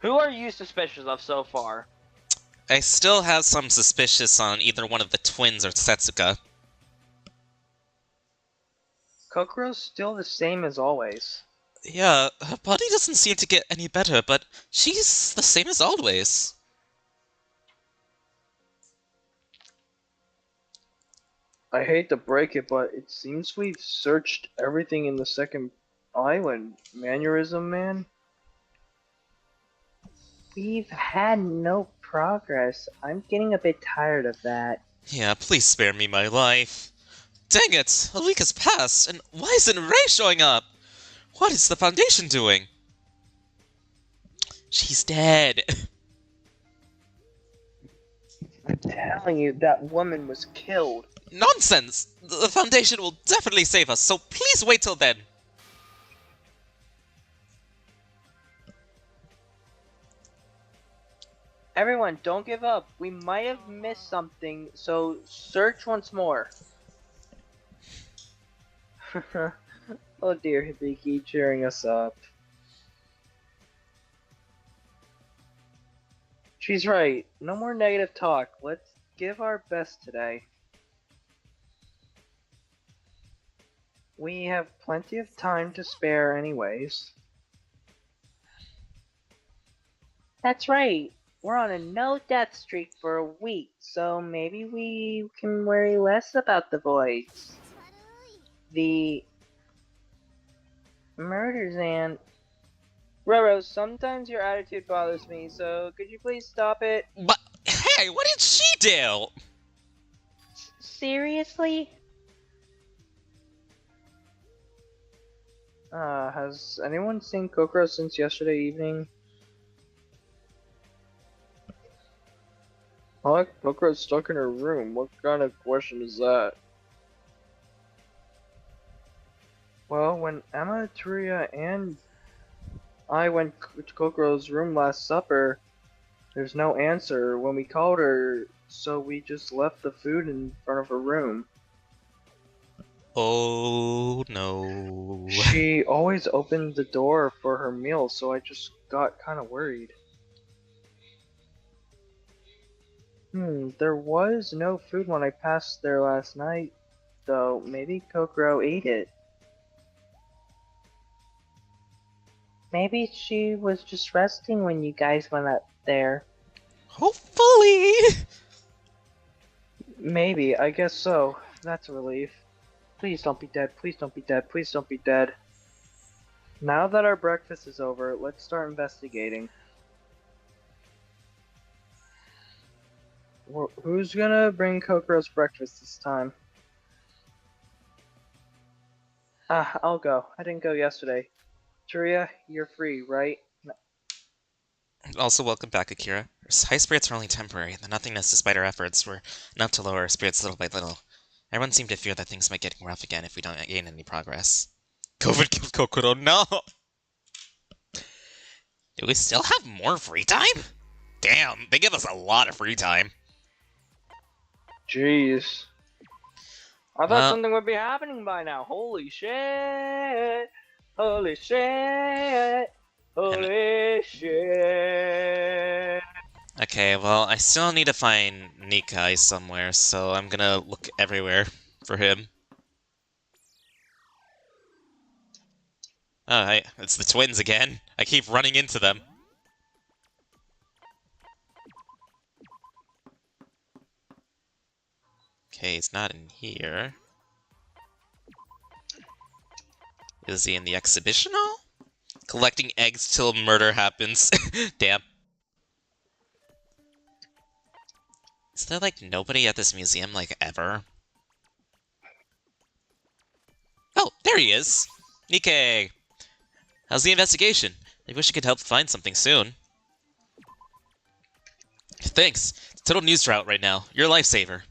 Who are you suspicious of so far? I still have some suspicious on either one of the twins or Setsuka. Kokoro's still the same as always. Yeah, her body doesn't seem to get any better, but she's the same as always. I hate to break it, but it seems we've searched everything in the second island. Mannerism, man? We've had no progress. I'm getting a bit tired of that. Yeah, please spare me my life. Dang it! A week has passed, and why isn't Ray showing up? What is the Foundation doing? She's dead. I'm telling you, that woman was killed. Nonsense! The Foundation will definitely save us, so please wait till then. Everyone, don't give up. We might have missed something, so search once more. Oh dear, Hibiki, cheering us up. She's right. No more negative talk. Let's give our best today. We have plenty of time to spare anyways. That's right. We're on a no-death streak for a week, so maybe we can worry less about the voids. The murders and... Roro, sometimes your attitude bothers me, so could you please stop it? But, hey, what did she do? Seriously? Has anyone seen Kokoro since yesterday evening? What? Kokoro's stuck in her room. What kind of question is that? Well, when Emma, Teruya, and I went to Kokoro's room last supper, there's no answer when we called her, so we just left the food in front of her room. Oh no. She always opened the door for her meal, so I just got kind of worried. There was no food when I passed there last night, though maybe Kokoro ate it. Maybe she was just resting when you guys went up there. Hopefully. Maybe, I guess so. That's a relief. Please don't be dead, please don't be dead, please don't be dead. Now that our breakfast is over, let's start investigating. Who's gonna bring Kokoro's breakfast this time? I'll go. I didn't go yesterday. Teruya, you're free, right? No. Also, welcome back, Akira. High spirits are only temporary. The nothingness, despite our efforts, were enough to lower our spirits little by little. Everyone seemed to fear that things might get rough again if we don't gain any progress. COVID killed Kokoro, no! Do we still have more free time? Damn, they give us a lot of free time. Jeez. I thought something would be happening by now. Holy shit! Holy shit! Holy shit! Okay, well, I still need to find Nikai somewhere, so I'm gonna look everywhere for him. Oh, hey, it's the twins again. I keep running into them. Okay, he's not in here. Is he in the exhibition hall? Collecting eggs till murder happens. Damn. Is there, like, nobody at this museum, like, ever? Oh, there he is! Nikkei! How's the investigation? I wish I could help find something soon. Thanks. It's a total news drought right now. You're a lifesaver.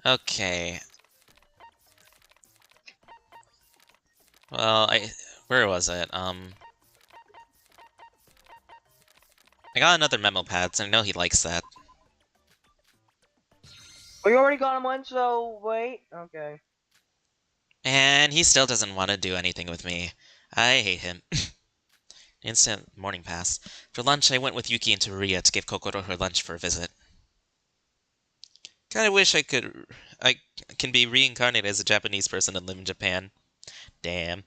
Okay. Well, where was it? I got another memo pad, so I know he likes that. Well, you already got him one, so wait. Okay. And he still doesn't want to do anything with me. I hate him. Instant morning pass. For lunch, I went with Yuki and Teruya to give Kokoro her lunch for a visit. Kinda wish I can be reincarnated as a Japanese person and live in Japan. Damn.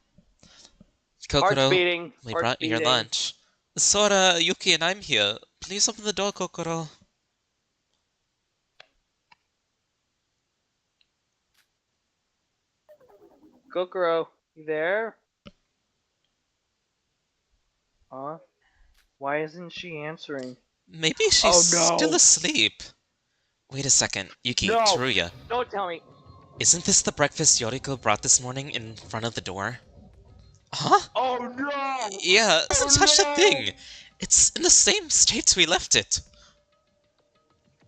Kokoro, we brought you your lunch. Sora, Yuki, and I'm here. Please open the door, Kokoro. Kokoro, you there? Huh? Why isn't she answering? Maybe she's still asleep. Wait a second. Yuki, Teruya. Don't tell me. Isn't this the breakfast Yoriko brought this morning in front of the door? Huh? Oh no! Yeah, such a thing! It's in the same state we left it.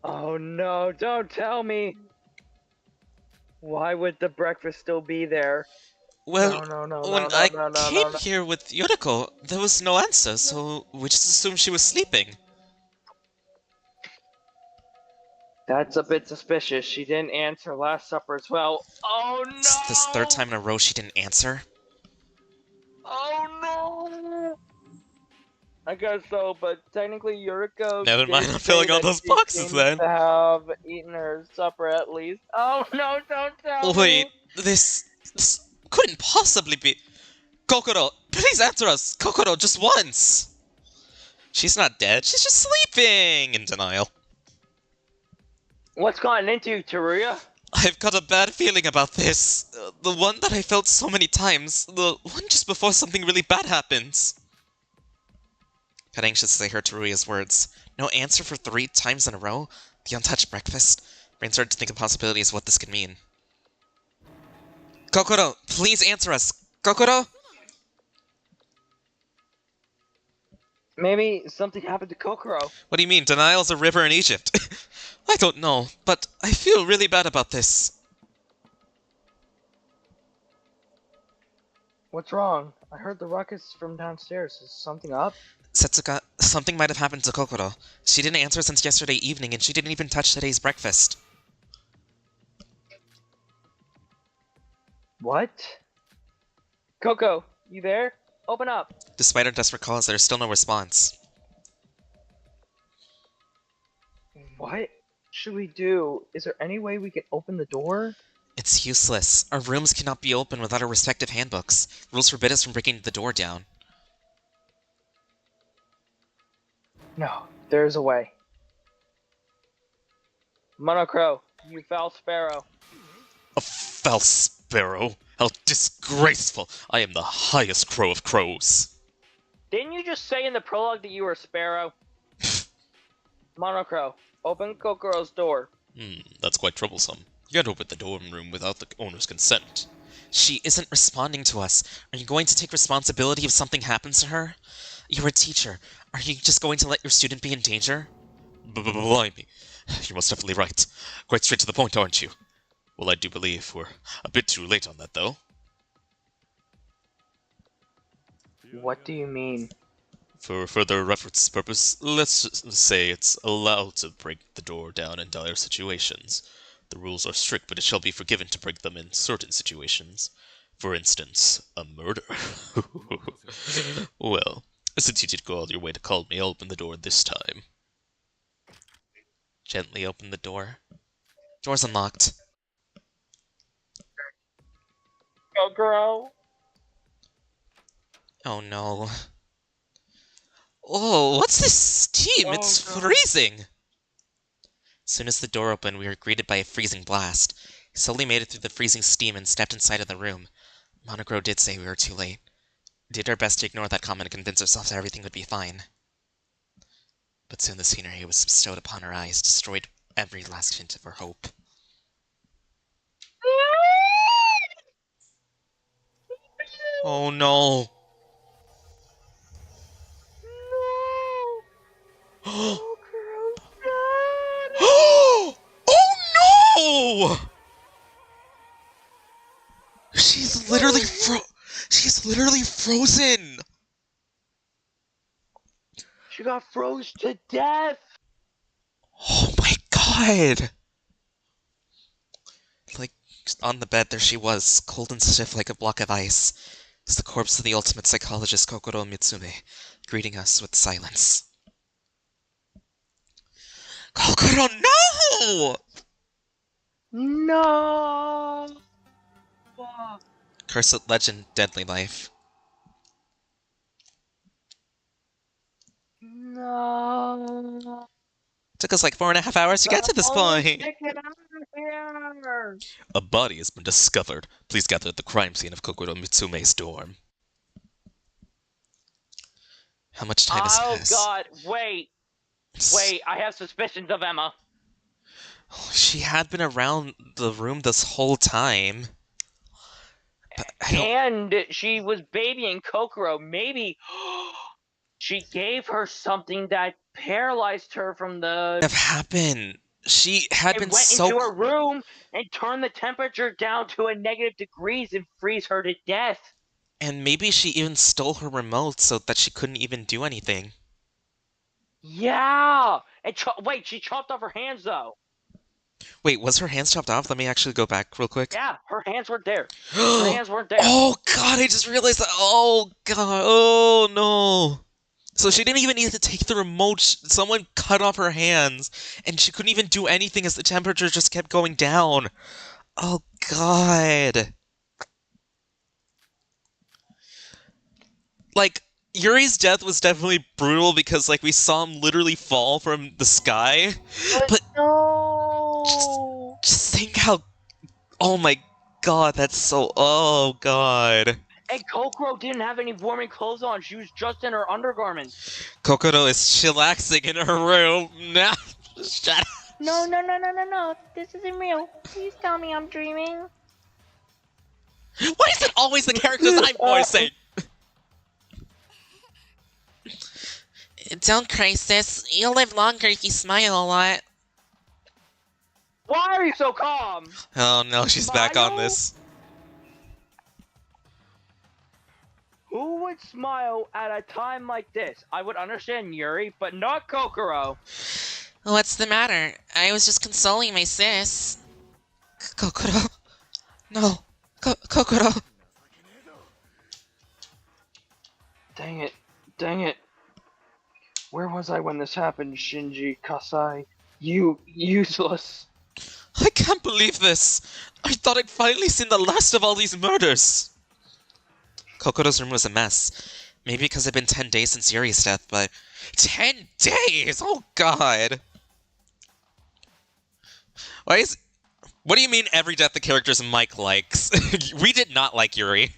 Oh no, don't tell me! Why would the breakfast still be there? Well, when I came here with Yoriko, there was no answer, so we just assumed she was sleeping. That's a bit suspicious. She didn't answer last supper as well. Oh no! It's this third time in a row she didn't answer. Oh no! I guess so, but technically Yuriko. Never mind, I'm filling all those boxes then. To have eaten her supper at least. Oh no! Don't tell me. Wait, this couldn't possibly be. Kokoro, please answer us. Kokoro, just once. She's not dead. She's just sleeping. In denial. What's gotten into you, Teruya? I've got a bad feeling about this. The one that I felt so many times. The one just before something really bad happens. Got anxious as I heard Teruya's words. No answer for 3 times in a row? The untouched breakfast? Brain started to think of possibilities of what this could mean. Kokoro, please answer us! Kokoro? Maybe something happened to Kokoro. What do you mean, denial's a river in Egypt? I don't know, but I feel really bad about this. What's wrong? I heard the ruckus from downstairs. Is something up? Setsuka, something might have happened to Kokoro. She didn't answer since yesterday evening, and she didn't even touch today's breakfast. What? Coco, you there? Open up. Despite our desperate calls, there is still no response. What should we do? Is there any way we can open the door? It's useless. Our rooms cannot be opened without our respective handbooks. Rules forbid us from breaking the door down. No, there's a way. Monocro, you foul sparrow. A foul sparrow? How disgraceful! I am the highest crow of crows. Didn't you just say in the prologue that you were a sparrow? Monocro, open Kokoro's door. That's quite troublesome. You can't open the dorm room without the owner's consent. She isn't responding to us. Are you going to take responsibility if something happens to her? You're a teacher. Are you just going to let your student be in danger? Blimey. You're most definitely right. Quite straight to the point, aren't you? Well, I do believe we're a bit too late on that, though. What do you mean? For further reference purpose, let's just say it's allowed to break the door down in dire situations. The rules are strict, but it shall be forgiven to break them in certain situations. For instance, a murder. Well, since you did go all your way to call me, I'll open the door this time. Gently open the door. Door's unlocked. Kokoro. Oh no. Oh, what's this steam? It's freezing! As soon as the door opened, we were greeted by a freezing blast. He slowly made it through the freezing steam and stepped inside of the room. Monogro did say we were too late. We did our best to ignore that comment and convince ourselves that everything would be fine. But soon the scenery was bestowed upon our eyes, destroyed every last hint of our hope. Oh no! Oh no! She's literally frozen! She got froze to death! Oh my god! Like, on the bed there she was, cold and stiff like a block of ice. It's the corpse of the ultimate psychologist Kokoro Mitsume, greeting us with silence. Kokoro, no! No! Cursed legend, deadly life. No! Took us like 4.5 hours to get to this point. Get out of here! A body has been discovered. Please gather at the crime scene of Kokoro Mitsume's dorm. How much time has passed? Oh god, wait! Wait, I have suspicions of Emma. She had been around the room this whole time. And she was babying Kokoro. Maybe she gave her something that paralyzed her from the... Have happened. She had been went into her room and turned the temperature down to a negative degrees and freeze her to death. And maybe she even stole her remote so that she couldn't even do anything. Yeah! And wait, she chopped off her hands though. Wait, was her hands chopped off? Let me actually go back real quick. Yeah, her hands weren't there. Her hands weren't there. Oh god, I just realized that. Oh god, oh no. So she didn't even need to take the remote. Someone cut off her hands, and she couldn't even do anything as the temperature just kept going down. Oh god. Like, Yuri's death was definitely brutal because, like, we saw him literally fall from the sky. But no! Just think how... Oh my god, that's so... Oh god. And Kokoro didn't have any warming clothes on. She was just in her undergarments. Kokoro is chillaxing in her room. Nah, shut up. No. This isn't real. Please tell me I'm dreaming. Why is it always the characters I'm voicing? Don't cry, sis. You'll live longer if you smile a lot. Why are you so calm? Oh no, she's back on Smile? this. Who would smile at a time like this? I would understand Yuri, but not Kokoro. What's the matter? I was just consoling my sis. Kokoro? No. Kokoro. Dang it. Where was I when this happened, Shinji Kasai? You useless. I can't believe this. I thought I'd finally seen the last of all these murders. Kokoro's room was a mess. Maybe because it's been 10 days since Yuri's death, but... 10 days? Oh god! Why is... What do you mean every death the characters Mike likes? We did not like Yuri.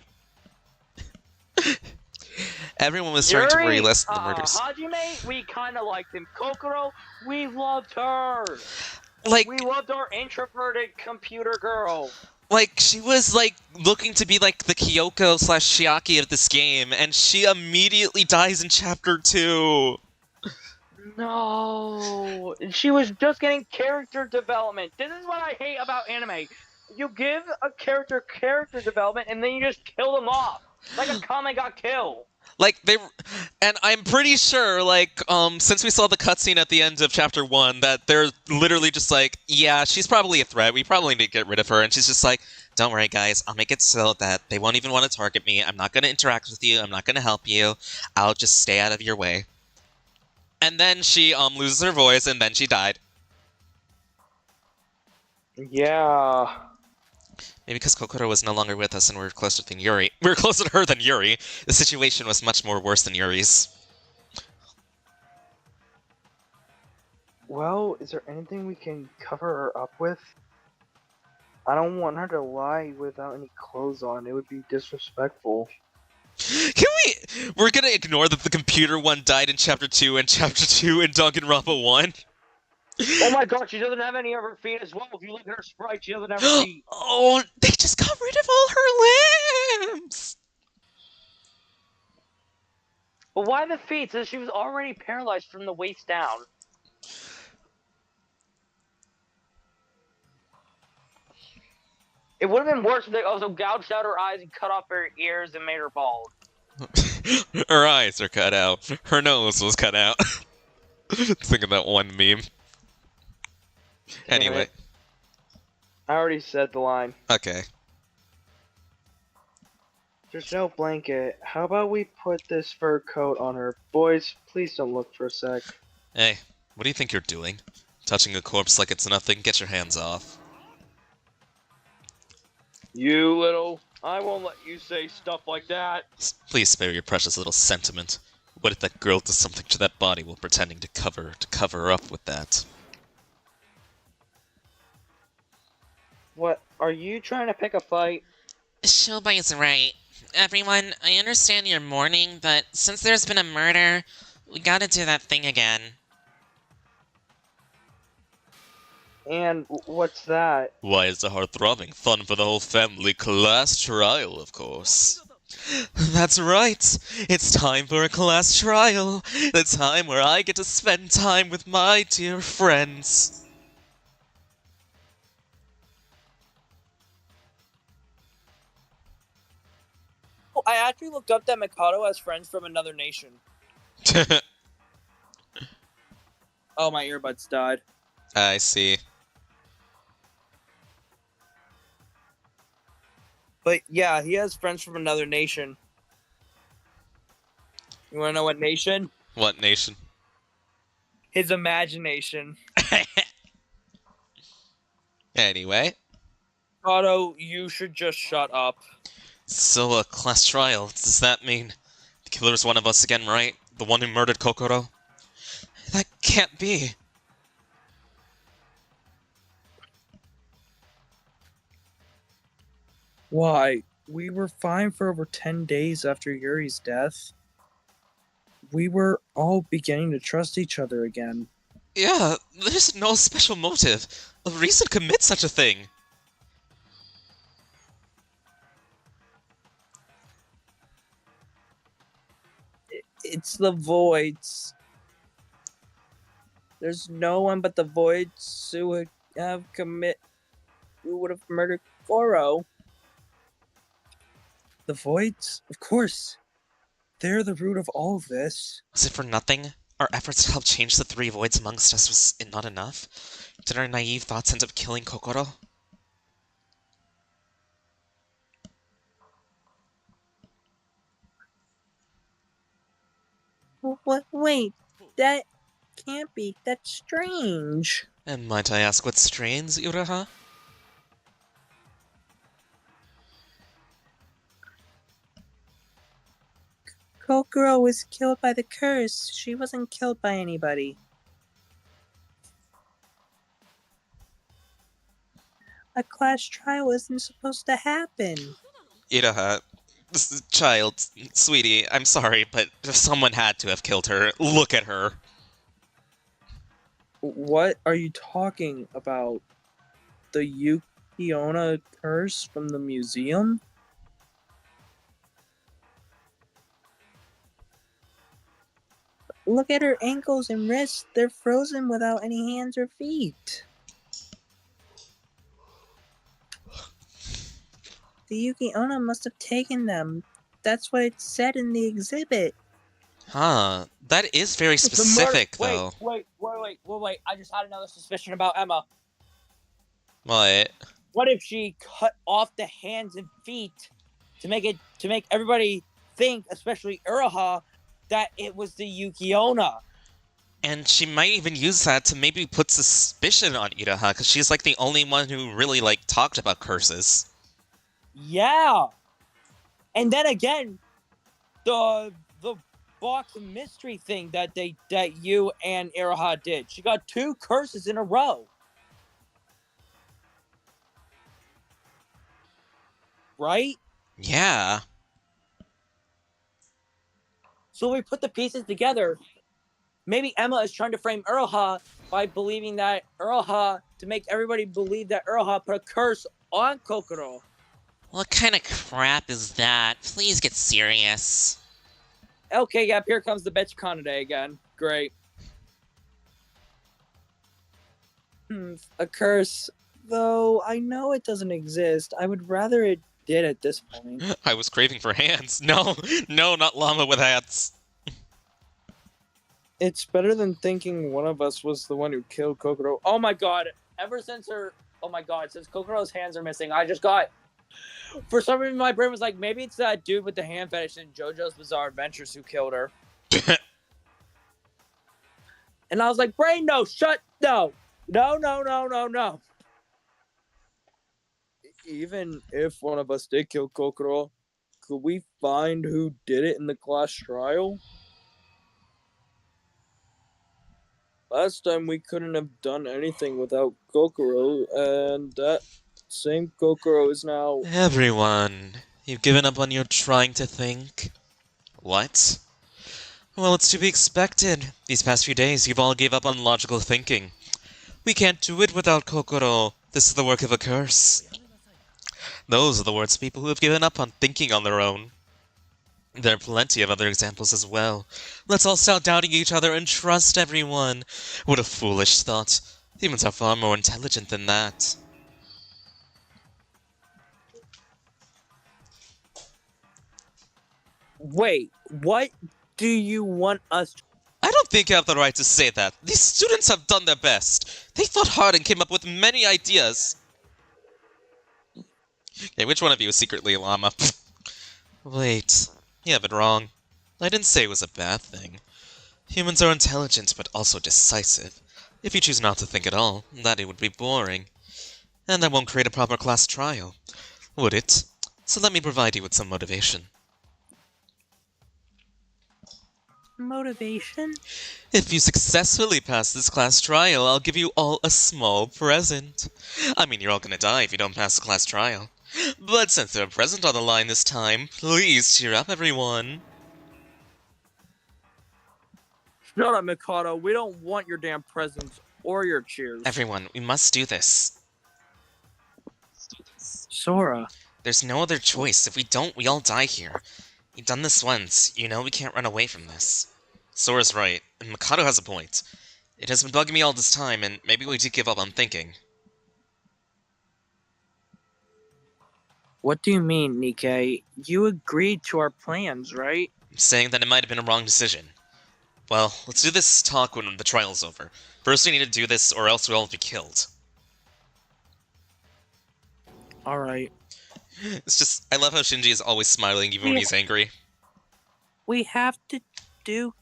Everyone was trying to relist the murders. Hajime, we kinda liked him. Kokoro, we loved her! Like... We loved our introverted computer girl. Like, she was, like, looking to be, like, the Kyoko/Shiaki of this game, and she immediately dies in Chapter 2! No, she was just getting character development. This is what I hate about anime. You give a character development, and then you just kill them off. Like a Kame got killed. Like, and I'm pretty sure, like, since we saw the cutscene at the end of Chapter 1, that they're literally just like, yeah, she's probably a threat, we probably need to get rid of her, and she's just like, don't worry guys, I'll make it so that they won't even want to target me, I'm not going to interact with you, I'm not going to help you, I'll just stay out of your way. And then she, loses her voice, and then she died. Yeah. Maybe because Kokoro was no longer with us and we were closer than Yuri. We were closer to her than Yuri. The situation was much more worse than Yuri's. Well, is there anything we can cover her up with? I don't want her to lie without any clothes on. It would be disrespectful. We're gonna ignore that the computer one died in Chapter 2 and Chapter 2 in Danganronpa 1? Oh my god, she doesn't have any of her feet as well. If you look at her sprite, she doesn't have her feet. Oh, they just got rid of all her limbs! But why the feet? Since she was already paralyzed from the waist down. It would have been worse if they also gouged out her eyes and cut off her ears and made her bald. Her eyes are cut out. Her nose was cut out. Think of that one meme. Anyway. I already said the line. Okay. There's no blanket. How about we put this fur coat on her? Boys, please don't look for a sec. Hey, what do you think you're doing? Touching a corpse like it's nothing? Get your hands off. You little... I won't let you say stuff like that. Please spare your precious little sentiment. What if that girl does something to that body while pretending to cover up with that? What? Are you trying to pick a fight? Shobay's right. Everyone, I understand you're mourning, but since there's been a murder, we gotta do that thing again. And what's that? Why, it's a heart-throbbing fun for the whole family class trial, of course. That's right. It's time for a class trial. The time where I get to spend time with my dear friends. Oh, I actually looked up that Mikado has friends from another nation. Oh, my earbuds died. I see. But yeah, he has friends from another nation. You wanna know what nation? What nation? His imagination. Anyway. Mikado, you should just shut up. So, class trial, does that mean the killer's one of us again, right? The one who murdered Kokoro? That can't be. Why? We were fine for over 10 days after Yuri's death. We were all beginning to trust each other again. Yeah, there's no special motive, a reason to commit such a thing. It's the voids. There's no one but the voids who would have murdered Goro. The voids? Of course. They're the root of all of this. Was it for nothing? Our efforts to help change the three voids amongst us was not enough? Did our naive thoughts end up killing Kokoro? What? Wait, that can't be. That's strange. And might I ask what strains, Uraha? Kokoro was killed by the curse. She wasn't killed by anybody. A class trial isn't supposed to happen. Uraha, child, sweetie, I'm sorry, but someone had to have killed her. Look at her. What are you talking about? The Yukiona curse from the museum? Look at her ankles and wrists. They're frozen without any hands or feet. The Yukiona must have taken them. That's what it said in the exhibit. Huh, that is very specific, though. Wait. I just had another suspicion about Emma. What? What if she cut off the hands and feet to make everybody think, especially Uraha, that it was the Yukiona? And she might even use that to maybe put suspicion on Uraha, because she's like the only one who really talked about curses. Yeah. And then again, the box of mystery thing that you and Uraha did. She got 2 curses in a row. Right? Yeah. So we put the pieces together. Maybe Emma is trying to frame Uraha by believing that Uraha, to make everybody believe that Uraha put a curse on Kokoro. What kind of crap is that? Please get serious. Okay, yep, here comes the bitch Kanade again. Great. A curse. Though I know it doesn't exist, I would rather it did at this point. I was craving for hands. No, not llama with hats. It's better than thinking one of us was the one who killed Kokoro. Oh my god. Since Kokoro's hands are missing, I just got... For some reason, my brain was like, maybe it's that dude with the hand fetish in JoJo's Bizarre Adventures who killed her. And I was like, brain, no. Even if one of us did kill Kokoro, could we find who did it in the class trial? Last time we couldn't have done anything without Kokoro, and that same Kokoro is now... Everyone, you've given up on your trying to think? What? Well, it's to be expected. These past few days, you've all gave up on logical thinking. We can't do it without Kokoro. This is the work of a curse. Those are the words of people who have given up on thinking on their own. There are plenty of other examples as well. Let's all stop doubting each other and trust everyone. What a foolish thought. Humans are far more intelligent than that. Wait, what do you want us to... I don't think I have the right to say that. These students have done their best. They thought hard and came up with many ideas. Okay, which one of you is secretly a llama? Wait, you have it wrong. I didn't say it was a bad thing. Humans are intelligent, but also decisive. If you choose not to think at all, that it would be boring. And that won't create a proper class trial, would it? So let me provide you with some motivation. Motivation? If you successfully pass this class trial, I'll give you all a small present. I mean, you're all gonna die if you don't pass the class trial. But since there's a present on the line this time, please cheer up, everyone. Shut up, Mikado. We don't want your damn presents or your cheers. Everyone, we must do this. Sora. There's no other choice. If we don't, we all die here. We've done this once. You know we can't run away from this. Sora's right, and Mikado has a point. It has been bugging me all this time, and maybe we should give up on thinking. What do you mean, Nikkei? You agreed to our plans, right? I'm saying that it might have been a wrong decision. Well, let's do this talk when the trial's over. First we need to do this, or else we'll all be killed. Alright. It's just, I love how Shinji is always smiling even when he's angry. We have to go.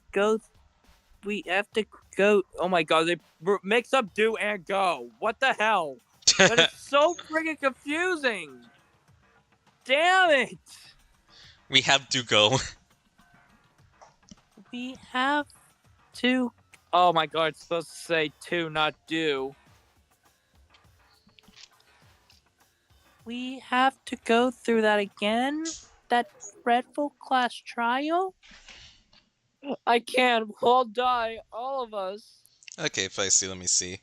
Oh my god, they mix up do and go. What the hell? That is so freaking confusing. Damn it. We have to go. We have to. Oh my god, it's supposed to say to, not do. We have to go through that again? That dreadful class trial? I can't. We'll all die. All of us. Okay, feisty, let me see.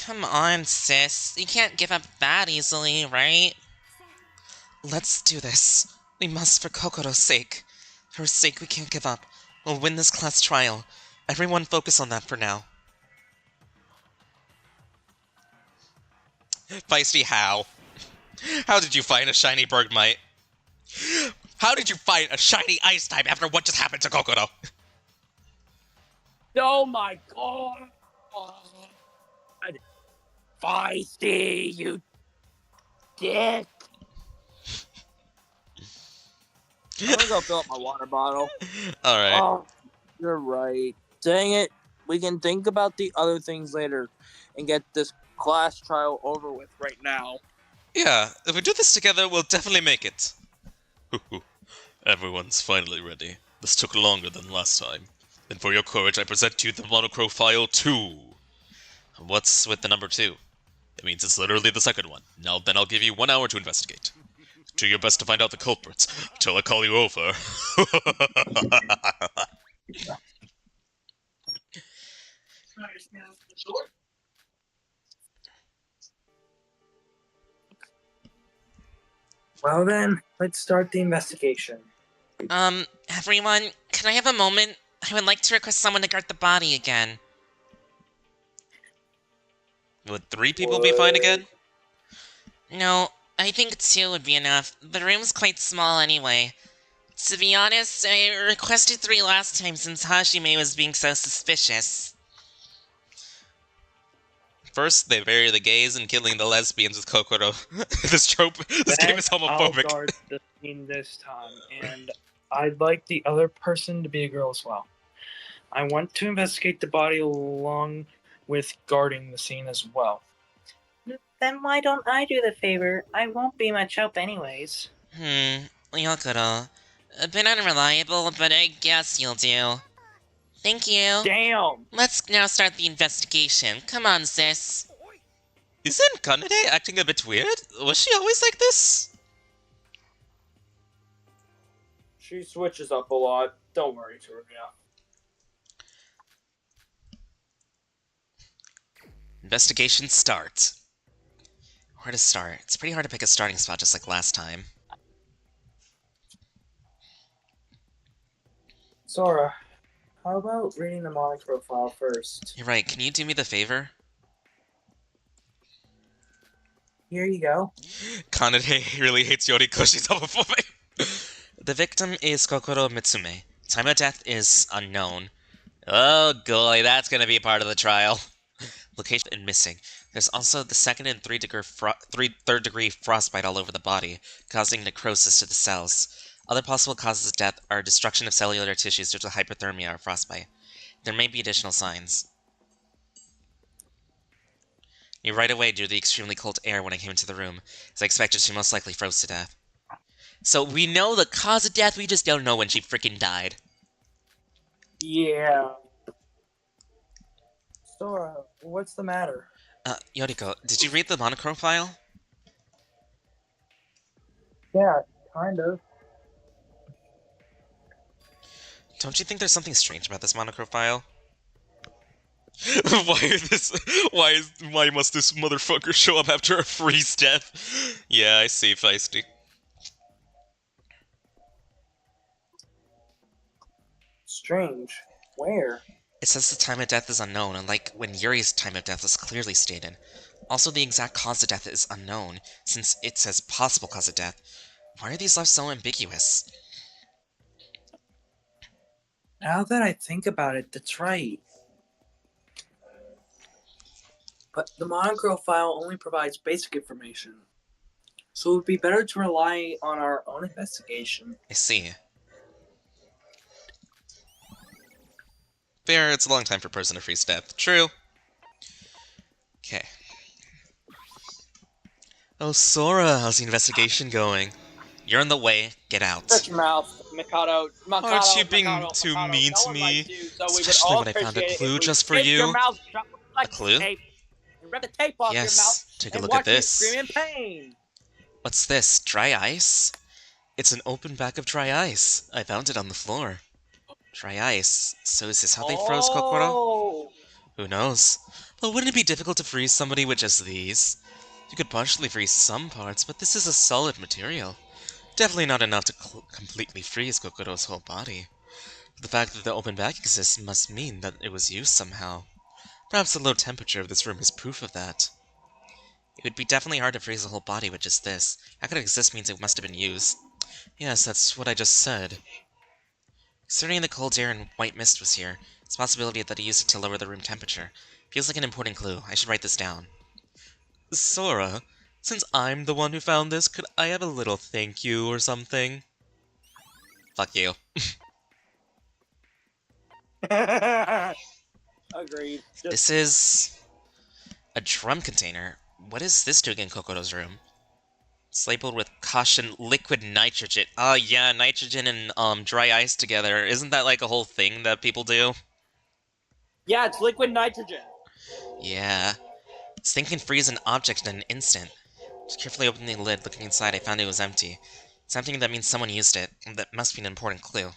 Come on, sis. You can't give up that easily, right? Let's do this. We must for Kokoro's sake. For her sake, we can't give up. We'll win this class trial. Everyone focus on that for now. Feisty, how? How did you find a shiny Bergmite? How did you find a shiny ice type after what just happened to Kokoro? Oh my god. Feisty, you dick. I'm gonna go fill up my water bottle. Alright. Oh, you're right. Dang it. We can think about the other things later and get this class trial over with right now. Yeah, if we do this together, we'll definitely make it. Everyone's finally ready. This took longer than last time. And for your courage, I present to you the Monochrome File 2. What's with the number 2? It means it's literally the second one. Now then, I'll give you 1 hour to investigate. Do your best to find out the culprits, till I call you over. Well then, let's start the investigation. Everyone, can I have a moment? I would like to request someone to guard the body again. Would 3 people be fine again? No, I think 2 would be enough. The room's quite small anyway. To be honest, I requested 3 last time since Hajime was being so suspicious. First, they bury the gays and killing the lesbians with Kokoro. This game is homophobic. I'll guard the scene this time, and I'd like the other person to be a girl as well. I want to investigate the body along with guarding the scene as well. Then why don't I do the favor? I won't be much help anyways. Yokoro. A bit unreliable, but I guess you'll do. Thank you. Damn! Let's now start the investigation. Come on, sis. Isn't Kanade acting a bit weird? Was she always like this? She switches up a lot. Don't worry, Teruya. Investigation start. Where to start? It's pretty hard to pick a starting spot just like last time. Sora, how about reading the Monochrome file first? You're right, can you do me the favor? Here you go. Kanade really hates Yuri because she's homophobic. The victim is Kokoro Mitsume. Time of death is unknown. Oh boy, that's gonna be a part of the trial. Location and missing. There's also the second and third degree frostbite all over the body, causing necrosis to the cells. Other possible causes of death are destruction of cellular tissues due to hypothermia or frostbite. There may be additional signs. You right away due to the extremely cold air when I came into the room. As I expected, she most likely froze to death. So we know the cause of death, we just don't know when she freaking died. Yeah. Sora, what's the matter? Yoriko, did you read the Monochrome file? Yeah, kind of. Don't you think there's something strange about this Monochrome file? Why must this motherfucker show up after a freeze death? Yeah, I see, Feisty. Strange. Where? It says the time of death is unknown, unlike when Yuri's time of death was clearly stated. Also, the exact cause of death is unknown, since it says possible cause of death. Why are these left so ambiguous? Now that I think about it, that's right. But the monochrome file only provides basic information. So it would be better to rely on our own investigation. I see. Fair, it's a long time for a person to freeze death. True. Okay. Oh, Sora, how's the investigation going? You're in the way. Get out. Shut your mouth, Mikado. Mikado, Aren't you being Mikado, too Mikado. mean No to one me? likes you, so we would Especially all when I found a appreciate it clue if we just for keep you. Your mouth shut like A clue? tape. And rip the tape off your mouth Yes, take a and look watch at this. you scream in pain. What's this? Dry ice? It's an open bag of dry ice. I found it on the floor. Dry ice. So is this how they froze Kokoro? Oh. Who knows? But wouldn't it be difficult to freeze somebody with just these? You could partially freeze some parts, but this is a solid material. Definitely not enough to completely freeze Kokoro's whole body. The fact that the open bag exists must mean that it was used somehow. Perhaps the low temperature of this room is proof of that. It would be definitely hard to freeze the whole body with just this. How could it exist means it must have been used. Yes, that's what I just said. Considering the cold air and white mist was here, it's a possibility that he used it to lower the room temperature. Feels like an important clue. I should write this down. Sora, since I'm the one who found this, could I have a little thank you or something? Fuck you. Agreed. This is a drum container. What is this doing in Kokoro's room? It's labeled with caution liquid nitrogen. Oh yeah, nitrogen and dry ice together. Isn't that like a whole thing that people do? Yeah, it's liquid nitrogen. Yeah. This thing can freeze an object in an instant. Just carefully opening the lid, looking inside, I found it was empty. Something that means someone used it. That must be an important clue.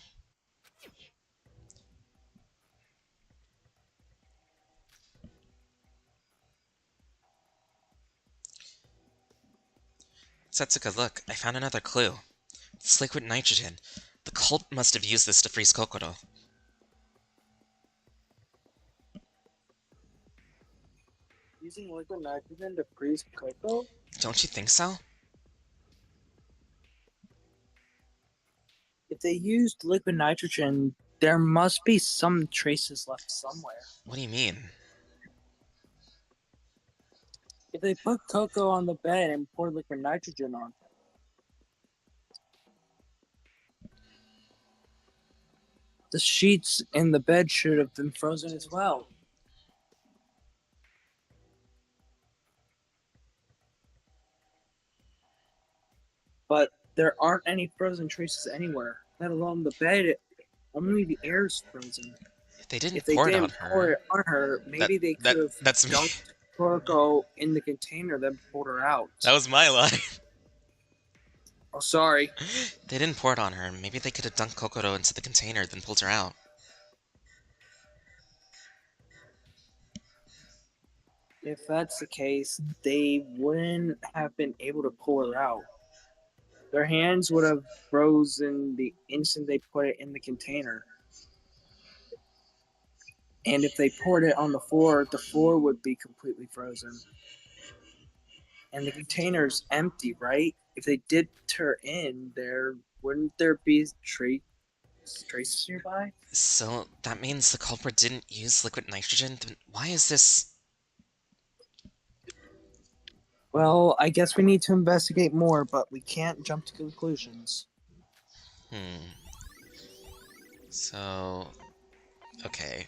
Setsuka, look, I found another clue. It's liquid nitrogen. The cult must have used this to freeze Kokoro. Using liquid nitrogen to freeze cocoa? Don't you think so? If they used liquid nitrogen, there must be some traces left somewhere. What do you mean? If they put cocoa on the bed and poured liquid nitrogen on it, the sheets in the bed should have been frozen as well. But there aren't any frozen traces anywhere, let alone the bed. Only the air's frozen. If they didn't If they pour it didn't on pour her... it on her, maybe they could have That's me. dumped cocoa in the container, then pulled her out. That was my line. Oh, sorry. They didn't pour it on her. Maybe they could have dunked Kokoro into the container, then pulled her out. If that's the case, they wouldn't have been able to pull her out. Their hands would have frozen the instant they put it in the container. And if they poured it on the floor would be completely frozen. And the container's empty, right? If they did her in there, wouldn't there be traces nearby? So, that means the culprit didn't use liquid nitrogen? Then why is this... Well, I guess we need to investigate more, but we can't jump to conclusions. So... Okay.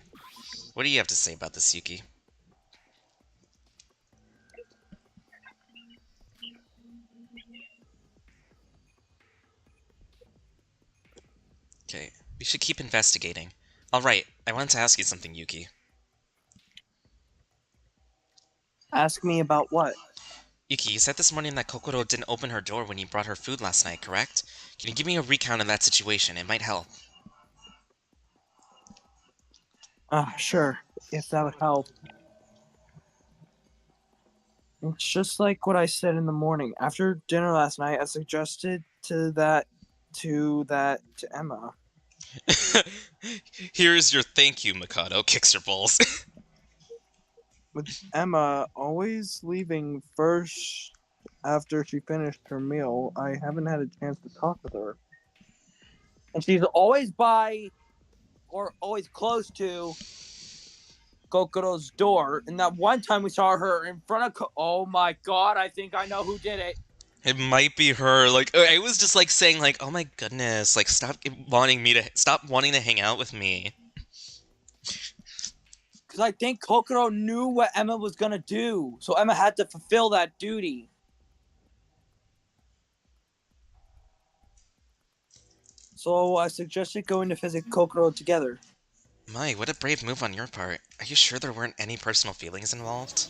What do you have to say about this, Yuki? Okay, we should keep investigating. Alright, I wanted to ask you something, Yuki. Ask me about what? Yuki, you said this morning that Kokoro didn't open her door when you brought her food last night, correct? Can you give me a recount of that situation? It might help. Sure. if that would help. It's just like what I said in the morning. After dinner last night, I suggested to Emma. Here's your thank you, Mikado. Kicks her balls. With Emma always leaving first after she finished her meal, I haven't had a chance to talk with her. And she's always by or always close to Kokoro's door. And that one time we saw her in front of oh my god, I think I know who did it. It might be her. Like, I was just like saying, like, oh my goodness, like, stop wanting to hang out with me. Because I think Kokoro knew what Emma was gonna do, so Emma had to fulfill that duty. So I suggested going to visit Kokoro together. My, what a brave move on your part. Are you sure there weren't any personal feelings involved?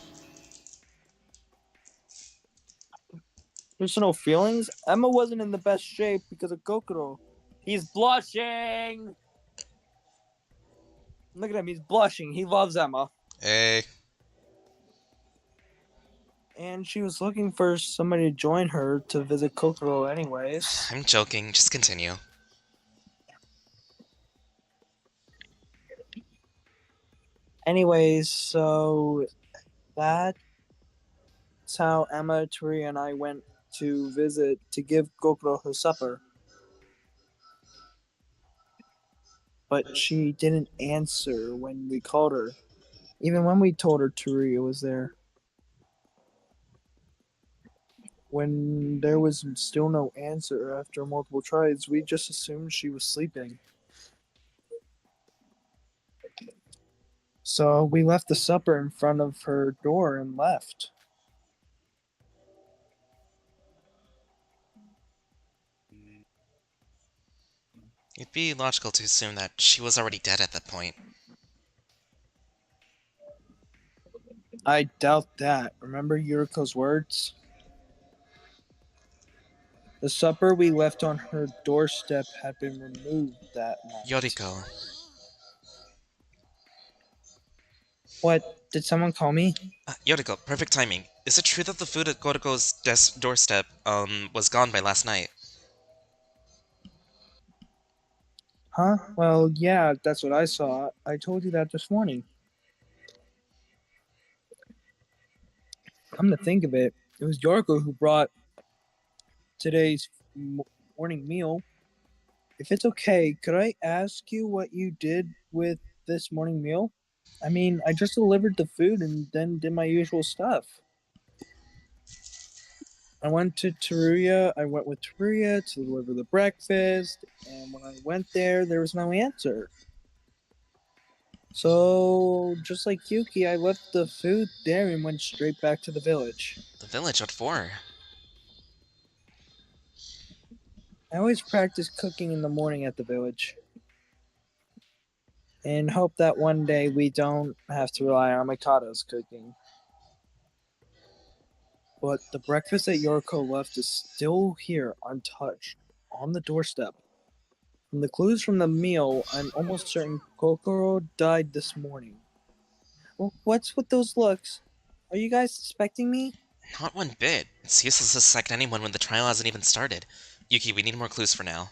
Personal feelings? Emma wasn't in the best shape because of Kokoro. He's blushing! Look at him, he's blushing. He loves Emma. Hey. And she was looking for somebody to join her to visit Kokoro anyways. I'm joking, just continue. Anyways, so that's how Emma, Teruya, and I went to visit to give Kokoro her supper. But she didn't answer when we called her. Even when we told her Teruya was there. When there was still no answer after multiple tries, we just assumed she was sleeping. So we left the supper in front of her door and left. It'd be logical to assume that she was already dead at that point. I doubt that. Remember Yuriko's words? The supper we left on her doorstep had been removed that night. Yoriko. What? Did someone call me? Yoriko, perfect timing. Is it true that the food at Goriko's doorstep, was gone by last night? Huh? Well, yeah, that's what I saw. I told you that this morning. Come to think of it, it was Yoriko who brought today's morning meal. If it's okay, could I ask you what you did with this morning meal? I mean, I just delivered the food and then did my usual stuff. I went with Teruya to deliver the breakfast, and when I went there was no answer. So, just like Yuki, I left the food there and went straight back to the village. The village? What for? I always practice cooking in the morning at the village. And hope that one day we don't have to rely on Mikado's cooking. But the breakfast that Yoriko left is still here, untouched, on the doorstep. From the clues from the meal, I'm almost certain Kokoro died this morning. Well, what's with those looks? Are you guys suspecting me? Not one bit. It's useless to suspect anyone when the trial hasn't even started. Yuki, we need more clues for now.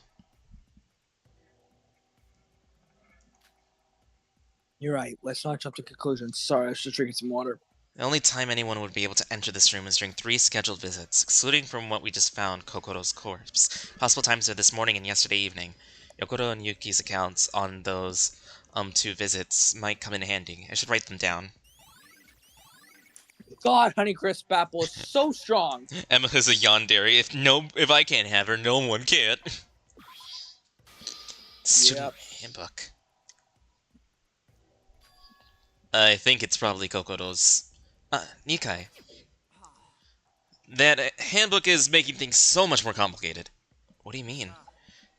You're right. Let's not jump to conclusions. Sorry, I was just drinking some water. The only time anyone would be able to enter this room is during 3 scheduled visits, excluding from what we just found, Kokoro's corpse. Possible times are this morning and yesterday evening. Yokoro and Yuki's accounts on those 2 visits might come in handy. I should write them down. God, Honeycrisp Apple is so strong. Emma is a yandere. If I can't have her, no one can. Student handbook. I think it's probably Kokoro's. Nikai. That handbook is making things so much more complicated. What do you mean?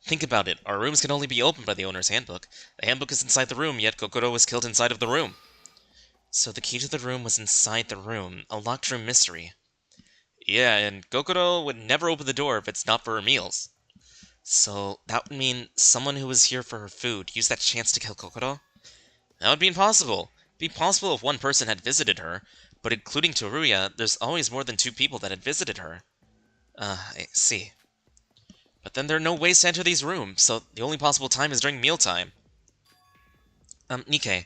Think about it. Our rooms can only be opened by the owner's handbook. The handbook is inside the room, yet Kokoro was killed inside of the room. So the key to the room was inside the room. A locked room mystery. Yeah, and Kokoro would never open the door if it's not for her meals. So that would mean someone who was here for her food used that chance to kill Kokoro? That would be impossible. It'd be possible if one person had visited her, but including Teruya, there's always more than 2 people that had visited her. I see. But then there are no ways to enter these rooms, so the only possible time is during mealtime. Nikkei,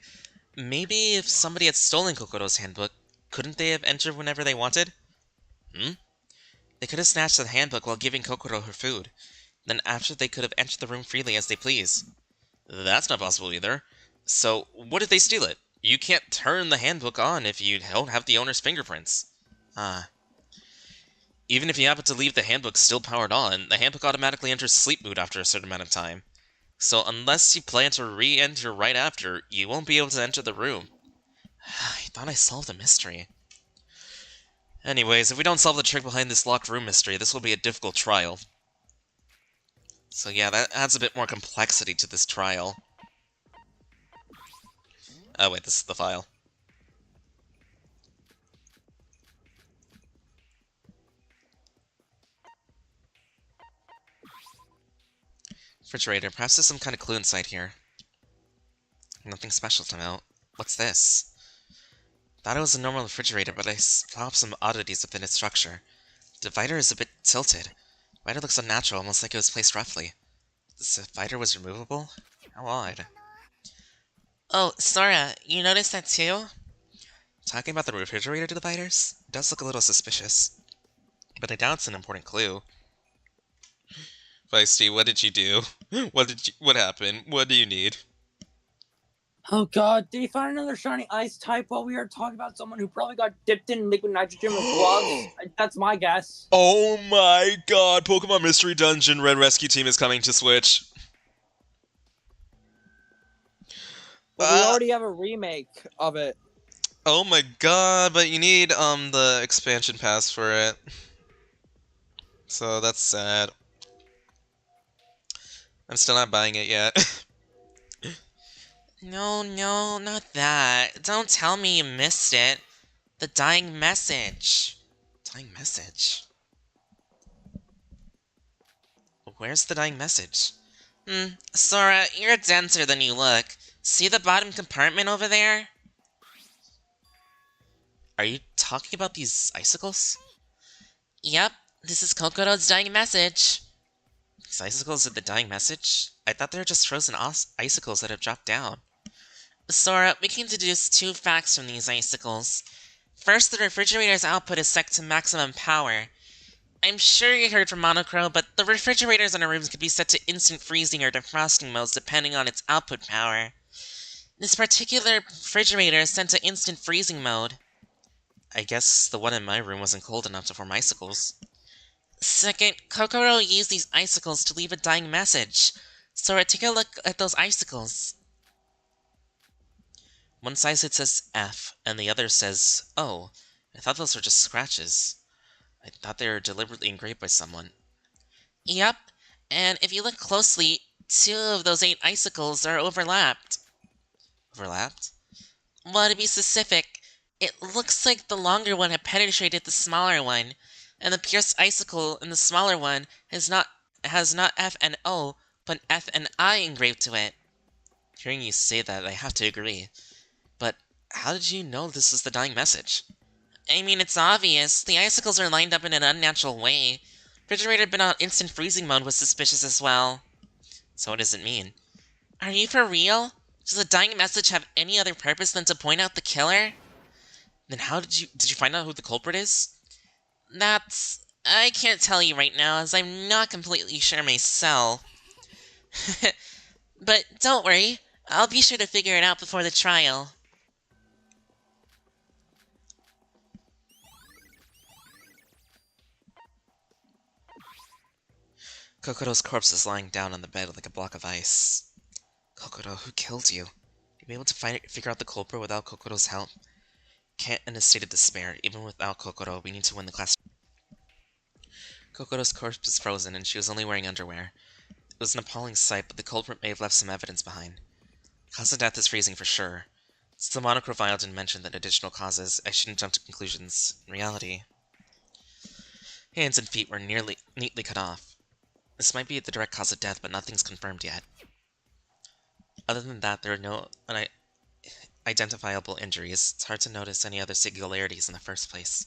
maybe if somebody had stolen Kokoro's handbook, couldn't they have entered whenever they wanted? They could have snatched the handbook while giving Kokoro her food. Then after they could have entered the room freely as they please. That's not possible either. So, what did they steal it? You can't turn the handbook on if you don't have the owner's fingerprints. Even if you happen to leave the handbook still powered on, the handbook automatically enters sleep mode after a certain amount of time. So unless you plan to re-enter right after, you won't be able to enter the room. I thought I solved the mystery. Anyways, if we don't solve the trick behind this locked room mystery, this will be a difficult trial. So yeah, that adds a bit more complexity to this trial. Oh wait, this is the file. Refrigerator, perhaps there's some kind of clue inside here. Nothing special to note. What's this? Thought it was a normal refrigerator, but I saw some oddities within its structure. The divider is a bit tilted. The divider looks unnatural, almost like it was placed roughly. This divider was removable? How odd. Oh, Sora, you noticed that too? Talking about the refrigerator dividers? It does look a little suspicious. But I doubt it's an important clue. Feisty, what did you do? What happened? What do you need? Oh god, did he find another shiny ice type while we were talking about someone who probably got dipped in liquid nitrogen with gloves? That's my guess. Oh my god, Pokemon Mystery Dungeon Red Rescue Team is coming to Switch. Well, we already have a remake of it. Oh my god, but you need the expansion pass for it. So that's sad. I'm still not buying it yet. No, not that. Don't tell me you missed it. The dying message. Dying message? Where's the dying message? Sora, you're denser than you look. See the bottom compartment over there? Are you talking about these icicles? Yep, this is Kokoro's dying message. These icicles are the dying message? I thought they were just frozen icicles that have dropped down. Sora, we can deduce 2 facts from these icicles. First, the refrigerator's output is set to maximum power. I'm sure you heard from Monochrome, but the refrigerators in our rooms can be set to instant freezing or defrosting modes depending on its output power. This particular refrigerator is set to instant freezing mode. I guess the one in my room wasn't cold enough to form icicles. Second, Kokoro used these icicles to leave a dying message. Sora, take a look at those icicles. One side it says F, and the other says O. I thought those were just scratches. I thought they were deliberately engraved by someone. Yep, and if you look closely, 2 of those 8 icicles are overlapped. Overlapped? Well, to be specific, it looks like the longer one had penetrated the smaller one, and the pierced icicle in the smaller one has not F and O, but F and I engraved to it. Hearing you say that, I have to agree. But how did you know this was the dying message? I mean, it's obvious. The icicles are lined up in an unnatural way. Refrigerator been on instant freezing mode was suspicious as well. So what does it mean? Are you for real? Does the dying message have any other purpose than to point out the killer? Then how did you find out who the culprit is? I can't tell you right now, as I'm not completely sure myself. But don't worry, I'll be sure to figure it out before the trial. Kokoro's corpse is lying down on the bed like a block of ice. Kokoro, who killed you? You'll be able to figure out the culprit without Kokoro's help? Can't in a state of despair. Even without Kokoro, we need to win the class. Kokoro's corpse is frozen, and she was only wearing underwear. It was an appalling sight, but the culprit may have left some evidence behind. Cause of death is freezing for sure. Since the Monochrome file didn't mention that additional causes, I shouldn't jump to conclusions. In reality, hands and feet were neatly cut off. This might be the direct cause of death, but nothing's confirmed yet. Other than that, there are no identifiable injuries. It's hard to notice any other singularities in the first place.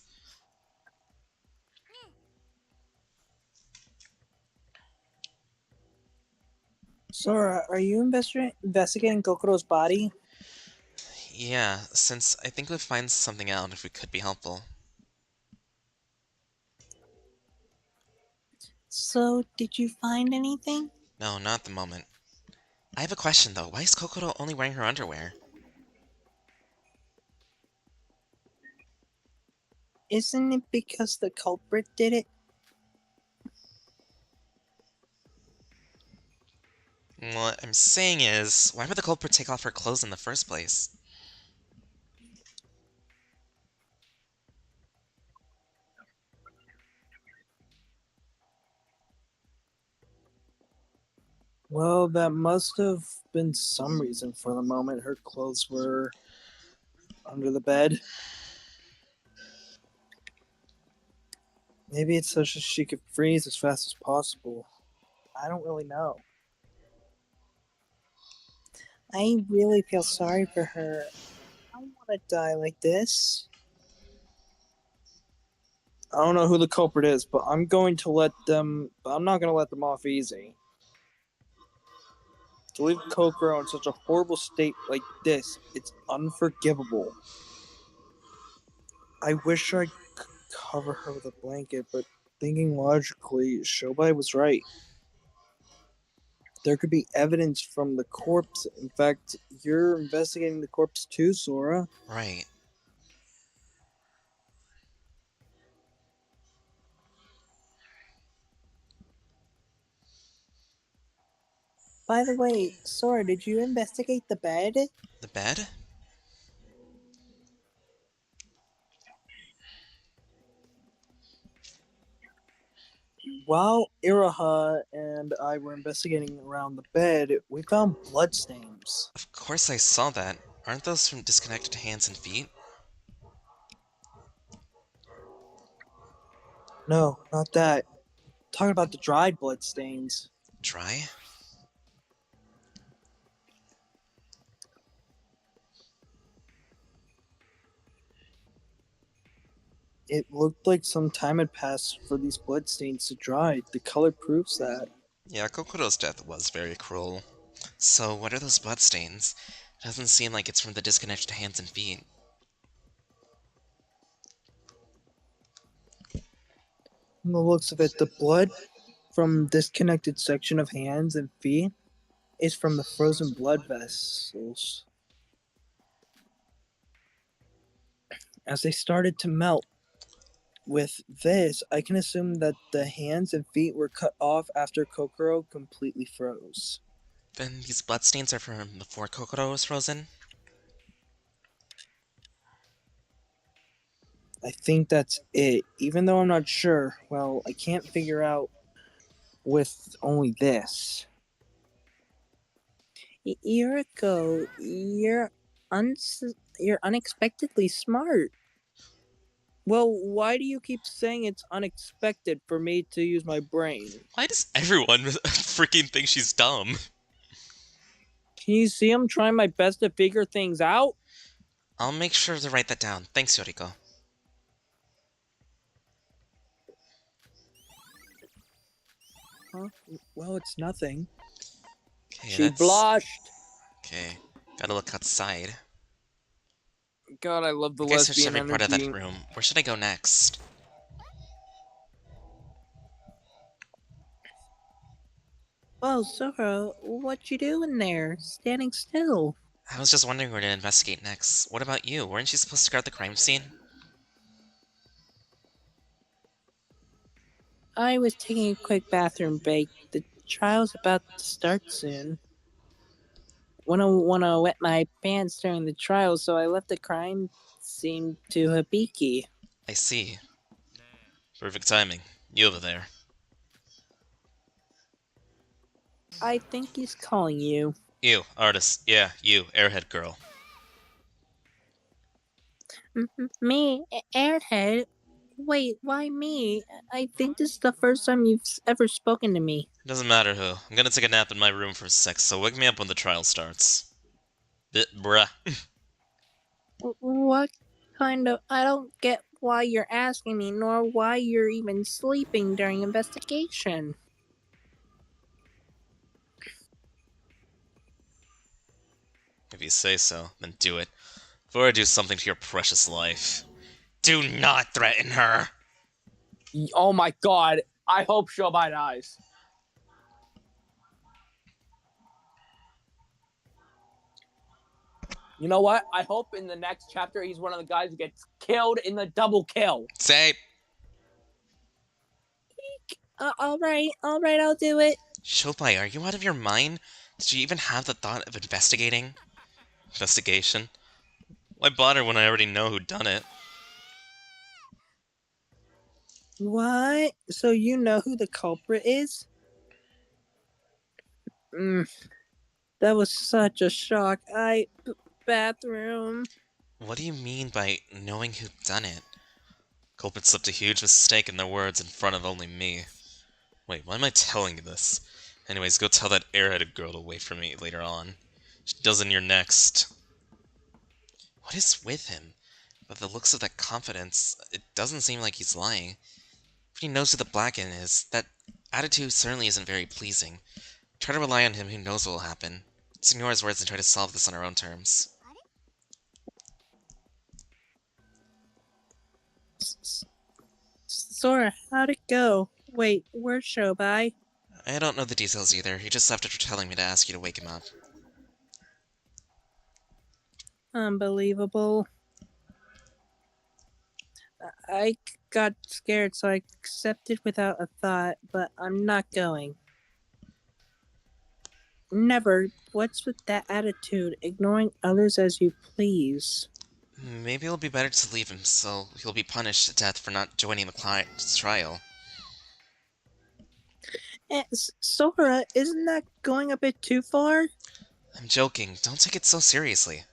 Sora, are you investigating Kokoro's body? Yeah, since I think we'd find something out if we could be helpful. So, did you find anything? No, not at the moment. I have a question though. Why is Kokoro only wearing her underwear? Isn't it because the culprit did it? What I'm saying is, why would the culprit take off her clothes in the first place? Well, that must have been some reason for the moment her clothes were under the bed. Maybe it's so she could freeze as fast as possible. I don't really know. I really feel sorry for her. I don't want to die like this. I don't know who the culprit is, but I'm going to let them. I'm not going to let them off easy. To leave Kokoro in such a horrible state like this, it's unforgivable. I wish I could cover her with a blanket, but thinking logically, Shobai was right. There could be evidence from the corpse. In fact, you're investigating the corpse too, Sora. Right. By the way, Sora, did you investigate the bed? The bed? While Iraha and I were investigating around the bed, we found bloodstains. Of course I saw that. Aren't those from disconnected hands and feet? No, not that. Talking about the dried bloodstains. Dry? It looked like some time had passed for these bloodstains to dry. The color proves that. Yeah, Kokoro's death was very cruel. So, what are those bloodstains? It doesn't seem like it's from the disconnected hands and feet. From the looks of it, the blood from disconnected section of hands and feet is from the frozen blood vessels. As they started to melt, with this, I can assume that the hands and feet were cut off after Kokoro completely froze. Then these bloodstains are from before Kokoro was frozen? I think that's it. Even though I'm not sure, well, I can't figure out with only this. Yuriko, you're unexpectedly smart. Well, why do you keep saying it's unexpected for me to use my brain? Why does everyone freaking think she's dumb? Can you see I'm trying my best to figure things out? I'll make sure to write that down. Thanks, Yoriko. Huh? Well, it's nothing. Okay, She blushed. Okay, gotta look outside. God, I love the I guess I searched lesbian every part of that energy. room. Where should I go next? Well, Sora, what you doing there, standing still? I was just wondering where to investigate next. What about you? Weren't you supposed to guard the crime scene? I was taking a quick bathroom break. The trial's about to start soon. Wouldn't want to wet my pants during the trial, so I left the crime scene to Hibiki. I see. Perfect timing. You over there. I think he's calling you. You, artist. Yeah, you, airhead girl. Me? Airhead? Wait, why me? I think this is the first time you've ever spoken to me. Doesn't matter who. I'm gonna take a nap in my room for a sec, so wake me up when the trial starts. Bruh. What kind of... I don't get why you're asking me, nor why you're even sleeping during investigation. If you say so, then do it. Before I do something to your precious life. Do not threaten her! Oh my god, I hope Shobai dies. You know what? I hope in the next chapter he's one of the guys who gets killed in the double kill. Say! Alright, I'll do it. Shobai, are you out of your mind? Did you even have the thought of investigating? Investigation? Why bother when I already know who done it? What? So you know who the culprit is? That was such a shock. Bathroom. What do you mean by knowing who done it? Culprit slipped a huge mistake in their words in front of only me. Wait, why am I telling you this? Anyways, go tell that airheaded girl to wait for me later on. She does in your next. What is with him? By the looks of that confidence, it doesn't seem like he's lying. If he knows who the Blacken is, that attitude certainly isn't very pleasing. Try to rely on him who knows what will happen. Let's ignore his words and try to solve this on our own terms. Sora, how'd it go? Wait, where's Shobai? I don't know the details either. He just left after telling me to ask you to wake him up. Unbelievable. I got scared, so I accepted without a thought, but I'm not going. Never. What's with that attitude? Ignoring others as you please. Maybe it'll be better to leave him, so he'll be punished to death for not joining the client's trial. Sora, isn't that going a bit too far? I'm joking. Don't take it so seriously.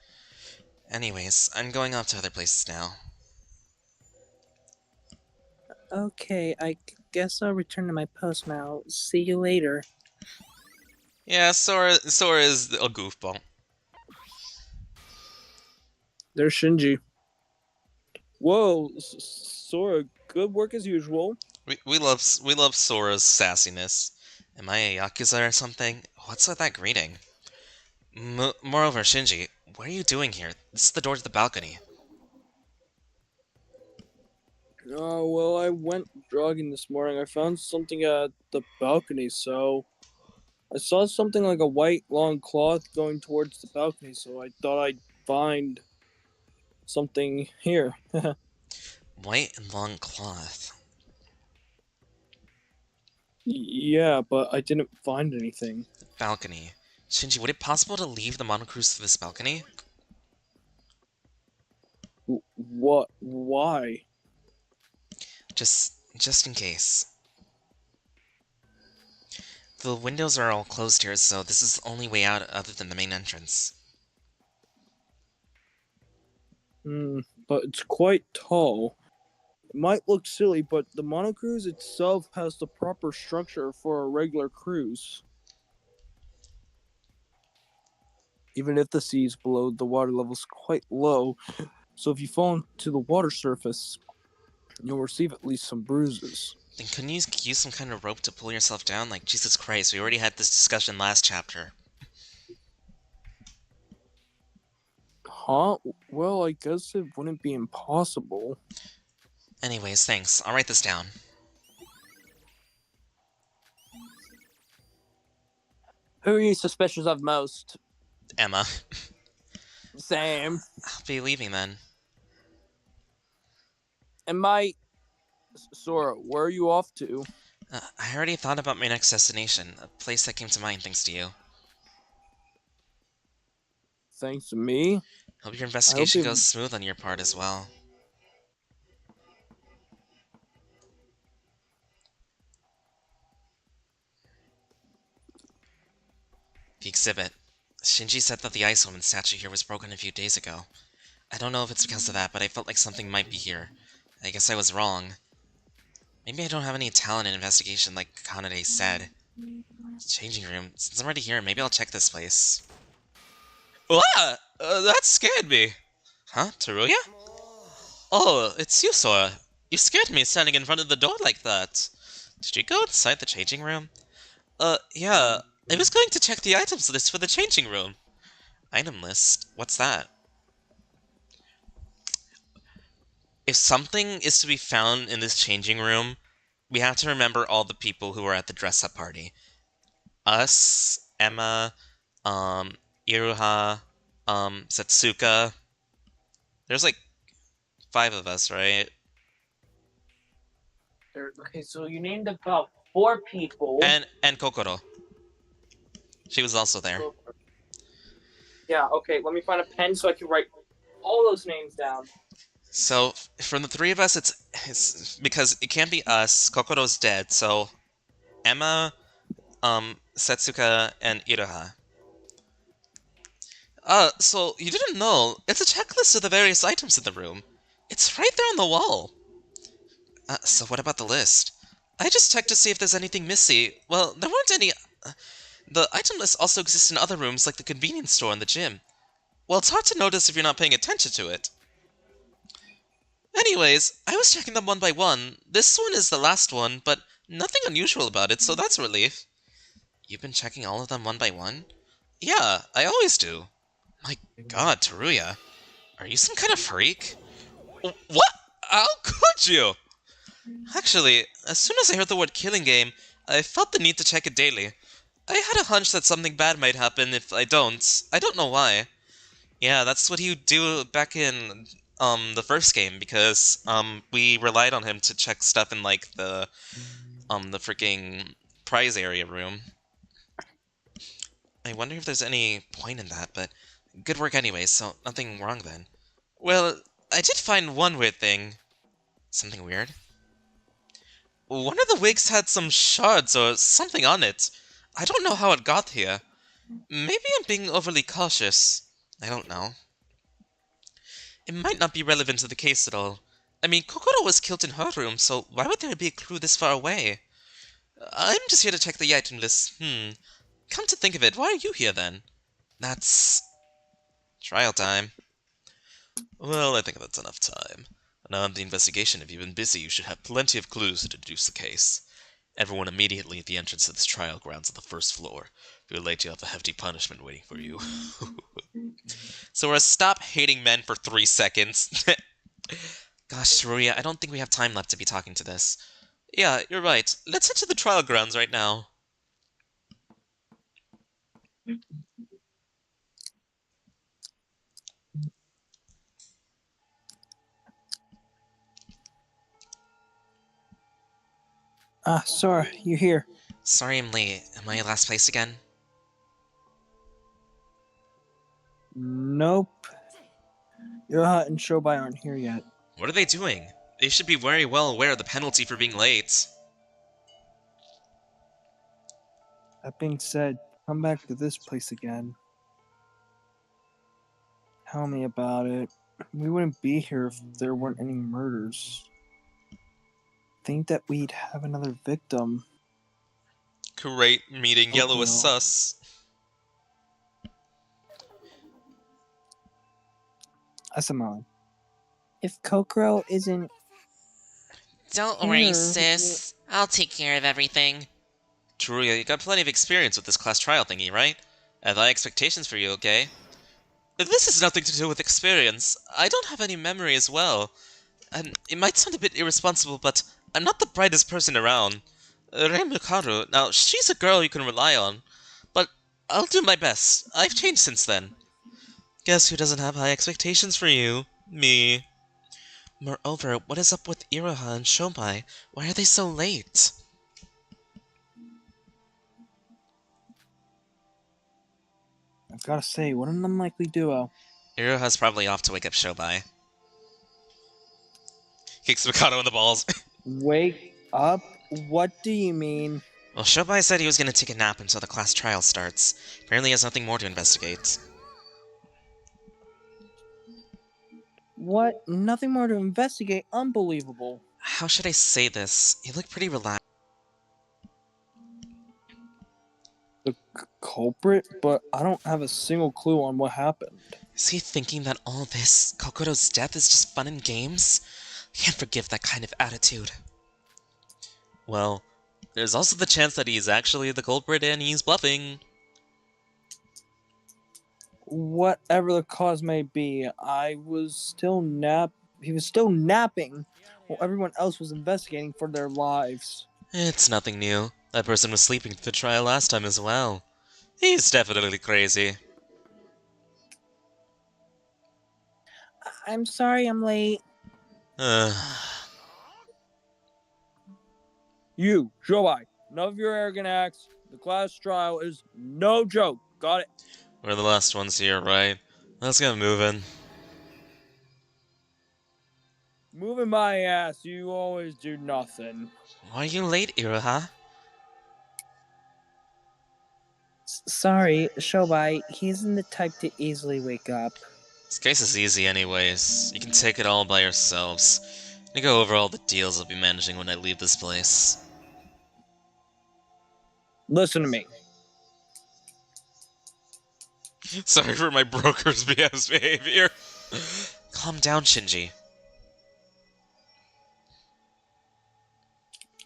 Anyways, I'm going off to other places now. Okay, I guess I'll return to my post now. See you later. Yeah, Sora is a goofball. There's Shinji. Whoa, Sora, good work as usual. We love Sora's sassiness. Am I a Yakuza or something? What's with that greeting? Moreover, Shinji, what are you doing here? This is the door to the balcony. Oh, well, I went jogging this morning. I found something at the balcony, so... I saw something like a white long cloth going towards the balcony, so I thought I'd find something here. White and long cloth. Yeah, but I didn't find anything. Balcony. Shinji, would it be possible to leave the monocruise through this balcony? What? Why? Just in case. The windows are all closed here, so this is the only way out other than the main entrance. But it's quite tall. It might look silly, but the monocruise itself has the proper structure for a regular cruise. Even if the sea is below, the water level is quite low, so if you fall into the water surface, you'll receive at least some bruises. Then couldn't you use some kind of rope to pull yourself down? Like, Jesus Christ, we already had this discussion last chapter. Huh? Well, I guess it wouldn't be impossible. Anyways, thanks. I'll write this down. Who are you suspicious of most? Emma. Same. I'll be leaving then. And Sora, where are you off to? I already thought about my next destination, a place that came to mind thanks to you. Thanks to me? Hope your investigation goes smooth on your part as well. The exhibit. Shinji said that the Ice Woman statue here was broken a few days ago. I don't know if it's because of that, but I felt like something might be here. I guess I was wrong. Maybe I don't have any talent in investigation like Kanade said. Changing room. Since I'm already here, maybe I'll check this place. Ah! That scared me! Huh? Teruya? Oh, it's you, Sora. You scared me standing in front of the door like that. Did you go inside the changing room? Yeah. I was going to check the items list for the changing room. Item list? What's that? If something is to be found in this changing room, we have to remember all the people who were at the dress-up party. Us, Emma, Iruha, Setsuka. There's like 5 of us, right? Okay, so you named about 4 people. And Kokoro. She was also there. Yeah, okay, let me find a pen so I can write all those names down. So, from the 3 of us, it's because it can't be us. Kokoro's dead, so Emma, Setsuka, and Iruha. So you didn't know. It's a checklist of the various items in the room. It's right there on the wall. So what about the list? I just checked to see if there's anything missing. Well, there weren't any. The item list also exists in other rooms like the convenience store and the gym. Well, it's hard to notice if you're not paying attention to it. Anyways, I was checking them one by one. This one is the last one, but nothing unusual about it, so that's a relief. You've been checking all of them one by one? Yeah, I always do. My god, Teruya. Are you some kind of freak? What? How could you? Actually, as soon as I heard the word killing game, I felt the need to check it daily. I had a hunch that something bad might happen if I don't. I don't know why. Yeah, that's what he would do back in the first game, because we relied on him to check stuff in like the freaking prize area room. I wonder if there's any point in that, but good work anyway, so nothing wrong then. Well, I did find one weird thing. Something weird? One of the wigs had some shards or something on it. I don't know how it got here. Maybe I'm being overly cautious. I don't know. It might not be relevant to the case at all. I mean, Kokoro was killed in her room, so why would there be a clue this far away? I'm just here to check the item list. Come to think of it, why are you here then? That's... trial time. Well, I think that's enough time. Now on the investigation, if you've been busy, you should have plenty of clues to deduce the case. Everyone immediately at the entrance to this trial grounds on the first floor. If you're late, you'll have a hefty punishment waiting for you. So we're stop hating men for 3 seconds. Gosh, Teruya, I don't think we have time left to be talking to this. Yeah, you're right. Let's head to the trial grounds right now. Sora, you're here. Sorry I'm late. Am I last place again? Nope. Yoha and Shobai aren't here yet. What are they doing? They should be very well aware of the penalty for being late. That being said, come back to this place again. Tell me about it. We wouldn't be here if there weren't any murders. Think that we'd have another victim. Great meeting. Yellow is sus. Asamon. If Kokoro isn't... Don't worry, sis. I'll take care of everything. Teruya, you got plenty of experience with this class trial thingy, right? I have high expectations for you, okay? This has nothing to do with experience. I don't have any memory as well. And it might sound a bit irresponsible, but I'm not the brightest person around. Reimukaru, now, she's a girl you can rely on. But I'll do my best. I've changed since then. Guess who doesn't have high expectations for you? Me. Moreover, what is up with Iroha and Shobai? Why are they so late? I've gotta say, what an unlikely duo. Iroha's probably off to wake up Shobai. Kicks Mikado in the balls. Wake up? What do you mean? Well, Shobai said he was gonna take a nap until the class trial starts. Apparently he has nothing more to investigate. What? Nothing more to investigate? Unbelievable. How should I say this? You look pretty relaxed. The culprit? But I don't have a single clue on what happened. Is he thinking that all this, Kokoro's death, is just fun and games? Can't forgive that kind of attitude. Well, there's also the chance that he's actually the culprit and he's bluffing. Whatever the cause may be, he was still napping while everyone else was investigating for their lives. It's nothing new. That person was sleeping through the trial last time as well. He's definitely crazy. I'm sorry I'm late. You, Shobai, none of your arrogant acts. The class trial is no joke. Got it? We're the last ones here, right? Let's get moving. Moving my ass, you always do nothing. Why are you late, Iroha? Sorry, Shobai, he isn't the type to easily wake up. This case is easy anyways. You can take it all by yourselves. Let me go over all the deals I'll be managing when I leave this place. Listen to me. Sorry for my broker's BS behavior. Calm down, Shinji.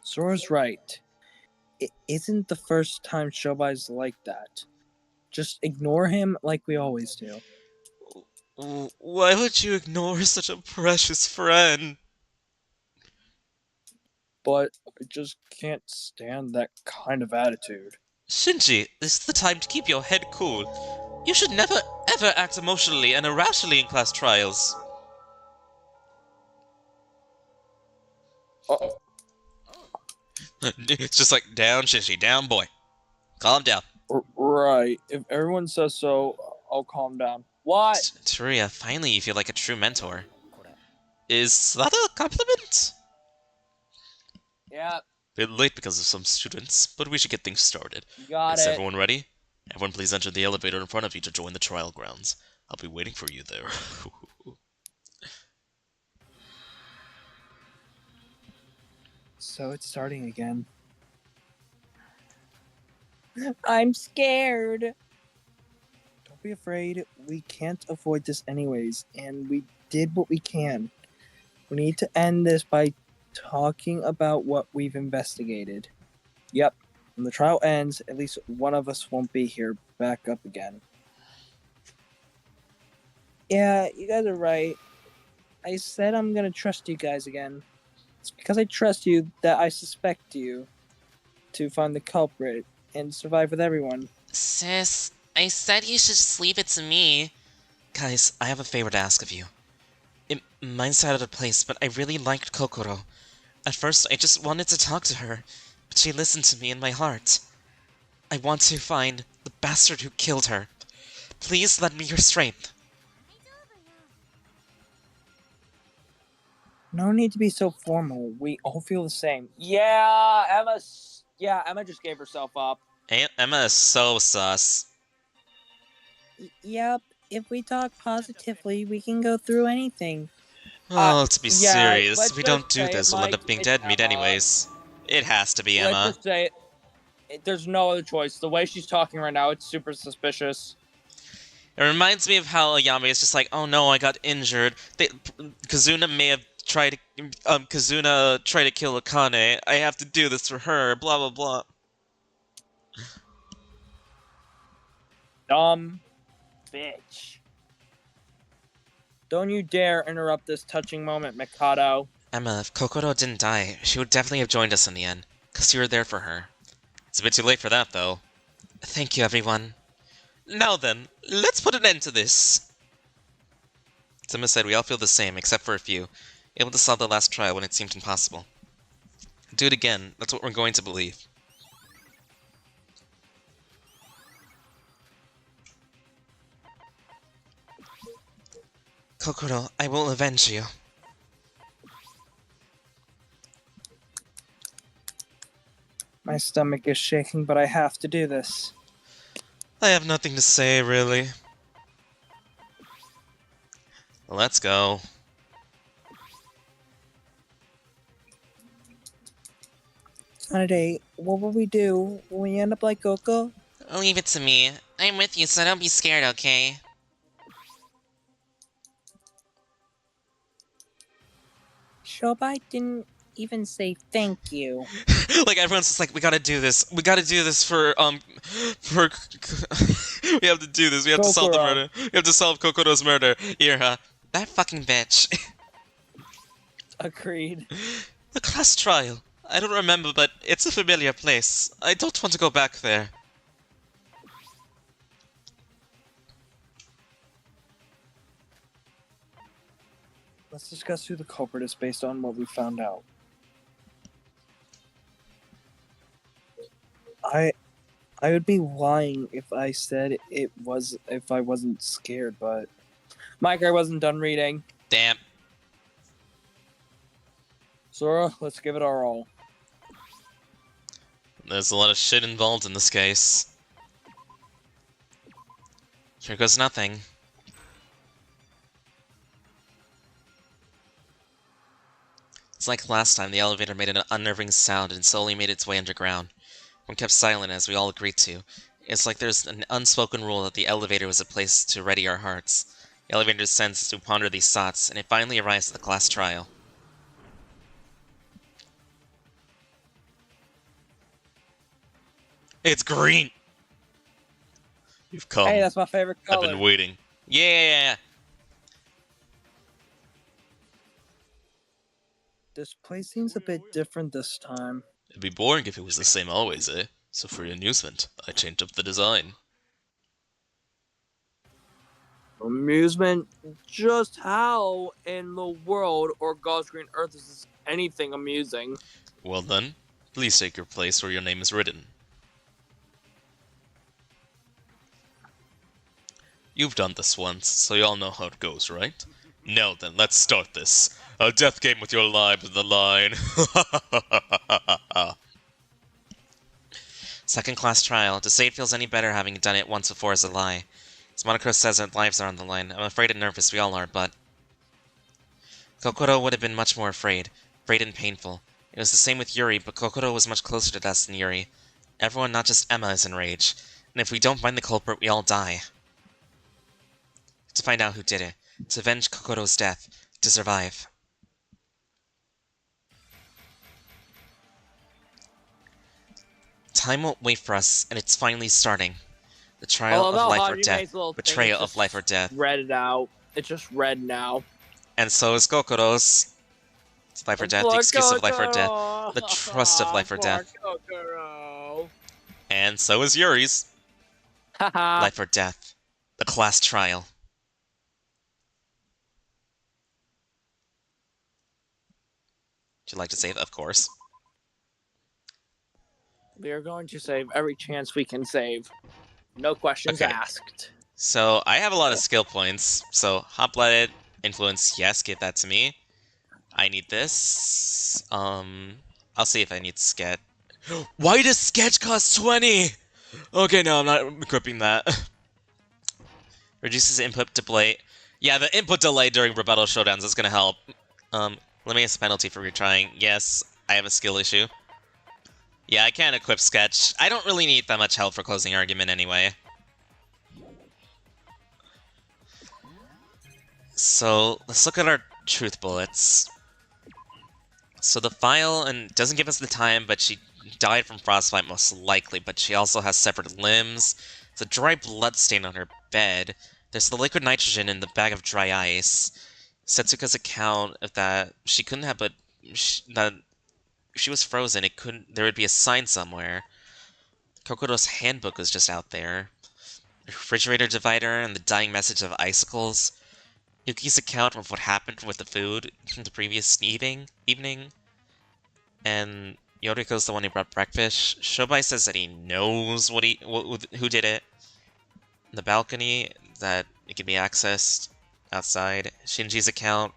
Sora's right. It isn't the first time Shobai's like that. Just ignore him like we always do. Why would you ignore such a precious friend? But I just can't stand that kind of attitude. Shinji, this is the time to keep your head cool. You should never ever act emotionally and irrationally in class trials. It's just like, down, Shinji, down, boy. Calm down. Right. If everyone says so, I'll calm down. What? Teruya, finally you feel like a true mentor. Is that a compliment? Yeah. Bit late because of some students, but we should get things started. Got Is it. everyone ready? Everyone please enter the elevator in front of you to join the trial grounds. I'll be waiting for you there. So it's starting again. I'm scared. Don't be afraid. We can't avoid this anyways, and we did what we can. We need to end this by talking about what we've investigated. Yep. When the trial ends, at least one of us won't be here back up again. Yeah, you guys are right. I said I'm gonna trust you guys again. It's because I trust you that I suspect you to find the culprit and survive with everyone. Sis, I said you should just leave it to me. Guys, I have a favor to ask of you. It might sound out of place, but I really liked Kokoro. At first, I just wanted to talk to her, but she listened to me in my heart. I want to find the bastard who killed her. Please lend me your strength. No need to be so formal. We all feel the same. Yeah, Emma just gave herself up. Emma is so sus. Yep, if we talk positively, we can go through anything. Oh, let's be serious. let's We don't just do say this. it, We'll end Mike, up being it's dead meat Emma. anyways. It has to be Emma. Let's just say it. There's no other choice. The way she's talking right now, it's super suspicious. It reminds me of how Ayame is just like, oh no, I got injured. Kazuna may have tried to, Kazuna tried to kill Akane. I have to do this for her, blah blah blah. Dumb bitch. Don't you dare interrupt this touching moment, Mikado. Emma, if Kokoro didn't die, she would definitely have joined us in the end, because you were there for her. It's a bit too late for that, though. Thank you, everyone. Now then, let's put an end to this. As Emma said, we all feel the same, except for a few, able to solve the last trial when it seemed impossible. Do it again, that's what we're going to believe. Kokoro, I will avenge you. My stomach is shaking, but I have to do this. I have nothing to say, really. Let's go. Holiday, what will we do when we end up like Coco? Leave it to me. I'm with you, so don't be scared, okay? Shobai didn't even say thank you. Like, everyone's just like, we gotta do this. We gotta do this for. We have to do this. We have to solve the Kokoro. murder. We have to solve Kokoro's murder. Ira, that fucking bitch. Agreed. The class trial. I don't remember, but it's a familiar place. I don't want to go back there. Let's discuss who the culprit is based on what we found out. I would be lying if I said if I wasn't scared, but Mike, I wasn't done reading. Damn. Sora, let's give it our all. There's a lot of shit involved in this case. Here goes nothing. It's like last time, the elevator made an unnerving sound and slowly made its way underground. One kept silent as we all agreed to. It's like there's an unspoken rule that the elevator was a place to ready our hearts. The elevator descends as we ponder these thoughts, and it finally arrives at the class trial. It's green! You've come. Hey, that's my favorite I've color. been waiting. Yeah! This place seems a bit different this time. It'd be boring if it was the same always, eh? So for your amusement, I changed up the design. Amusement? Just how in the world or God's green earth is this anything amusing? Well then, please take your place where your name is written. You've done this once, so you all know how it goes, right? Now then, let's start this. A death game with your lives on the line. Second class trial. To say it feels any better having done it once before is a lie. As Monocro says, our lives are on the line. I'm afraid and nervous, we all are, but... Kokoro would have been much more afraid and painful. It was the same with Yuri, but Kokoro was much closer to death than Yuri. Everyone, not just Emma, is enraged. And if we don't find the culprit, we all die. To find out who did it. To avenge Kokoro's death. To survive. Time won't wait for us, and it's finally starting. The trial of life or death. Betrayal of life or death. Read it out. It's just read now. And so is Kokoro's. It's life or death, the excuse of life or death, the trust of life or death. And so is Yuri's. Life or death. The class trial. Would you like to save? Of course. We are going to save every chance we can save. No questions asked. So, I have a lot of skill points. So, hot-blooded, influence, yes, give that to me. I need this. I'll see if I need sketch. Why does sketch cost 20? Okay, no, I'm not equipping that. Reduces input delay. Yeah, the input delay during rebuttal showdowns is gonna help. Limits penalty for retrying. Yes, I have a skill issue. Yeah, I can't equip sketch. I don't really need that much help for closing argument anyway. So, let's look at our truth bullets. So the file and doesn't give us the time, but she died from frostbite most likely, but she also has severed limbs. There's a dry blood stain on her bed. There's the liquid nitrogen in the bag of dry ice. Setsuka's account of that she couldn't have, but that if she was frozen, it couldn't. There would be a sign somewhere. Kokoro's handbook was just out there. The refrigerator divider and the dying message of icicles. Yuki's account of what happened with the food the previous evening. And Yoriko's the one who brought breakfast. Shobai says that he knows who did it. The balcony, that it can be accessed outside. Shinji's account,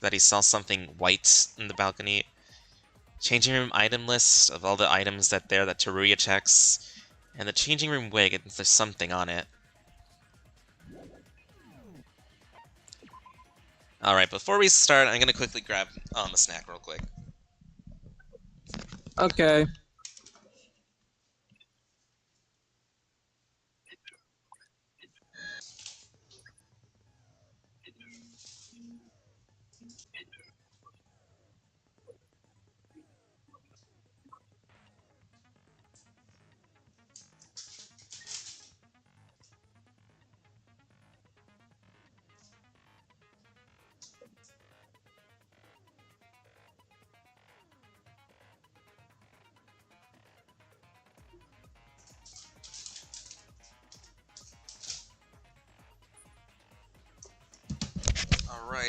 that he saw something white in the balcony. Changing room item list of all the items that Teruya checks. And the changing room wig, there's something on it. Alright, before we start, I'm gonna quickly grab a snack real quick. Okay.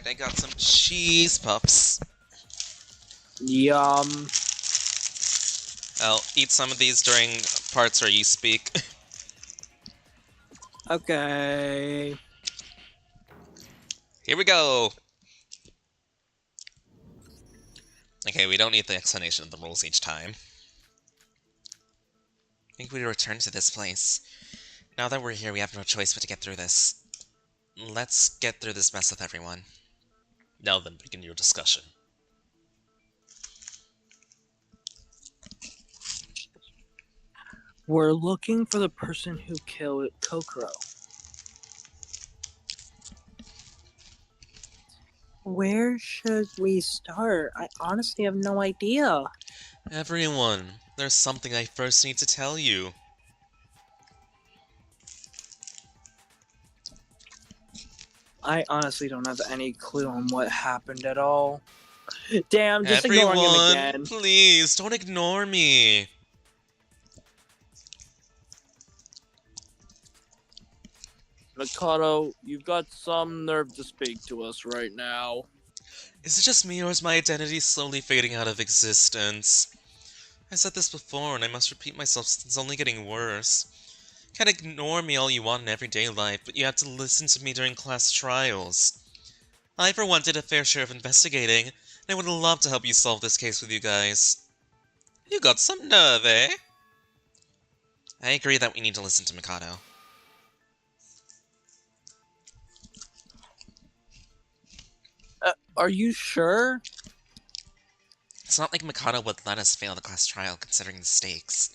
I got some cheese puffs. Yum. I'll eat some of these during parts where you speak. Okay. Here we go! Okay, we don't need the explanation of the rules each time. I think we return to this place. Now that we're here, we have no choice but to get through this. Let's get through this mess with everyone. Now then, begin your discussion. We're looking for the person who killed Kokoro. Where should we start? I honestly have no idea. Everyone, there's something I first need to tell you. I honestly don't have any clue on what happened at all. Damn, just ignoring him Everyone, again. please, don't ignore me. Mikado, you've got some nerve to speak to us right now. Is it just me, or is my identity slowly fading out of existence? I said this before, and I must repeat myself since it's only getting worse. Can't ignore me all you want in everyday life, but you have to listen to me during class trials. I, for one, did a fair share of investigating, and I would love to help you solve this case with you guys. You got some nerve, eh? I agree that we need to listen to Mikado. Are you sure? It's not like Mikado would let us fail the class trial, considering the stakes.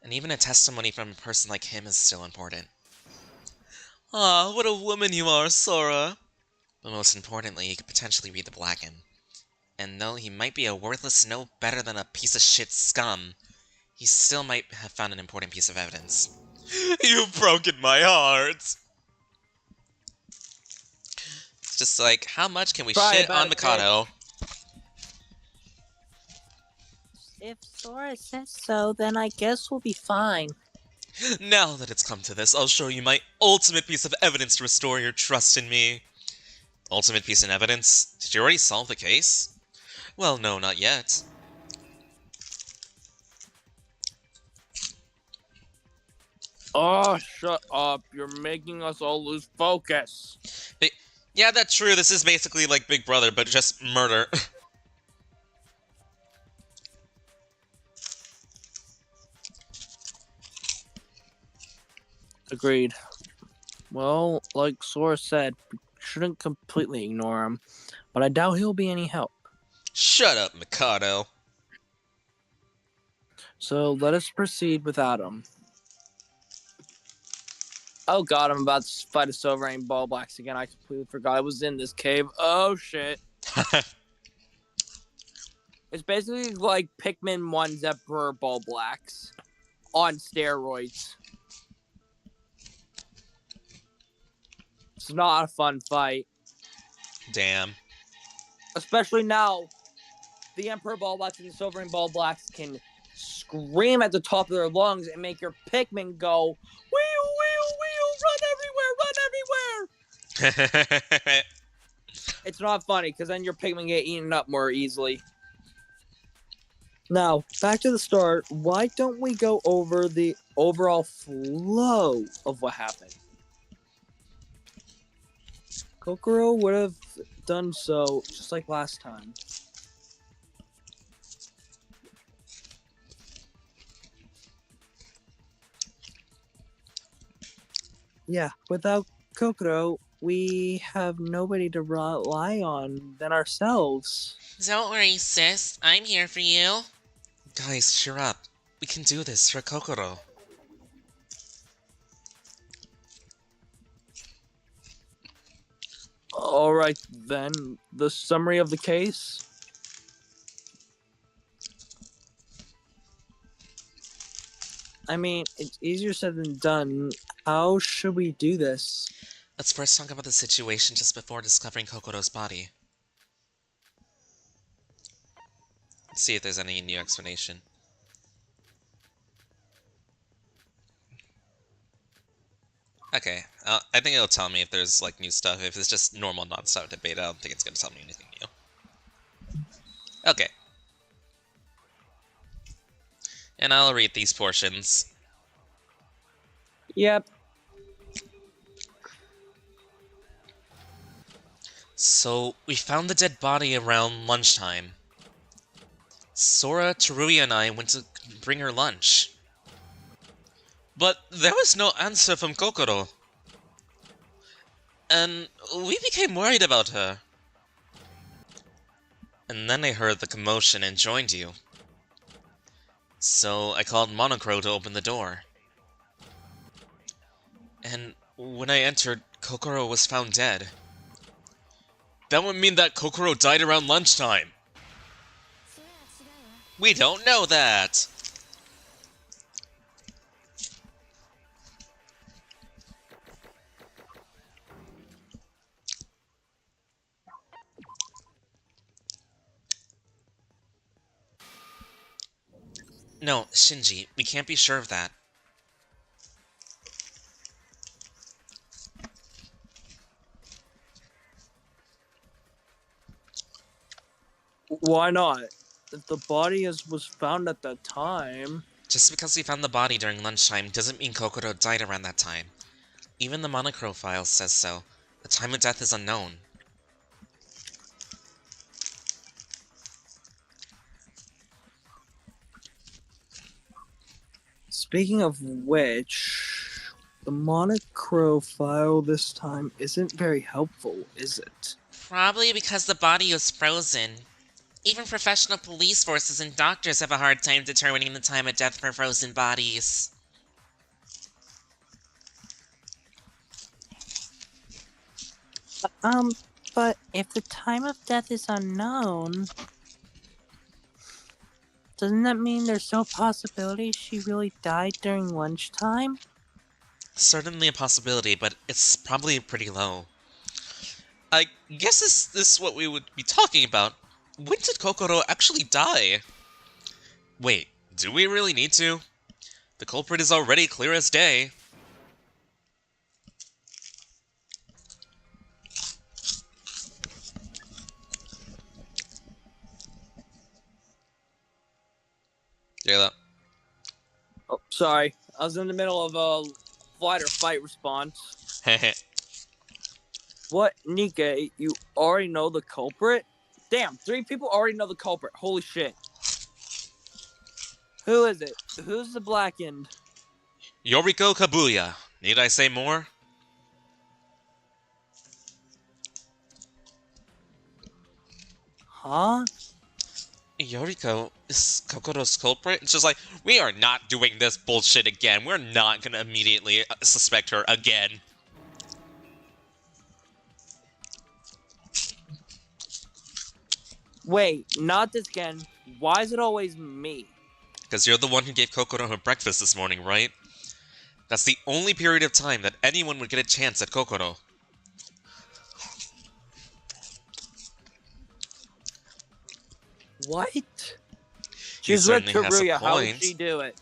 And even a testimony from a person like him is still important. Ah, what a woman you are, Sora! But most importantly, he could potentially read the Blacken. And though he might be a worthless no better than a piece of shit scum, he still might have found an important piece of evidence. You've broken my heart! It's just like, how much can we shit on Mikado? If Sora says so, then I guess we'll be fine. Now that it's come to this, I'll show you my ultimate piece of evidence to restore your trust in me. Ultimate piece of evidence? Did you already solve the case? Well, no, not yet. Oh, shut up. You're making us all lose focus. But, yeah, that's true. This is basically like Big Brother, but just murder. Agreed. Well, like Sora said, we shouldn't completely ignore him, but I doubt he'll be any help. Shut up, Mikado. So let us proceed without him. Oh god, I'm about to fight a Silverane Ball Blacks again. I completely forgot I was in this cave. Oh shit. It's basically like Pikmin 1's Emperor Ball Blacks on steroids. It's not a fun fight. Damn. Especially now, the Emperor Ball Blacks and the Silverane Ball Blacks can scream at the top of their lungs and make your Pikmin go, wheel, wheel, wheel, run everywhere, run everywhere! It's not funny, because then your Pikmin get eaten up more easily. Now, back to the start, why don't we go over the overall flow of what happened? Kokoro would have done so just like last time. Yeah, without Kokoro, we have nobody to rely on than ourselves. Don't worry, sis. I'm here for you. Guys, cheer up. We can do this for Kokoro. Alright then, the summary of the case? I mean, it's easier said than done. How should we do this? Let's first talk about the situation just before discovering Kokoro's body. Let's see if there's any new explanation. Okay, I think it'll tell me if there's like new stuff. If it's just normal non-stop debate, I don't think it's gonna tell me anything new. Okay. And I'll read these portions. Yep. So, we found the dead body around lunchtime. Sora, Teruya, and I went to bring her lunch. But there was no answer from Kokoro. And we became worried about her. And then I heard the commotion and joined you. So I called Monocro to open the door. And when I entered, Kokoro was found dead. That would mean that Kokoro died around lunchtime. We don't know that! No, Shinji, we can't be sure of that. Why not? If the body was found at that time... Just because we found the body during lunchtime doesn't mean Kokoro died around that time. Even the Monocro file says so. The time of death is unknown. Speaking of which, the Monocro file this time isn't very helpful, is it? Probably because the body was frozen. Even professional police forces and doctors have a hard time determining the time of death for frozen bodies. But if the time of death is unknown, doesn't that mean there's no possibility she really died during lunchtime? Certainly a possibility, but it's probably pretty low. I guess this is what we would be talking about. When did Kokoro actually die? Wait, do we really need to? The culprit is already clear as day. Yeah, that. Oh, sorry. I was in the middle of a flight or fight response. Heh. What, Nika? You already know the culprit? Damn, 3 people already know the culprit. Holy shit. Who is it? Who's the blackened? Yoriko Kabuya. Need I say more? Huh? Yoriko is Kokoro's culprit? It's just like, we are not doing this bullshit again. We're not gonna immediately suspect her again. Wait, not this again. Why is it always me? Because you're the one who gave Kokoro her breakfast this morning, right? That's the only period of time that anyone would get a chance at Kokoro. What? He She's with certainly has a Teruya. How would point. she do it?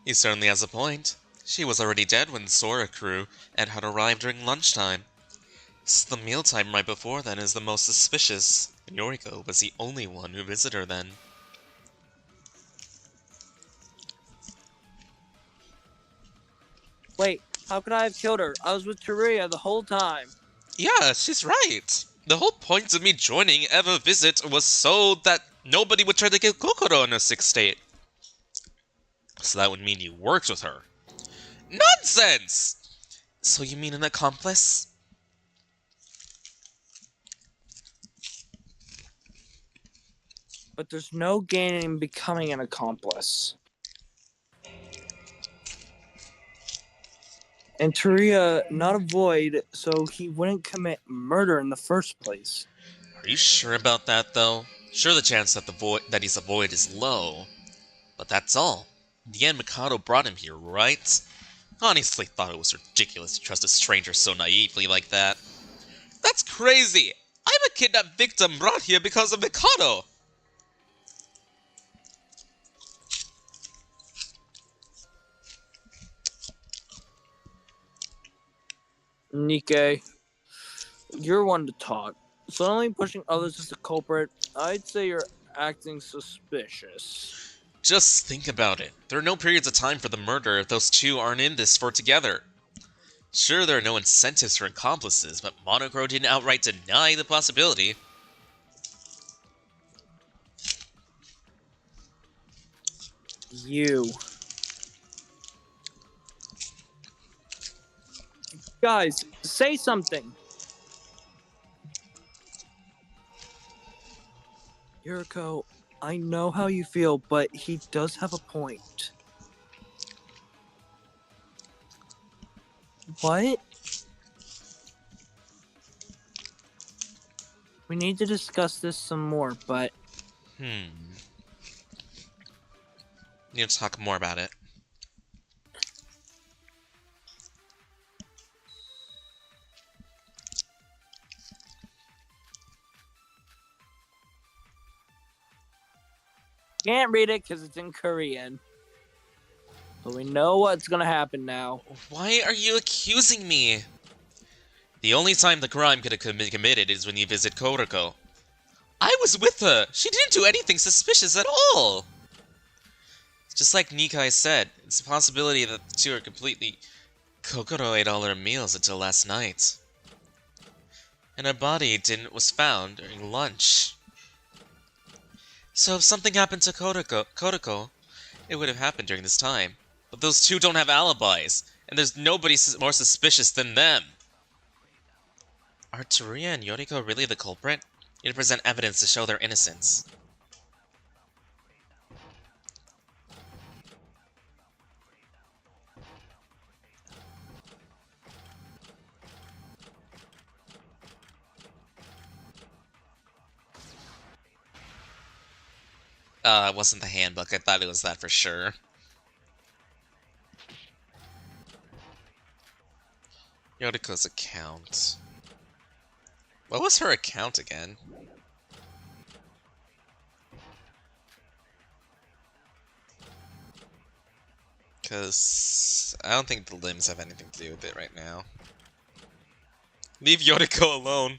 He certainly has a point. She was already dead when Sora crew and had arrived during lunchtime. The mealtime right before then is the most suspicious. Yoriko was the only one who visited her then. Wait, how could I have killed her? I was with Teruya the whole time. Yeah, she's right. The whole point of me joining Eva Visit was so that nobody would try to kill Kokoro in her sick state. So that would mean you worked with her. Nonsense! So you mean an accomplice? But there's no gain in becoming an accomplice. And Teruya not avoid, so he wouldn't commit murder in the first place. Are you sure about that, though? Sure, the chance that that he's a void is low, but that's all. In the end, Mikado brought him here, right? Honestly, thought it was ridiculous to trust a stranger so naively like that. That's crazy! I'm a kidnapped victim brought here because of Mikado! Nikkei, you're one to talk. Suddenly pushing others as the culprit, I'd say you're acting suspicious. Just think about it. There are no periods of time for the murder if those two aren't in this for together. Sure, there are no incentives for accomplices, but Monocro didn't outright deny the possibility. You. Guys, say something! Yuriko, I know how you feel, but he does have a point. What? We need to discuss this some more, but... Need to talk more about it. Can't read it because it's in Korean. But we know what's gonna happen now. Why are you accusing me? The only time the crime could have been committed is when you visit Koroko. I was with her! She didn't do anything suspicious at all! Just like Nikai said, it's a possibility that the two are completely... Kokoro ate all her meals until last night. And her body was found during lunch. So if something happened to Koroko, it would have happened during this time. But those two don't have alibis, and there's nobody more suspicious than them. Are Teruya and Yoriko really the culprit? You need to present evidence to show their innocence. It wasn't the handbook. I thought it was that for sure. Yoriko's account. What was her account again? Because I don't think the limbs have anything to do with it right now. Leave Yoriko alone.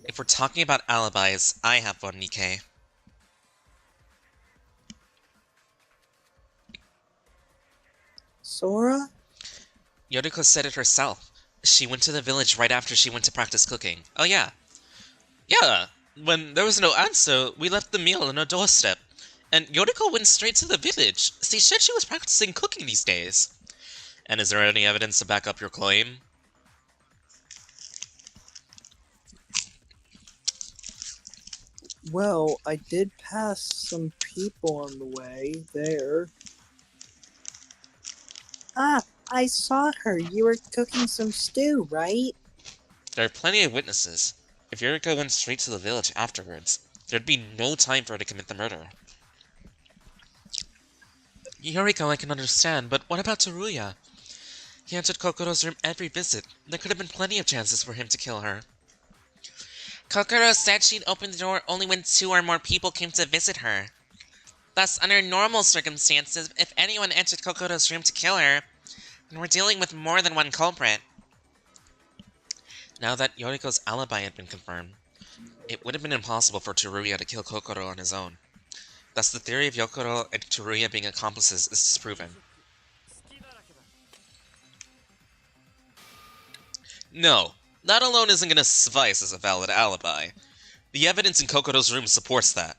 If we're talking about alibis, I have one, Nikkei. Sora? Yoriko said it herself. She went to the village right after she went to practice cooking. Oh yeah. Yeah, when there was no answer, we left the meal on her doorstep. And Yoriko went straight to the village. She said she was practicing cooking these days. And is there any evidence to back up your claim? Well, I did pass some people on the way there. Ah, I saw her. You were cooking some stew, right? There are plenty of witnesses. If Yuriko went straight to the village afterwards, there'd be no time for her to commit the murder. Yuriko I can understand, but what about Teruya? He entered Kokoro's room every visit. There could have been plenty of chances for him to kill her. Kokoro said she'd open the door only when 2 or more people came to visit her. Thus, under normal circumstances, if anyone entered Kokoro's room to kill her, then we're dealing with more than one culprit. Now that Yoriko's alibi had been confirmed, it would have been impossible for Teruya to kill Kokoro on his own. Thus, the theory of Yokoro and Teruya being accomplices is disproven. No, that alone isn't going to suffice as a valid alibi. The evidence in Kokoro's room supports that.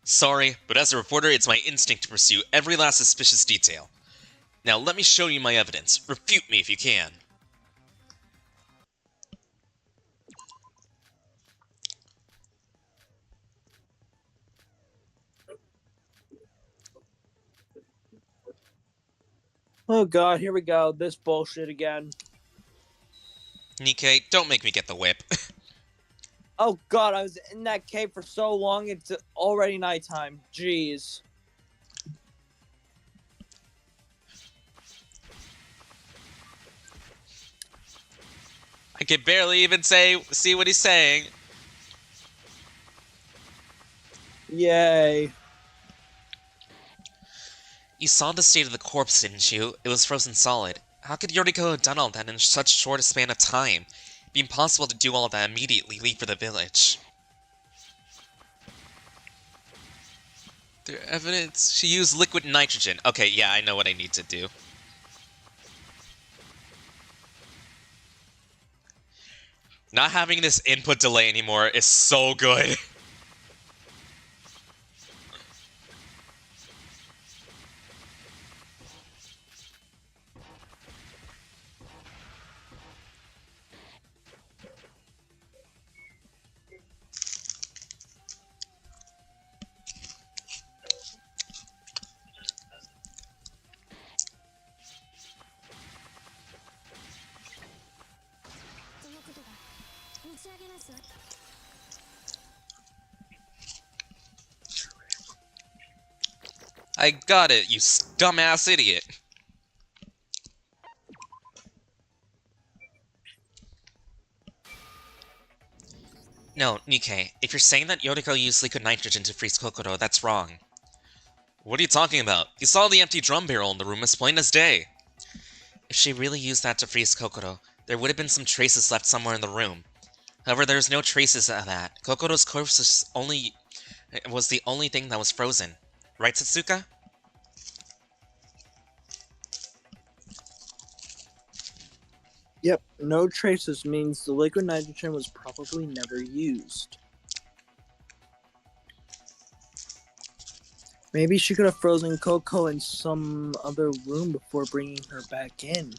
Sorry, but as a reporter, it's my instinct to pursue every last suspicious detail. Now let me show you my evidence. Refute me if you can. Oh god, here we go. This bullshit again. Nikkei, don't make me get the whip. Oh god, I was in that cave for so long, it's already nighttime. Jeez. I can barely even see what he's saying. Yay. You saw the state of the corpse, didn't you? It was frozen solid. How could Yoriko have done all that in such short a span of time? It'd be impossible to do all of that immediately leave for the village. Their evidence... She used liquid nitrogen. Okay, yeah, I know what I need to do. Not having this input delay anymore is so good. I got it, you dumbass idiot. No, Nikkei, if you're saying that Yoriko used liquid nitrogen to freeze Kokoro, that's wrong. What are you talking about? You saw the empty drum barrel in the room as plain as day. If she really used that to freeze Kokoro, there would have been some traces left somewhere in the room. However, there's no traces of that. Kokoro's corpse was the only thing that was frozen. Right, Satsuka? Yep, no traces means the liquid nitrogen was probably never used. Maybe she could have frozen Coco in some other room before bringing her back in.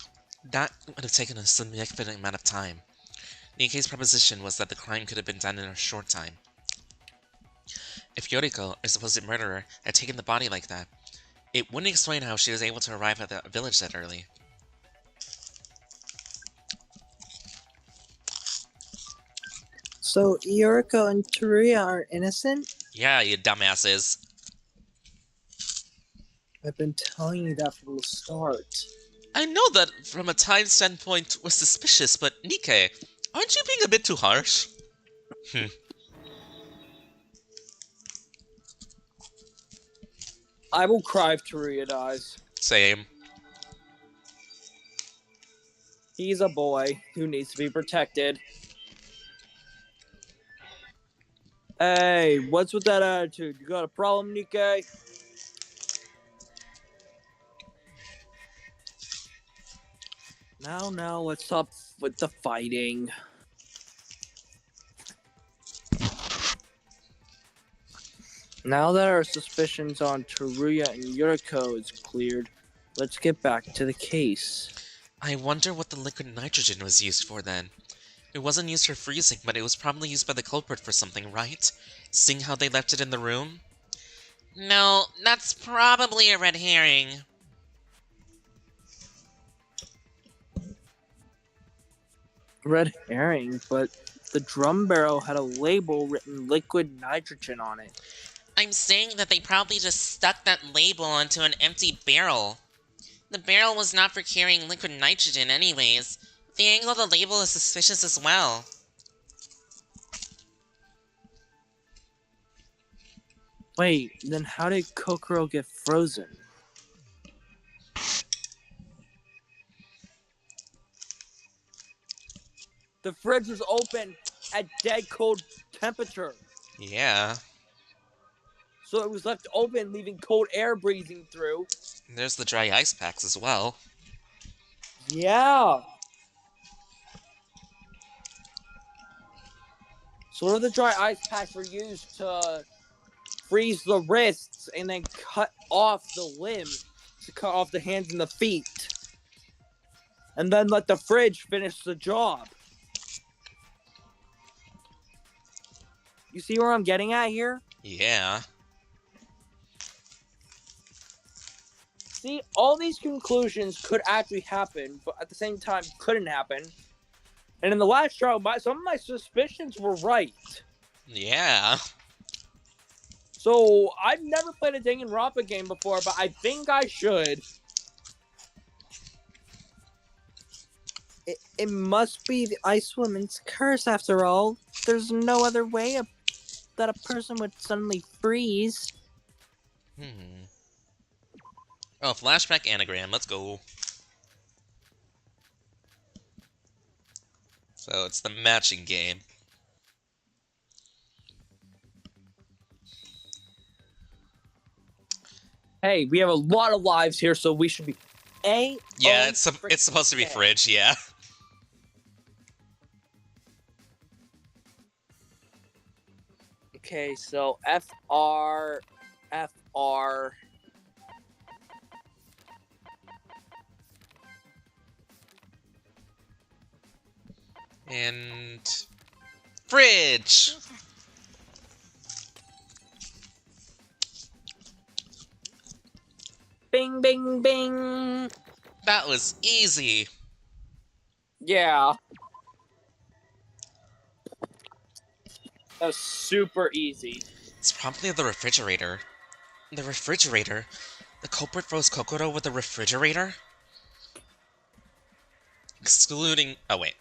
That would have taken a significant amount of time. Nikkei's proposition was that the crime could have been done in a short time. If Yoriko, or supposed murderer, had taken the body like that, it wouldn't explain how she was able to arrive at the village that early. So Yuriko and Teruya are innocent? Yeah, you dumbasses. I've been telling you that from the start. I know that from a time standpoint was suspicious, but Nikkei, aren't you being a bit too harsh? I will cry if Teruya dies. Same. He's a boy who needs to be protected. Hey, what's with that attitude? You got a problem, Nikkei? Now, let's stop with the fighting. Now that our suspicions on Teruya and Yuriko is cleared, let's get back to the case. I wonder what the liquid nitrogen was used for then. It wasn't used for freezing, but it was probably used by the culprit for something, right? Seeing how they left it in the room? No, that's probably a red herring. Red herring, but the drum barrel had a label written liquid nitrogen on it. I'm saying that they probably just stuck that label onto an empty barrel. The barrel was not for carrying liquid nitrogen anyways. The angle of the label is suspicious as well. Wait, then how did Kokoro get frozen? The fridge was open at dead cold temperature. Yeah. So it was left open, leaving cold air breathing through. There's the dry ice packs as well. Yeah. So the dry ice packs were used to freeze the wrists and then cut off the limbs to cut off the hands and the feet. And then let the fridge finish the job. You see where I'm getting at here? Yeah. See, all these conclusions could actually happen, but at the same time couldn't happen. And in the last trial, some of my suspicions were right. Yeah. So, I've never played a Danganronpa game before, but I think I should. It must be the Ice Woman's curse after all. There's no other way that a person would suddenly freeze. Oh, flashback anagram. Let's go. So it's the matching game. Hey, we have a lot of lives here, so we should be Yeah, it's supposed to be fridge. Yeah. Okay, so FR. And fridge. Bing, bing, bing. That was easy. Yeah. That was super easy. It's probably the refrigerator. The refrigerator? The culprit froze Kokoro with the refrigerator? Excluding... Oh, wait.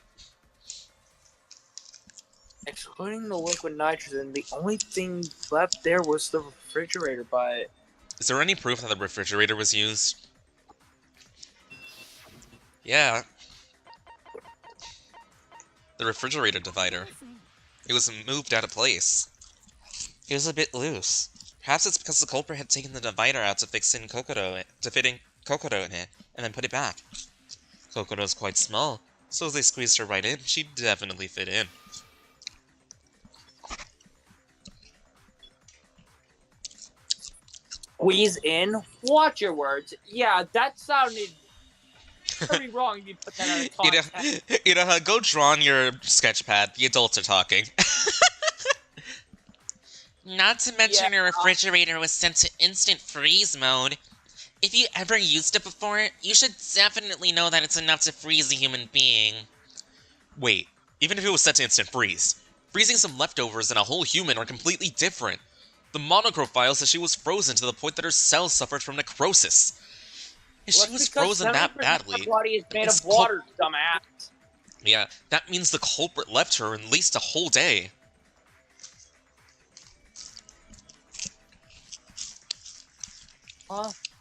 Excluding the liquid nitrogen, the only thing left there was the refrigerator, but... Is there any proof that the refrigerator was used? Yeah. The refrigerator divider. It was moved out of place. It was a bit loose. Perhaps it's because the culprit had taken the divider out to fit in Kokoro in it, and then put it back. Kokoro's quite small, so as they squeezed her right in, she'd definitely fit in. Squeeze in? Watch your words. Yeah, that sounded pretty wrong if you put that out of context. Go draw on your sketchpad. The adults are talking. Not to mention your refrigerator was sent to instant freeze mode. If you ever used it before, you should definitely know that it's enough to freeze a human being. Wait, even if it was set to instant freeze, freezing some leftovers and a whole human are completely different. The monocrophile says she was frozen to the point that her cells suffered from necrosis. If she was frozen that badly... Her body is made of water, dumbass. Yeah, that means the culprit left her at least a whole day.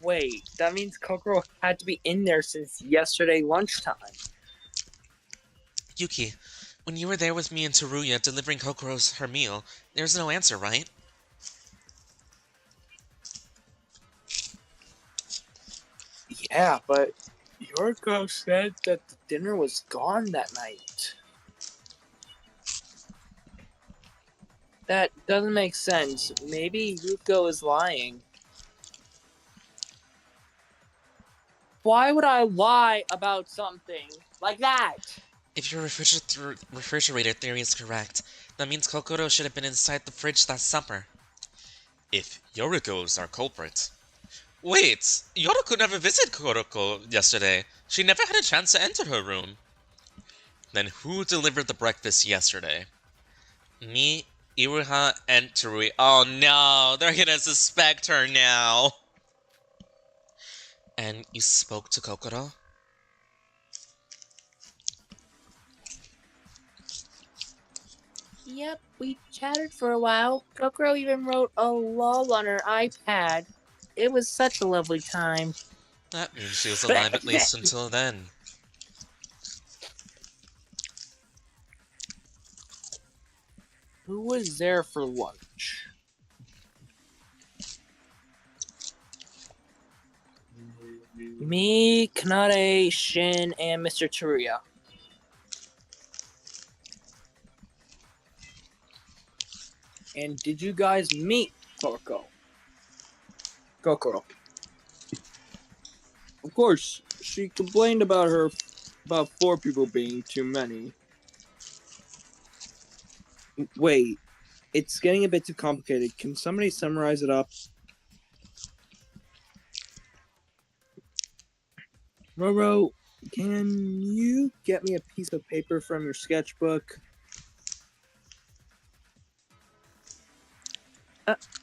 Wait, that means Kokoro had to be in there since yesterday lunchtime. Yuki, when you were there with me and Teruya delivering Kokoro's her meal, there's no answer, right? Yeah, but Yoriko said that the dinner was gone that night. That doesn't make sense. Maybe Yuko is lying. Why would I lie about something like that? If your refrigerator theory is correct, that means Kokoro should have been inside the fridge that summer. If Yoriko's our culprit. Wait, Yoriko never visited Kokoro yesterday. She never had a chance to enter her room. Then who delivered the breakfast yesterday? Me, Iruha, and Teruya. Oh no, they're gonna suspect her now. And you spoke to Kokoro? Yep, we chatted for a while. Kokoro even wrote a lull on her iPad. It was such a lovely time. That means she was alive at least until then. Who was there for lunch? Me, Kanade, Shin, and Mr. Teruya. And did you guys meet Kokoro? Of course, she complained about 4 people being too many. Wait, it's getting a bit too complicated. Can somebody summarize it up? Roro, can you get me a piece of paper from your sketchbook?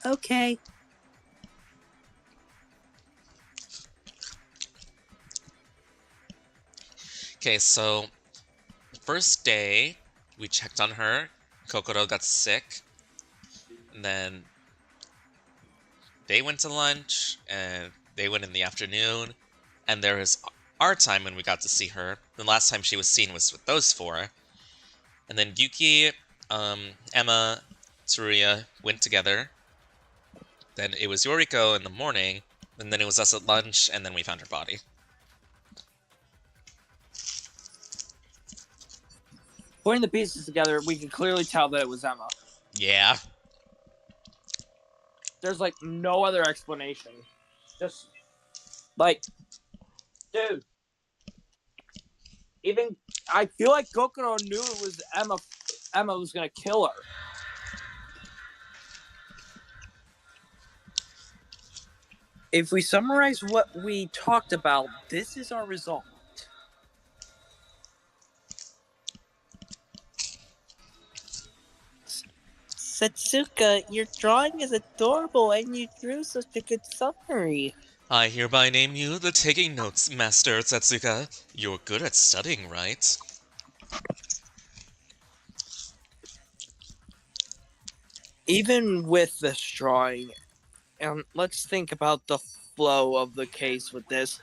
Okay. Okay, so first day, we checked on her. Kokoro got sick. And then they went to lunch, and they went in the afternoon. And there was our time when we got to see her. The last time she was seen was with those four. And then Yuki, Emma, Teruya went together. Then it was Yoriko in the morning, and then it was us at lunch, and then we found her body. Putting the pieces together, we can clearly tell that it was Emma. Yeah. There's like no other explanation. Just like, dude. Even I feel like Kokoro knew it was Emma. Emma was gonna kill her. If we summarize what we talked about, this is our result. Satsuka, your drawing is adorable and you drew such a good summary. I hereby name you the taking notes master, Satsuka. You're good at studying, right? Even with this drawing, let's think about the flow of the case with this.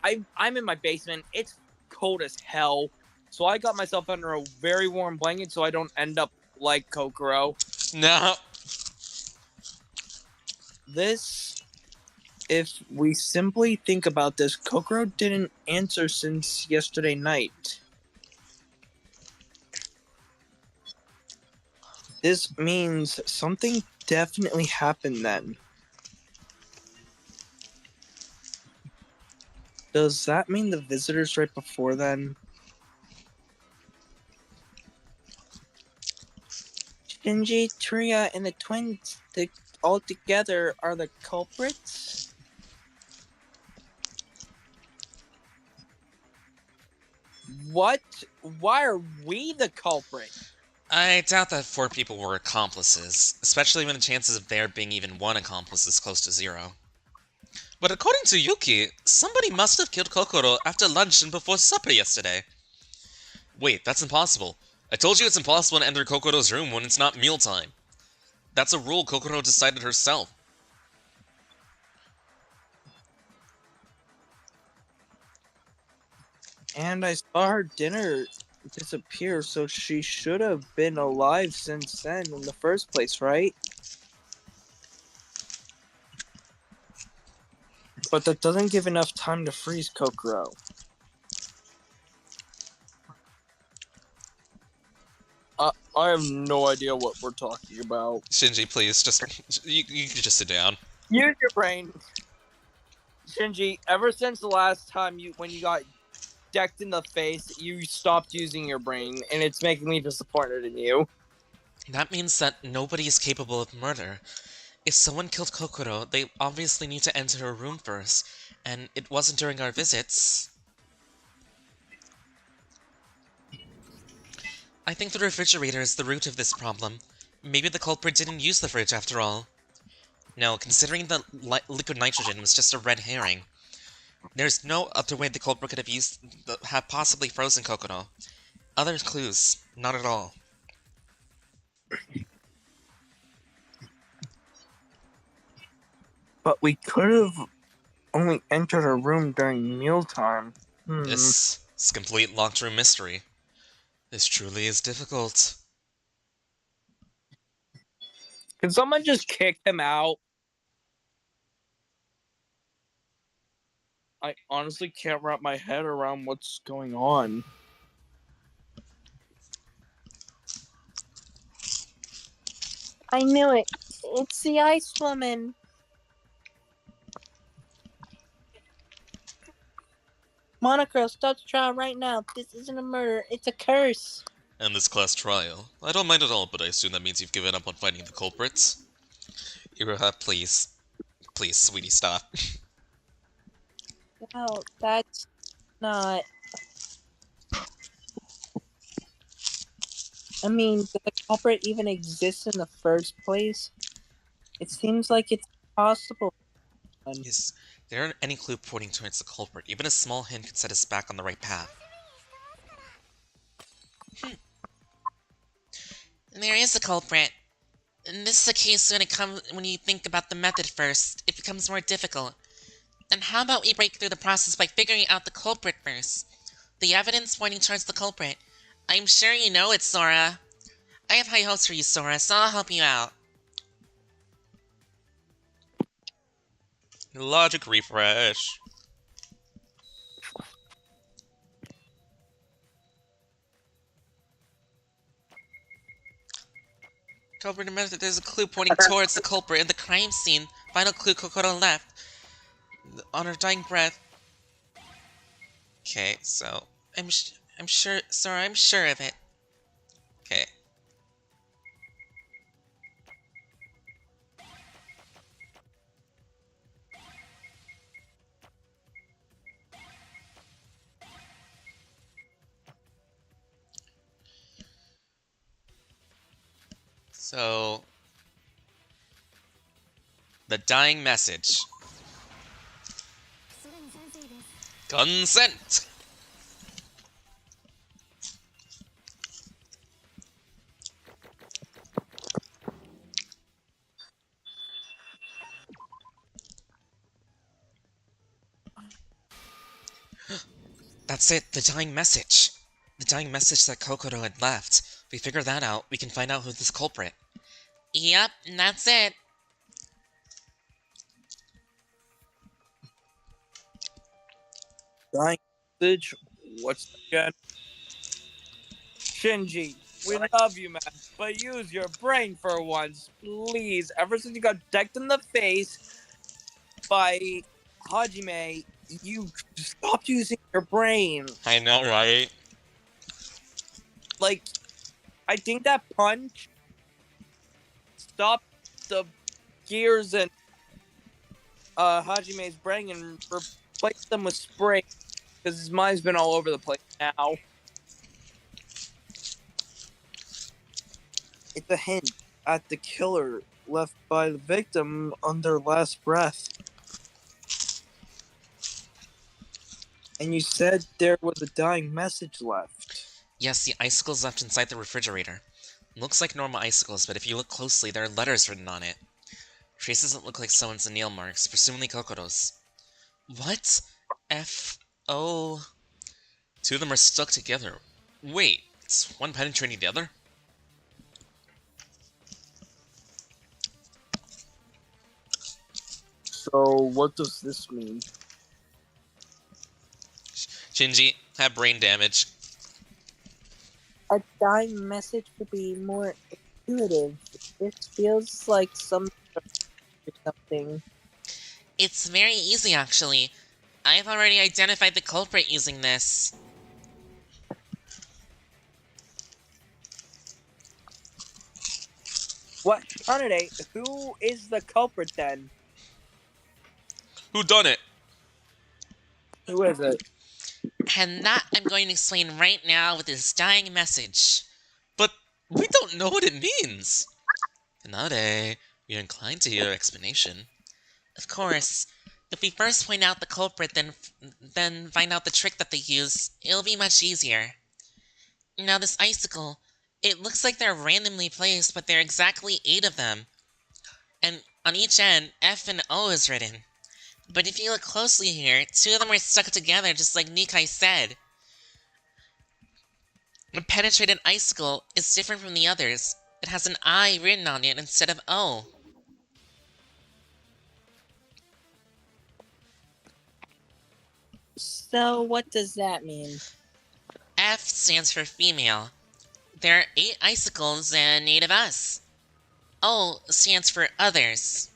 I'm in my basement. It's cold as hell. So I got myself under a very warm blanket so I don't end up like Kokoro. No. This, if we simply think about this, Kokoro didn't answer since yesterday night. This means something definitely happened then. Does that mean the visitors right before then? Shinji, Teruya, and the twins all together are the culprits? What? Why are we the culprit? I doubt that 4 people were accomplices, especially when the chances of there being even one accomplice is close to 0. But according to Yuki, somebody must have killed Kokoro after lunch and before supper yesterday. Wait, that's impossible. I told you it's impossible to enter Kokoro's room when it's not mealtime. That's a rule Kokoro decided herself. And I saw her dinner disappear, so she should have been alive since then in the first place, right? But that doesn't give enough time to freeze Kokoro. I have no idea what we're talking about. Shinji, please, you can just sit down. Use your brain. Shinji, ever since the last time when you got decked in the face, you stopped using your brain, and it's making me disappointed in you. That means that nobody is capable of murder. If someone killed Kokoro, they obviously need to enter her room first, and it wasn't during our visits. I think the refrigerator is the root of this problem. Maybe the culprit didn't use the fridge after all. No, considering the liquid nitrogen was just a red herring. There's no other way the culprit could have possibly frozen Kokoro. Other clues, not at all. But we could have only entered her room during mealtime. This is complete locked room mystery. This truly is difficult. Can someone just kick him out? I honestly can't wrap my head around what's going on. I knew it. It's the Ice Woman. Monocro, stop the trial right now. This isn't a murder. It's a curse. And this class trial. I don't mind at all, but I assume that means you've given up on finding the culprits. Iroha, please. Please, sweetie, stop. No, that's not... I mean, does the culprit even exist in the first place? It seems like it's possible. Is there any clue pointing towards the culprit? Even a small hint could set us back on the right path. There is a culprit. And this is a case when you think about the method first, it becomes more difficult. And how about we break through the process by figuring out the culprit first? The evidence pointing towards the culprit. I'm sure you know it, Sora. I have high hopes for you, Sora, so I'll help you out. Logic refresh. Culprit admitted that there's a clue pointing towards the culprit in the crime scene. Final clue Kokoro left. On her dying breath. Okay, so I'm sure, Sora, I'm sure of it. Okay. So, the dying message. Consent! That's it, the dying message. The dying message that Kokoro had left. If we figure that out, we can find out who's this culprit. Yep, that's it. Dying message? What's again? Shinji, we love you, man, but use your brain for once, please. Ever since you got decked in the face by Hajime, you stopped using your brain. I know, right? Like, I think that punch stopped the gears in Hajime's brain and replaced them with spray, because his mind's been all over the place now. It's a hint at the killer left by the victim on their last breath. And you said there was a dying message left. Yes, the icicles left inside the refrigerator. Looks like normal icicles, but if you look closely, there are letters written on it. Traces that look like someone's nail marks, presumably Kokoro's. What? F-O... Two of them are stuck together. Wait, is one penetrating the other? So, what does this mean? Shinji, have brain damage. A dying message would be more intuitive. This feels like something. It's very easy, actually. I've already identified the culprit using this. What? Kanade, who is the culprit then? Who done it? Who is it? And that I'm going to explain right now with this dying message. But we don't know what it means. Kanade, we're inclined to hear your explanation. Of course. If we first point out the culprit, then find out the trick that they use, it'll be much easier. Now this icicle, it looks like they're randomly placed, but there are exactly 8 of them. And on each end, F and O is written. But if you look closely here, 2 of them are stuck together just like Nikai said. The penetrated icicle is different from the others. It has an I written on it instead of O. So, what does that mean? F stands for female. There are 8 icicles and 8 of us. O stands for others.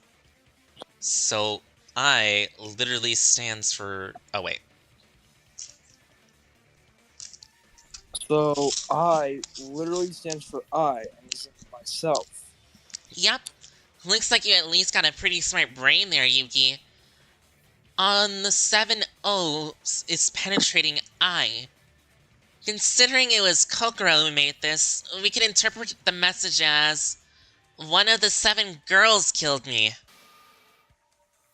So, I literally stands for... Oh, wait. So, I literally stands for I, and is myself. Yep. Looks like you at least got a pretty smart brain there, Yuki. On the 7 O's is penetrating I. Considering it was Kokoro who made this, we can interpret the message as, one of the 7 girls killed me.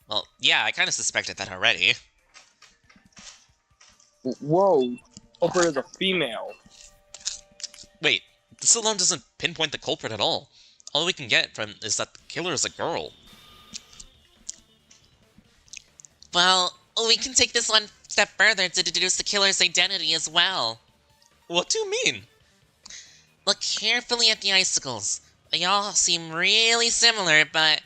Well, yeah, I kind of suspected that already. Whoa, culprit is a female. Wait, This alone doesn't pinpoint the culprit at all. All we can get from is that the killer is a girl. Well, we can take this one step further to deduce the killer's identity as well. What do you mean? Look carefully at the icicles. They all seem really similar, but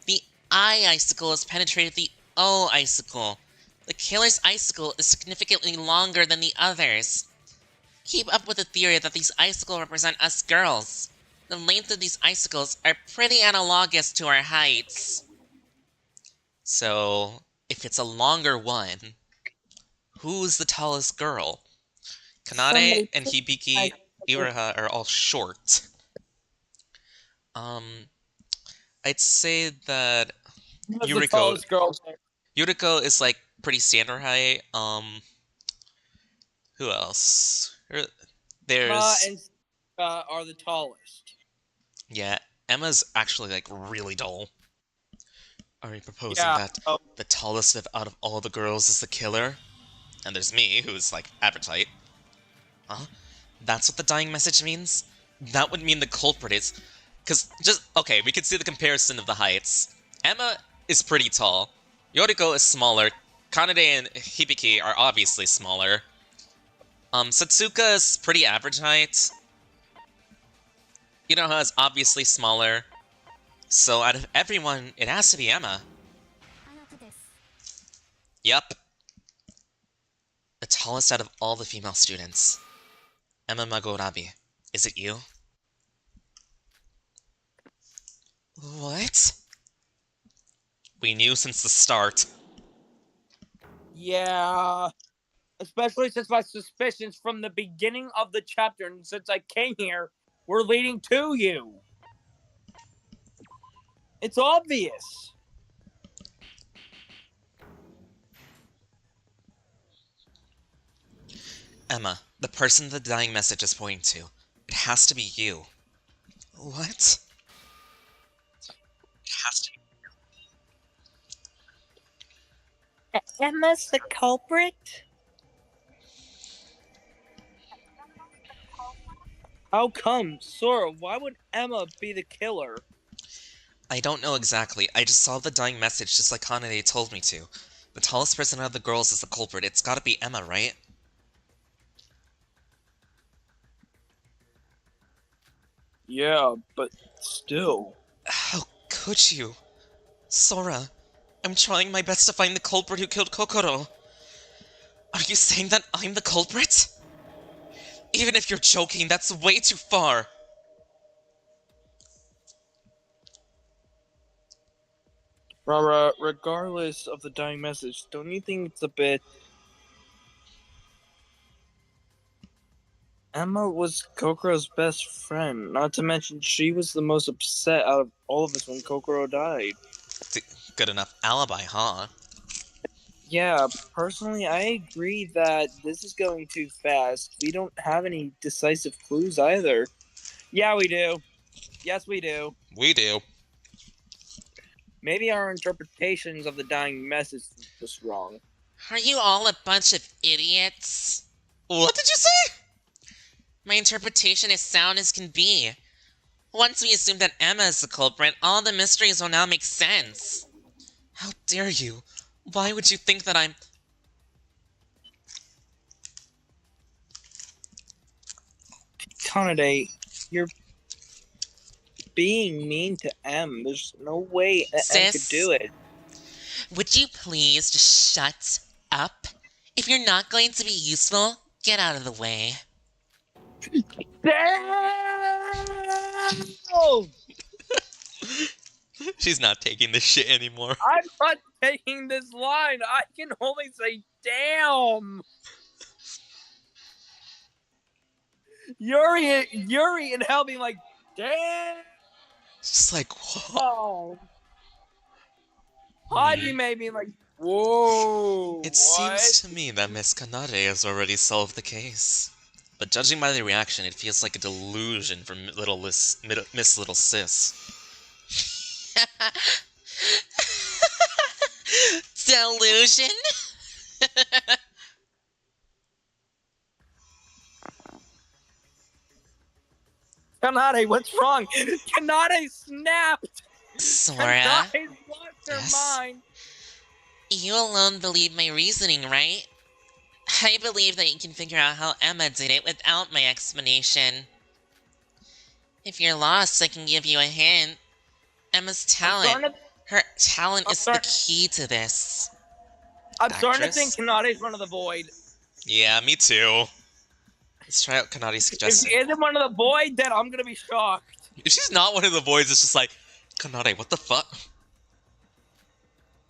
the I icicle has penetrated the O icicle. The killer's icicle is significantly longer than the others. Keep up with the theory that these icicles represent us girls. The length of these icicles are pretty analogous to our heights. So, if it's a longer one, who's the tallest girl? Kanade and Hibiki Iraha are all short. I'd say that The tallest girl. Yuriko is like pretty standard height. Who else? There's and are the tallest. yeah, Emma's actually like really tall. Are you proposing Yeah. that the tallest out of all the girls is the killer? And there's me, who's like average height. Huh? That's what the dying message means? That would mean the culprit is... Cause okay, we can see the comparison of the heights. Emma is pretty tall. Yoriko is smaller. Kanade and Hibiki are obviously smaller. Satsuka is pretty average height. Inoha is obviously smaller. So out of everyone, it has to be Emma. Yup. The tallest out of all the female students. Emma Magorabi. Is it you? What? We knew since the start. Yeah. Especially since my suspicions from the beginning of the chapter and since I came here were leading to you. It's obvious. Emma, the person the dying message is pointing to. It has to be you. What? It has to be you. Emma's the culprit? How come? Sora, why would Emma be the killer? I don't know exactly. I just saw the dying message just like Kanade told me to. The tallest person out of the girls is the culprit. It's gotta be Emma, right? Yeah, but still. How could you? Sora, I'm trying my best to find the culprit who killed Kokoro. Are you saying that I'm the culprit? Even if you're joking, that's way too far. Rara, regardless of the dying message, don't you think it's a bit... Emma was Kokoro's best friend, not to mention she was the most upset out of all of us when Kokoro died. Good enough alibi, huh? Yeah, personally, I agree that this is going too fast. We don't have any decisive clues either. Yeah, we do. Yes, we do. We do. Maybe our interpretations of the dying message is just wrong. Are you all a bunch of idiots? What did you say? My interpretation is sound as can be. Once we assume that Emma is the culprit, all the mysteries will now make sense. How dare you? Why would you think that I'm... Kanade, you're being mean to M. There's no way that M could do it. Would you please just shut up? If you're not going to be useful, get out of the way. Oh! She's not taking this shit anymore. I'm not taking this line. I can only say damn. Yuri and Hell being like, damn. Just like, whoa. Oh. Hajime being like, whoa. It seems to me that Miss Kanade has already solved the case. But judging by the reaction, it feels like a delusion from Miss Little Sis. Delusion? Kanade, what's wrong? Kanade snapped! Sora, Kanade's lost her Yes? mind! you alone believe my reasoning, right? I believe that you can figure out how Emma did it without my explanation. If you're lost, I can give you a hint. Emma's talent. Her talent is the key to this. I'm starting to Actress? think Kanade's one of the void. Yeah, me too. Let's try out Kanadi's If suggestion. she isn't one of the void, then I'm gonna be shocked. If she's not one of the boys, it's just like, Kanade, what the fuck?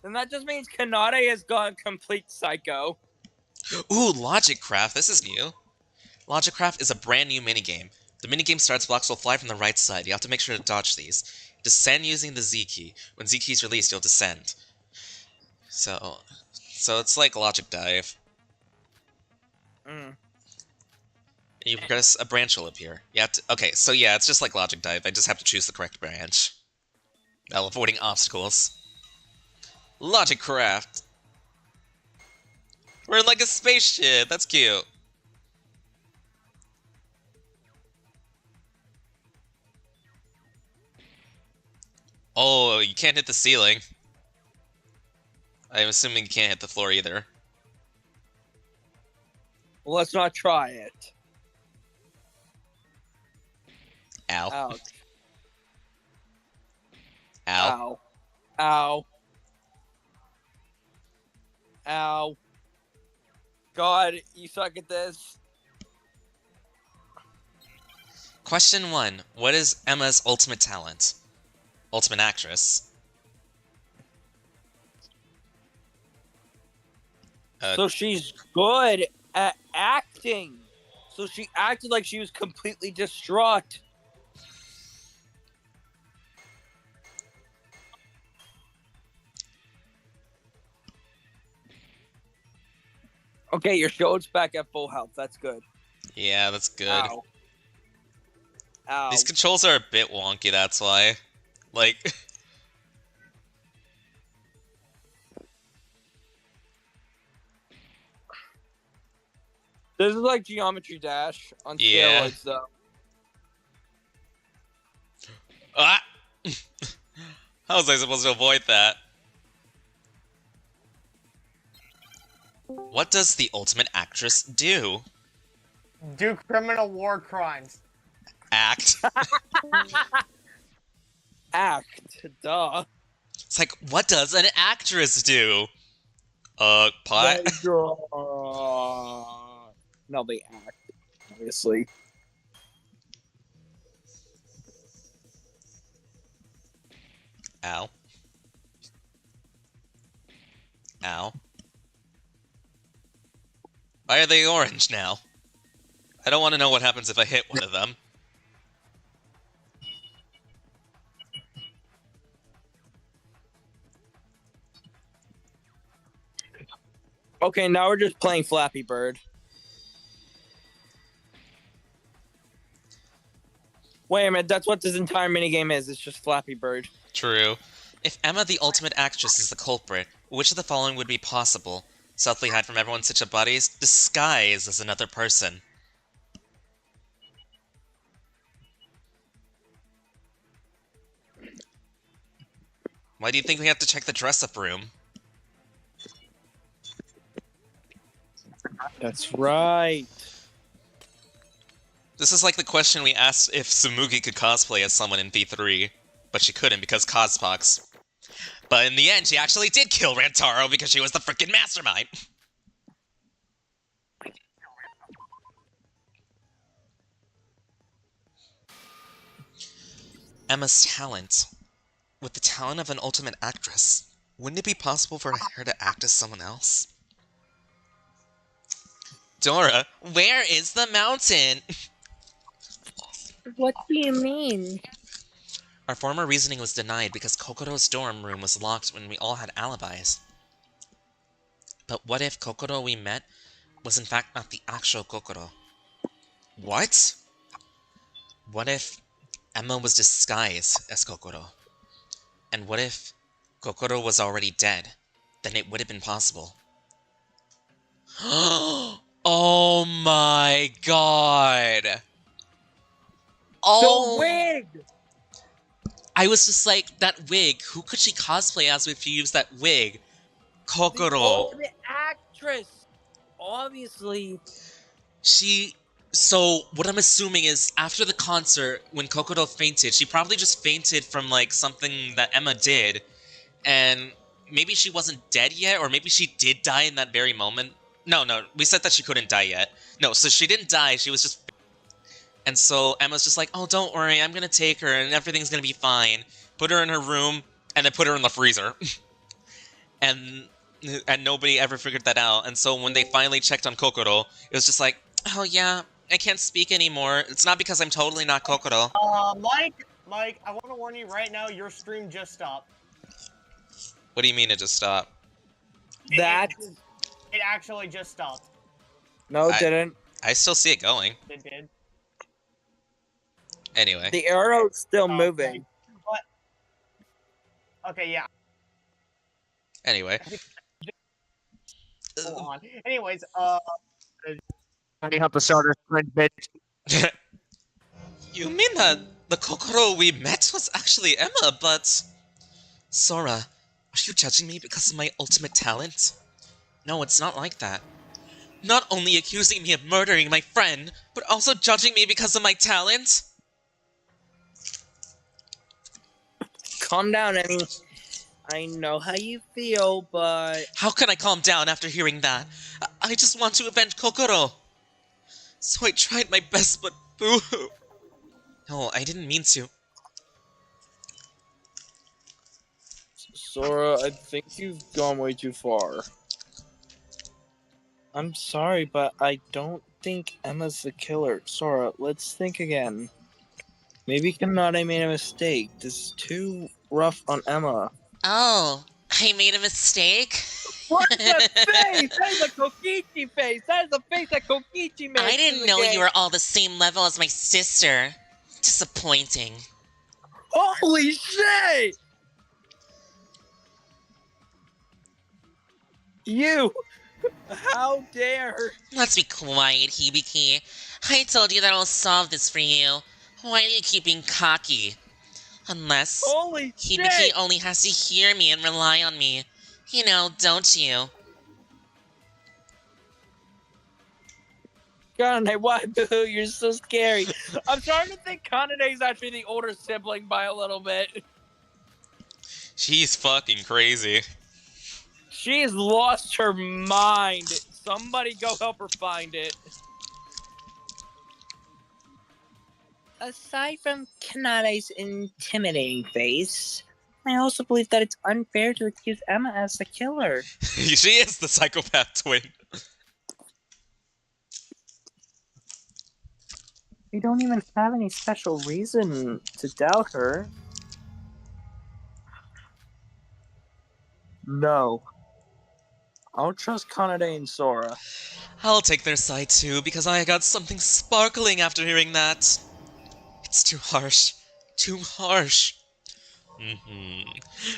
Then that just means Kanade has gone complete psycho. Ooh, Logic Craft. This is new. Logic Craft is a brand new minigame. The minigame starts, blocks will fly from the right side. You have to make sure to dodge these. Descend using the Z key. When Z key is released, you'll descend. So it's like Logic Dive. You press a branch will appear. You have to. Okay, so yeah, it's just like Logic Dive. I just have to choose the correct branch while avoiding obstacles. Logic Craft. We're in like a spaceship. That's cute. Oh, you can't hit the ceiling. I'm assuming you can't hit the floor either. Well, let's not try it. Ow. Ouch. Ow. Ow. Ow. God, you suck at this. Question 1. What is Emma's ultimate talent? Ultimate actress. So she's good at acting. So she acted like she was completely distraught. Okay, your show's back at full health. That's good. Yeah, that's good. Ow. Ow. These controls are a bit wonky, that's why. Like... This is like Geometry Dash on Yeah. steroids, though. Ah! How was I supposed to avoid that? What does the ultimate actress do? Do criminal war crimes. Act. Act, duh. It's like, what does an actress do? Pot? They draw. No, they act, obviously. Ow. Ow. Why are they orange now? I don't want to know what happens if I hit one of them. Okay, now we're just playing Flappy Bird. Wait a minute, that's what this entire minigame is. It's just Flappy Bird. True. If Emma the ultimate actress is the culprit, which of the following would be possible? Stealthily hide from everyone, such a bodies, disguise as another person. Why do you think we have to check the dress-up room? That's right. This is like the question we asked if Tsumugi could cosplay as someone in V3, but she couldn't because Cospox. But in the end, she actually did kill Rantaro because she was the freaking mastermind! Emma's talent. With the talent of an ultimate actress, wouldn't it be possible for her to act as someone else? Dora, where is the mountain? What do you mean? Our former reasoning was denied because Kokoro's dorm room was locked when we all had alibis. But what if Kokoro we met was in fact not the actual Kokoro? What? What if Emma was disguised as Kokoro? And what if Kokoro was already dead? Then it would have been possible. Oh my god! Oh! The wig! I was just like, that wig, who could she cosplay as if she used that wig? The Kokoro. ultimate actress! Obviously. So, what I'm assuming is, after the concert, when Kokoro fainted, she probably just fainted from, like, something that Emma did, and maybe she wasn't dead yet, or maybe she did die in that very moment. No, we said that she couldn't die yet. No, so she didn't die, she was just... And so Emma's just like, oh, don't worry, I'm gonna take her, and everything's gonna be fine. Put her in her room, and then put her in the freezer. and nobody ever figured that out, and so when they finally checked on Kokoro, it was just like, oh yeah, I can't speak anymore. It's not because I'm totally not Kokoro. Mike, I want to warn you right now, your stream just stopped. What do you mean it just stopped? It actually just stopped. No, it didn't. I still see it going. It did. Anyway. The arrow's still moving. What? Okay, yeah. Anyway. Hold on. Anyways, I have to start a sprint, bitch. You mean that the Kokoro we met was actually Emma, but... Sora, are you judging me because of my ultimate talent? No, it's not like that. Not only accusing me of murdering my friend, but also judging me because of my talent? Calm down, Emmy. I know how you feel, but... How can I calm down after hearing that? I just want to avenge Kokoro. So I tried my best, but boo-hoo. No, I didn't mean to. Sora, I think you've gone way too far. I'm sorry, but I don't think Emma's the killer. Sora, let's think again. Maybe Kanade made a mistake. This is too rough on Emma. Oh, I made a mistake? What's that face? That is a Kokichi face! That is the face that Kokichi makes. I didn't know you were all the same level as my sister. Disappointing. Holy shit! You! How dare! Let's be quiet, Hibiki. I told you that I'll solve this for you. Why do you keep being cocky? Unless Holy Hibiki shit! only has to hear me and rely on me. You know, don't you? Kanade, why boo? You're so scary. I'm starting to think Kanade's actually the older sibling by a little bit. She's fucking crazy. She's lost her mind. Somebody go help her find it. Aside from Kanade's intimidating face, I also believe that it's unfair to accuse Emma as the killer. She is the psychopath twin. We don't even have any special reason to doubt her. No. I'll trust Kanade and Sora. I'll take their side too, because I got something sparkling after hearing that. It's too harsh. Too harsh.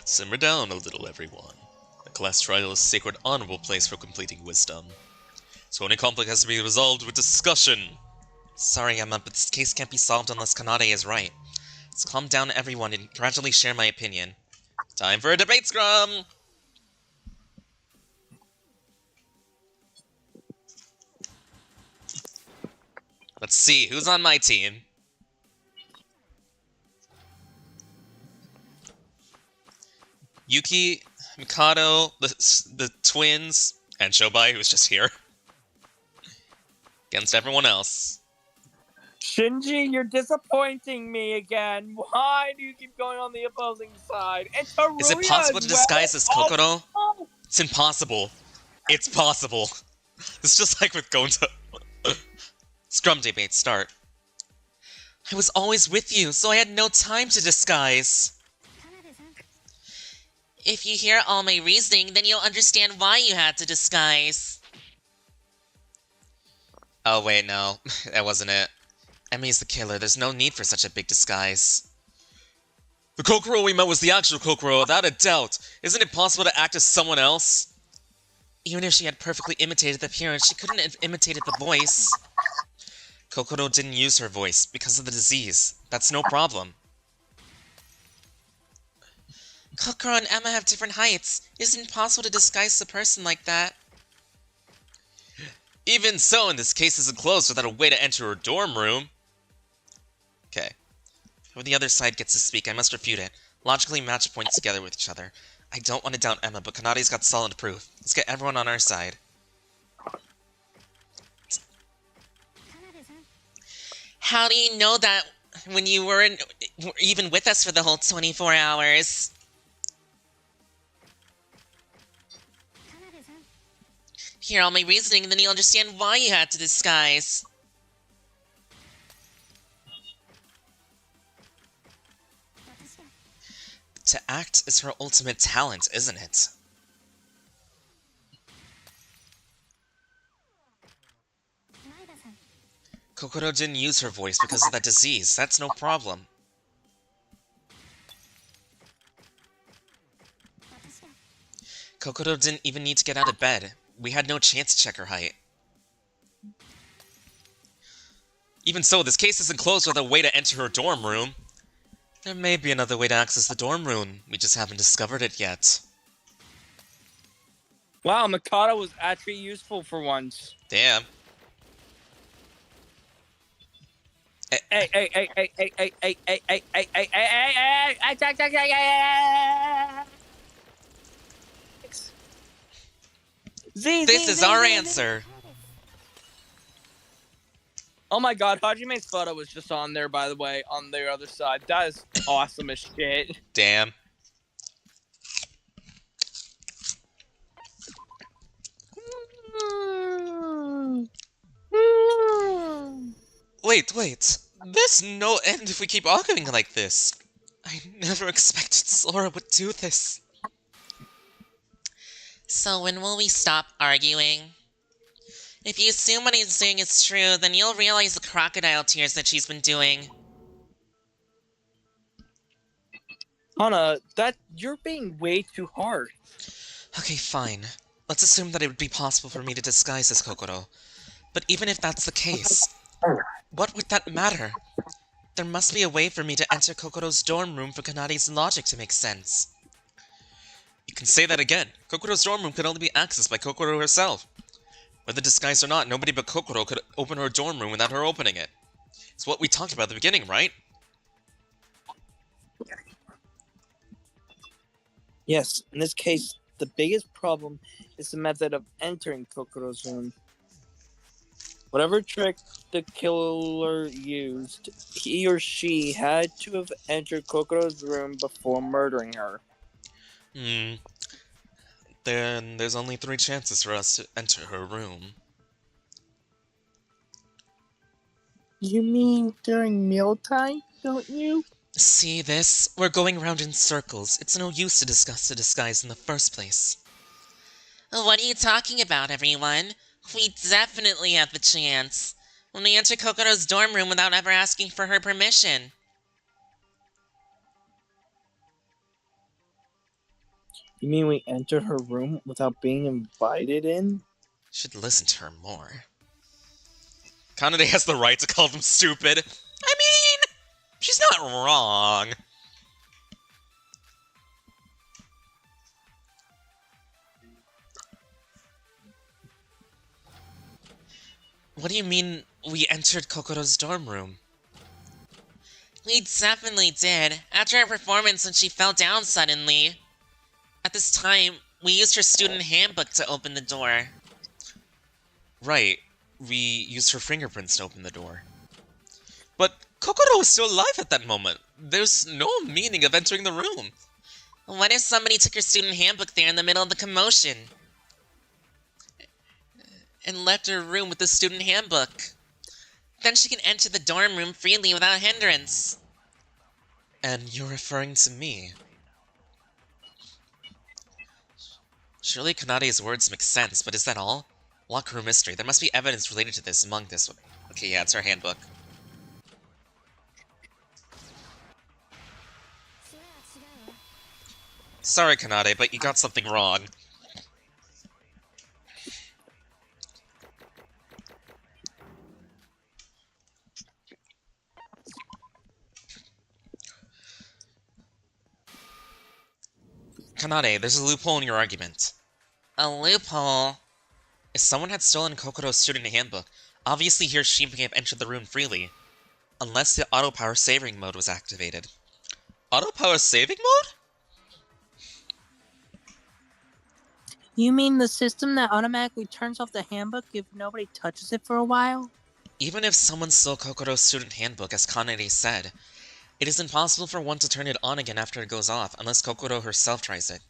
Simmer down a little, everyone. The class trial is a sacred, honorable place for completing wisdom. So any conflict has to be resolved with discussion. Sorry, Emma, but this case can't be solved unless Kanade is right. Let's calm down, everyone, and gradually share my opinion. Time for a debate scrum! Let's see, who's on my team? Yuki, Mikado, the twins, and Shobai, who's just here. Against everyone else. Shinji, you're disappointing me again. Why do you keep going on the opposing side? And Teruya Is it possible to disguise as Kokoro? Oh. It's impossible. It's possible. It's just like with Gonta. Scrum debate start. I was always with you, so I had no time to disguise. If you hear all my reasoning, then you'll understand why you had to disguise. Oh wait, no. That wasn't it. Emmy's the killer. There's no need for such a big disguise. The Kokoro we met was the actual Kokoro, without a doubt. Isn't it possible to act as someone else? Even if she had perfectly imitated the appearance, she couldn't have imitated the voice. Kokoro didn't use her voice because of the disease. That's no problem. Kokoro and Emma have different heights. It isn't possible to disguise a person like that. Even so, in this case is enclosed without a way to enter her dorm room. Okay. When the other side gets to speak, I must refute it. Logically match points together with each other. I don't want to doubt Emma, but Kanade's got solid proof. Let's get everyone on our side. How do you know that when you weren't even with us for the whole 24 hours? Hear all my reasoning, and then you'll understand why you had to disguise. To act is her ultimate talent, isn't it? Kokoro didn't use her voice because of that disease. That's no problem. Kokoro didn't even need to get out of bed. We had no chance to check her height. Even so, this case isn't closed with a way to enter her dorm room. There may be another way to access the dorm room. We just haven't discovered it yet. Wow, Mikado was actually useful for once. Damn. This is our answer. Oh my god, Hajime's photo was just on there, by the way, on the other side. That is awesome as shit. Damn. Wait. There's no end if we keep arguing like this. I never expected Sora would do this. So when will we stop arguing? If you assume what he's doing is true, then you'll realize the crocodile tears that she's been doing. Hana, you're being way too hard. Okay, fine. Let's assume that it would be possible for me to disguise as Kokoro. But even if that's the case, what would that matter? There must be a way for me to enter Kokoro's dorm room for Kanade's logic to make sense. You can say that again. Kokoro's dorm room could only be accessed by Kokoro herself. Whether disguised or not, nobody but Kokoro could open her dorm room without her opening it. It's what we talked about at the beginning, right? Yes, in this case, the biggest problem is the method of entering Kokoro's room. Whatever trick the killer used, he or she had to have entered Kokoro's room before murdering her. Then there's only 3 chances for us to enter her room. You mean during mealtime, don't you? See this? We're going around in circles. It's no use to discuss the disguise in the first place. What are you talking about, everyone? We definitely have the chance. When we enter Kokoro's dorm room without ever asking for her permission. You mean we entered her room without being invited in? Should listen to her more. Kanade has the right to call them stupid. I mean, she's not wrong. What do you mean, we entered Kokoro's dorm room? We definitely did. After her performance when she fell down suddenly. At this time, we used her student handbook to open the door. Right. We used her fingerprints to open the door. But Kokoro was still alive at that moment. There's no meaning of entering the room. What if somebody took her student handbook there in the middle of the commotion? And left her room with the student handbook? Then she can enter the dorm room freely without hindrance. And you're referring to me. Surely Kanade's words make sense, but is that all? Locker room mystery. There must be evidence related to this among this one. Okay, yeah, it's her handbook. Sorry, Kanade, but you got something wrong. Kanade, there's a loophole in your argument. A loophole? If someone had stolen Kokoro's student handbook, obviously he or she may have entered the room freely. Unless the auto-power saving mode was activated. Auto-power saving mode? You mean the system that automatically turns off the handbook if nobody touches it for a while? Even if someone stole Kokoro's student handbook, as Kanade said, it is impossible for one to turn it on again after it goes off, unless Kokoro herself tries it.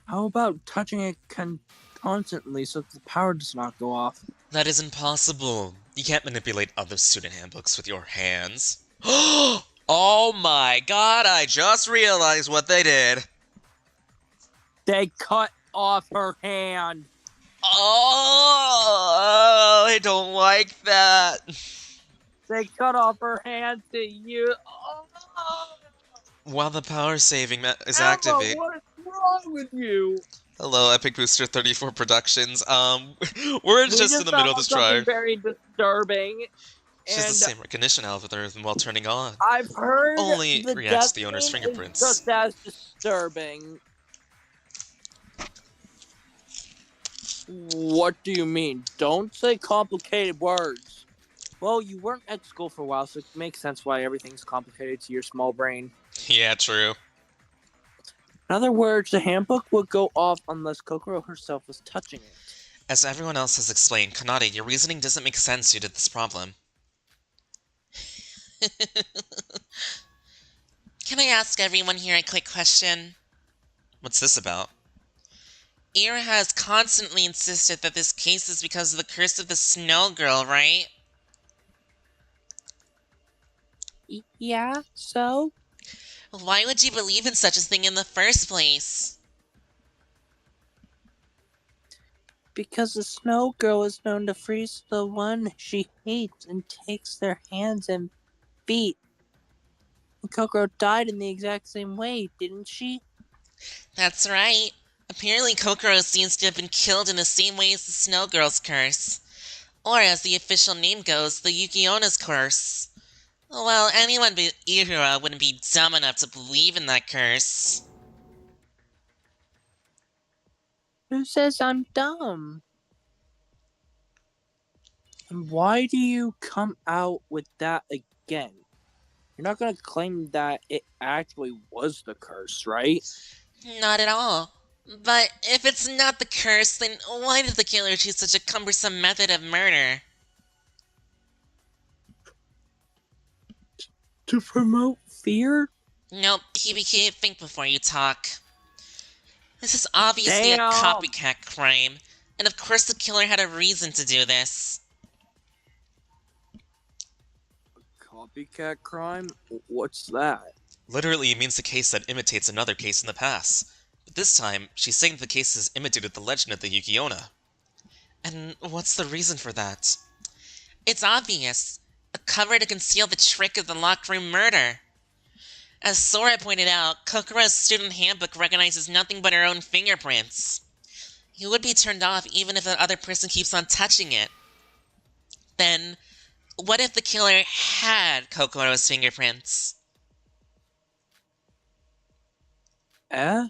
How about touching it constantly so the power does not go off? That is impossible. You can't manipulate other student handbooks with your hands. Oh my god, I just realized what they did. They cut off her hand. Oh, I don't like that. They cut off her hand to you. While the power saving is Emma, activated. what is wrong with you? Hello, Epic Booster 34 Productions. We're just in the middle of this drive. Very disturbing. She has the same recognition algorithm while turning on. I've heard only the reacts to the death owner's scene fingerprints. is just as disturbing. What do you mean? Don't say complicated words. Well, you weren't at school for a while, so it makes sense why everything's complicated to your small brain. Yeah, true. In other words, the handbook would go off unless Kokoro herself was touching it. As everyone else has explained, Kanade, your reasoning doesn't make sense due to this problem. Can I ask everyone here a quick question? What's this about? Ira has constantly insisted that this case is because of the curse of the Snow Girl, right? Yeah, so? Why would you believe in such a thing in the first place? Because the Snow Girl is known to freeze the one she hates and takes their hands and feet. And Kokoro died in the exact same way, didn't she? That's right. Apparently Kokoro seems to have been killed in the same way as the Snow Girl's curse. Or as the official name goes, the Yukiona's curse. Well, anyone but Ira wouldn't be dumb enough to believe in that curse. Who says I'm dumb? And why do you come out with that again? You're not gonna claim that it actually was the curse, right? Not at all. But if it's not the curse, then why did the killer choose such a cumbersome method of murder? To promote fear? Nope, Hibiki, think before you talk. This is obviously Damn. a copycat crime, and of course the killer had a reason to do this. Copycat crime? What's that? Literally, it means the case that imitates another case in the past. But this time, she's saying the case has imitated the legend of the Yukiona. And what's the reason for that? It's obvious. A cover to conceal the trick of the locked room murder. As Sora pointed out, Kokoro's student handbook recognizes nothing but her own fingerprints. It would be turned off even if the other person keeps on touching it. Then, what if the killer had Kokoro's fingerprints? Eh?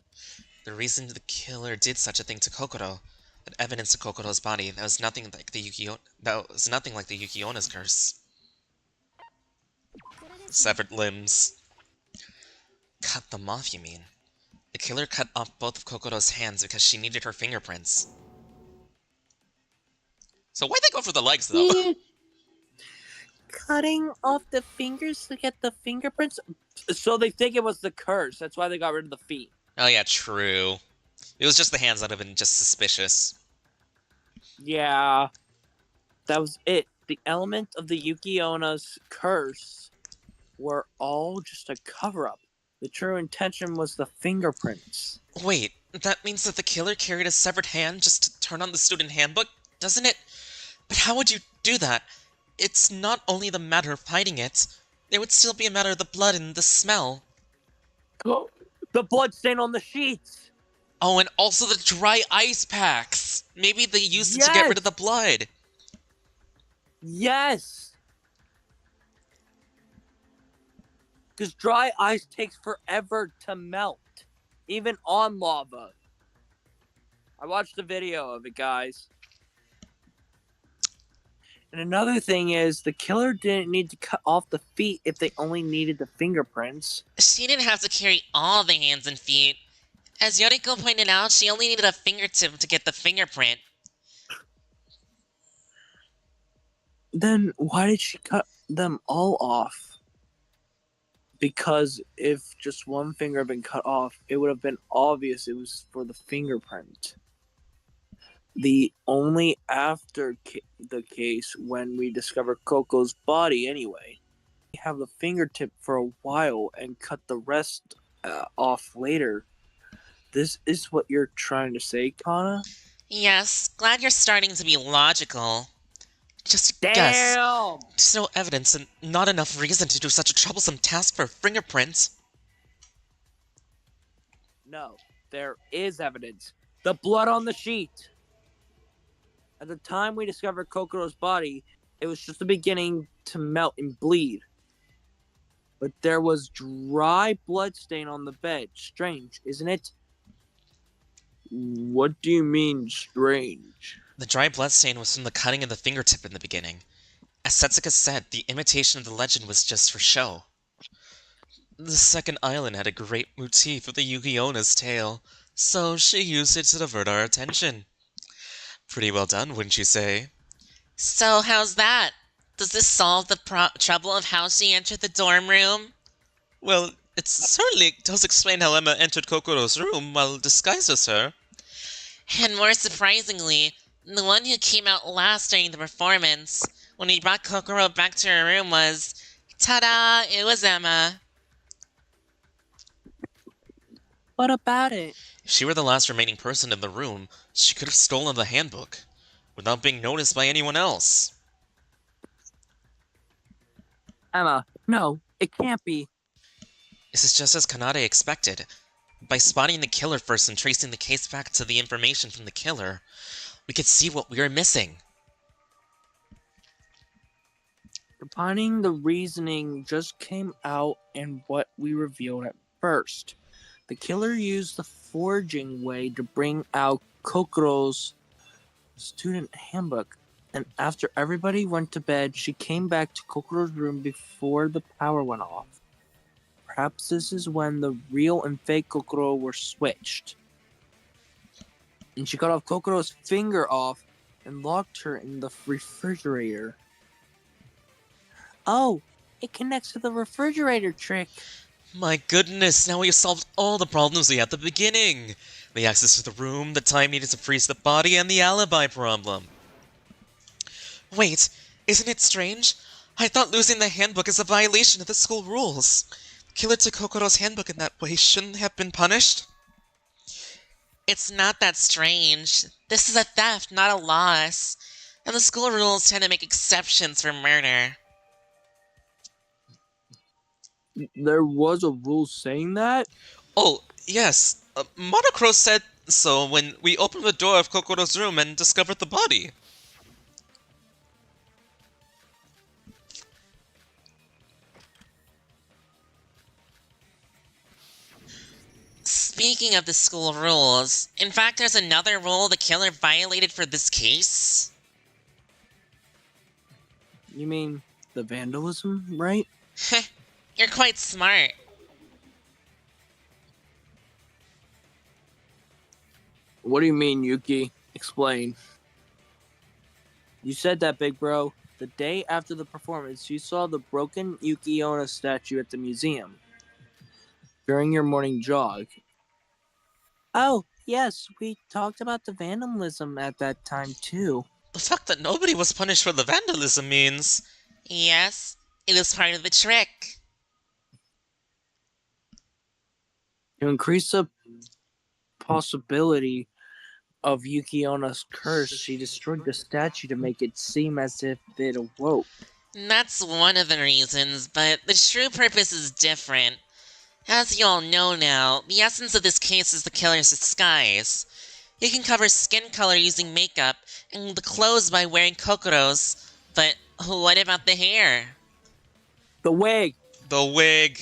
The reason the killer did such a thing to Kokoro, that evidence to Kokoro's body, that was nothing like the Yukiona's curse. Severed limbs. Cut them off, you mean? The killer cut off both of Kokoro's hands because she needed her fingerprints. So why'd they go for the legs, though? Cutting off the fingers to get the fingerprints? So they think it was the curse. That's why they got rid of the feet. Oh yeah, true. It was just the hands that would have been just suspicious. Yeah. That was it. The element of the Yukiona's curse were all just a cover-up. The true intention was the fingerprints. Wait, that means that the killer carried a severed hand just to turn on the student handbook, doesn't it? But how would you do that? It's not only the matter of hiding it, it would still be a matter of the blood and the smell. Oh, the blood stain on the sheets! Oh, and also the dry ice packs! Maybe they used it to get rid of the blood. Yes! Because dry ice takes forever to melt, even on lava. I watched the video of it, guys. And another thing is, the killer didn't need to cut off the feet if they only needed the fingerprints. She didn't have to carry all the hands and feet. As Yoriko pointed out, she only needed a fingertip to get the fingerprint. Then why did she cut them all off? Because if just one finger had been cut off, it would have been obvious it was for the fingerprint. The only after the case when we discover Coco's body anyway. We have the fingertip for a while and cut the rest off later. This is what you're trying to say, Kana? Yes, glad you're starting to be logical. Just Damn! guess. There's no evidence and not enough reason to do such a troublesome task for fingerprints. No, there is evidence. The blood on the sheet. At the time we discovered Kokoro's body, it was just the beginning to melt and bleed. But there was dry blood stain on the bed. Strange, isn't it? What do you mean, strange? The dry blood stain was from the cutting of the fingertip in the beginning. As Setsuka said, the imitation of the legend was just for show. The second island had a great motif of the Yuki-Ona's tail, so she used it to divert our attention. Pretty well done, wouldn't you say? So how's that? Does this solve the trouble of how she entered the dorm room? Well, it certainly does explain how Emma entered Kokoro's room while disguised as her. And more surprisingly, the one who came out last during the performance, when we brought Kokoro back to her room was... Ta-da! It was Emma. What about it? If she were the last remaining person in the room, she could have stolen the handbook, without being noticed by anyone else. Emma, no, it can't be. This is just as Kanade expected. By spotting the killer first and tracing the case back to the information from the killer, we could see what we were missing. Combining the reasoning just came out in what we revealed at first. The killer used the forging way to bring out Kokoro's student handbook, and after everybody went to bed, she came back to Kokoro's room before the power went off. Perhaps this is when the real and fake Kokoro were switched. And she cut off Kokoro's finger off and locked her in the refrigerator. Oh, it connects to the refrigerator trick. My goodness, now we have solved all the problems we had at the beginning! The access to the room, the time needed to freeze the body, and the alibi problem. Wait, isn't it strange? I thought losing the handbook is a violation of the school rules. The killer took Kokoro's handbook in that way shouldn't have been punished? It's not that strange. This is a theft, not a loss. And the school rules tend to make exceptions for murder. There was a rule saying that? Oh, yes. Monocro said so when we opened the door of Kokoro's room and discovered the body. Speaking of the school rules, in fact there's another rule the killer violated for this case. You mean the vandalism, right? You're quite smart. What do you mean, Yuki? Explain. You said that, big bro. The day after the performance, you saw the broken Yuki Onna statue at the museum. During your morning jog. Oh, yes, we talked about the vandalism at that time, too. The fact that nobody was punished for the vandalism means... Yes, it was part of the trick. To increase the possibility of Yuki Onna's curse, she destroyed the statue to make it seem as if it awoke. That's one of the reasons, but the true purpose is different. As you all know now, the essence of this case is the killer's disguise. He can cover skin color using makeup, and the clothes by wearing Kokoro's. But what about the hair? The wig! The wig!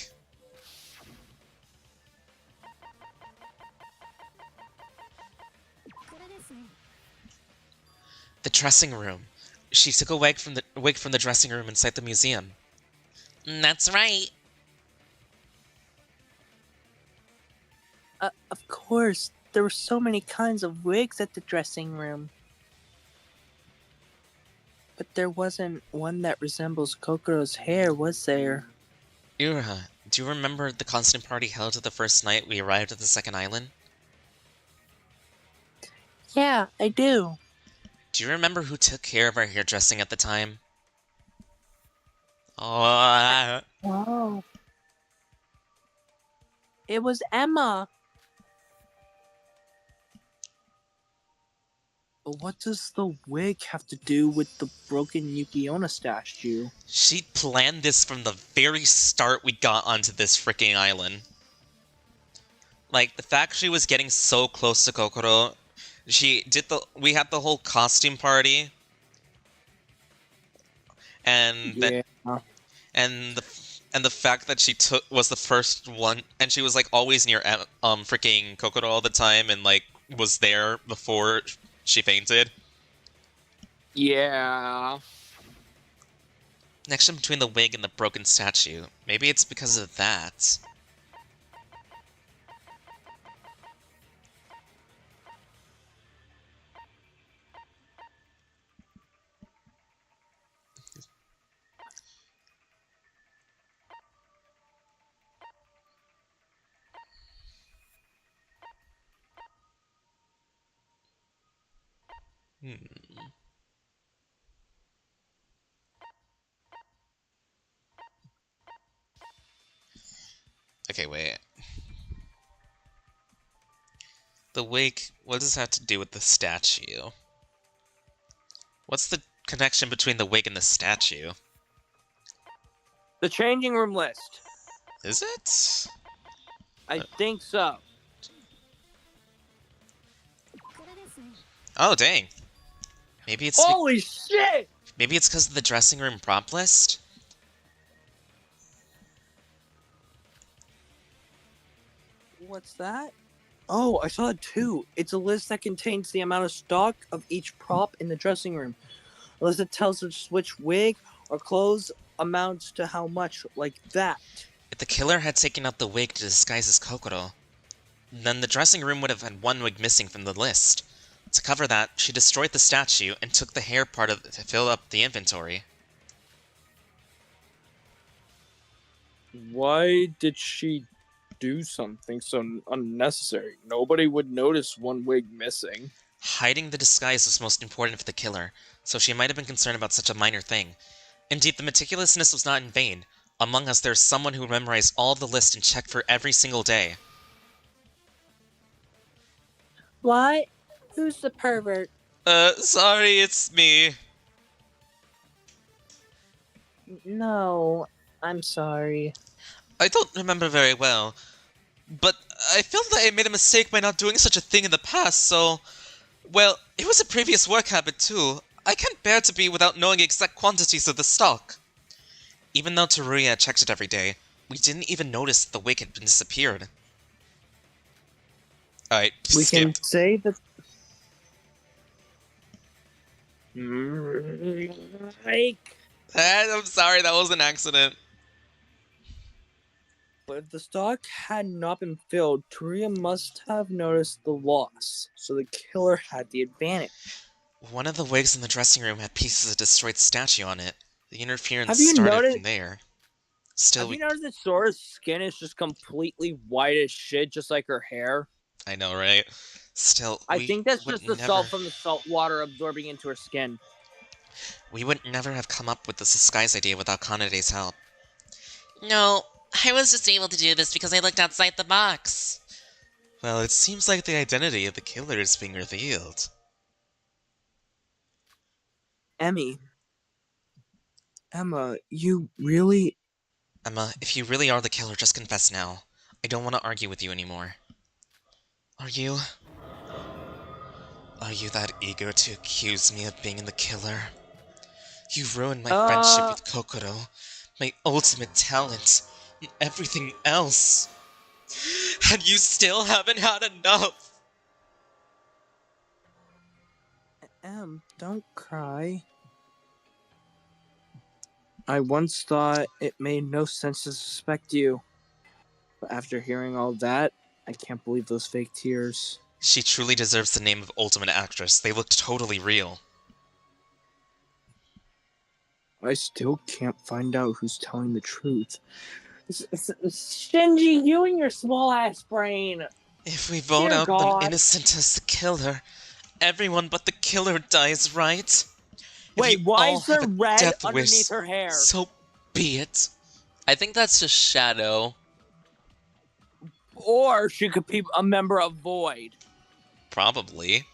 The dressing room. She took a wig from the dressing room inside the museum. That's right. Of course, there were so many kinds of wigs at the dressing room. But there wasn't one that resembles Kokoro's hair, was there? Ira, do you remember the costume party held the first night we arrived at the second island? Yeah, I do. Do you remember who took care of our hairdressing at the time? Oh, Oh. It was Emma. But what does the wig have to do with the broken Yukiona statue? she planned this from the very start we got onto this freaking island. Like, the fact she was getting so close to Kokoro, we had the whole costume party. And then, and the fact that she was the first one, and she was like always near freaking Kokoro all the time, and like was there before she fainted. Yeah. Connection between the wig and the broken statue. Maybe it's because of that. Okay, wait. The wig, what does that have to do with the statue? What's the connection between the wig and the statue? The changing room list. Is it? I think so. Oh, dang. Maybe it's Holy shit! Maybe it's because of the dressing room prop list? What's that? Oh, I saw it too. It's a list that contains the amount of stock of each prop in the dressing room. A list that tells us which wig or clothes amounts to how much, like that. If the killer had taken out the wig to disguise as Kokoro, then the dressing room would have had one wig missing from the list. To cover that, she destroyed the statue and took the hair part of it to fill up the inventory. Why did she do something so unnecessary? Nobody would notice one wig missing. Hiding the disguise was most important for the killer, so she might have been concerned about such a minor thing. Indeed, the meticulousness was not in vain. Among us, there is someone who memorized all the list and checked for every single day. What? Who's the pervert? Sorry, it's me. No, I'm sorry. I don't remember very well, but I felt that I made a mistake by not doing such a thing in the past, so... Well, it was a previous work habit too. I can't bear to be without knowing exact quantities of the stock. Even though Teruya checked it every day, we didn't even notice that the wig had been disappeared. Alright, We skip. can say that. Like, I'm sorry, that was an accident. but if the stock had not been filled, Teruya must have noticed the loss, so the killer had the advantage. One of the wigs in the dressing room had pieces of destroyed statue on it. The interference Have you started noticed- from there. Still, Have you noticed that Sora's skin is just completely white as shit, just like her hair? I know, right? Still, I think that's would just the never- salt from the salt water absorbing into her skin. We would never have come up with this disguise idea without Kanade's help. No, I was just able to do this because I looked outside the box. Well, it seems like the identity of the killer is being revealed. Emma, you really... Emma, if you really are the killer, just confess now. I don't want to argue with you anymore. Are you? Are you that eager to accuse me of being the killer? You've ruined my friendship with Kokoro, my ultimate talent, and everything else. And you still haven't had enough! Don't cry. I once thought it made no sense to suspect you. But after hearing all that, I can't believe those fake tears. She truly deserves the name of Ultimate Actress. They looked totally real. I still can't find out who's telling the truth. Shinji, you and your small ass brain. If we vote Dear out the God. innocent as the killer, everyone but the killer dies, right? Wait, if you why all is there have a red death underneath wish, her hair? so be it. I think that's just Shadow. Or she could be a member of Void. Probably.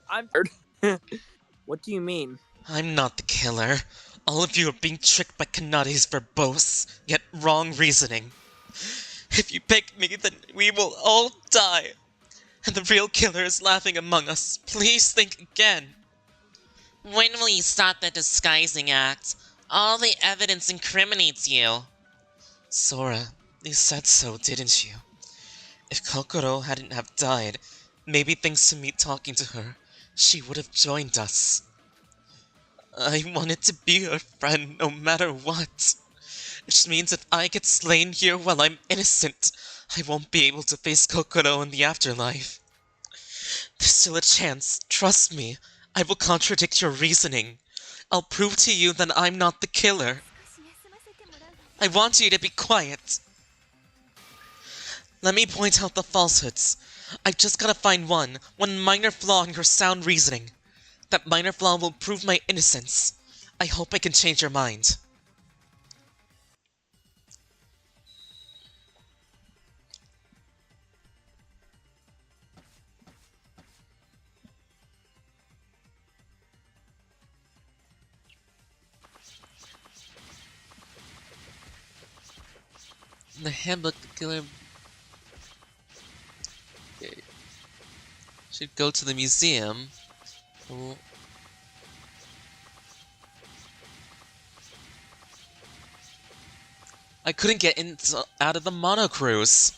I'm. What do you mean? I'm not the killer. All of you are being tricked by Kanade's verbose, yet wrong reasoning. If you pick me, then we will all die. And the real killer is laughing among us. Please think again. When will you stop the disguising act? All the evidence incriminates you. Sora, you said so, didn't you? If Kokoro hadn't have died, maybe thanks to me talking to her, she would have joined us. I wanted to be her friend no matter what. Which means if I get slain here while I'm innocent, I won't be able to face Kokoro in the afterlife. There's still a chance, trust me. I will contradict your reasoning. I'll prove to you that I'm not the killer. I want you to be quiet. Let me point out the falsehoods. I've just gotta find one minor flaw in your sound reasoning. That minor flaw will prove my innocence. I hope I can change your mind. The handbook, the killer should go to the museum. Oh. I couldn't get out of the mono cruise.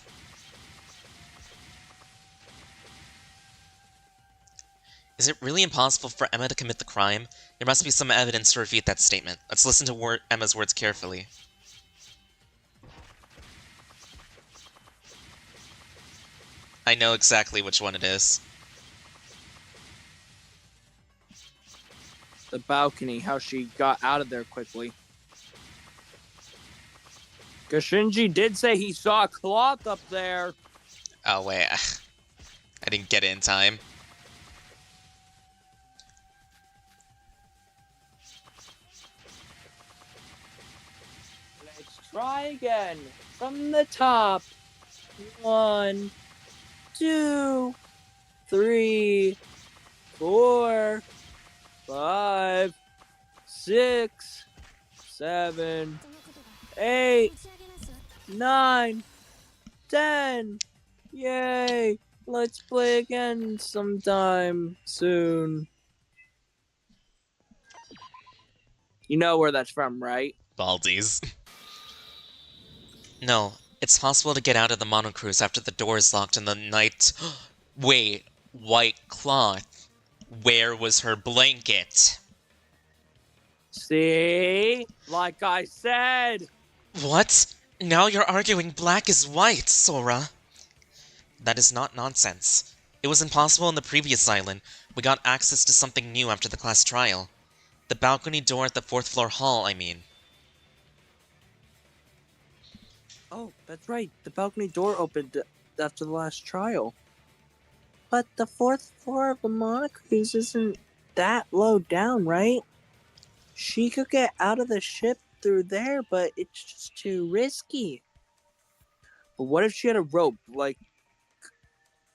Is it really impossible for Emma to commit the crime? There must be some evidence to refute that statement. Let's listen to Emma's words carefully. I know exactly which one it is. The balcony, how she got out of there quickly. Because Shinji did say he saw a cloth up there. Oh, wait. I didn't get it in time. Let's try again. From the top. 1, 2, 3, 4, 5, 6, 7, 8, 9, 10. Yay! Let's play again sometime soon. You know where that's from, right? Baldies. No, it's possible to get out of the mono cruise after the door is locked in the night. Wait, white cloth. Where was her blanket? See? Like I said! What? Now you're arguing black is white, Sora. That is not nonsense. It was impossible in the previous island. We got access to something new after the class trial. The balcony door at the 4th floor hall, I mean. Oh, that's right. The balcony door opened after the last trial. But the 4th floor of the Monocruise isn't that low down, right? She could get out of the ship through there, but it's just too risky. But what if she had a rope, like,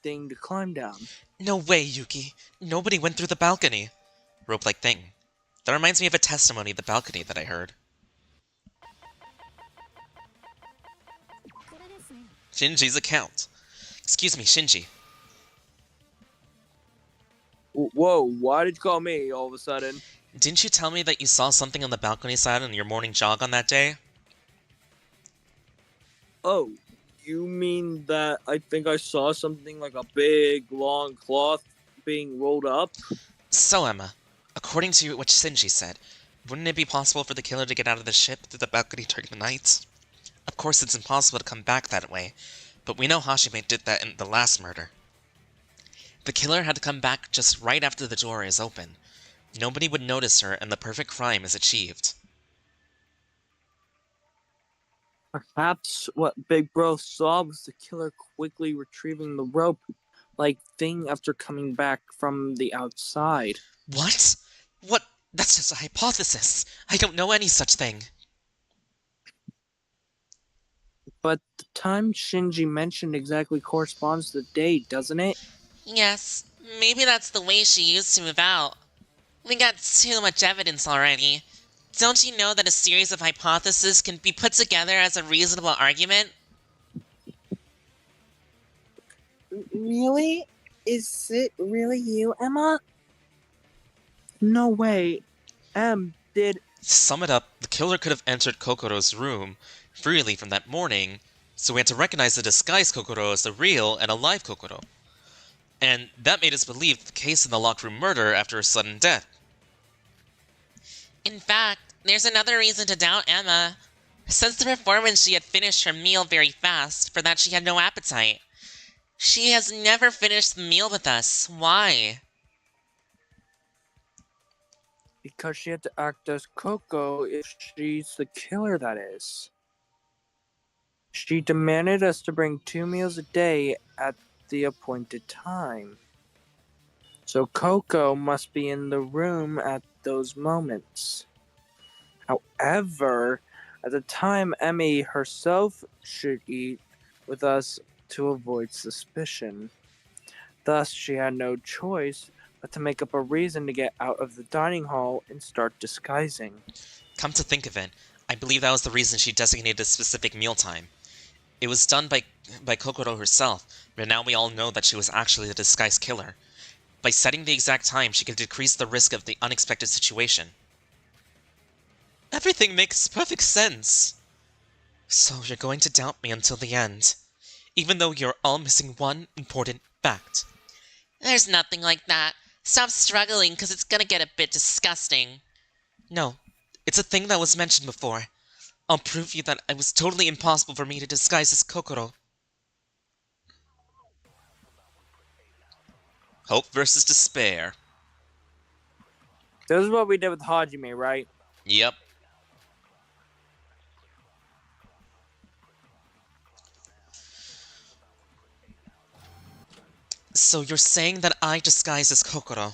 thing to climb down? No way, Yuki. Nobody went through the balcony. Rope-like thing. That reminds me of a testimony of the balcony that I heard. Shinji's account. Excuse me, Shinji. Whoa, why did you call me all of a sudden? Didn't you tell me that you saw something on the balcony side on your morning jog on that day? Oh, you mean that I think I saw something like a big, long cloth being rolled up. So, Emma, according to what Shinji said, wouldn't it be possible for the killer to get out of the ship through the balcony during the night? Of course, it's impossible to come back that way, but we know Hajime did that in the last murder. The killer had to come back just right after the door is open. Nobody would notice her, and the perfect crime is achieved. Perhaps what Big Bro saw was the killer quickly retrieving the rope-like thing after coming back from the outside. What? What? That's just a hypothesis. I don't know any such thing. But the time Shinji mentioned exactly corresponds to the date, doesn't it? Yes, maybe that's the way she used to move out. We got too much evidence already. Don't you know that a series of hypotheses can be put together as a reasonable argument? Really? Is it really you, Emma? No way. Did... To sum it up, the killer could have entered Kokoro's room freely from that morning, so we had to recognize the disguised Kokoro as the real and alive Kokoro. And that made us believe the case in the locked room murder after her sudden death. In fact, there's another reason to doubt Emma. Since the performance, she had finished her meal very fast, for that she had no appetite. She has never finished the meal with us. Why? Because she had to act as Coco if she's the killer, that is. She demanded us to bring 2 meals a day at the appointed time. So Coco must be in the room at those moments. However, at the time, Emmy herself should eat with us to avoid suspicion. Thus, she had no choice but to make up a reason to get out of the dining hall and start disguising. Come to think of it, I believe that was the reason she designated a specific mealtime. It was done by Kokoro herself, but now we all know that she was actually the disguised killer. By setting the exact time, she could decrease the risk of the unexpected situation. Everything makes perfect sense. So you're going to doubt me until the end, even though you're all missing one important fact. There's nothing like that. Stop struggling, because it's gonna get a bit disgusting. No, it's a thing that was mentioned before. I'll prove you that it was totally impossible for me to disguise as Kokoro. Hope versus despair. This is what we did with Hajime, right? Yep. So you're saying that I disguise as Kokoro?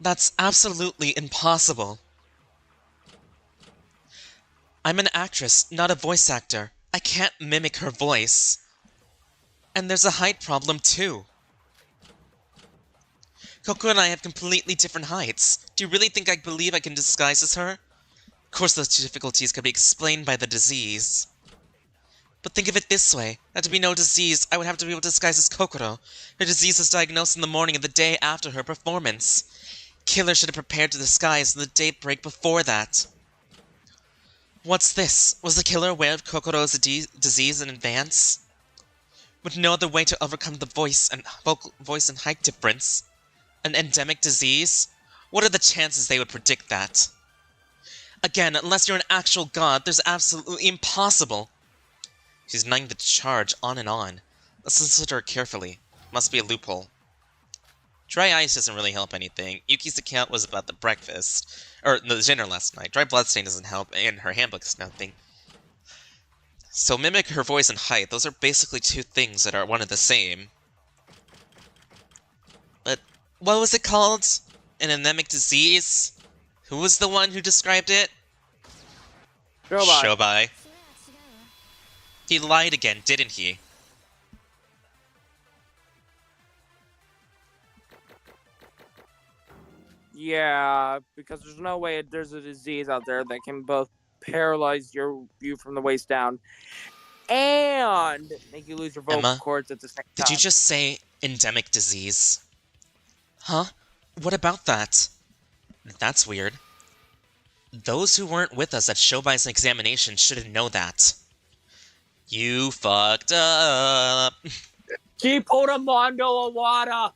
That's absolutely impossible. I'm an actress, not a voice actor. I can't mimic her voice. And there's a height problem too. Coco and I have completely different heights. Do you really think I believe I can disguise as her? Of course those difficulties could be explained by the disease. But think of it this way. Had to be no disease, I would have to be able to disguise as Kokoro. Her disease was diagnosed in the morning of the day after her performance. Killer should have prepared to disguise on the daybreak before that. What's this? Was the killer aware of Kokoro's disease in advance? With no other way to overcome the voice and height difference? An endemic disease? What are the chances they would predict that? Again, unless you're an actual god, there's absolutely impossible. She's denying the charge on and on. Let's listen to her carefully. Must be a loophole. Dry ice doesn't really help anything. Yuki's account was about the breakfast. Or the dinner last night. Dry bloodstain doesn't help, and her handbook is nothing. So mimic her voice and height. Those are basically two things that are one and the same. But what was it called? An endemic disease? Who was the one who described it? Shobai. He lied again, didn't he? Yeah, because there's no way there's a disease out there that can both paralyze you from the waist down and make you lose your vocal Emma, cords at the same time. Did you just say endemic disease? Huh? What about that? That's weird. Those who weren't with us at Shobai's examination shouldn't know that. You fucked up. She pulled a Mondo Awada.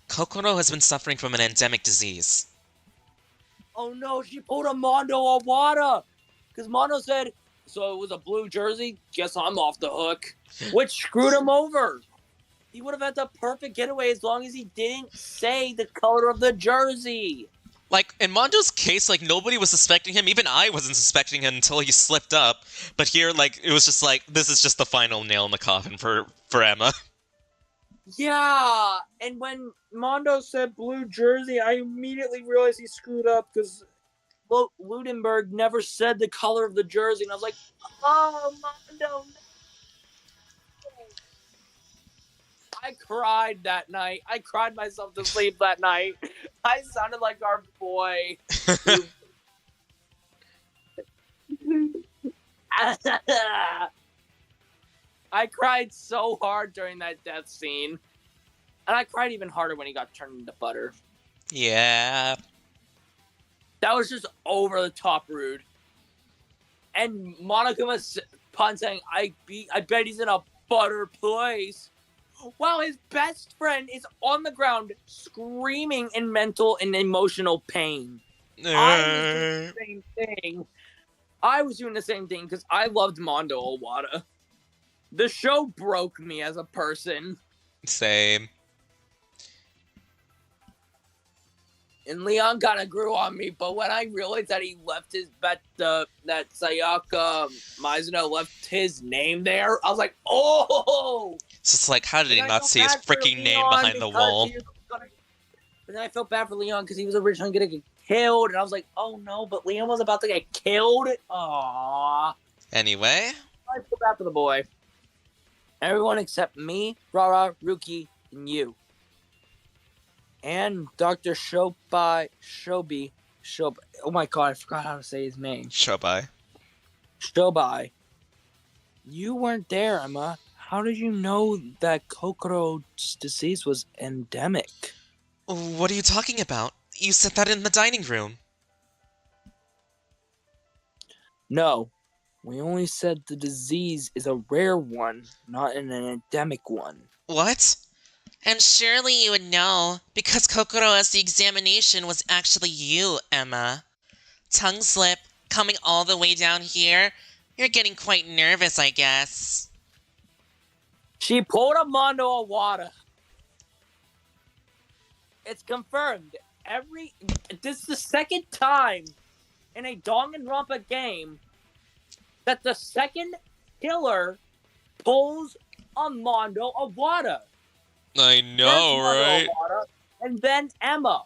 Kokoro has been suffering from an endemic disease. Oh no, she pulled a Mondo Awada. Because Mondo said, so it was a blue jersey? Guess I'm off the hook. Which screwed him over. He would have had the perfect getaway as long as he didn't say the color of the jersey. Like, in Mondo's case, like, nobody was suspecting him. Even I wasn't suspecting him until he slipped up. But here, like, it was just like, this is just the final nail in the coffin for Emma. Yeah, and when Mondo said blue jersey, I immediately realized he screwed up because Ludenberg never said the color of the jersey, and I was like, oh, Mondo, no. I cried that night. I cried myself to sleep that night. I sounded like our boy. I cried so hard during that death scene. And I cried even harder when he got turned into butter. Yeah. That was just over the top rude. And Monokuma's pun saying, I bet he's in a butter place. While his best friend is on the ground screaming in mental and emotional pain. I was doing the same thing because I loved Mondo Owada. The show broke me as a person. Same. And Leon kind of grew on me, but when I realized that he left his bet, that Sayaka Mizuno left his name there, I was like, oh! It's just like, how did he not see his freaking name behind the wall? But then I felt bad for Leon because he was originally going to get killed, and I was like, oh no, but Leon was about to get killed? Aww. Anyway. I feel bad for the boy. Everyone except me, Rara, Ruki, and you. And Dr. Shobi. Oh my god, I forgot how to say his name. Shobai. You weren't there, Emma. How did you know that Kokoro's disease was endemic? What are you talking about? You said that in the dining room. No. We only said the disease is a rare one, not an endemic one. What? And surely you would know, because Kokoro as the examination was actually you, Emma. Tongue slip, coming all the way down here. You're getting quite nervous, I guess. She pulled a Mondo Awada. It's confirmed. This is the second time in a Danganronpa game that the second killer pulls a Mondo Awada. I know, right? Awada, and then Emma.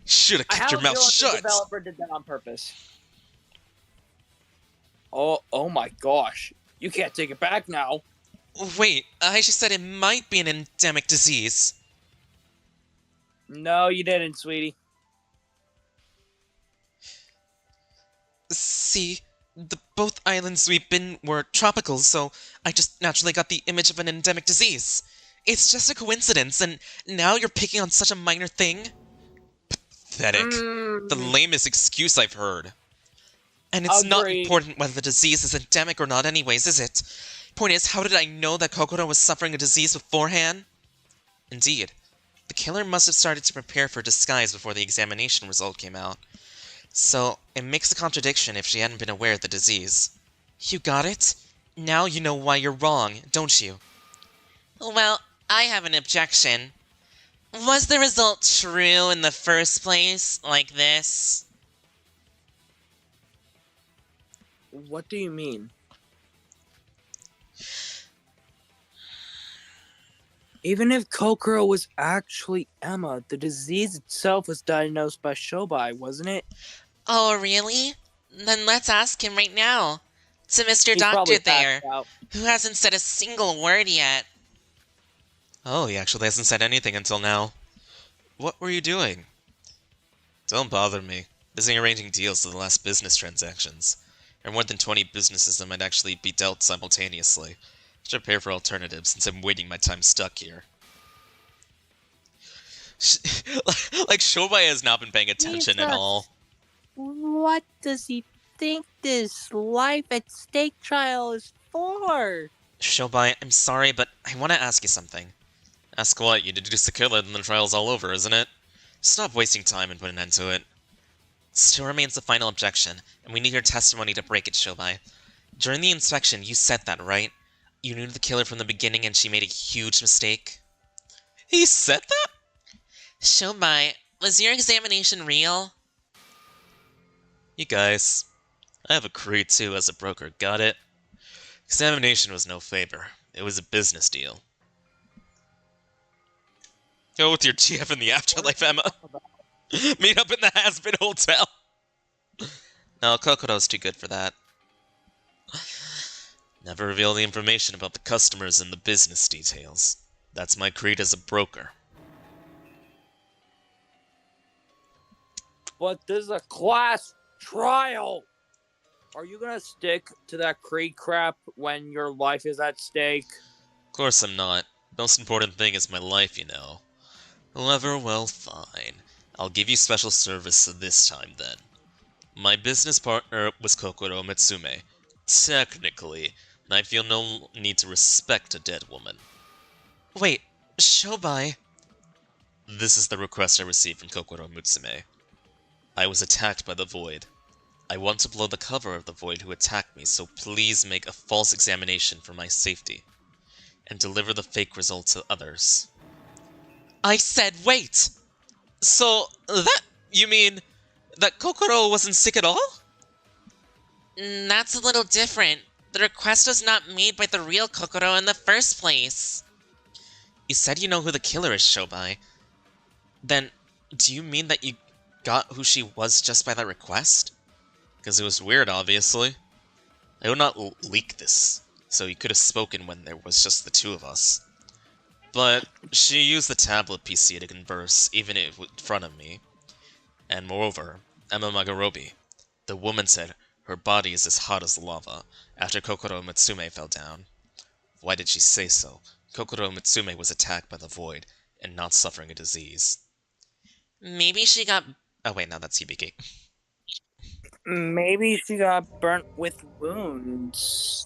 Should have kept your mouth shut. The developer did that on purpose. Oh my gosh. You can't take it back now. Wait, I just said it might be an endemic disease. No, you didn't, sweetie. See, both islands we've been were tropical, so I just naturally got the image of an endemic disease. It's just a coincidence, and now you're picking on such a minor thing? Pathetic. The lamest excuse I've heard. And it's not important whether the disease is endemic or not anyways, is it? Point is, how did I know that Kokoro was suffering a disease beforehand? Indeed. The killer must have started to prepare for disguise before the examination result came out. So, it makes a contradiction if she hadn't been aware of the disease. You got it? Now you know why you're wrong, don't you? Well, I have an objection. Was the result true in the first place, like this? What do you mean? Even if Kokoro was actually Emma, the disease itself was diagnosed by Shobai, wasn't it? Oh, really? Then let's ask him right now. To Mr. Doctor there, who hasn't said a single word yet. Oh, he actually hasn't said anything until now. What were you doing? Don't bother me. Busy arranging deals to the last business transactions. There are more than 20 businesses that might actually be dealt simultaneously. Should prepare for alternatives since I'm waiting my time stuck here. Like, Shobai has not been paying attention at all. What does he think this life at stake trial is for? Shobai, I'm sorry, but I want to ask you something. Ask what? You deduce the killer, then the trial's all over, isn't it? Stop wasting time and put an end to it. Still remains the final objection, and we need your testimony to break it, Shobai. During the inspection, you said that, right? You knew the killer from the beginning and she made a huge mistake? He said that? Shobai, was your examination real? You guys, I have a creed too as a broker, got it? Examination was no favor. It was a business deal. Go with your GF in the afterlife, Emma. Meet up in the Has-Been Hotel. No, Kokoro's too good for that. Never reveal the information about the customers and the business details. That's my creed as a broker. But this is a class trial! Are you gonna stick to that creed crap when your life is at stake? Of course I'm not. Most important thing is my life, you know. However, well, fine. I'll give you special service this time, then. My business partner was Kokoro Mitsume. Technically, I feel no need to respect a dead woman. Wait, Shobai... This is the request I received from Kokoro Mitsume. I was attacked by the Void. I want to blow the cover of the Void who attacked me, so please make a false examination for my safety. And deliver the fake results to others. I said wait! So, you mean that Kokoro wasn't sick at all? That's a little different. The request was not made by the real Kokoro in the first place. You said you know who the killer is, Shobai. Then, do you mean that you got who she was just by that request? Because it was weird, obviously. I would not leak this, so you could have spoken when there was just the two of us. But she used the tablet PC to converse, even if in front of me. And moreover, Emma Magarobi, the woman said her body is as hot as lava after Kokoro Mitsume fell down. Why did she say so? Kokoro Mitsume was attacked by the Void and not suffering a disease. Maybe she got... Oh wait, no, that's Hibiki. Maybe she got burnt with wounds.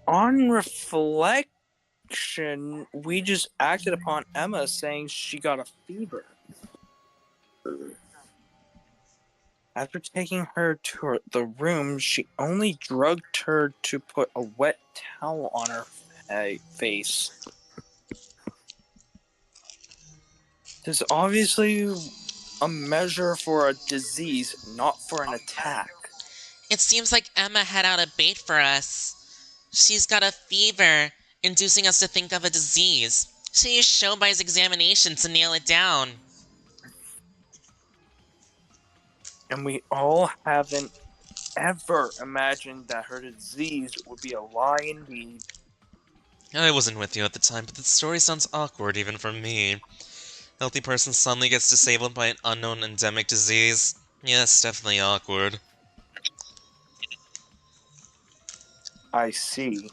On reflection, we just acted upon Emma saying she got a fever. After taking her to the room, she only drugged her to put a wet towel on her face. There's obviously a measure for a disease, not for an attack. It seems like Emma had out a bait for us. She's got a fever, inducing us to think of a disease. She used Shobai's examination to nail it down. And we all haven't ever imagined that her disease would be a lie indeed. I wasn't with you at the time, but the story sounds awkward even for me. Healthy person suddenly gets disabled by an unknown endemic disease. Yes, definitely awkward. I see.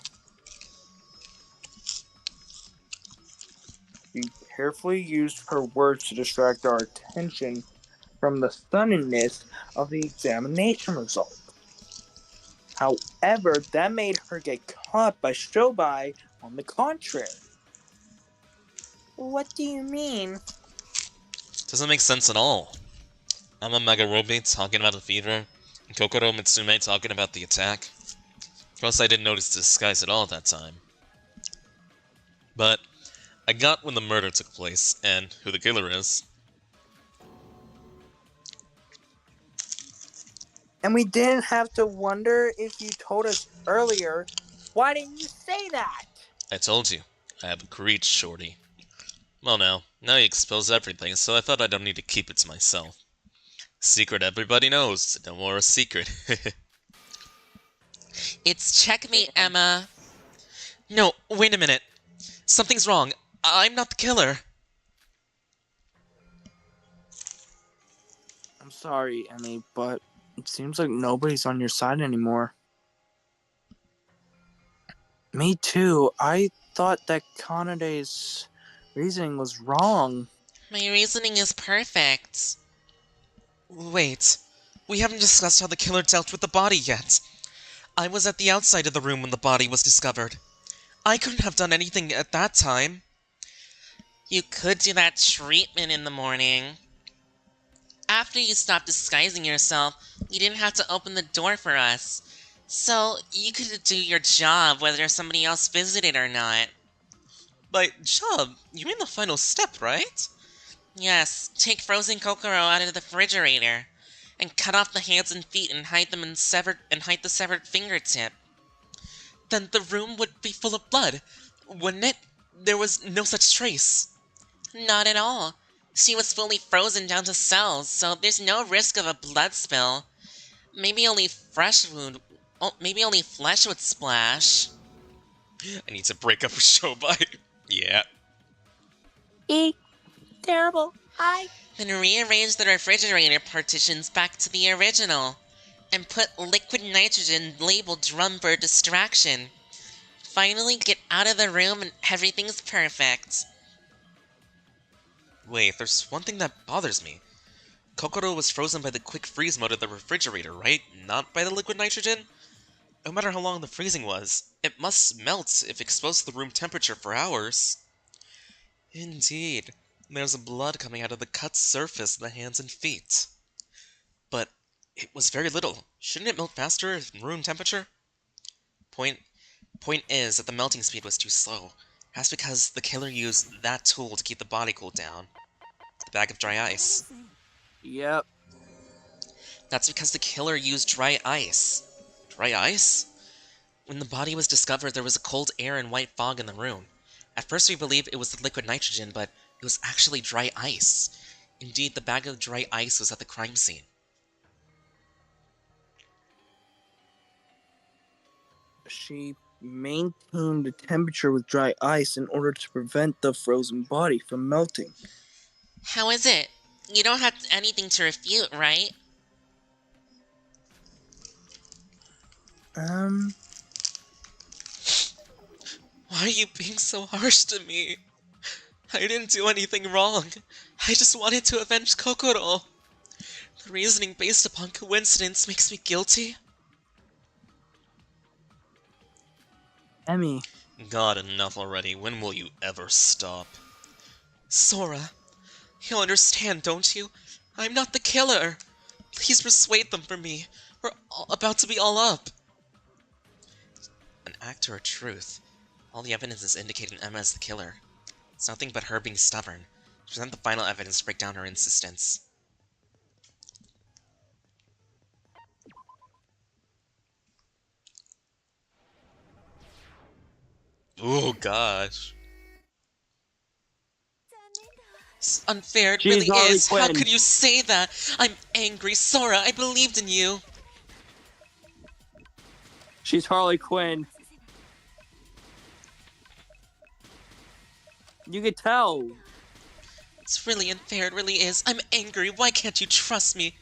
She carefully used her words to distract our attention from the suddenness of the examination result. However, that made her get caught by Shobai on the contrary. What do you mean? Doesn't make sense at all. Emma Magarobi talking about the fever, and Kokoro Mitsume talking about the attack. Of course, I didn't notice the disguise at all at that time. But I got when the murder took place, and who the killer is. And we didn't have to wonder if you told us earlier. Why didn't you say that? I told you, I have a creed, shorty. Well now you expose everything, so I thought I don't need to keep it to myself. Secret everybody knows, no more a secret. It's checkmate, Emma. No, wait a minute. Something's wrong. I'm not the killer. I'm sorry, Emmy, but it seems like nobody's on your side anymore. Me too. I thought that Kanade's reasoning was wrong. My reasoning is perfect. Wait, we haven't discussed how the killer dealt with the body yet. I was at the outside of the room when the body was discovered. I couldn't have done anything at that time. You could do that treatment in the morning. After you stopped disguising yourself, you didn't have to open the door for us. So, you could do your job whether somebody else visited or not. By job, you mean the final step, right? Yes, take frozen Kokoro out of the refrigerator, and cut off the hands and feet and hide the severed fingertip. Then the room would be full of blood, wouldn't it? There was no such trace. Not at all. She was fully frozen down to cells, so there's no risk of a blood spill. Maybe only maybe only flesh would splash. I need to break up with Shobai. Yeah. Eek. Terrible. Then rearrange the refrigerator partitions back to the original, and put liquid nitrogen labeled drum for distraction. Finally get out of the room and everything's perfect. Wait, there's one thing that bothers me. Kokoro was frozen by the quick freeze mode of the refrigerator, right? Not by the liquid nitrogen? No matter how long the freezing was, it must melt if exposed to the room temperature for hours. Indeed, there's blood coming out of the cut surface of the hands and feet. But it was very little. Shouldn't it melt faster at room temperature? Point is that the melting speed was too slow. That's because the killer used that tool to keep the body cooled down. The bag of dry ice. Yep. That's because the killer used dry ice. Dry ice? When the body was discovered, there was a cold air and white fog in the room. At first we believed it was the liquid nitrogen, but it was actually dry ice. Indeed, the bag of dry ice was at the crime scene. She maintained the temperature with dry ice in order to prevent the frozen body from melting. How is it? You don't have anything to refute, right? Why are you being so harsh to me? I didn't do anything wrong. I just wanted to avenge Kokoro. The reasoning based upon coincidence makes me guilty. Emmy. God, enough already. When will you ever stop? Sora, you understand, don't you? I'm not the killer. Please persuade them for me. We're about to be all up. An act or a truth? All the evidence is indicating Emma as the killer. It's nothing but her being stubborn. Present the final evidence to break down her insistence. Oh gosh. It's unfair, it She's really Harley is. How Quinn. could you say that? I'm angry, Sora. I believed in you. She's Harley Quinn. You could tell. It's really unfair, it really is. I'm angry. Why can't you trust me?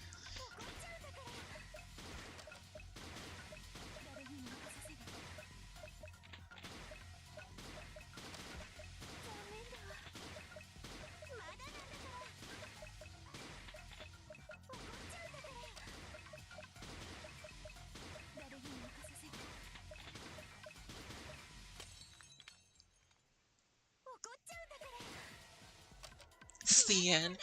It's the end.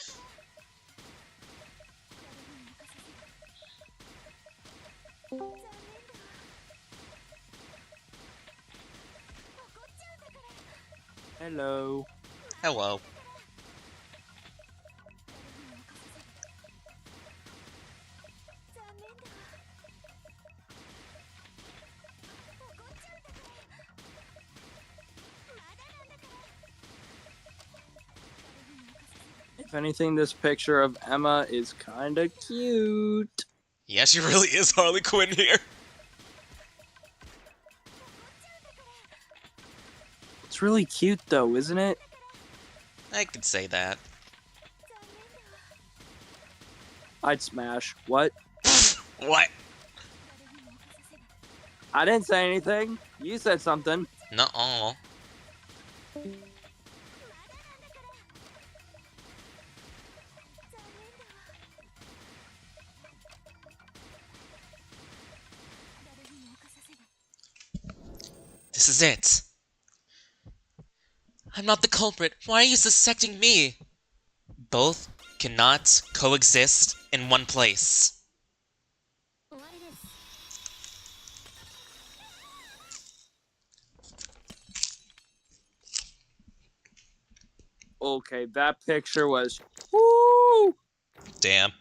Hello. Hello. If anything, this picture of Emma is kinda cute. Yeah, she really is Harley Quinn here. It's really cute though, isn't it? I could say that. I'd smash. What? What? I didn't say anything. You said something. Nuh-uh. this is it. I'm not the culprit. Why are you suspecting me? Both cannot coexist in one place. Okay, that picture was. Woo! Damn.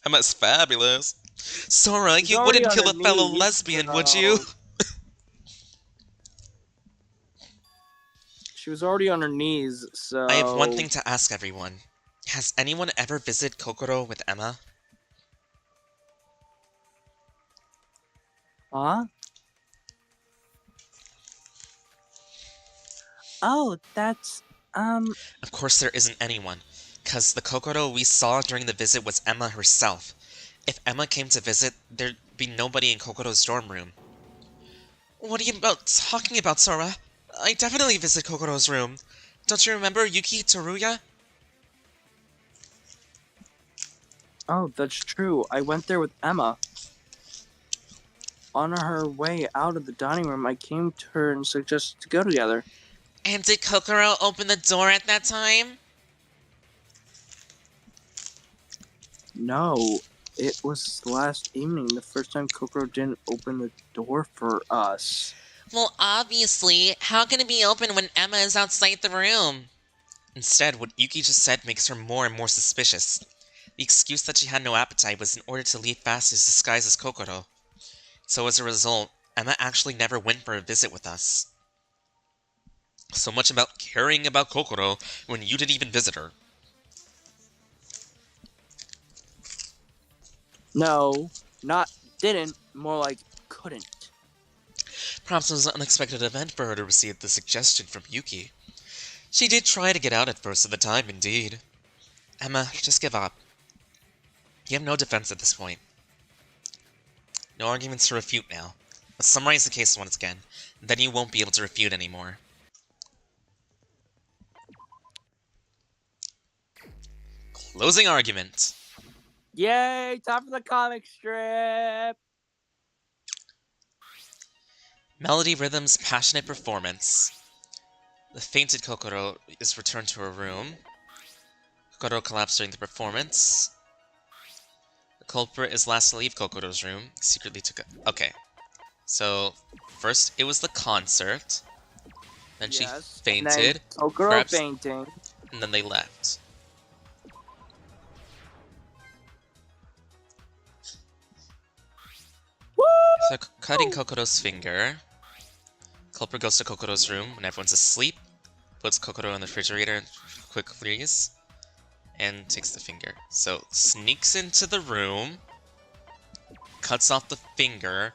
Emma's fabulous. Sora, She's you already wouldn't on kill her a fellow knees, lesbian, would you? so- She was already on her knees, so. I have one thing to ask everyone. Has anyone ever visited Kokoro with Emma? Huh? Oh, that's, Of course there isn't anyone, cause the Kokoro we saw during the visit was Emma herself. If Emma came to visit, there'd be nobody in Kokoro's dorm room. What are you talking about, Sora? I definitely visited Kokoro's room. Don't you remember Yuki Teruya? Oh, that's true. I went there with Emma. On her way out of the dining room, I came to her and suggested to go together. And did Kokoro open the door at that time? No, it was last evening, the first time Kokoro didn't open the door for us. Well, obviously, how can it be open when Emma is outside the room? Instead, what Yuki just said makes her more and more suspicious. The excuse that she had no appetite was in order to leave fast as disguised as Kokoro. So as a result, Emma actually never went for a visit with us. So much about caring about Kokoro when you didn't even visit her. No, not didn't, more like couldn't. Perhaps it was an unexpected event for her to receive the suggestion from Yuki. She did try to get out at first of the time, indeed. Emma, just give up. You have no defense at this point. No arguments to refute now. Let's summarize the case once again, then you won't be able to refute anymore. Closing argument. Yay, time for the comic strip! Melody Rhythm's passionate performance. The fainted Kokoro is returned to her room. Kokoro collapsed during the performance. The culprit is last to leave Kokoro's room. He secretly took a... Okay. So, first it was the concert. Then she fainted. And then Kokoro perhaps, fainting. and then they left. Woo! So, cutting Kokoro's finger. Culprit goes to Kokoro's room when everyone's asleep, puts Kokoro in the refrigerator and quick freeze, and takes the finger. So, sneaks into the room, cuts off the finger,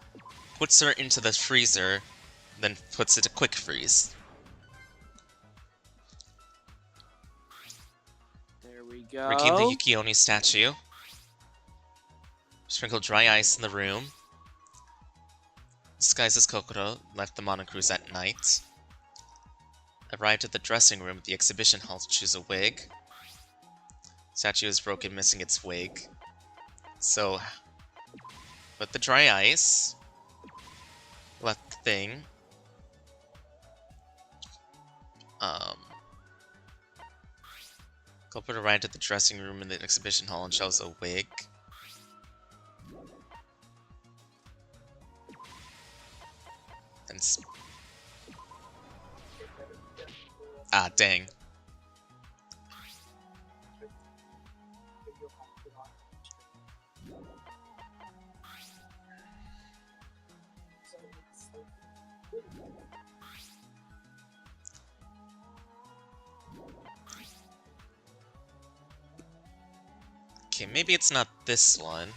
puts her into the freezer, then puts it to quick freeze. There we go. Rigging the Yukioni statue. Sprinkled dry ice in the room. Disguised as Kokoro, left them on a cruise at night. Arrived at the dressing room at the exhibition hall to choose a wig. Statue is broken, missing its wig. So, put the dry ice. Left the thing. Culprit arrived at the dressing room in the exhibition hall and shows a wig. And ah, dang. Okay, maybe it's not this one.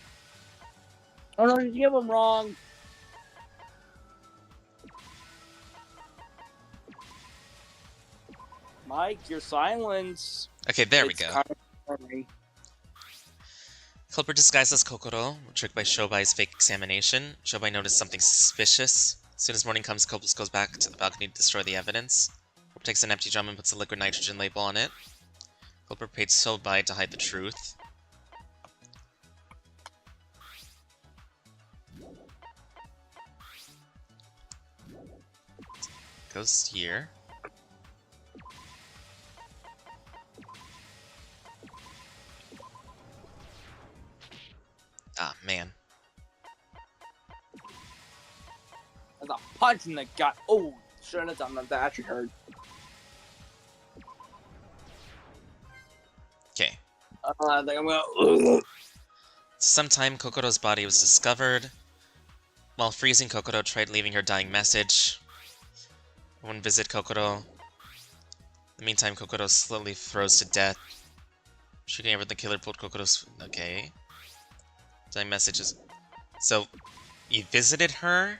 Oh no, you give them wrong. Mike, your silence. Okay, there we It's go. kind of funny. Culprit disguised as Kokoro, tricked by Shobai's fake examination. Shobai noticed something suspicious. As soon as morning comes, Culprit goes back to the balcony to destroy the evidence. Culprit takes an empty drum and puts a liquid nitrogen label on it. Culprit paid Shobai to hide the truth. Goes here. Ah, man. That's a punch in the gut. Oh, shouldn't have done that. That actually hurt. Okay. I think I'm gonna. Sometime Kokoro's body was discovered. While freezing, Kokoro tried leaving her dying message. One visit Kokoro. In the meantime, Kokoro slowly froze to death. Shooting over the killer pulled Kokoro's... Okay. Dying messages. So, you visited her?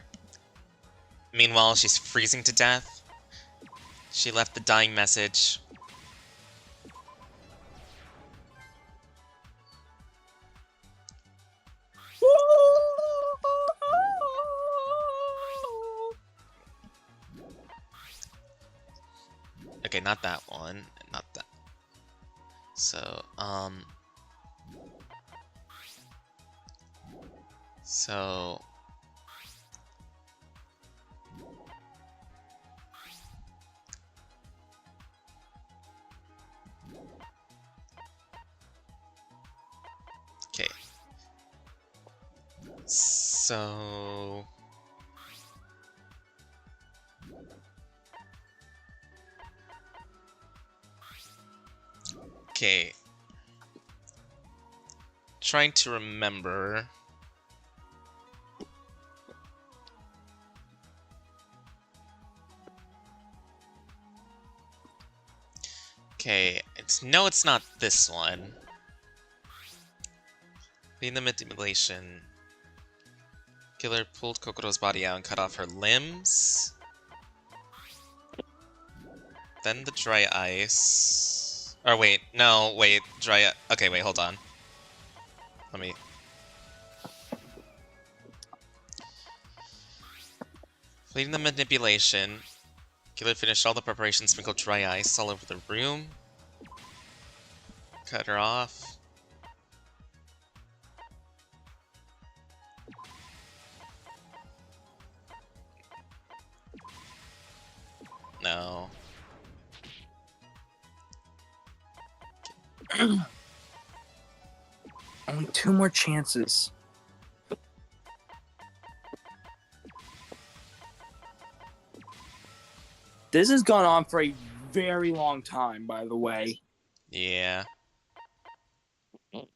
Meanwhile, she's freezing to death. She left the dying message. Okay, not that one. Not that. So, So... Okay. So... Okay. Trying to remember... Okay, no, it's not this one. Leading the manipulation. Killer pulled Kokoro's body out and cut off her limbs. Then the dry ice. Or wait, no, wait, okay, wait, hold on. Let me... Leading the manipulation. Killer finished all the preparations, sprinkled dry ice all over the room. Cut her off. No. Only 2 more chances. This has gone on for a very long time, by the way. Yeah.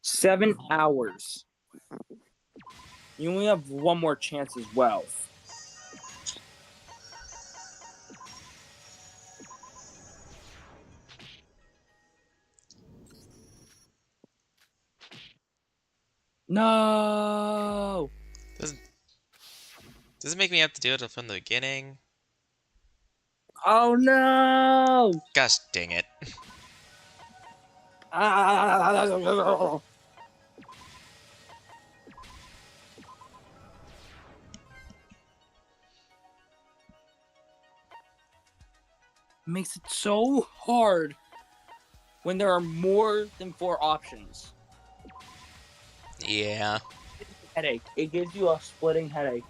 7 hours. You only have 1 more chance as well. No! Does it make me have to do it from the beginning? Oh no! Gosh dang it. Makes it so hard when there are more than 4 options. Yeah. Headache. It gives you a splitting headache.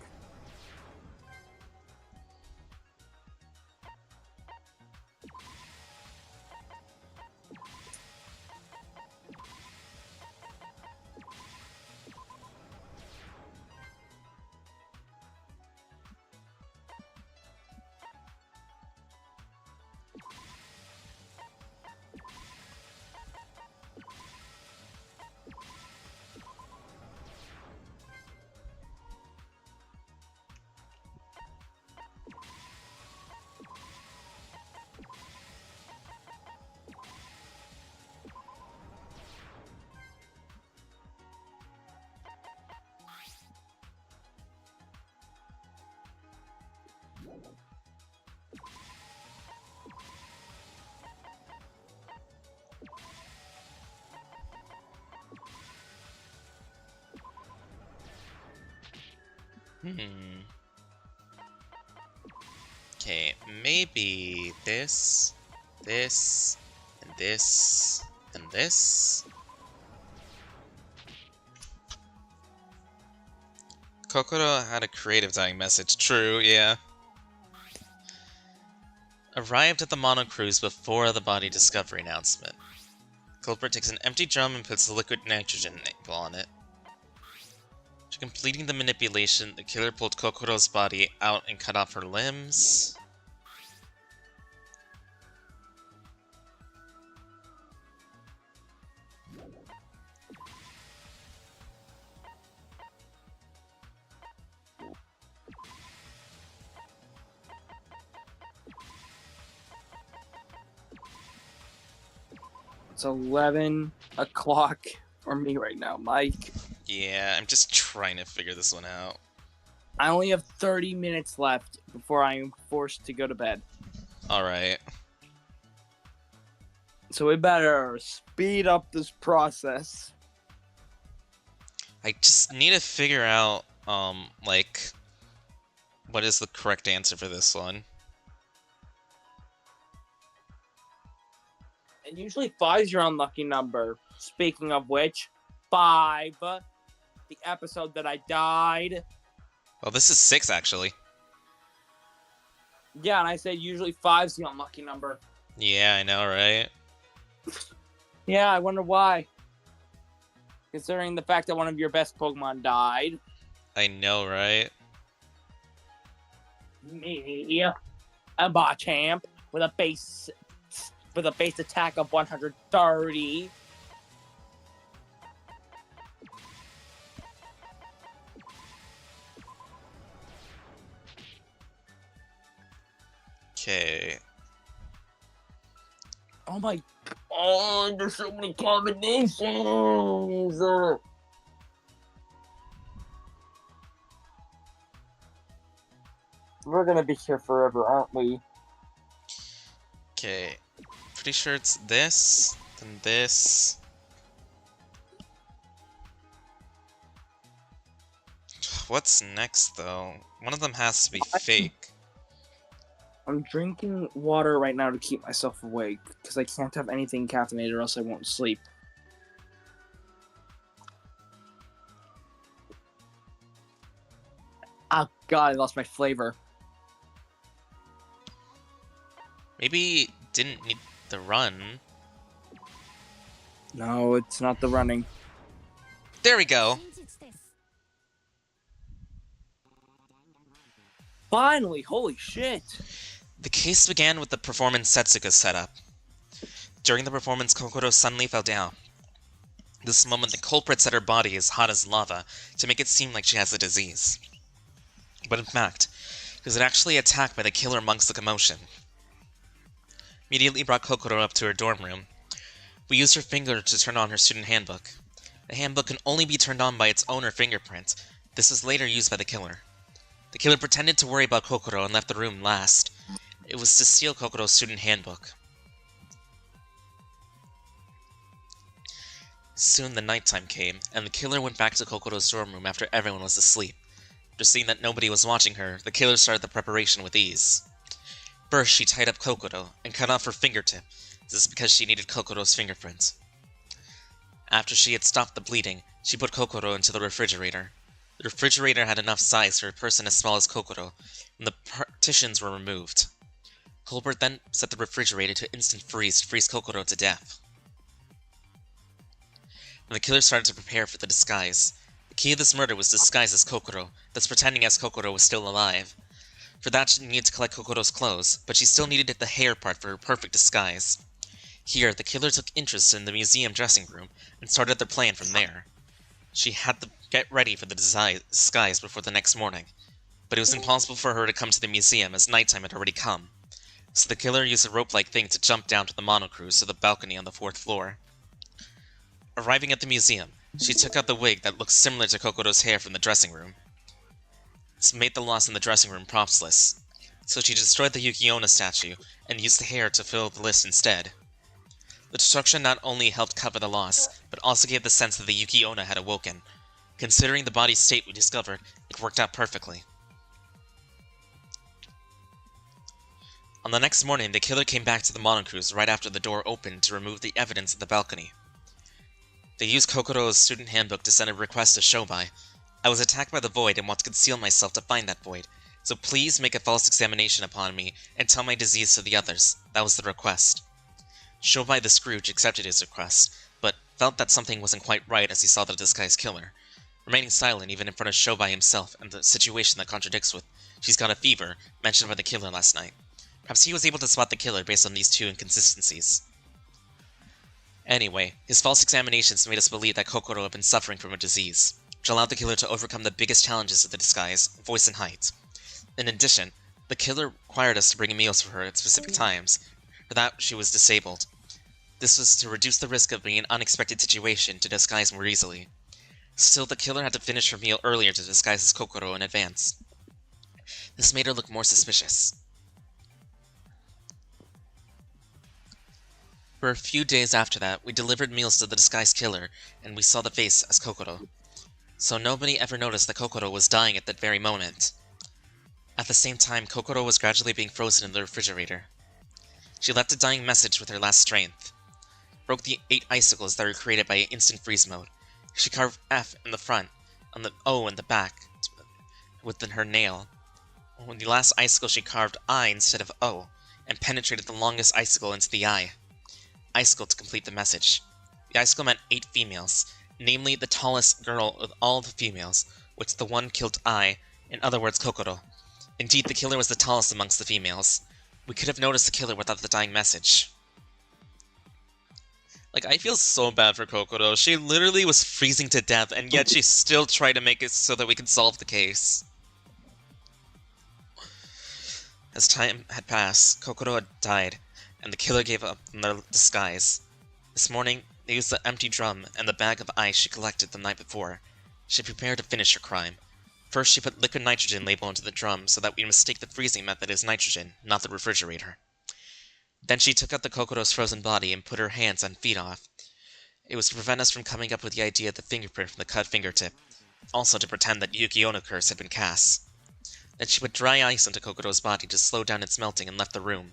Okay, maybe this, this, and this, and this. Kokoro had a creative dying message. True, yeah. Arrived at the monocruise before the body discovery announcement. Culprit takes an empty drum and puts the liquid nitrogen label on it. After completing the manipulation, the killer pulled Kokoro's body out and cut off her limbs. It's 11 o'clock for me right now, Mike. Yeah, I'm just trying to figure this one out. I only have 30 minutes left before I am forced to go to bed. Alright. So we better speed up this process. I just need to figure out, like, what is the correct answer for this one. And usually 5's your unlucky number. Speaking of which, 5. The episode that I died. Well, this is 6, actually. Yeah, and I said usually 5's the unlucky number. Yeah, I know, right? Yeah, I wonder why. Considering the fact that one of your best Pokemon died. I know, right? Me, a Machamp with a base attack of 130. Okay. Oh my god, there's so many combinations. We're gonna be here forever, aren't we? Okay. Pretty sure it's this, then this. What's next, though? One of them has to be fake. I'm drinking water right now to keep myself awake, because I can't have anything caffeinated or else I won't sleep. Oh god, I lost my flavor. Maybe didn't need the run. No, it's not the running. There we go. Finally, holy shit. The case began with the performance Setsuga set up. During the performance, Kokoro suddenly fell down. This moment, the culprit set her body as hot as lava to make it seem like she has a disease. But in fact, it was actually attacked by the killer amongst the commotion. Immediately brought Kokoro up to her dorm room. We used her finger to turn on her student handbook. The handbook can only be turned on by its owner fingerprint. This was later used by the killer. The killer pretended to worry about Kokoro and left the room last. It was to steal Kokoro's student handbook. Soon the nighttime came, and the killer went back to Kokoro's dorm room after everyone was asleep. After seeing that nobody was watching her, the killer started the preparation with ease. First, she tied up Kokoro and cut off her fingertip. This is because she needed Kokoro's fingerprints. After she had stopped the bleeding, she put Kokoro into the refrigerator. The refrigerator had enough size for a person as small as Kokoro, and the partitions were removed. Culprit then set the refrigerator to instant freeze to freeze Kokoro to death. When the killer started to prepare for the disguise, the key of this murder was disguised as Kokoro, thus pretending as Kokoro was still alive. For that, she needed to collect Kokoro's clothes, but she still needed the hair part for her perfect disguise. Here, the killer took interest in the museum dressing room, and started their plan from there. She had to get ready for the disguise before the next morning, but it was impossible for her to come to the museum as nighttime had already come. So the killer used a rope-like thing to jump down to the monocruise to the balcony on the 4th floor. Arriving at the museum, she took out the wig that looked similar to Kokoro's hair from the dressing room. This made the loss in the dressing room propsless, so she destroyed the Yuki Onna statue and used the hair to fill the list instead. The destruction not only helped cover the loss, but also gave the sense that the Yuki Onna had awoken. Considering the body's state we discovered, it worked out perfectly. On the next morning, the killer came back to the monocruise right after the door opened to remove the evidence at the balcony. They used Kokoro's student handbook to send a request to show by. I was attacked by the void and want to conceal myself to find that void. So please make a false examination upon me and tell my disease to the others. That was the request. Shobai the Scrooge accepted his request, but felt that something wasn't quite right as he saw the disguised killer. Remaining silent even in front of Shobai himself and the situation that contradicts with "she's got a fever" mentioned by the killer last night. Perhaps he was able to spot the killer based on these two inconsistencies. Anyway, his false examinations made us believe that Kokoro had been suffering from a disease, which allowed the killer to overcome the biggest challenges of the disguise, voice and height. In addition, the killer required us to bring meals for her at specific times. For that, she was disabled. This was to reduce the risk of being an unexpected situation to disguise more easily. Still, the killer had to finish her meal earlier to disguise as Kokoro in advance. This made her look more suspicious. For a few days after that, we delivered meals to the disguised killer, and we saw the face as Kokoro. So nobody ever noticed that Kokoro was dying at that very moment. At the same time, Kokoro was gradually being frozen in the refrigerator. She left a dying message with her last strength. Broke the 8 icicles that were created by instant freeze mode. She carved F in the front, and the O in the back, with her nail. On the last icicle she carved I instead of O, and penetrated the longest icicle into the eye. Icicle to complete the message. The icicle meant 8 females, namely the tallest girl of all the females, which the one killed I, in other words Kokoro. Indeed, the killer was the tallest amongst the females. We could have noticed the killer without the dying message. Like, I feel so bad for Kokoro. She literally was freezing to death, and yet she still tried to make it so that we could solve the case. As time had passed, Kokoro had died, and the killer gave up on their disguise. This morning, they used the empty drum and the bag of ice she collected the night before. She prepared to finish her crime. First, she put liquid nitrogen label into the drum so that we mistake the freezing method as nitrogen, not the refrigerator. Then she took out the Kokoro's frozen body and put her hands and feet off. It was to prevent us from coming up with the idea of the fingerprint from the cut fingertip. Also to pretend that Yuki Ono curse had been cast. Then she put dry ice onto Kokoro's body to slow down its melting and left the room.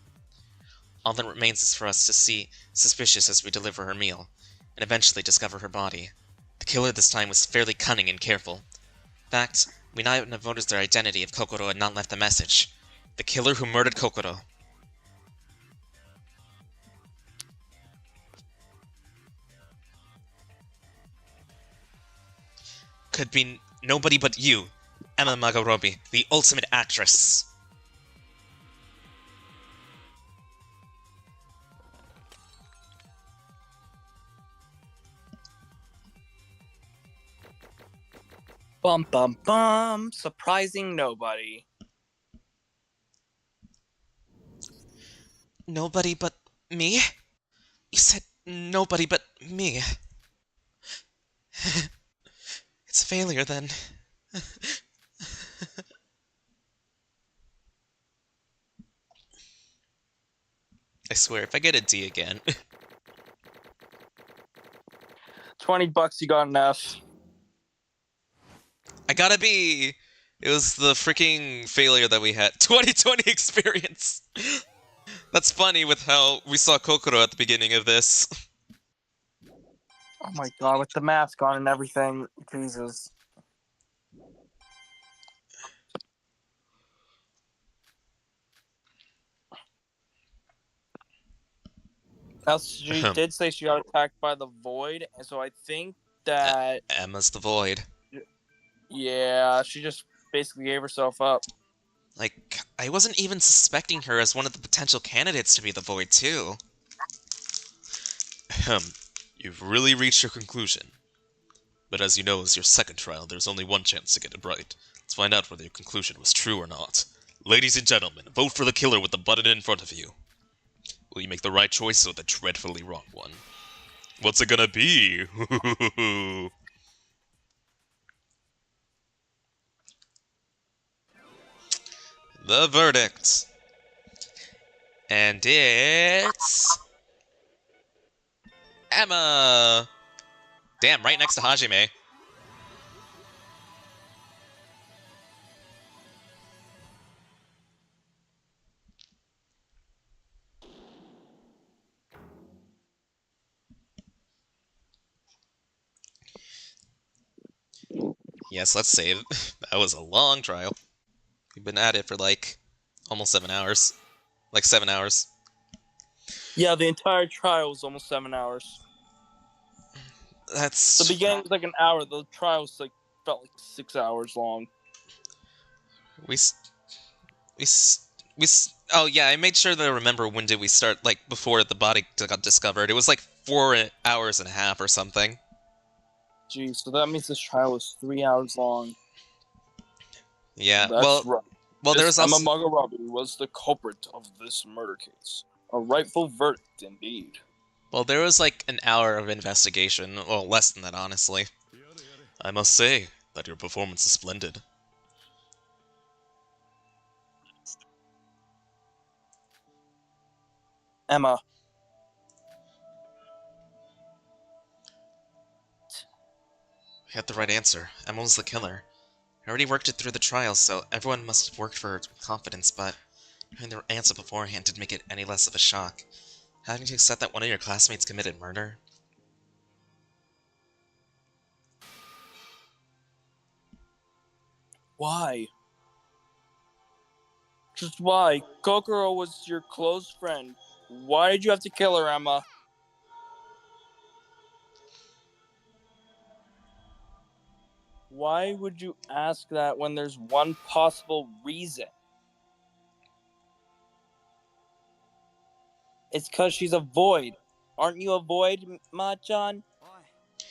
All that remains is for us to see suspicious as we deliver her meal, and eventually discover her body. The killer this time was fairly cunning and careful. In fact, we now have noticed their identity if Kokoro had not left the message. The killer who murdered Kokoro. Could be nobody but you, Emma Magorobi, the ultimate actress. Bum bum bum. Surprising nobody. Nobody but me? You said nobody but me. It's a failure, then. I swear, if I get a D again... $20, you got an F. I got a B! It was the freaking failure that we had. 2020 experience! That's funny with how we saw Kokoro at the beginning of this. Oh my god, with the mask on and everything. Jesus. Now, she did say she got attacked by the Void, and so I think that... Emma's the Void. Yeah, she just basically gave herself up. Like, I wasn't even suspecting her as one of the potential candidates to be the Void, too. You've really reached your conclusion. But as you know, as your second trial, there's only one chance to get it right. Let's find out whether your conclusion was true or not. Ladies and gentlemen, vote for the killer with the button in front of you. Will you make the right choice or the dreadfully wrong one? What's it gonna be? The verdict. And it's... Emma! Damn, right next to Hajime. Yes, let's save. That was a long trial. We've been at it for like almost 7 hours. Like 7 hours. Yeah, the entire trial was almost 7 hours. That's... The beginning was like an hour. The trial was like felt like 6 hours long. Oh yeah, I made sure that I remember when did we start, like, before the body got discovered. It was like 4 hours and a half or something. Geez, so that means this trial was 3 hours long. Yeah, That's right. Well, there was Emma also... Magarabi was the culprit of this murder case. A rightful verdict, indeed. Well, there was like an hour of investigation. Well, less than that, honestly. I must say that your performance is splendid. Emma. We had the right answer. Emma was the killer. I already worked it through the trial, so everyone must have worked for confidence, but hearing the answer beforehand didn't make it any less of a shock. Having to accept that one of your classmates committed murder? Why? Just why? Kokoro was your close friend. Why did you have to kill her, Emma? Why would you ask that when there's one possible reason? It's because she's a void. Aren't you a void, Ma-chan?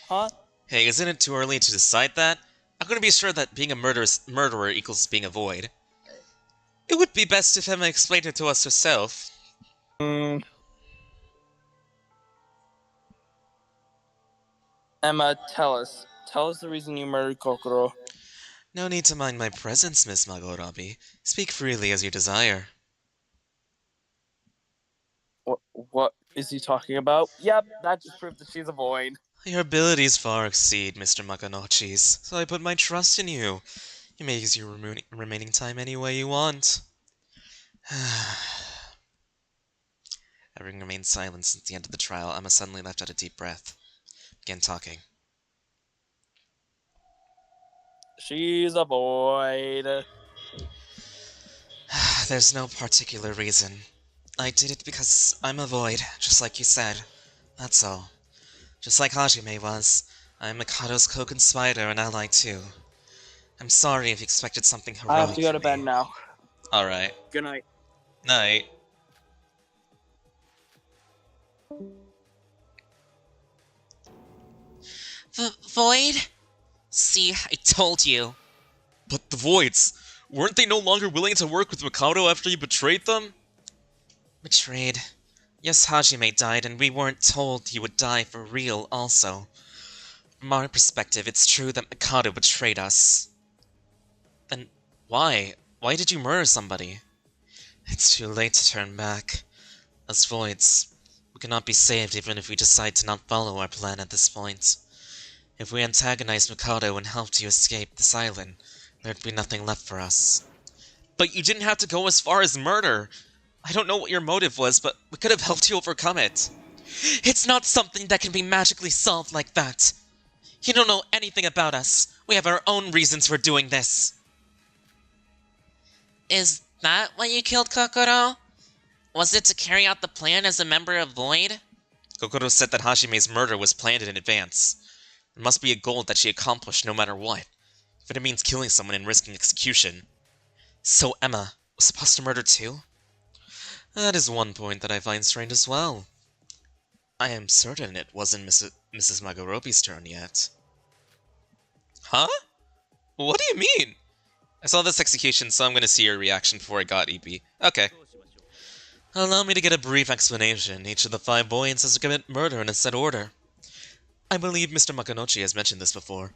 Huh? Hey, isn't it too early to decide that? I'm gonna be sure that being a murderer equals being a void. It would be best if Emma explained it to us herself. Emma, tell us. Tell us the reason you murdered Kokoro. No need to mind my presence, Miss Magorabi. Speak freely as you desire. What is he talking about? Yep, that just proved that she's a void. Your abilities far exceed Mr. Makanouchi's, so I put my trust in you. You may use your remaining time any way you want. Having remained silent since the end of the trial, Emma suddenly let out a deep breath. Began talking. She's a void. There's no particular reason. I did it because I'm a void, just like you said. That's all. Just like Hajime was. I'm Mikado's co-conspirator and ally too. I'm sorry if you expected something heroic. I have to go to bed now. Alright. Good night. Night. Void? See, I told you. But the Voids, weren't they no longer willing to work with Mikado after you betrayed them? Betrayed. Yes, Hajime died, and we weren't told he would die for real also. From our perspective, it's true that Mikado betrayed us. Then why? Why did you murder somebody? It's too late to turn back. As Voids, we cannot be saved even if we decide to not follow our plan at this point. If we antagonized Mikado and helped you escape this island, there'd be nothing left for us. But you didn't have to go as far as murder. I don't know what your motive was, but we could have helped you overcome it. It's not something that can be magically solved like that. You don't know anything about us. We have our own reasons for doing this. Is that why you killed Kokoro? Was it to carry out the plan as a member of Void? Kokoro said that Hajime's murder was planned in advance. It must be a goal that she accomplished no matter what, if it means killing someone and risking execution. So Emma was supposed to murder too? That is one point that I find strange as well. I am certain it wasn't Mrs. Magorobi's turn yet. Huh? What do you mean? I saw this execution, so I'm gonna see your reaction before I got EP. Okay. Allow me to get a brief explanation. Each of the 5 boys has to commit murder in a set order. I believe Mr. Makanouchi has mentioned this before.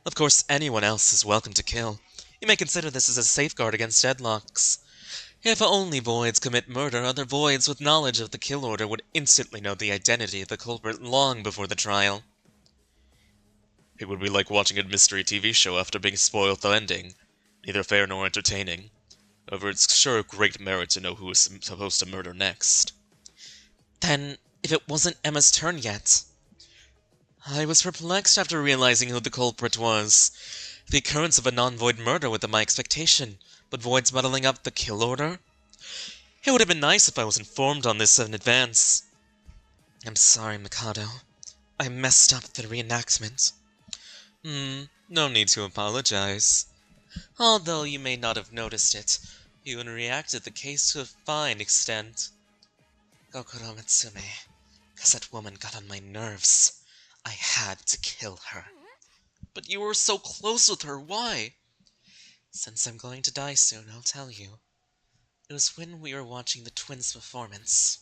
Of course, anyone else is welcome to kill. You may consider this as a safeguard against deadlocks. If only voids commit murder, other voids with knowledge of the kill order would instantly know the identity of the culprit long before the trial. It would be like watching a mystery TV show after being spoiled the ending. Neither fair nor entertaining. However, it's sure a great merit to know who is supposed to murder next. Then, if it wasn't Emma's turn yet... I was perplexed after realizing who the culprit was. The occurrence of a non-void murder within my expectation, but Void's muddling up the kill order? It would have been nice if I was informed on this in advance. I'm sorry, Mikado. I messed up the reenactment. No need to apologize. Although you may not have noticed it, you reacted the case to a fine extent. Kokoro Mitsume, 'cause that woman got on my nerves. I had to kill her. But you were so close with her, why? Since I'm going to die soon, I'll tell you. It was when we were watching the twins' performance.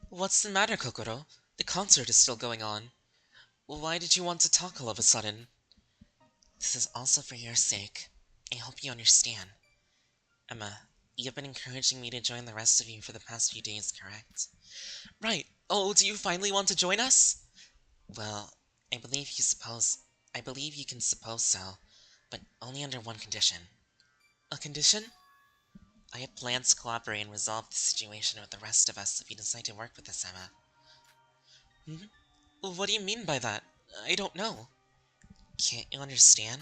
What's the matter, Kokoro? The concert is still going on. Why did you want to talk all of a sudden? This is also for your sake. I hope you understand. Emma, you've been encouraging me to join the rest of you for the past few days, correct? Right. Oh, do you finally want to join us? Well, I believe you can suppose so, but only under one condition. A condition? I have plans to cooperate and resolve the situation with the rest of us if you decide to work with us, Emma. What do you mean by that? I don't know. Can't you understand?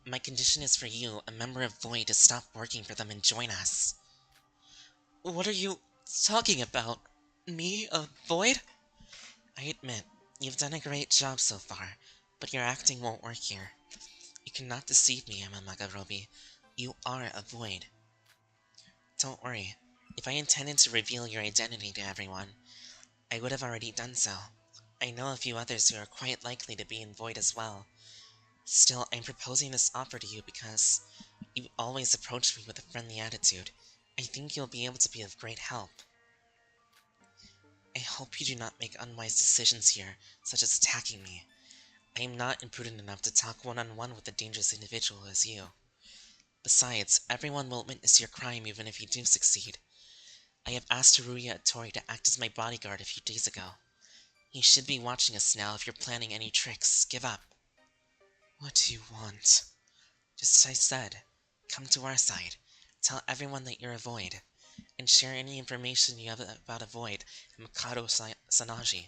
My condition is for you, a member of Void, to stop working for them and join us. What are you talking about? Me, a Void? I admit, you've done a great job so far, but your acting won't work here. You cannot deceive me, Emma Magarobi. You are a Void. Don't worry. If I intended to reveal your identity to everyone, I would have already done so. I know a few others who are quite likely to be in Void as well. Still, I'm proposing this offer to you because you always approach me with a friendly attitude. I think you'll be able to be of great help. I hope you do not make unwise decisions here, such as attacking me. I am not imprudent enough to talk one-on-one with a dangerous individual as you. Besides, everyone will witness your crime even if you do succeed. I have asked Teruya and Tori to act as my bodyguard a few days ago. He should be watching us now. If you're planning any tricks, give up. What do you want? Just as I said, come to our side. Tell everyone that you're a Void, and share any information you have about a Void and Mikado Sanaji.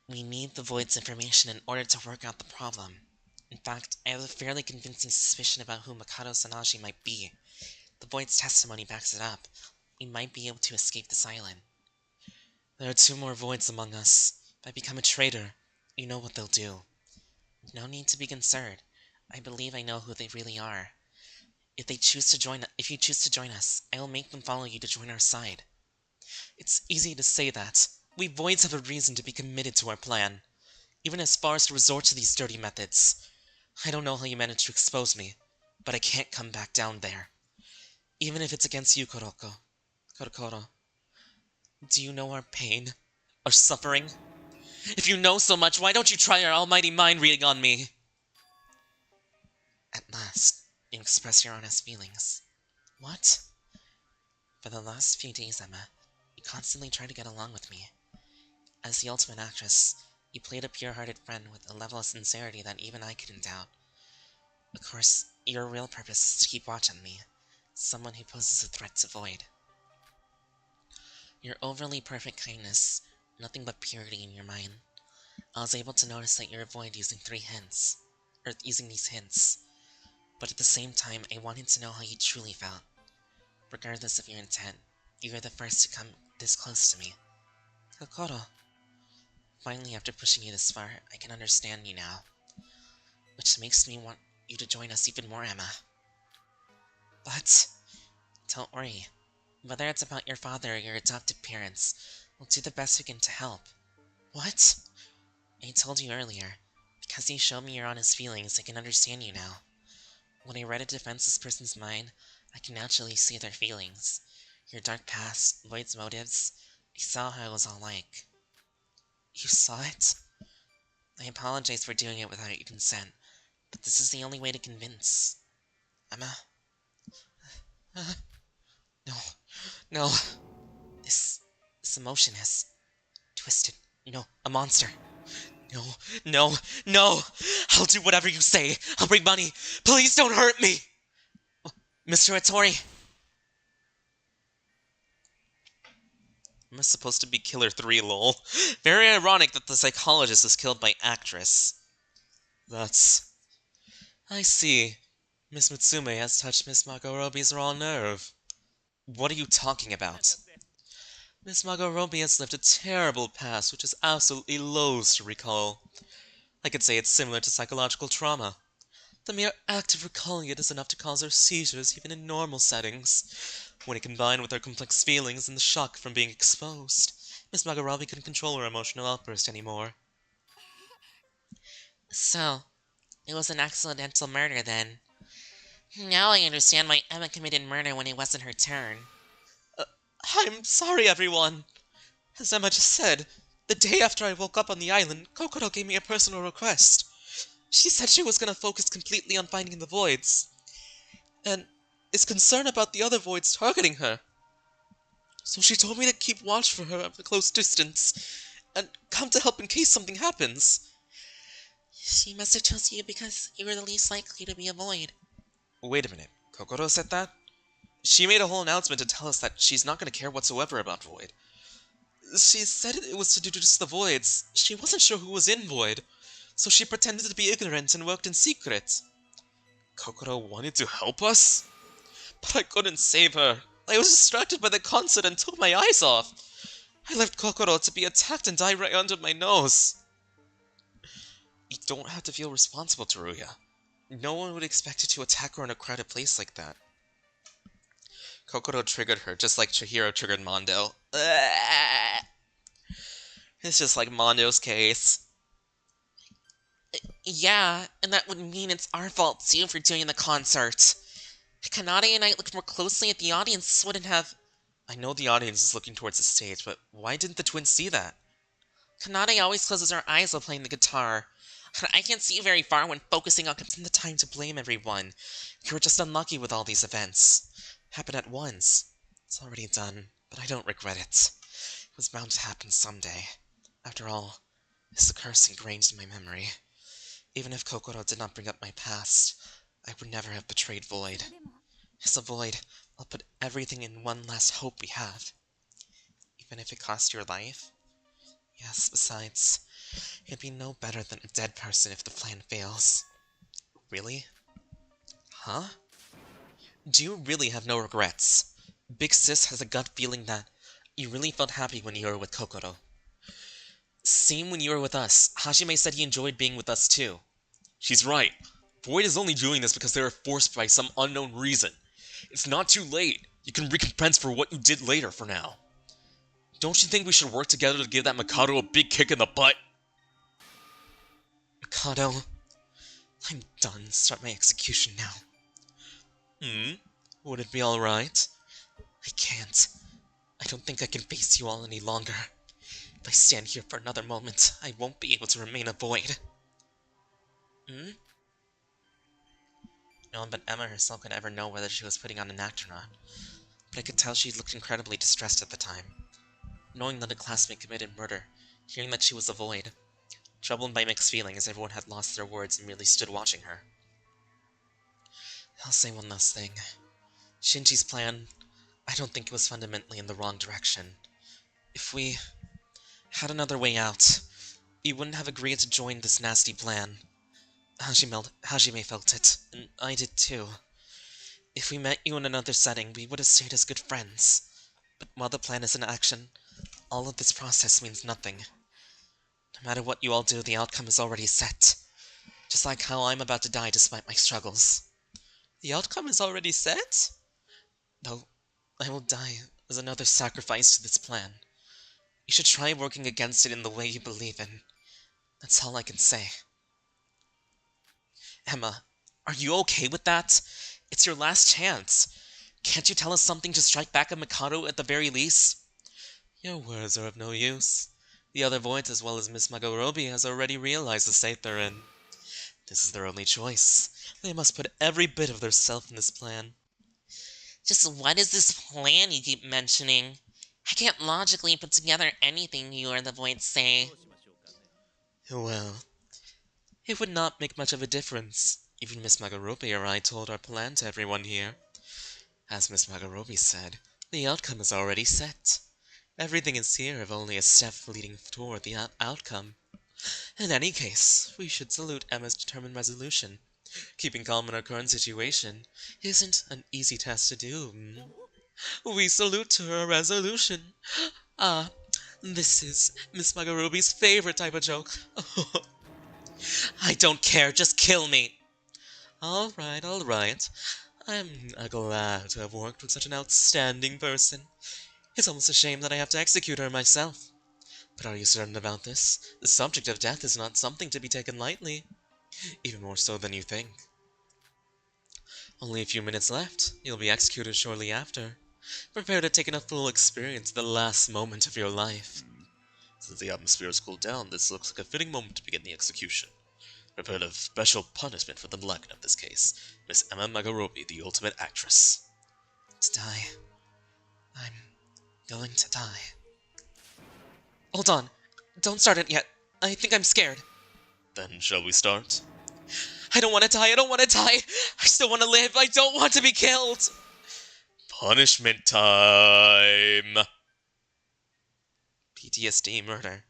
We need the Void's information in order to work out the problem. In fact, I have a fairly convincing suspicion about who Mikado Sanaji might be. The Void's testimony backs it up. We might be able to escape this island. There are 2 more Voids among us. If I become a traitor, you know what they'll do. No need to be concerned. I believe I know who they really are. If you choose to join us, I will make them follow you to join our side. It's easy to say that. We Voids have a reason to be committed to our plan, even as far as to resort to these dirty methods. I don't know how you managed to expose me, but I can't come back down there. Even if it's against you, Korokoro. Do you know our pain? Our suffering? If you know so much, why don't you try our almighty mind reading on me? At last, you express your honest feelings. What? For the last few days, Emma, you constantly try to get along with me. As the ultimate actress, you played a pure-hearted friend with a level of sincerity that even I couldn't doubt. Of course, your real purpose is to keep watch on me, someone who poses a threat to Void. Your overly perfect kindness, nothing but purity in your mind. I was able to notice that you're a Void using these hints. But at the same time, I wanted to know how you truly felt. Regardless of your intent, you are the first to come this close to me. Kokoro. Finally, after pushing you this far, I can understand you now. Which makes me want you to join us even more, Emma. But don't worry. Whether it's about your father or your adopted parents, we'll do the best we can to help. What? I told you earlier. Because you showed me your honest feelings, I can understand you now. When I read a defenseless person's mind, I can naturally see their feelings. Your dark past, Void's motives. I saw how it was all like. You saw it? I apologize for doing it without your consent, but this is the only way to convince. Emma? No. This emotion has twisted. No, a monster. No. I'll do whatever you say. I'll bring money. Please don't hurt me. Mr. Hattori. Am I supposed to be Killer 3, lol? Very ironic that the psychologist is killed by actress. That's I see. Miss Mitsume has touched Miss Magorobi's raw nerve. What are you talking about? Miss Magorobi has lived a terrible past which is absolutely loath to recall. I could say it's similar to psychological trauma. The mere act of recalling it is enough to cause her seizures even in normal settings. When it combined with her complex feelings and the shock from being exposed, Miss Magorobi couldn't control her emotional outburst anymore. So, it was an accidental murder then. Now I understand why Emma committed murder when it wasn't her turn. I'm sorry, everyone! As Emma just said, the day after I woke up on the island, Kokoro gave me a personal request. She said she was going to focus completely on finding the voids, and is concerned about the other voids targeting her. So she told me to keep watch for her at a close distance, and come to help in case something happens. She must have chosen you because you were the least likely to be a void. Wait a minute, Kokoro said that? She made a whole announcement to tell us that she's not going to care whatsoever about Void. She said it was to deduce the Voids. She wasn't sure who was in Void, so she pretended to be ignorant and worked in secret. Kokoro wanted to help us? But I couldn't save her. I was distracted by the concert and took my eyes off. I left Kokoro to be attacked and die right under my nose. You don't have to feel responsible, Teruya. No one would expect you to attack her in a crowded place like that. Kokoro triggered her, just like Chihiro triggered Mondo. It's just like Mondo's case. Yeah, and that would mean it's our fault too for doing the concert. If Kanade and I looked more closely at the audience, wouldn't have... I know the audience is looking towards the stage, but why didn't the twins see that? Kanade always closes her eyes while playing the guitar. I can't see very far when focusing on... It's not the time to blame everyone. You were just unlucky with all these events. Happened at once. It's already done, but I don't regret it. It was bound to happen someday. After all, it's the curse ingrained in my memory. Even if Kokoro did not bring up my past, I would never have betrayed Void. As a Void, I'll put everything in one last hope we have. Even if it costs your life? Yes, besides, it'd be no better than a dead person if the plan fails. Really? Huh? Do you really have no regrets? Big Sis has a gut feeling that you really felt happy when you were with Kokoro. Same when you were with us. Hajime said he enjoyed being with us too. She's right. Void is only doing this because they were forced by some unknown reason. It's not too late. You can recompense for what you did later for now. Don't you think we should work together to give that Mikado a big kick in the butt? Mikado, I'm done. Start my execution now. Would it be alright? I can't. I don't think I can face you all any longer. If I stand here for another moment, I won't be able to remain a void. No one but Emma herself could ever know whether she was putting on an act or not, but I could tell she looked incredibly distressed at the time. Knowing that a classmate committed murder, hearing that she was a void, troubled by mixed feelings, everyone had lost their words and merely stood watching her. I'll say one last thing. Shinji's plan, I don't think it was fundamentally in the wrong direction. If we had another way out, we wouldn't have agreed to join this nasty plan. Hajime felt it, and I did too. If we met you in another setting, we would have stayed as good friends. But while the plan is in action, all of this process means nothing. No matter what you all do, the outcome is already set. Just like how I'm about to die despite my struggles. The outcome is already set? Though, I will die as another sacrifice to this plan. You should try working against it in the way you believe in. That's all I can say. Emma, are you okay with that? It's your last chance. Can't you tell us something to strike back at Mikado at the very least? Your words are of no use. The other voids, as well as Miss Magorobi, has already realized the state they're in. This is their only choice. They must put every bit of their self in this plan. Just what is this plan you keep mentioning? I can't logically put together anything you or the voids say. Well, it would not make much of a difference. Even Miss Magorobi or I told our plan to everyone here. As Miss Magorobi said, the outcome is already set. Everything is here of only a step leading toward the outcome. In any case, we should salute Emma's determined resolution. Keeping calm in our current situation isn't an easy task to do. We salute to her resolution. Ah, this is Miss Magarubi's favorite type of joke. I don't care, just kill me. Alright, alright. I'm glad to have worked with such an outstanding person. It's almost a shame that I have to execute her myself. But are you certain about this? The subject of death is not something to be taken lightly. Even more so than you think. Only a few minutes left. You'll be executed shortly after. Prepare to take in a full experience the last moment of your life. Since the atmosphere has cooled down, this looks like a fitting moment to begin the execution. Prepare a special punishment for the black in this case, Miss Emma Magarobi, the ultimate actress. To die. I'm going to die. Hold on. Don't start it yet. I think I'm scared. Then shall we start? I don't want to die. I don't want to die. I still want to live. I don't want to be killed. Punishment time. PTSD murder.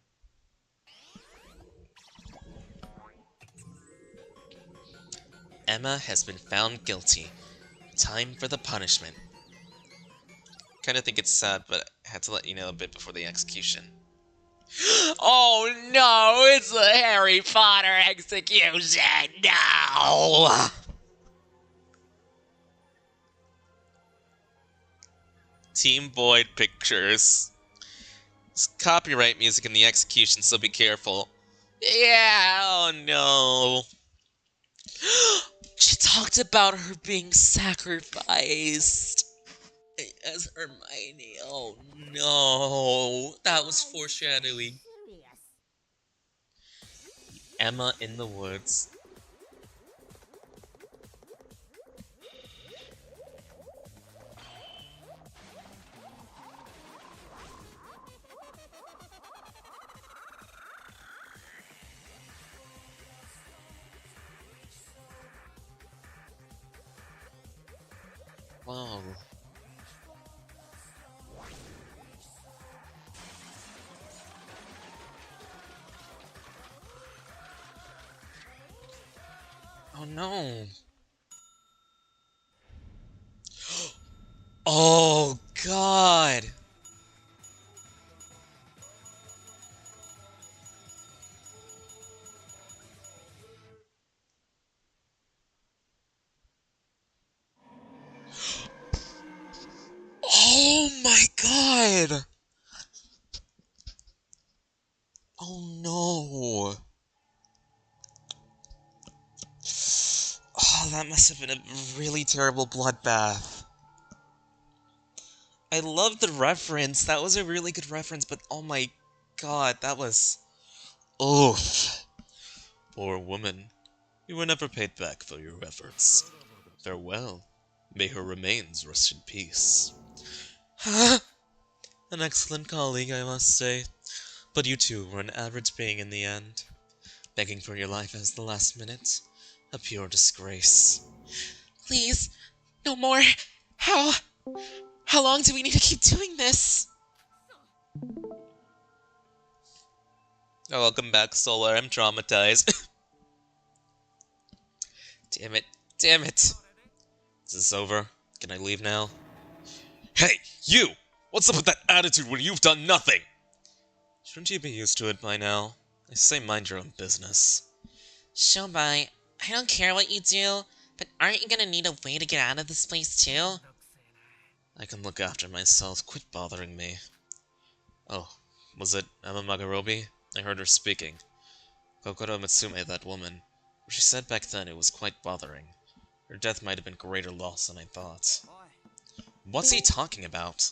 Emma has been found guilty. Time for the punishment. Kinda think it's sad, but I had to let you know a bit before the execution. Oh no, it's a Harry Potter execution! No! Team Boyd Pictures. There's copyright music in the execution, so be careful. Yeah, oh no. She talked about her being sacrificed as Hermione. Oh no, that was foreshadowing. Emma in the woods. Whoa. Oh no. Oh god. Oh my god. Oh no. Oh, that must have been a really terrible bloodbath. I love the reference. That was a really good reference, but oh my god, that was... Oof. Poor woman. You were never paid back for your efforts. Farewell. May her remains rest in peace. An excellent colleague, I must say. But you too were an average being in the end. Begging for your life as the last minute. A pure disgrace. Please, no more. How long do we need to keep doing this? Oh, welcome back, Solar. I'm traumatized. Damn it. Damn it. Is this over? Can I leave now? Hey, you! What's up with that attitude when you've done nothing? Shouldn't you be used to it by now? I say mind your own business. Shobai, I don't care what you do, but aren't you gonna need a way to get out of this place too? I can look after myself. Quit bothering me. Oh, was it Emma Magarobi? I heard her speaking. Kokoro Mitsume, that woman. What she said back then, it was quite bothering. Her death might have been greater loss than I thought. What's he talking about?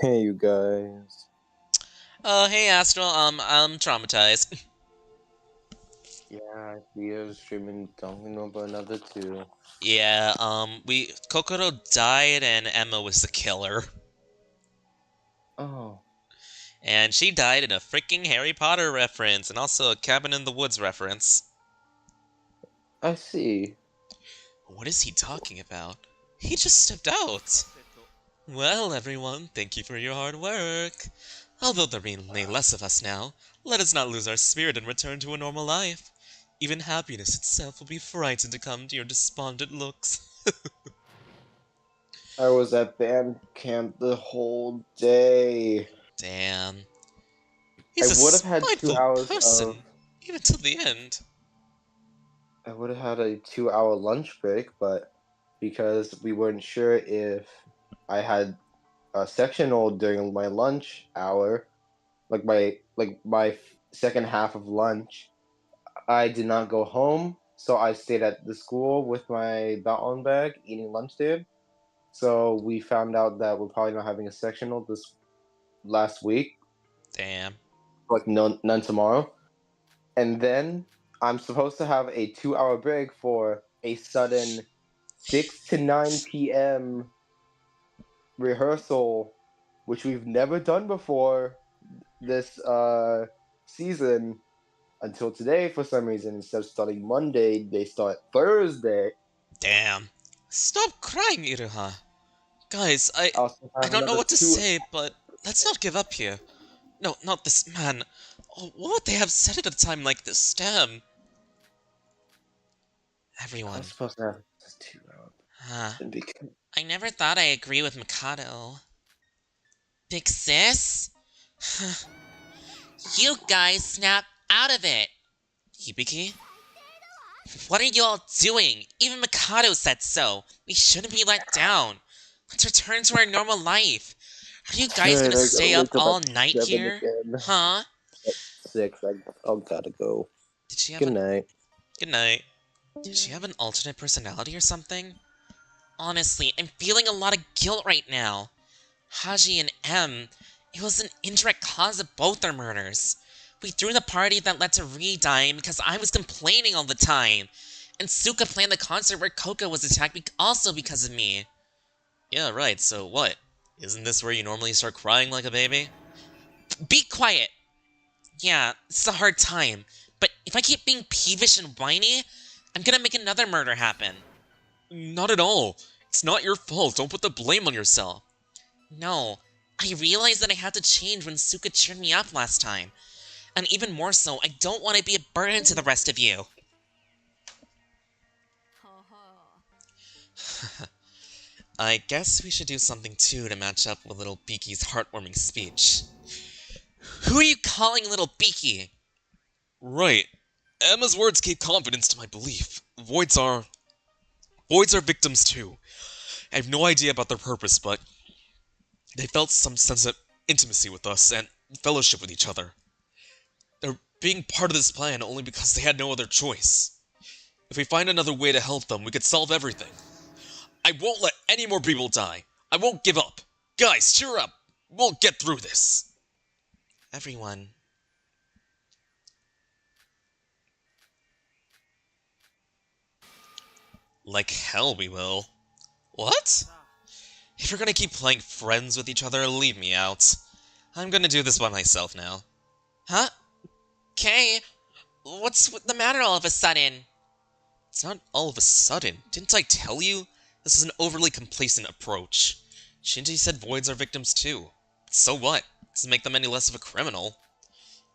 Hey, you guys. Oh, hey, Astral. I'm traumatized. Yeah, Theo's streaming Danganronpa another 2. Yeah, Kokoro died and Emma was the killer. Oh. And she died in a freaking Harry Potter reference, and also a Cabin in the Woods reference. I see. What is he talking about? He just stepped out. Well, everyone, thank you for your hard work. Although there remain less of us now, let us not lose our spirit and return to a normal life. Even happiness itself will be frightened to come to your despondent looks. I was at band camp the whole day. Damn. I He's a would have had 2 spiteful hours person, of. even till the end. I would have had a 2-hour lunch break, but because we weren't sure if I had a sectional during my lunch hour, like my second half of lunch, I did not go home, so I stayed at the school with my baton bag eating lunch there. So we found out that we're probably not having a sectional this last week, Damn. like none tomorrow. And then I'm supposed to have a 2-hour break for a sudden 6 to 9 p.m. rehearsal, which we've never done before this season until today for some reason. Instead of starting Monday, they start Thursday. Damn. Stop crying, Iruha. Guys, I Also have don't know another what to 2. say, but let's not give up here. No, not this man. Oh, what would they have said at a time like this? Damn. Everyone. I'm supposed to have just 2 hours. I never thought I agree with Mikado. Big sis? You guys snap out of it! Hibiki? What are you all doing? Even Mikado said so. We shouldn't be let down. Let's return to our normal life. Are you guys gonna stay up all night here? Again. Huh? At 6, I'll gotta go. Did she have Good night. Good night. Did she have an alternate personality or something? Honestly, I'm feeling a lot of guilt right now. Haji and M, it was an indirect cause of both their murders. We threw the party that led to Ree dying because I was complaining all the time. And Suka planned the concert where Coco was attacked also because of me. Yeah, right, so what? Isn't this where you normally start crying like a baby? Be quiet! Yeah, it's a hard time, but if I keep being peevish and whiny, I'm gonna make another murder happen. Not at all. It's not your fault. Don't put the blame on yourself. No, I realized that I had to change when Suka cheered me up last time. And even more so, I don't want to be a burden to the rest of you. I guess we should do something too to match up with little Beaky's heartwarming speech. Who are you calling Little Beaky? Right. Emma's words gave confidence to my belief. Voids are victims too. I have no idea about their purpose, but they felt some sense of intimacy with us and fellowship with each other. They're being part of this plan only because they had no other choice. If we find another way to help them, we could solve everything. I won't let any more people die. I won't give up. Guys, cheer up. We'll get through this. Everyone. Like hell we will. What? If you're gonna keep playing friends with each other, leave me out. I'm gonna do this by myself now. Huh? Kay, what's the matter all of a sudden? It's not all of a sudden. Didn't I tell you? This is an overly complacent approach. Shinji said voids are victims too. So what? Doesn't make them any less of a criminal.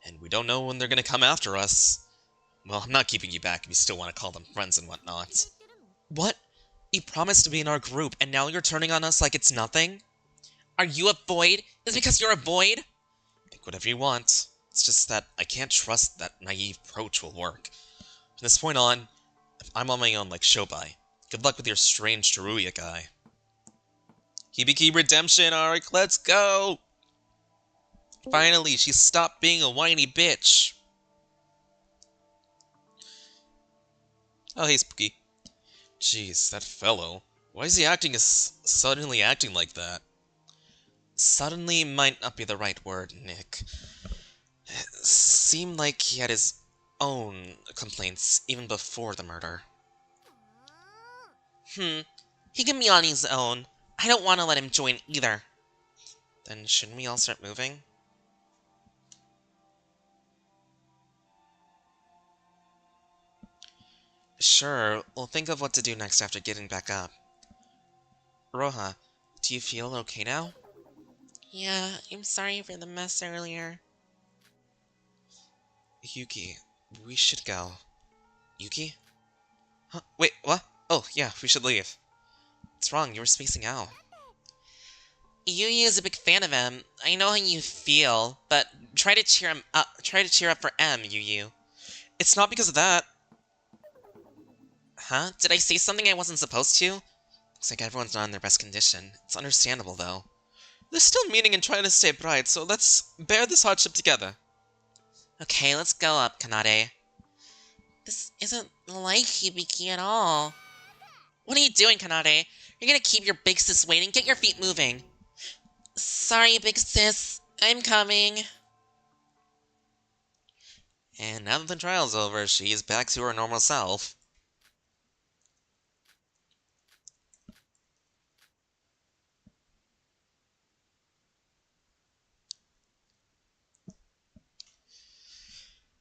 And we don't know when they're gonna come after us. Well, I'm not keeping you back if you still want to call them friends and whatnot. What? You promised to be in our group, and now you're turning on us like it's nothing? Are you a void? Is it because you're a void? Think whatever you want. It's just that I can't trust that naive approach will work. From this point on, if I'm on my own like Shobai, good luck with your strange Teruya guy. Hibiki Redemption arc, let's go! Finally, she stopped being a whiny bitch. Oh, hey, Spooky. Jeez, that fellow. Why is he suddenly acting like that? Suddenly might not be the right word, Nick. It seemed like he had his own complaints even before the murder. He can be on his own. I don't want to let him join either. Then shouldn't we all start moving? Sure, we'll think of what to do next after getting back up. Roha, do you feel okay now? Yeah, I'm sorry for the mess earlier. Yuki, we should go. Yuki? Huh? Wait, what? Oh, yeah, we should leave. What's wrong? You were spacing out. Yuri is a big fan of M. I know how you feel, but try to cheer him up. Try to cheer up for M, Yu. It's not because of that. Huh? Did I say something I wasn't supposed to? Looks like everyone's not in their best condition. It's understandable, though. There's still meaning in trying to stay bright, so let's bear this hardship together. Okay, let's go up, Kanade. This isn't like Hibiki at all. What are you doing, Kanade? You're gonna keep your big sis waiting. Get your feet moving. Sorry, big sis. I'm coming. And now that the trial's over, she's back to her normal self.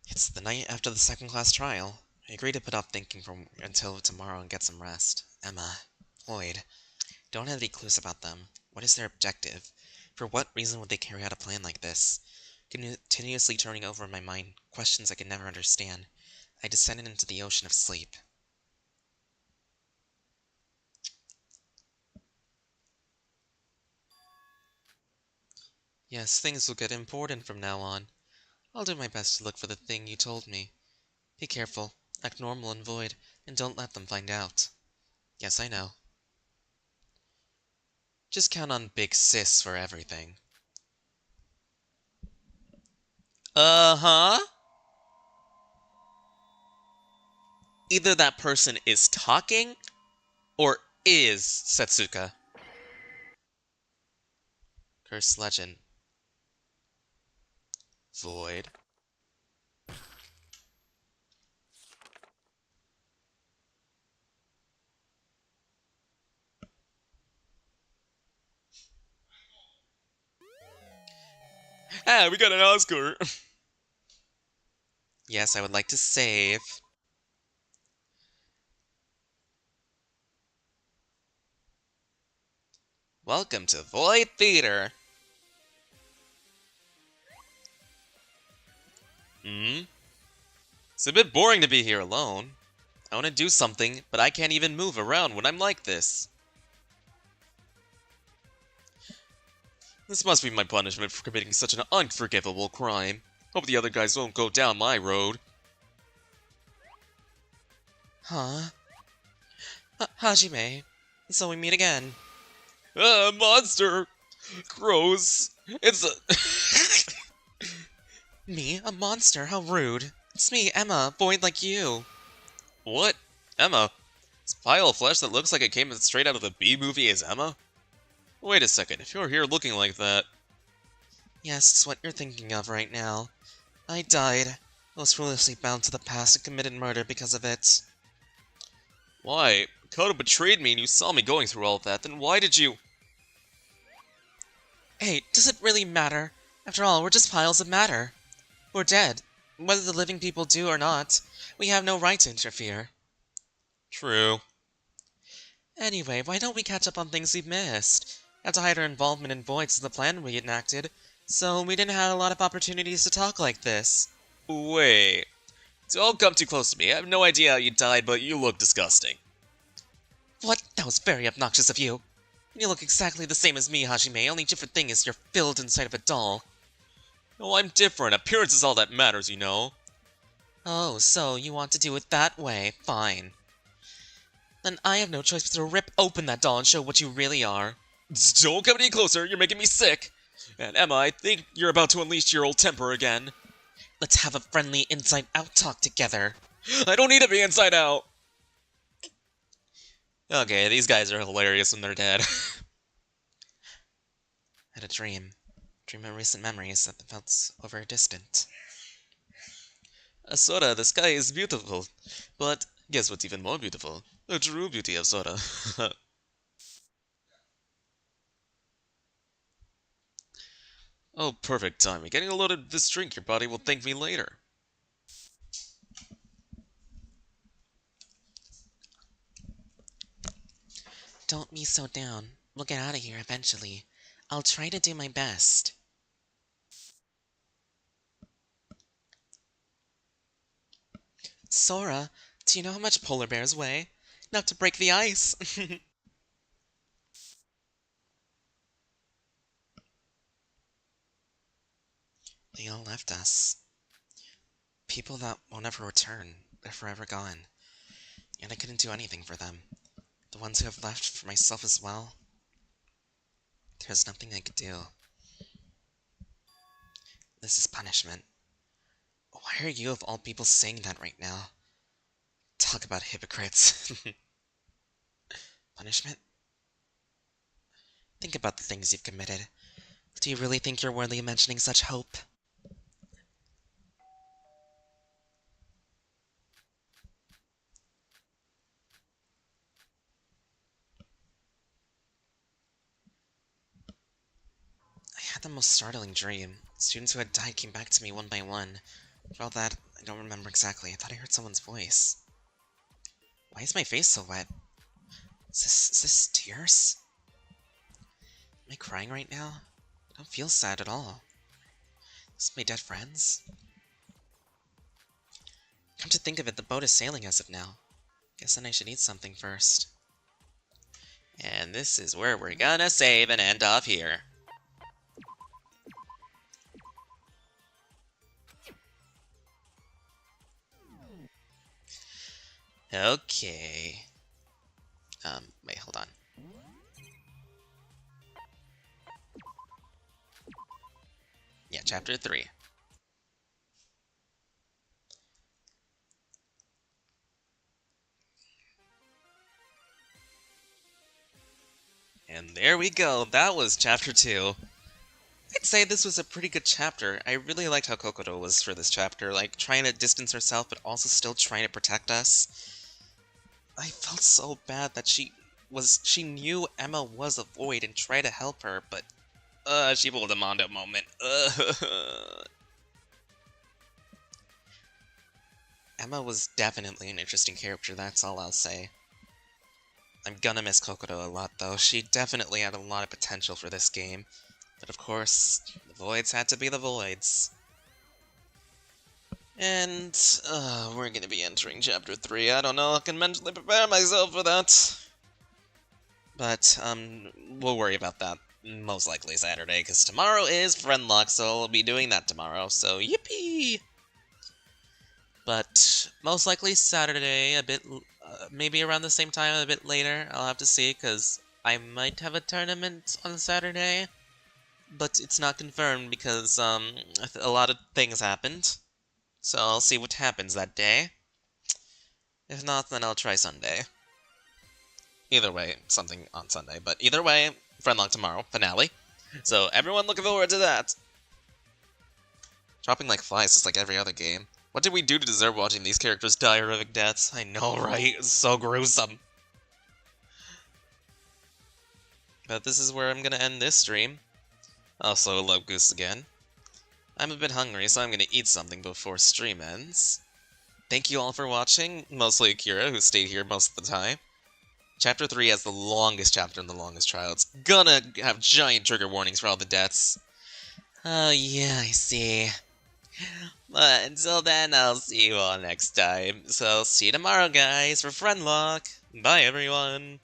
It's the night after the second class trial. I agreed to put off thinking until tomorrow and get some rest. Emma, Floyd, don't have any clues about them. What is their objective? For what reason would they carry out a plan like this? Continuously turning over in my mind questions I could never understand, I descended into the ocean of sleep. Yes, things will get important from now on. I'll do my best to look for the thing you told me. Be careful, act normal and void, and don't let them find out. Yes, I know. Just count on Big Sis for everything. Uh-huh? Either that person is talking, or is Setsuka. Cursed Legend. Void. Ah, we got an Oscar! Yes, I would like to save. Welcome to Void Theater! It's a bit boring to be here alone. I want to do something, but I can't even move around when I'm like this. This must be my punishment for committing such an unforgivable crime. Hope the other guys won't go down my road. Huh? Hajime. So we meet again. Monster! Gross. It's a... Me? A monster? How rude. It's me, Emma, void like you. What? Emma? This pile of flesh that looks like it came straight out of the B-movie is Emma? Wait a second, if you're here looking like that... Yes, it's what you're thinking of right now. I died. I was foolishly bound to the past and committed murder because of it. Why? Koda betrayed me and you saw me going through all of that, then why did you... Hey, does it really matter? After all, we're just piles of matter. We're dead. Whether the living people do or not, we have no right to interfere. True. Anyway, why don't we catch up on things we've missed? Had to hide our involvement in Voids in the plan we enacted, so we didn't have a lot of opportunities to talk like this. Wait. Don't come too close to me. I have no idea how you died, but you look disgusting. What? That was very obnoxious of you. You look exactly the same as me, Hajime. Only different thing is you're filled inside of a doll. No, I'm different. Appearance is all that matters, you know. Oh, so you want to do it that way. Fine. Then I have no choice but to rip open that doll and show what you really are. Don't come any closer, you're making me sick. And Emma, I think you're about to unleash your old temper again. Let's have a friendly inside-out talk together. I don't need to be inside out. Okay, these guys are hilarious when they're dead. I had a dream. Dream of recent memories that felt over distant. Sora, the sky is beautiful. But guess what's even more beautiful? The true beauty of Sora. Oh, perfect timing. Getting a load of this drink, your body will thank me later. Don't be so down. We'll get out of here eventually. I'll try to do my best. Sora, Do you know how much polar bears weigh? Not to break the ice. They all left us. People that won't ever return. They're forever gone. And I couldn't do anything for them. The ones who have left for myself as well. There's nothing I could do. This is punishment. Why are you of all people saying that right now? Talk about hypocrites. Punishment? Think about the things you've committed. Do you really think you're worthy of mentioning such hope? I had the most startling dream. Students who had died came back to me one by one. For all that, I don't remember exactly. I thought I heard someone's voice. Why is my face so wet? Is this tears? Am I crying right now? I don't feel sad at all. Is this my dead friends? Come to think of it, the boat is sailing as of now. Guess then I should eat something first. And this is where we're gonna save and end off here. Okay. Wait, hold on. Yeah, chapter 3. And there we go, that was chapter 2. I'd say this was a pretty good chapter. I really liked how Kokoto was for this chapter, like, trying to distance herself, but also still trying to protect us. I felt so bad that she knew Emma was a void and tried to help her, but, she pulled a Mondo moment. Emma was definitely an interesting character, that's all I'll say. I'm gonna miss Kokoto a lot, though. She definitely had a lot of potential for this game. But of course, the voids had to be the voids. And, we're gonna be entering Chapter 3. I don't know, I can mentally prepare myself for that. But, we'll worry about that most likely Saturday, because tomorrow is Friendlock, so I'll be doing that tomorrow, so yippee! But, most likely Saturday, a bit, maybe around the same time, a bit later, I'll have to see, because I might have a tournament on Saturday. But it's not confirmed because, a lot of things happened. So I'll see what happens that day. If not, then I'll try Sunday. Either way, something on Sunday. But either way, Friendlock tomorrow, finale. So everyone looking forward to that. Dropping like flies just like every other game. What did we do to deserve watching these characters die horrific deaths? I know, right? It's so gruesome. But this is where I'm gonna end this stream. Also, love Goose again. I'm a bit hungry, so I'm gonna eat something before stream ends. Thank you all for watching, mostly Akira, who stayed here most of the time. Chapter 3 has the longest chapter in the longest trial. It's gonna have giant trigger warnings for all the deaths. Oh yeah, I see. But until then, I'll see you all next time. So, see you tomorrow, guys, for Friendlock. Bye, everyone.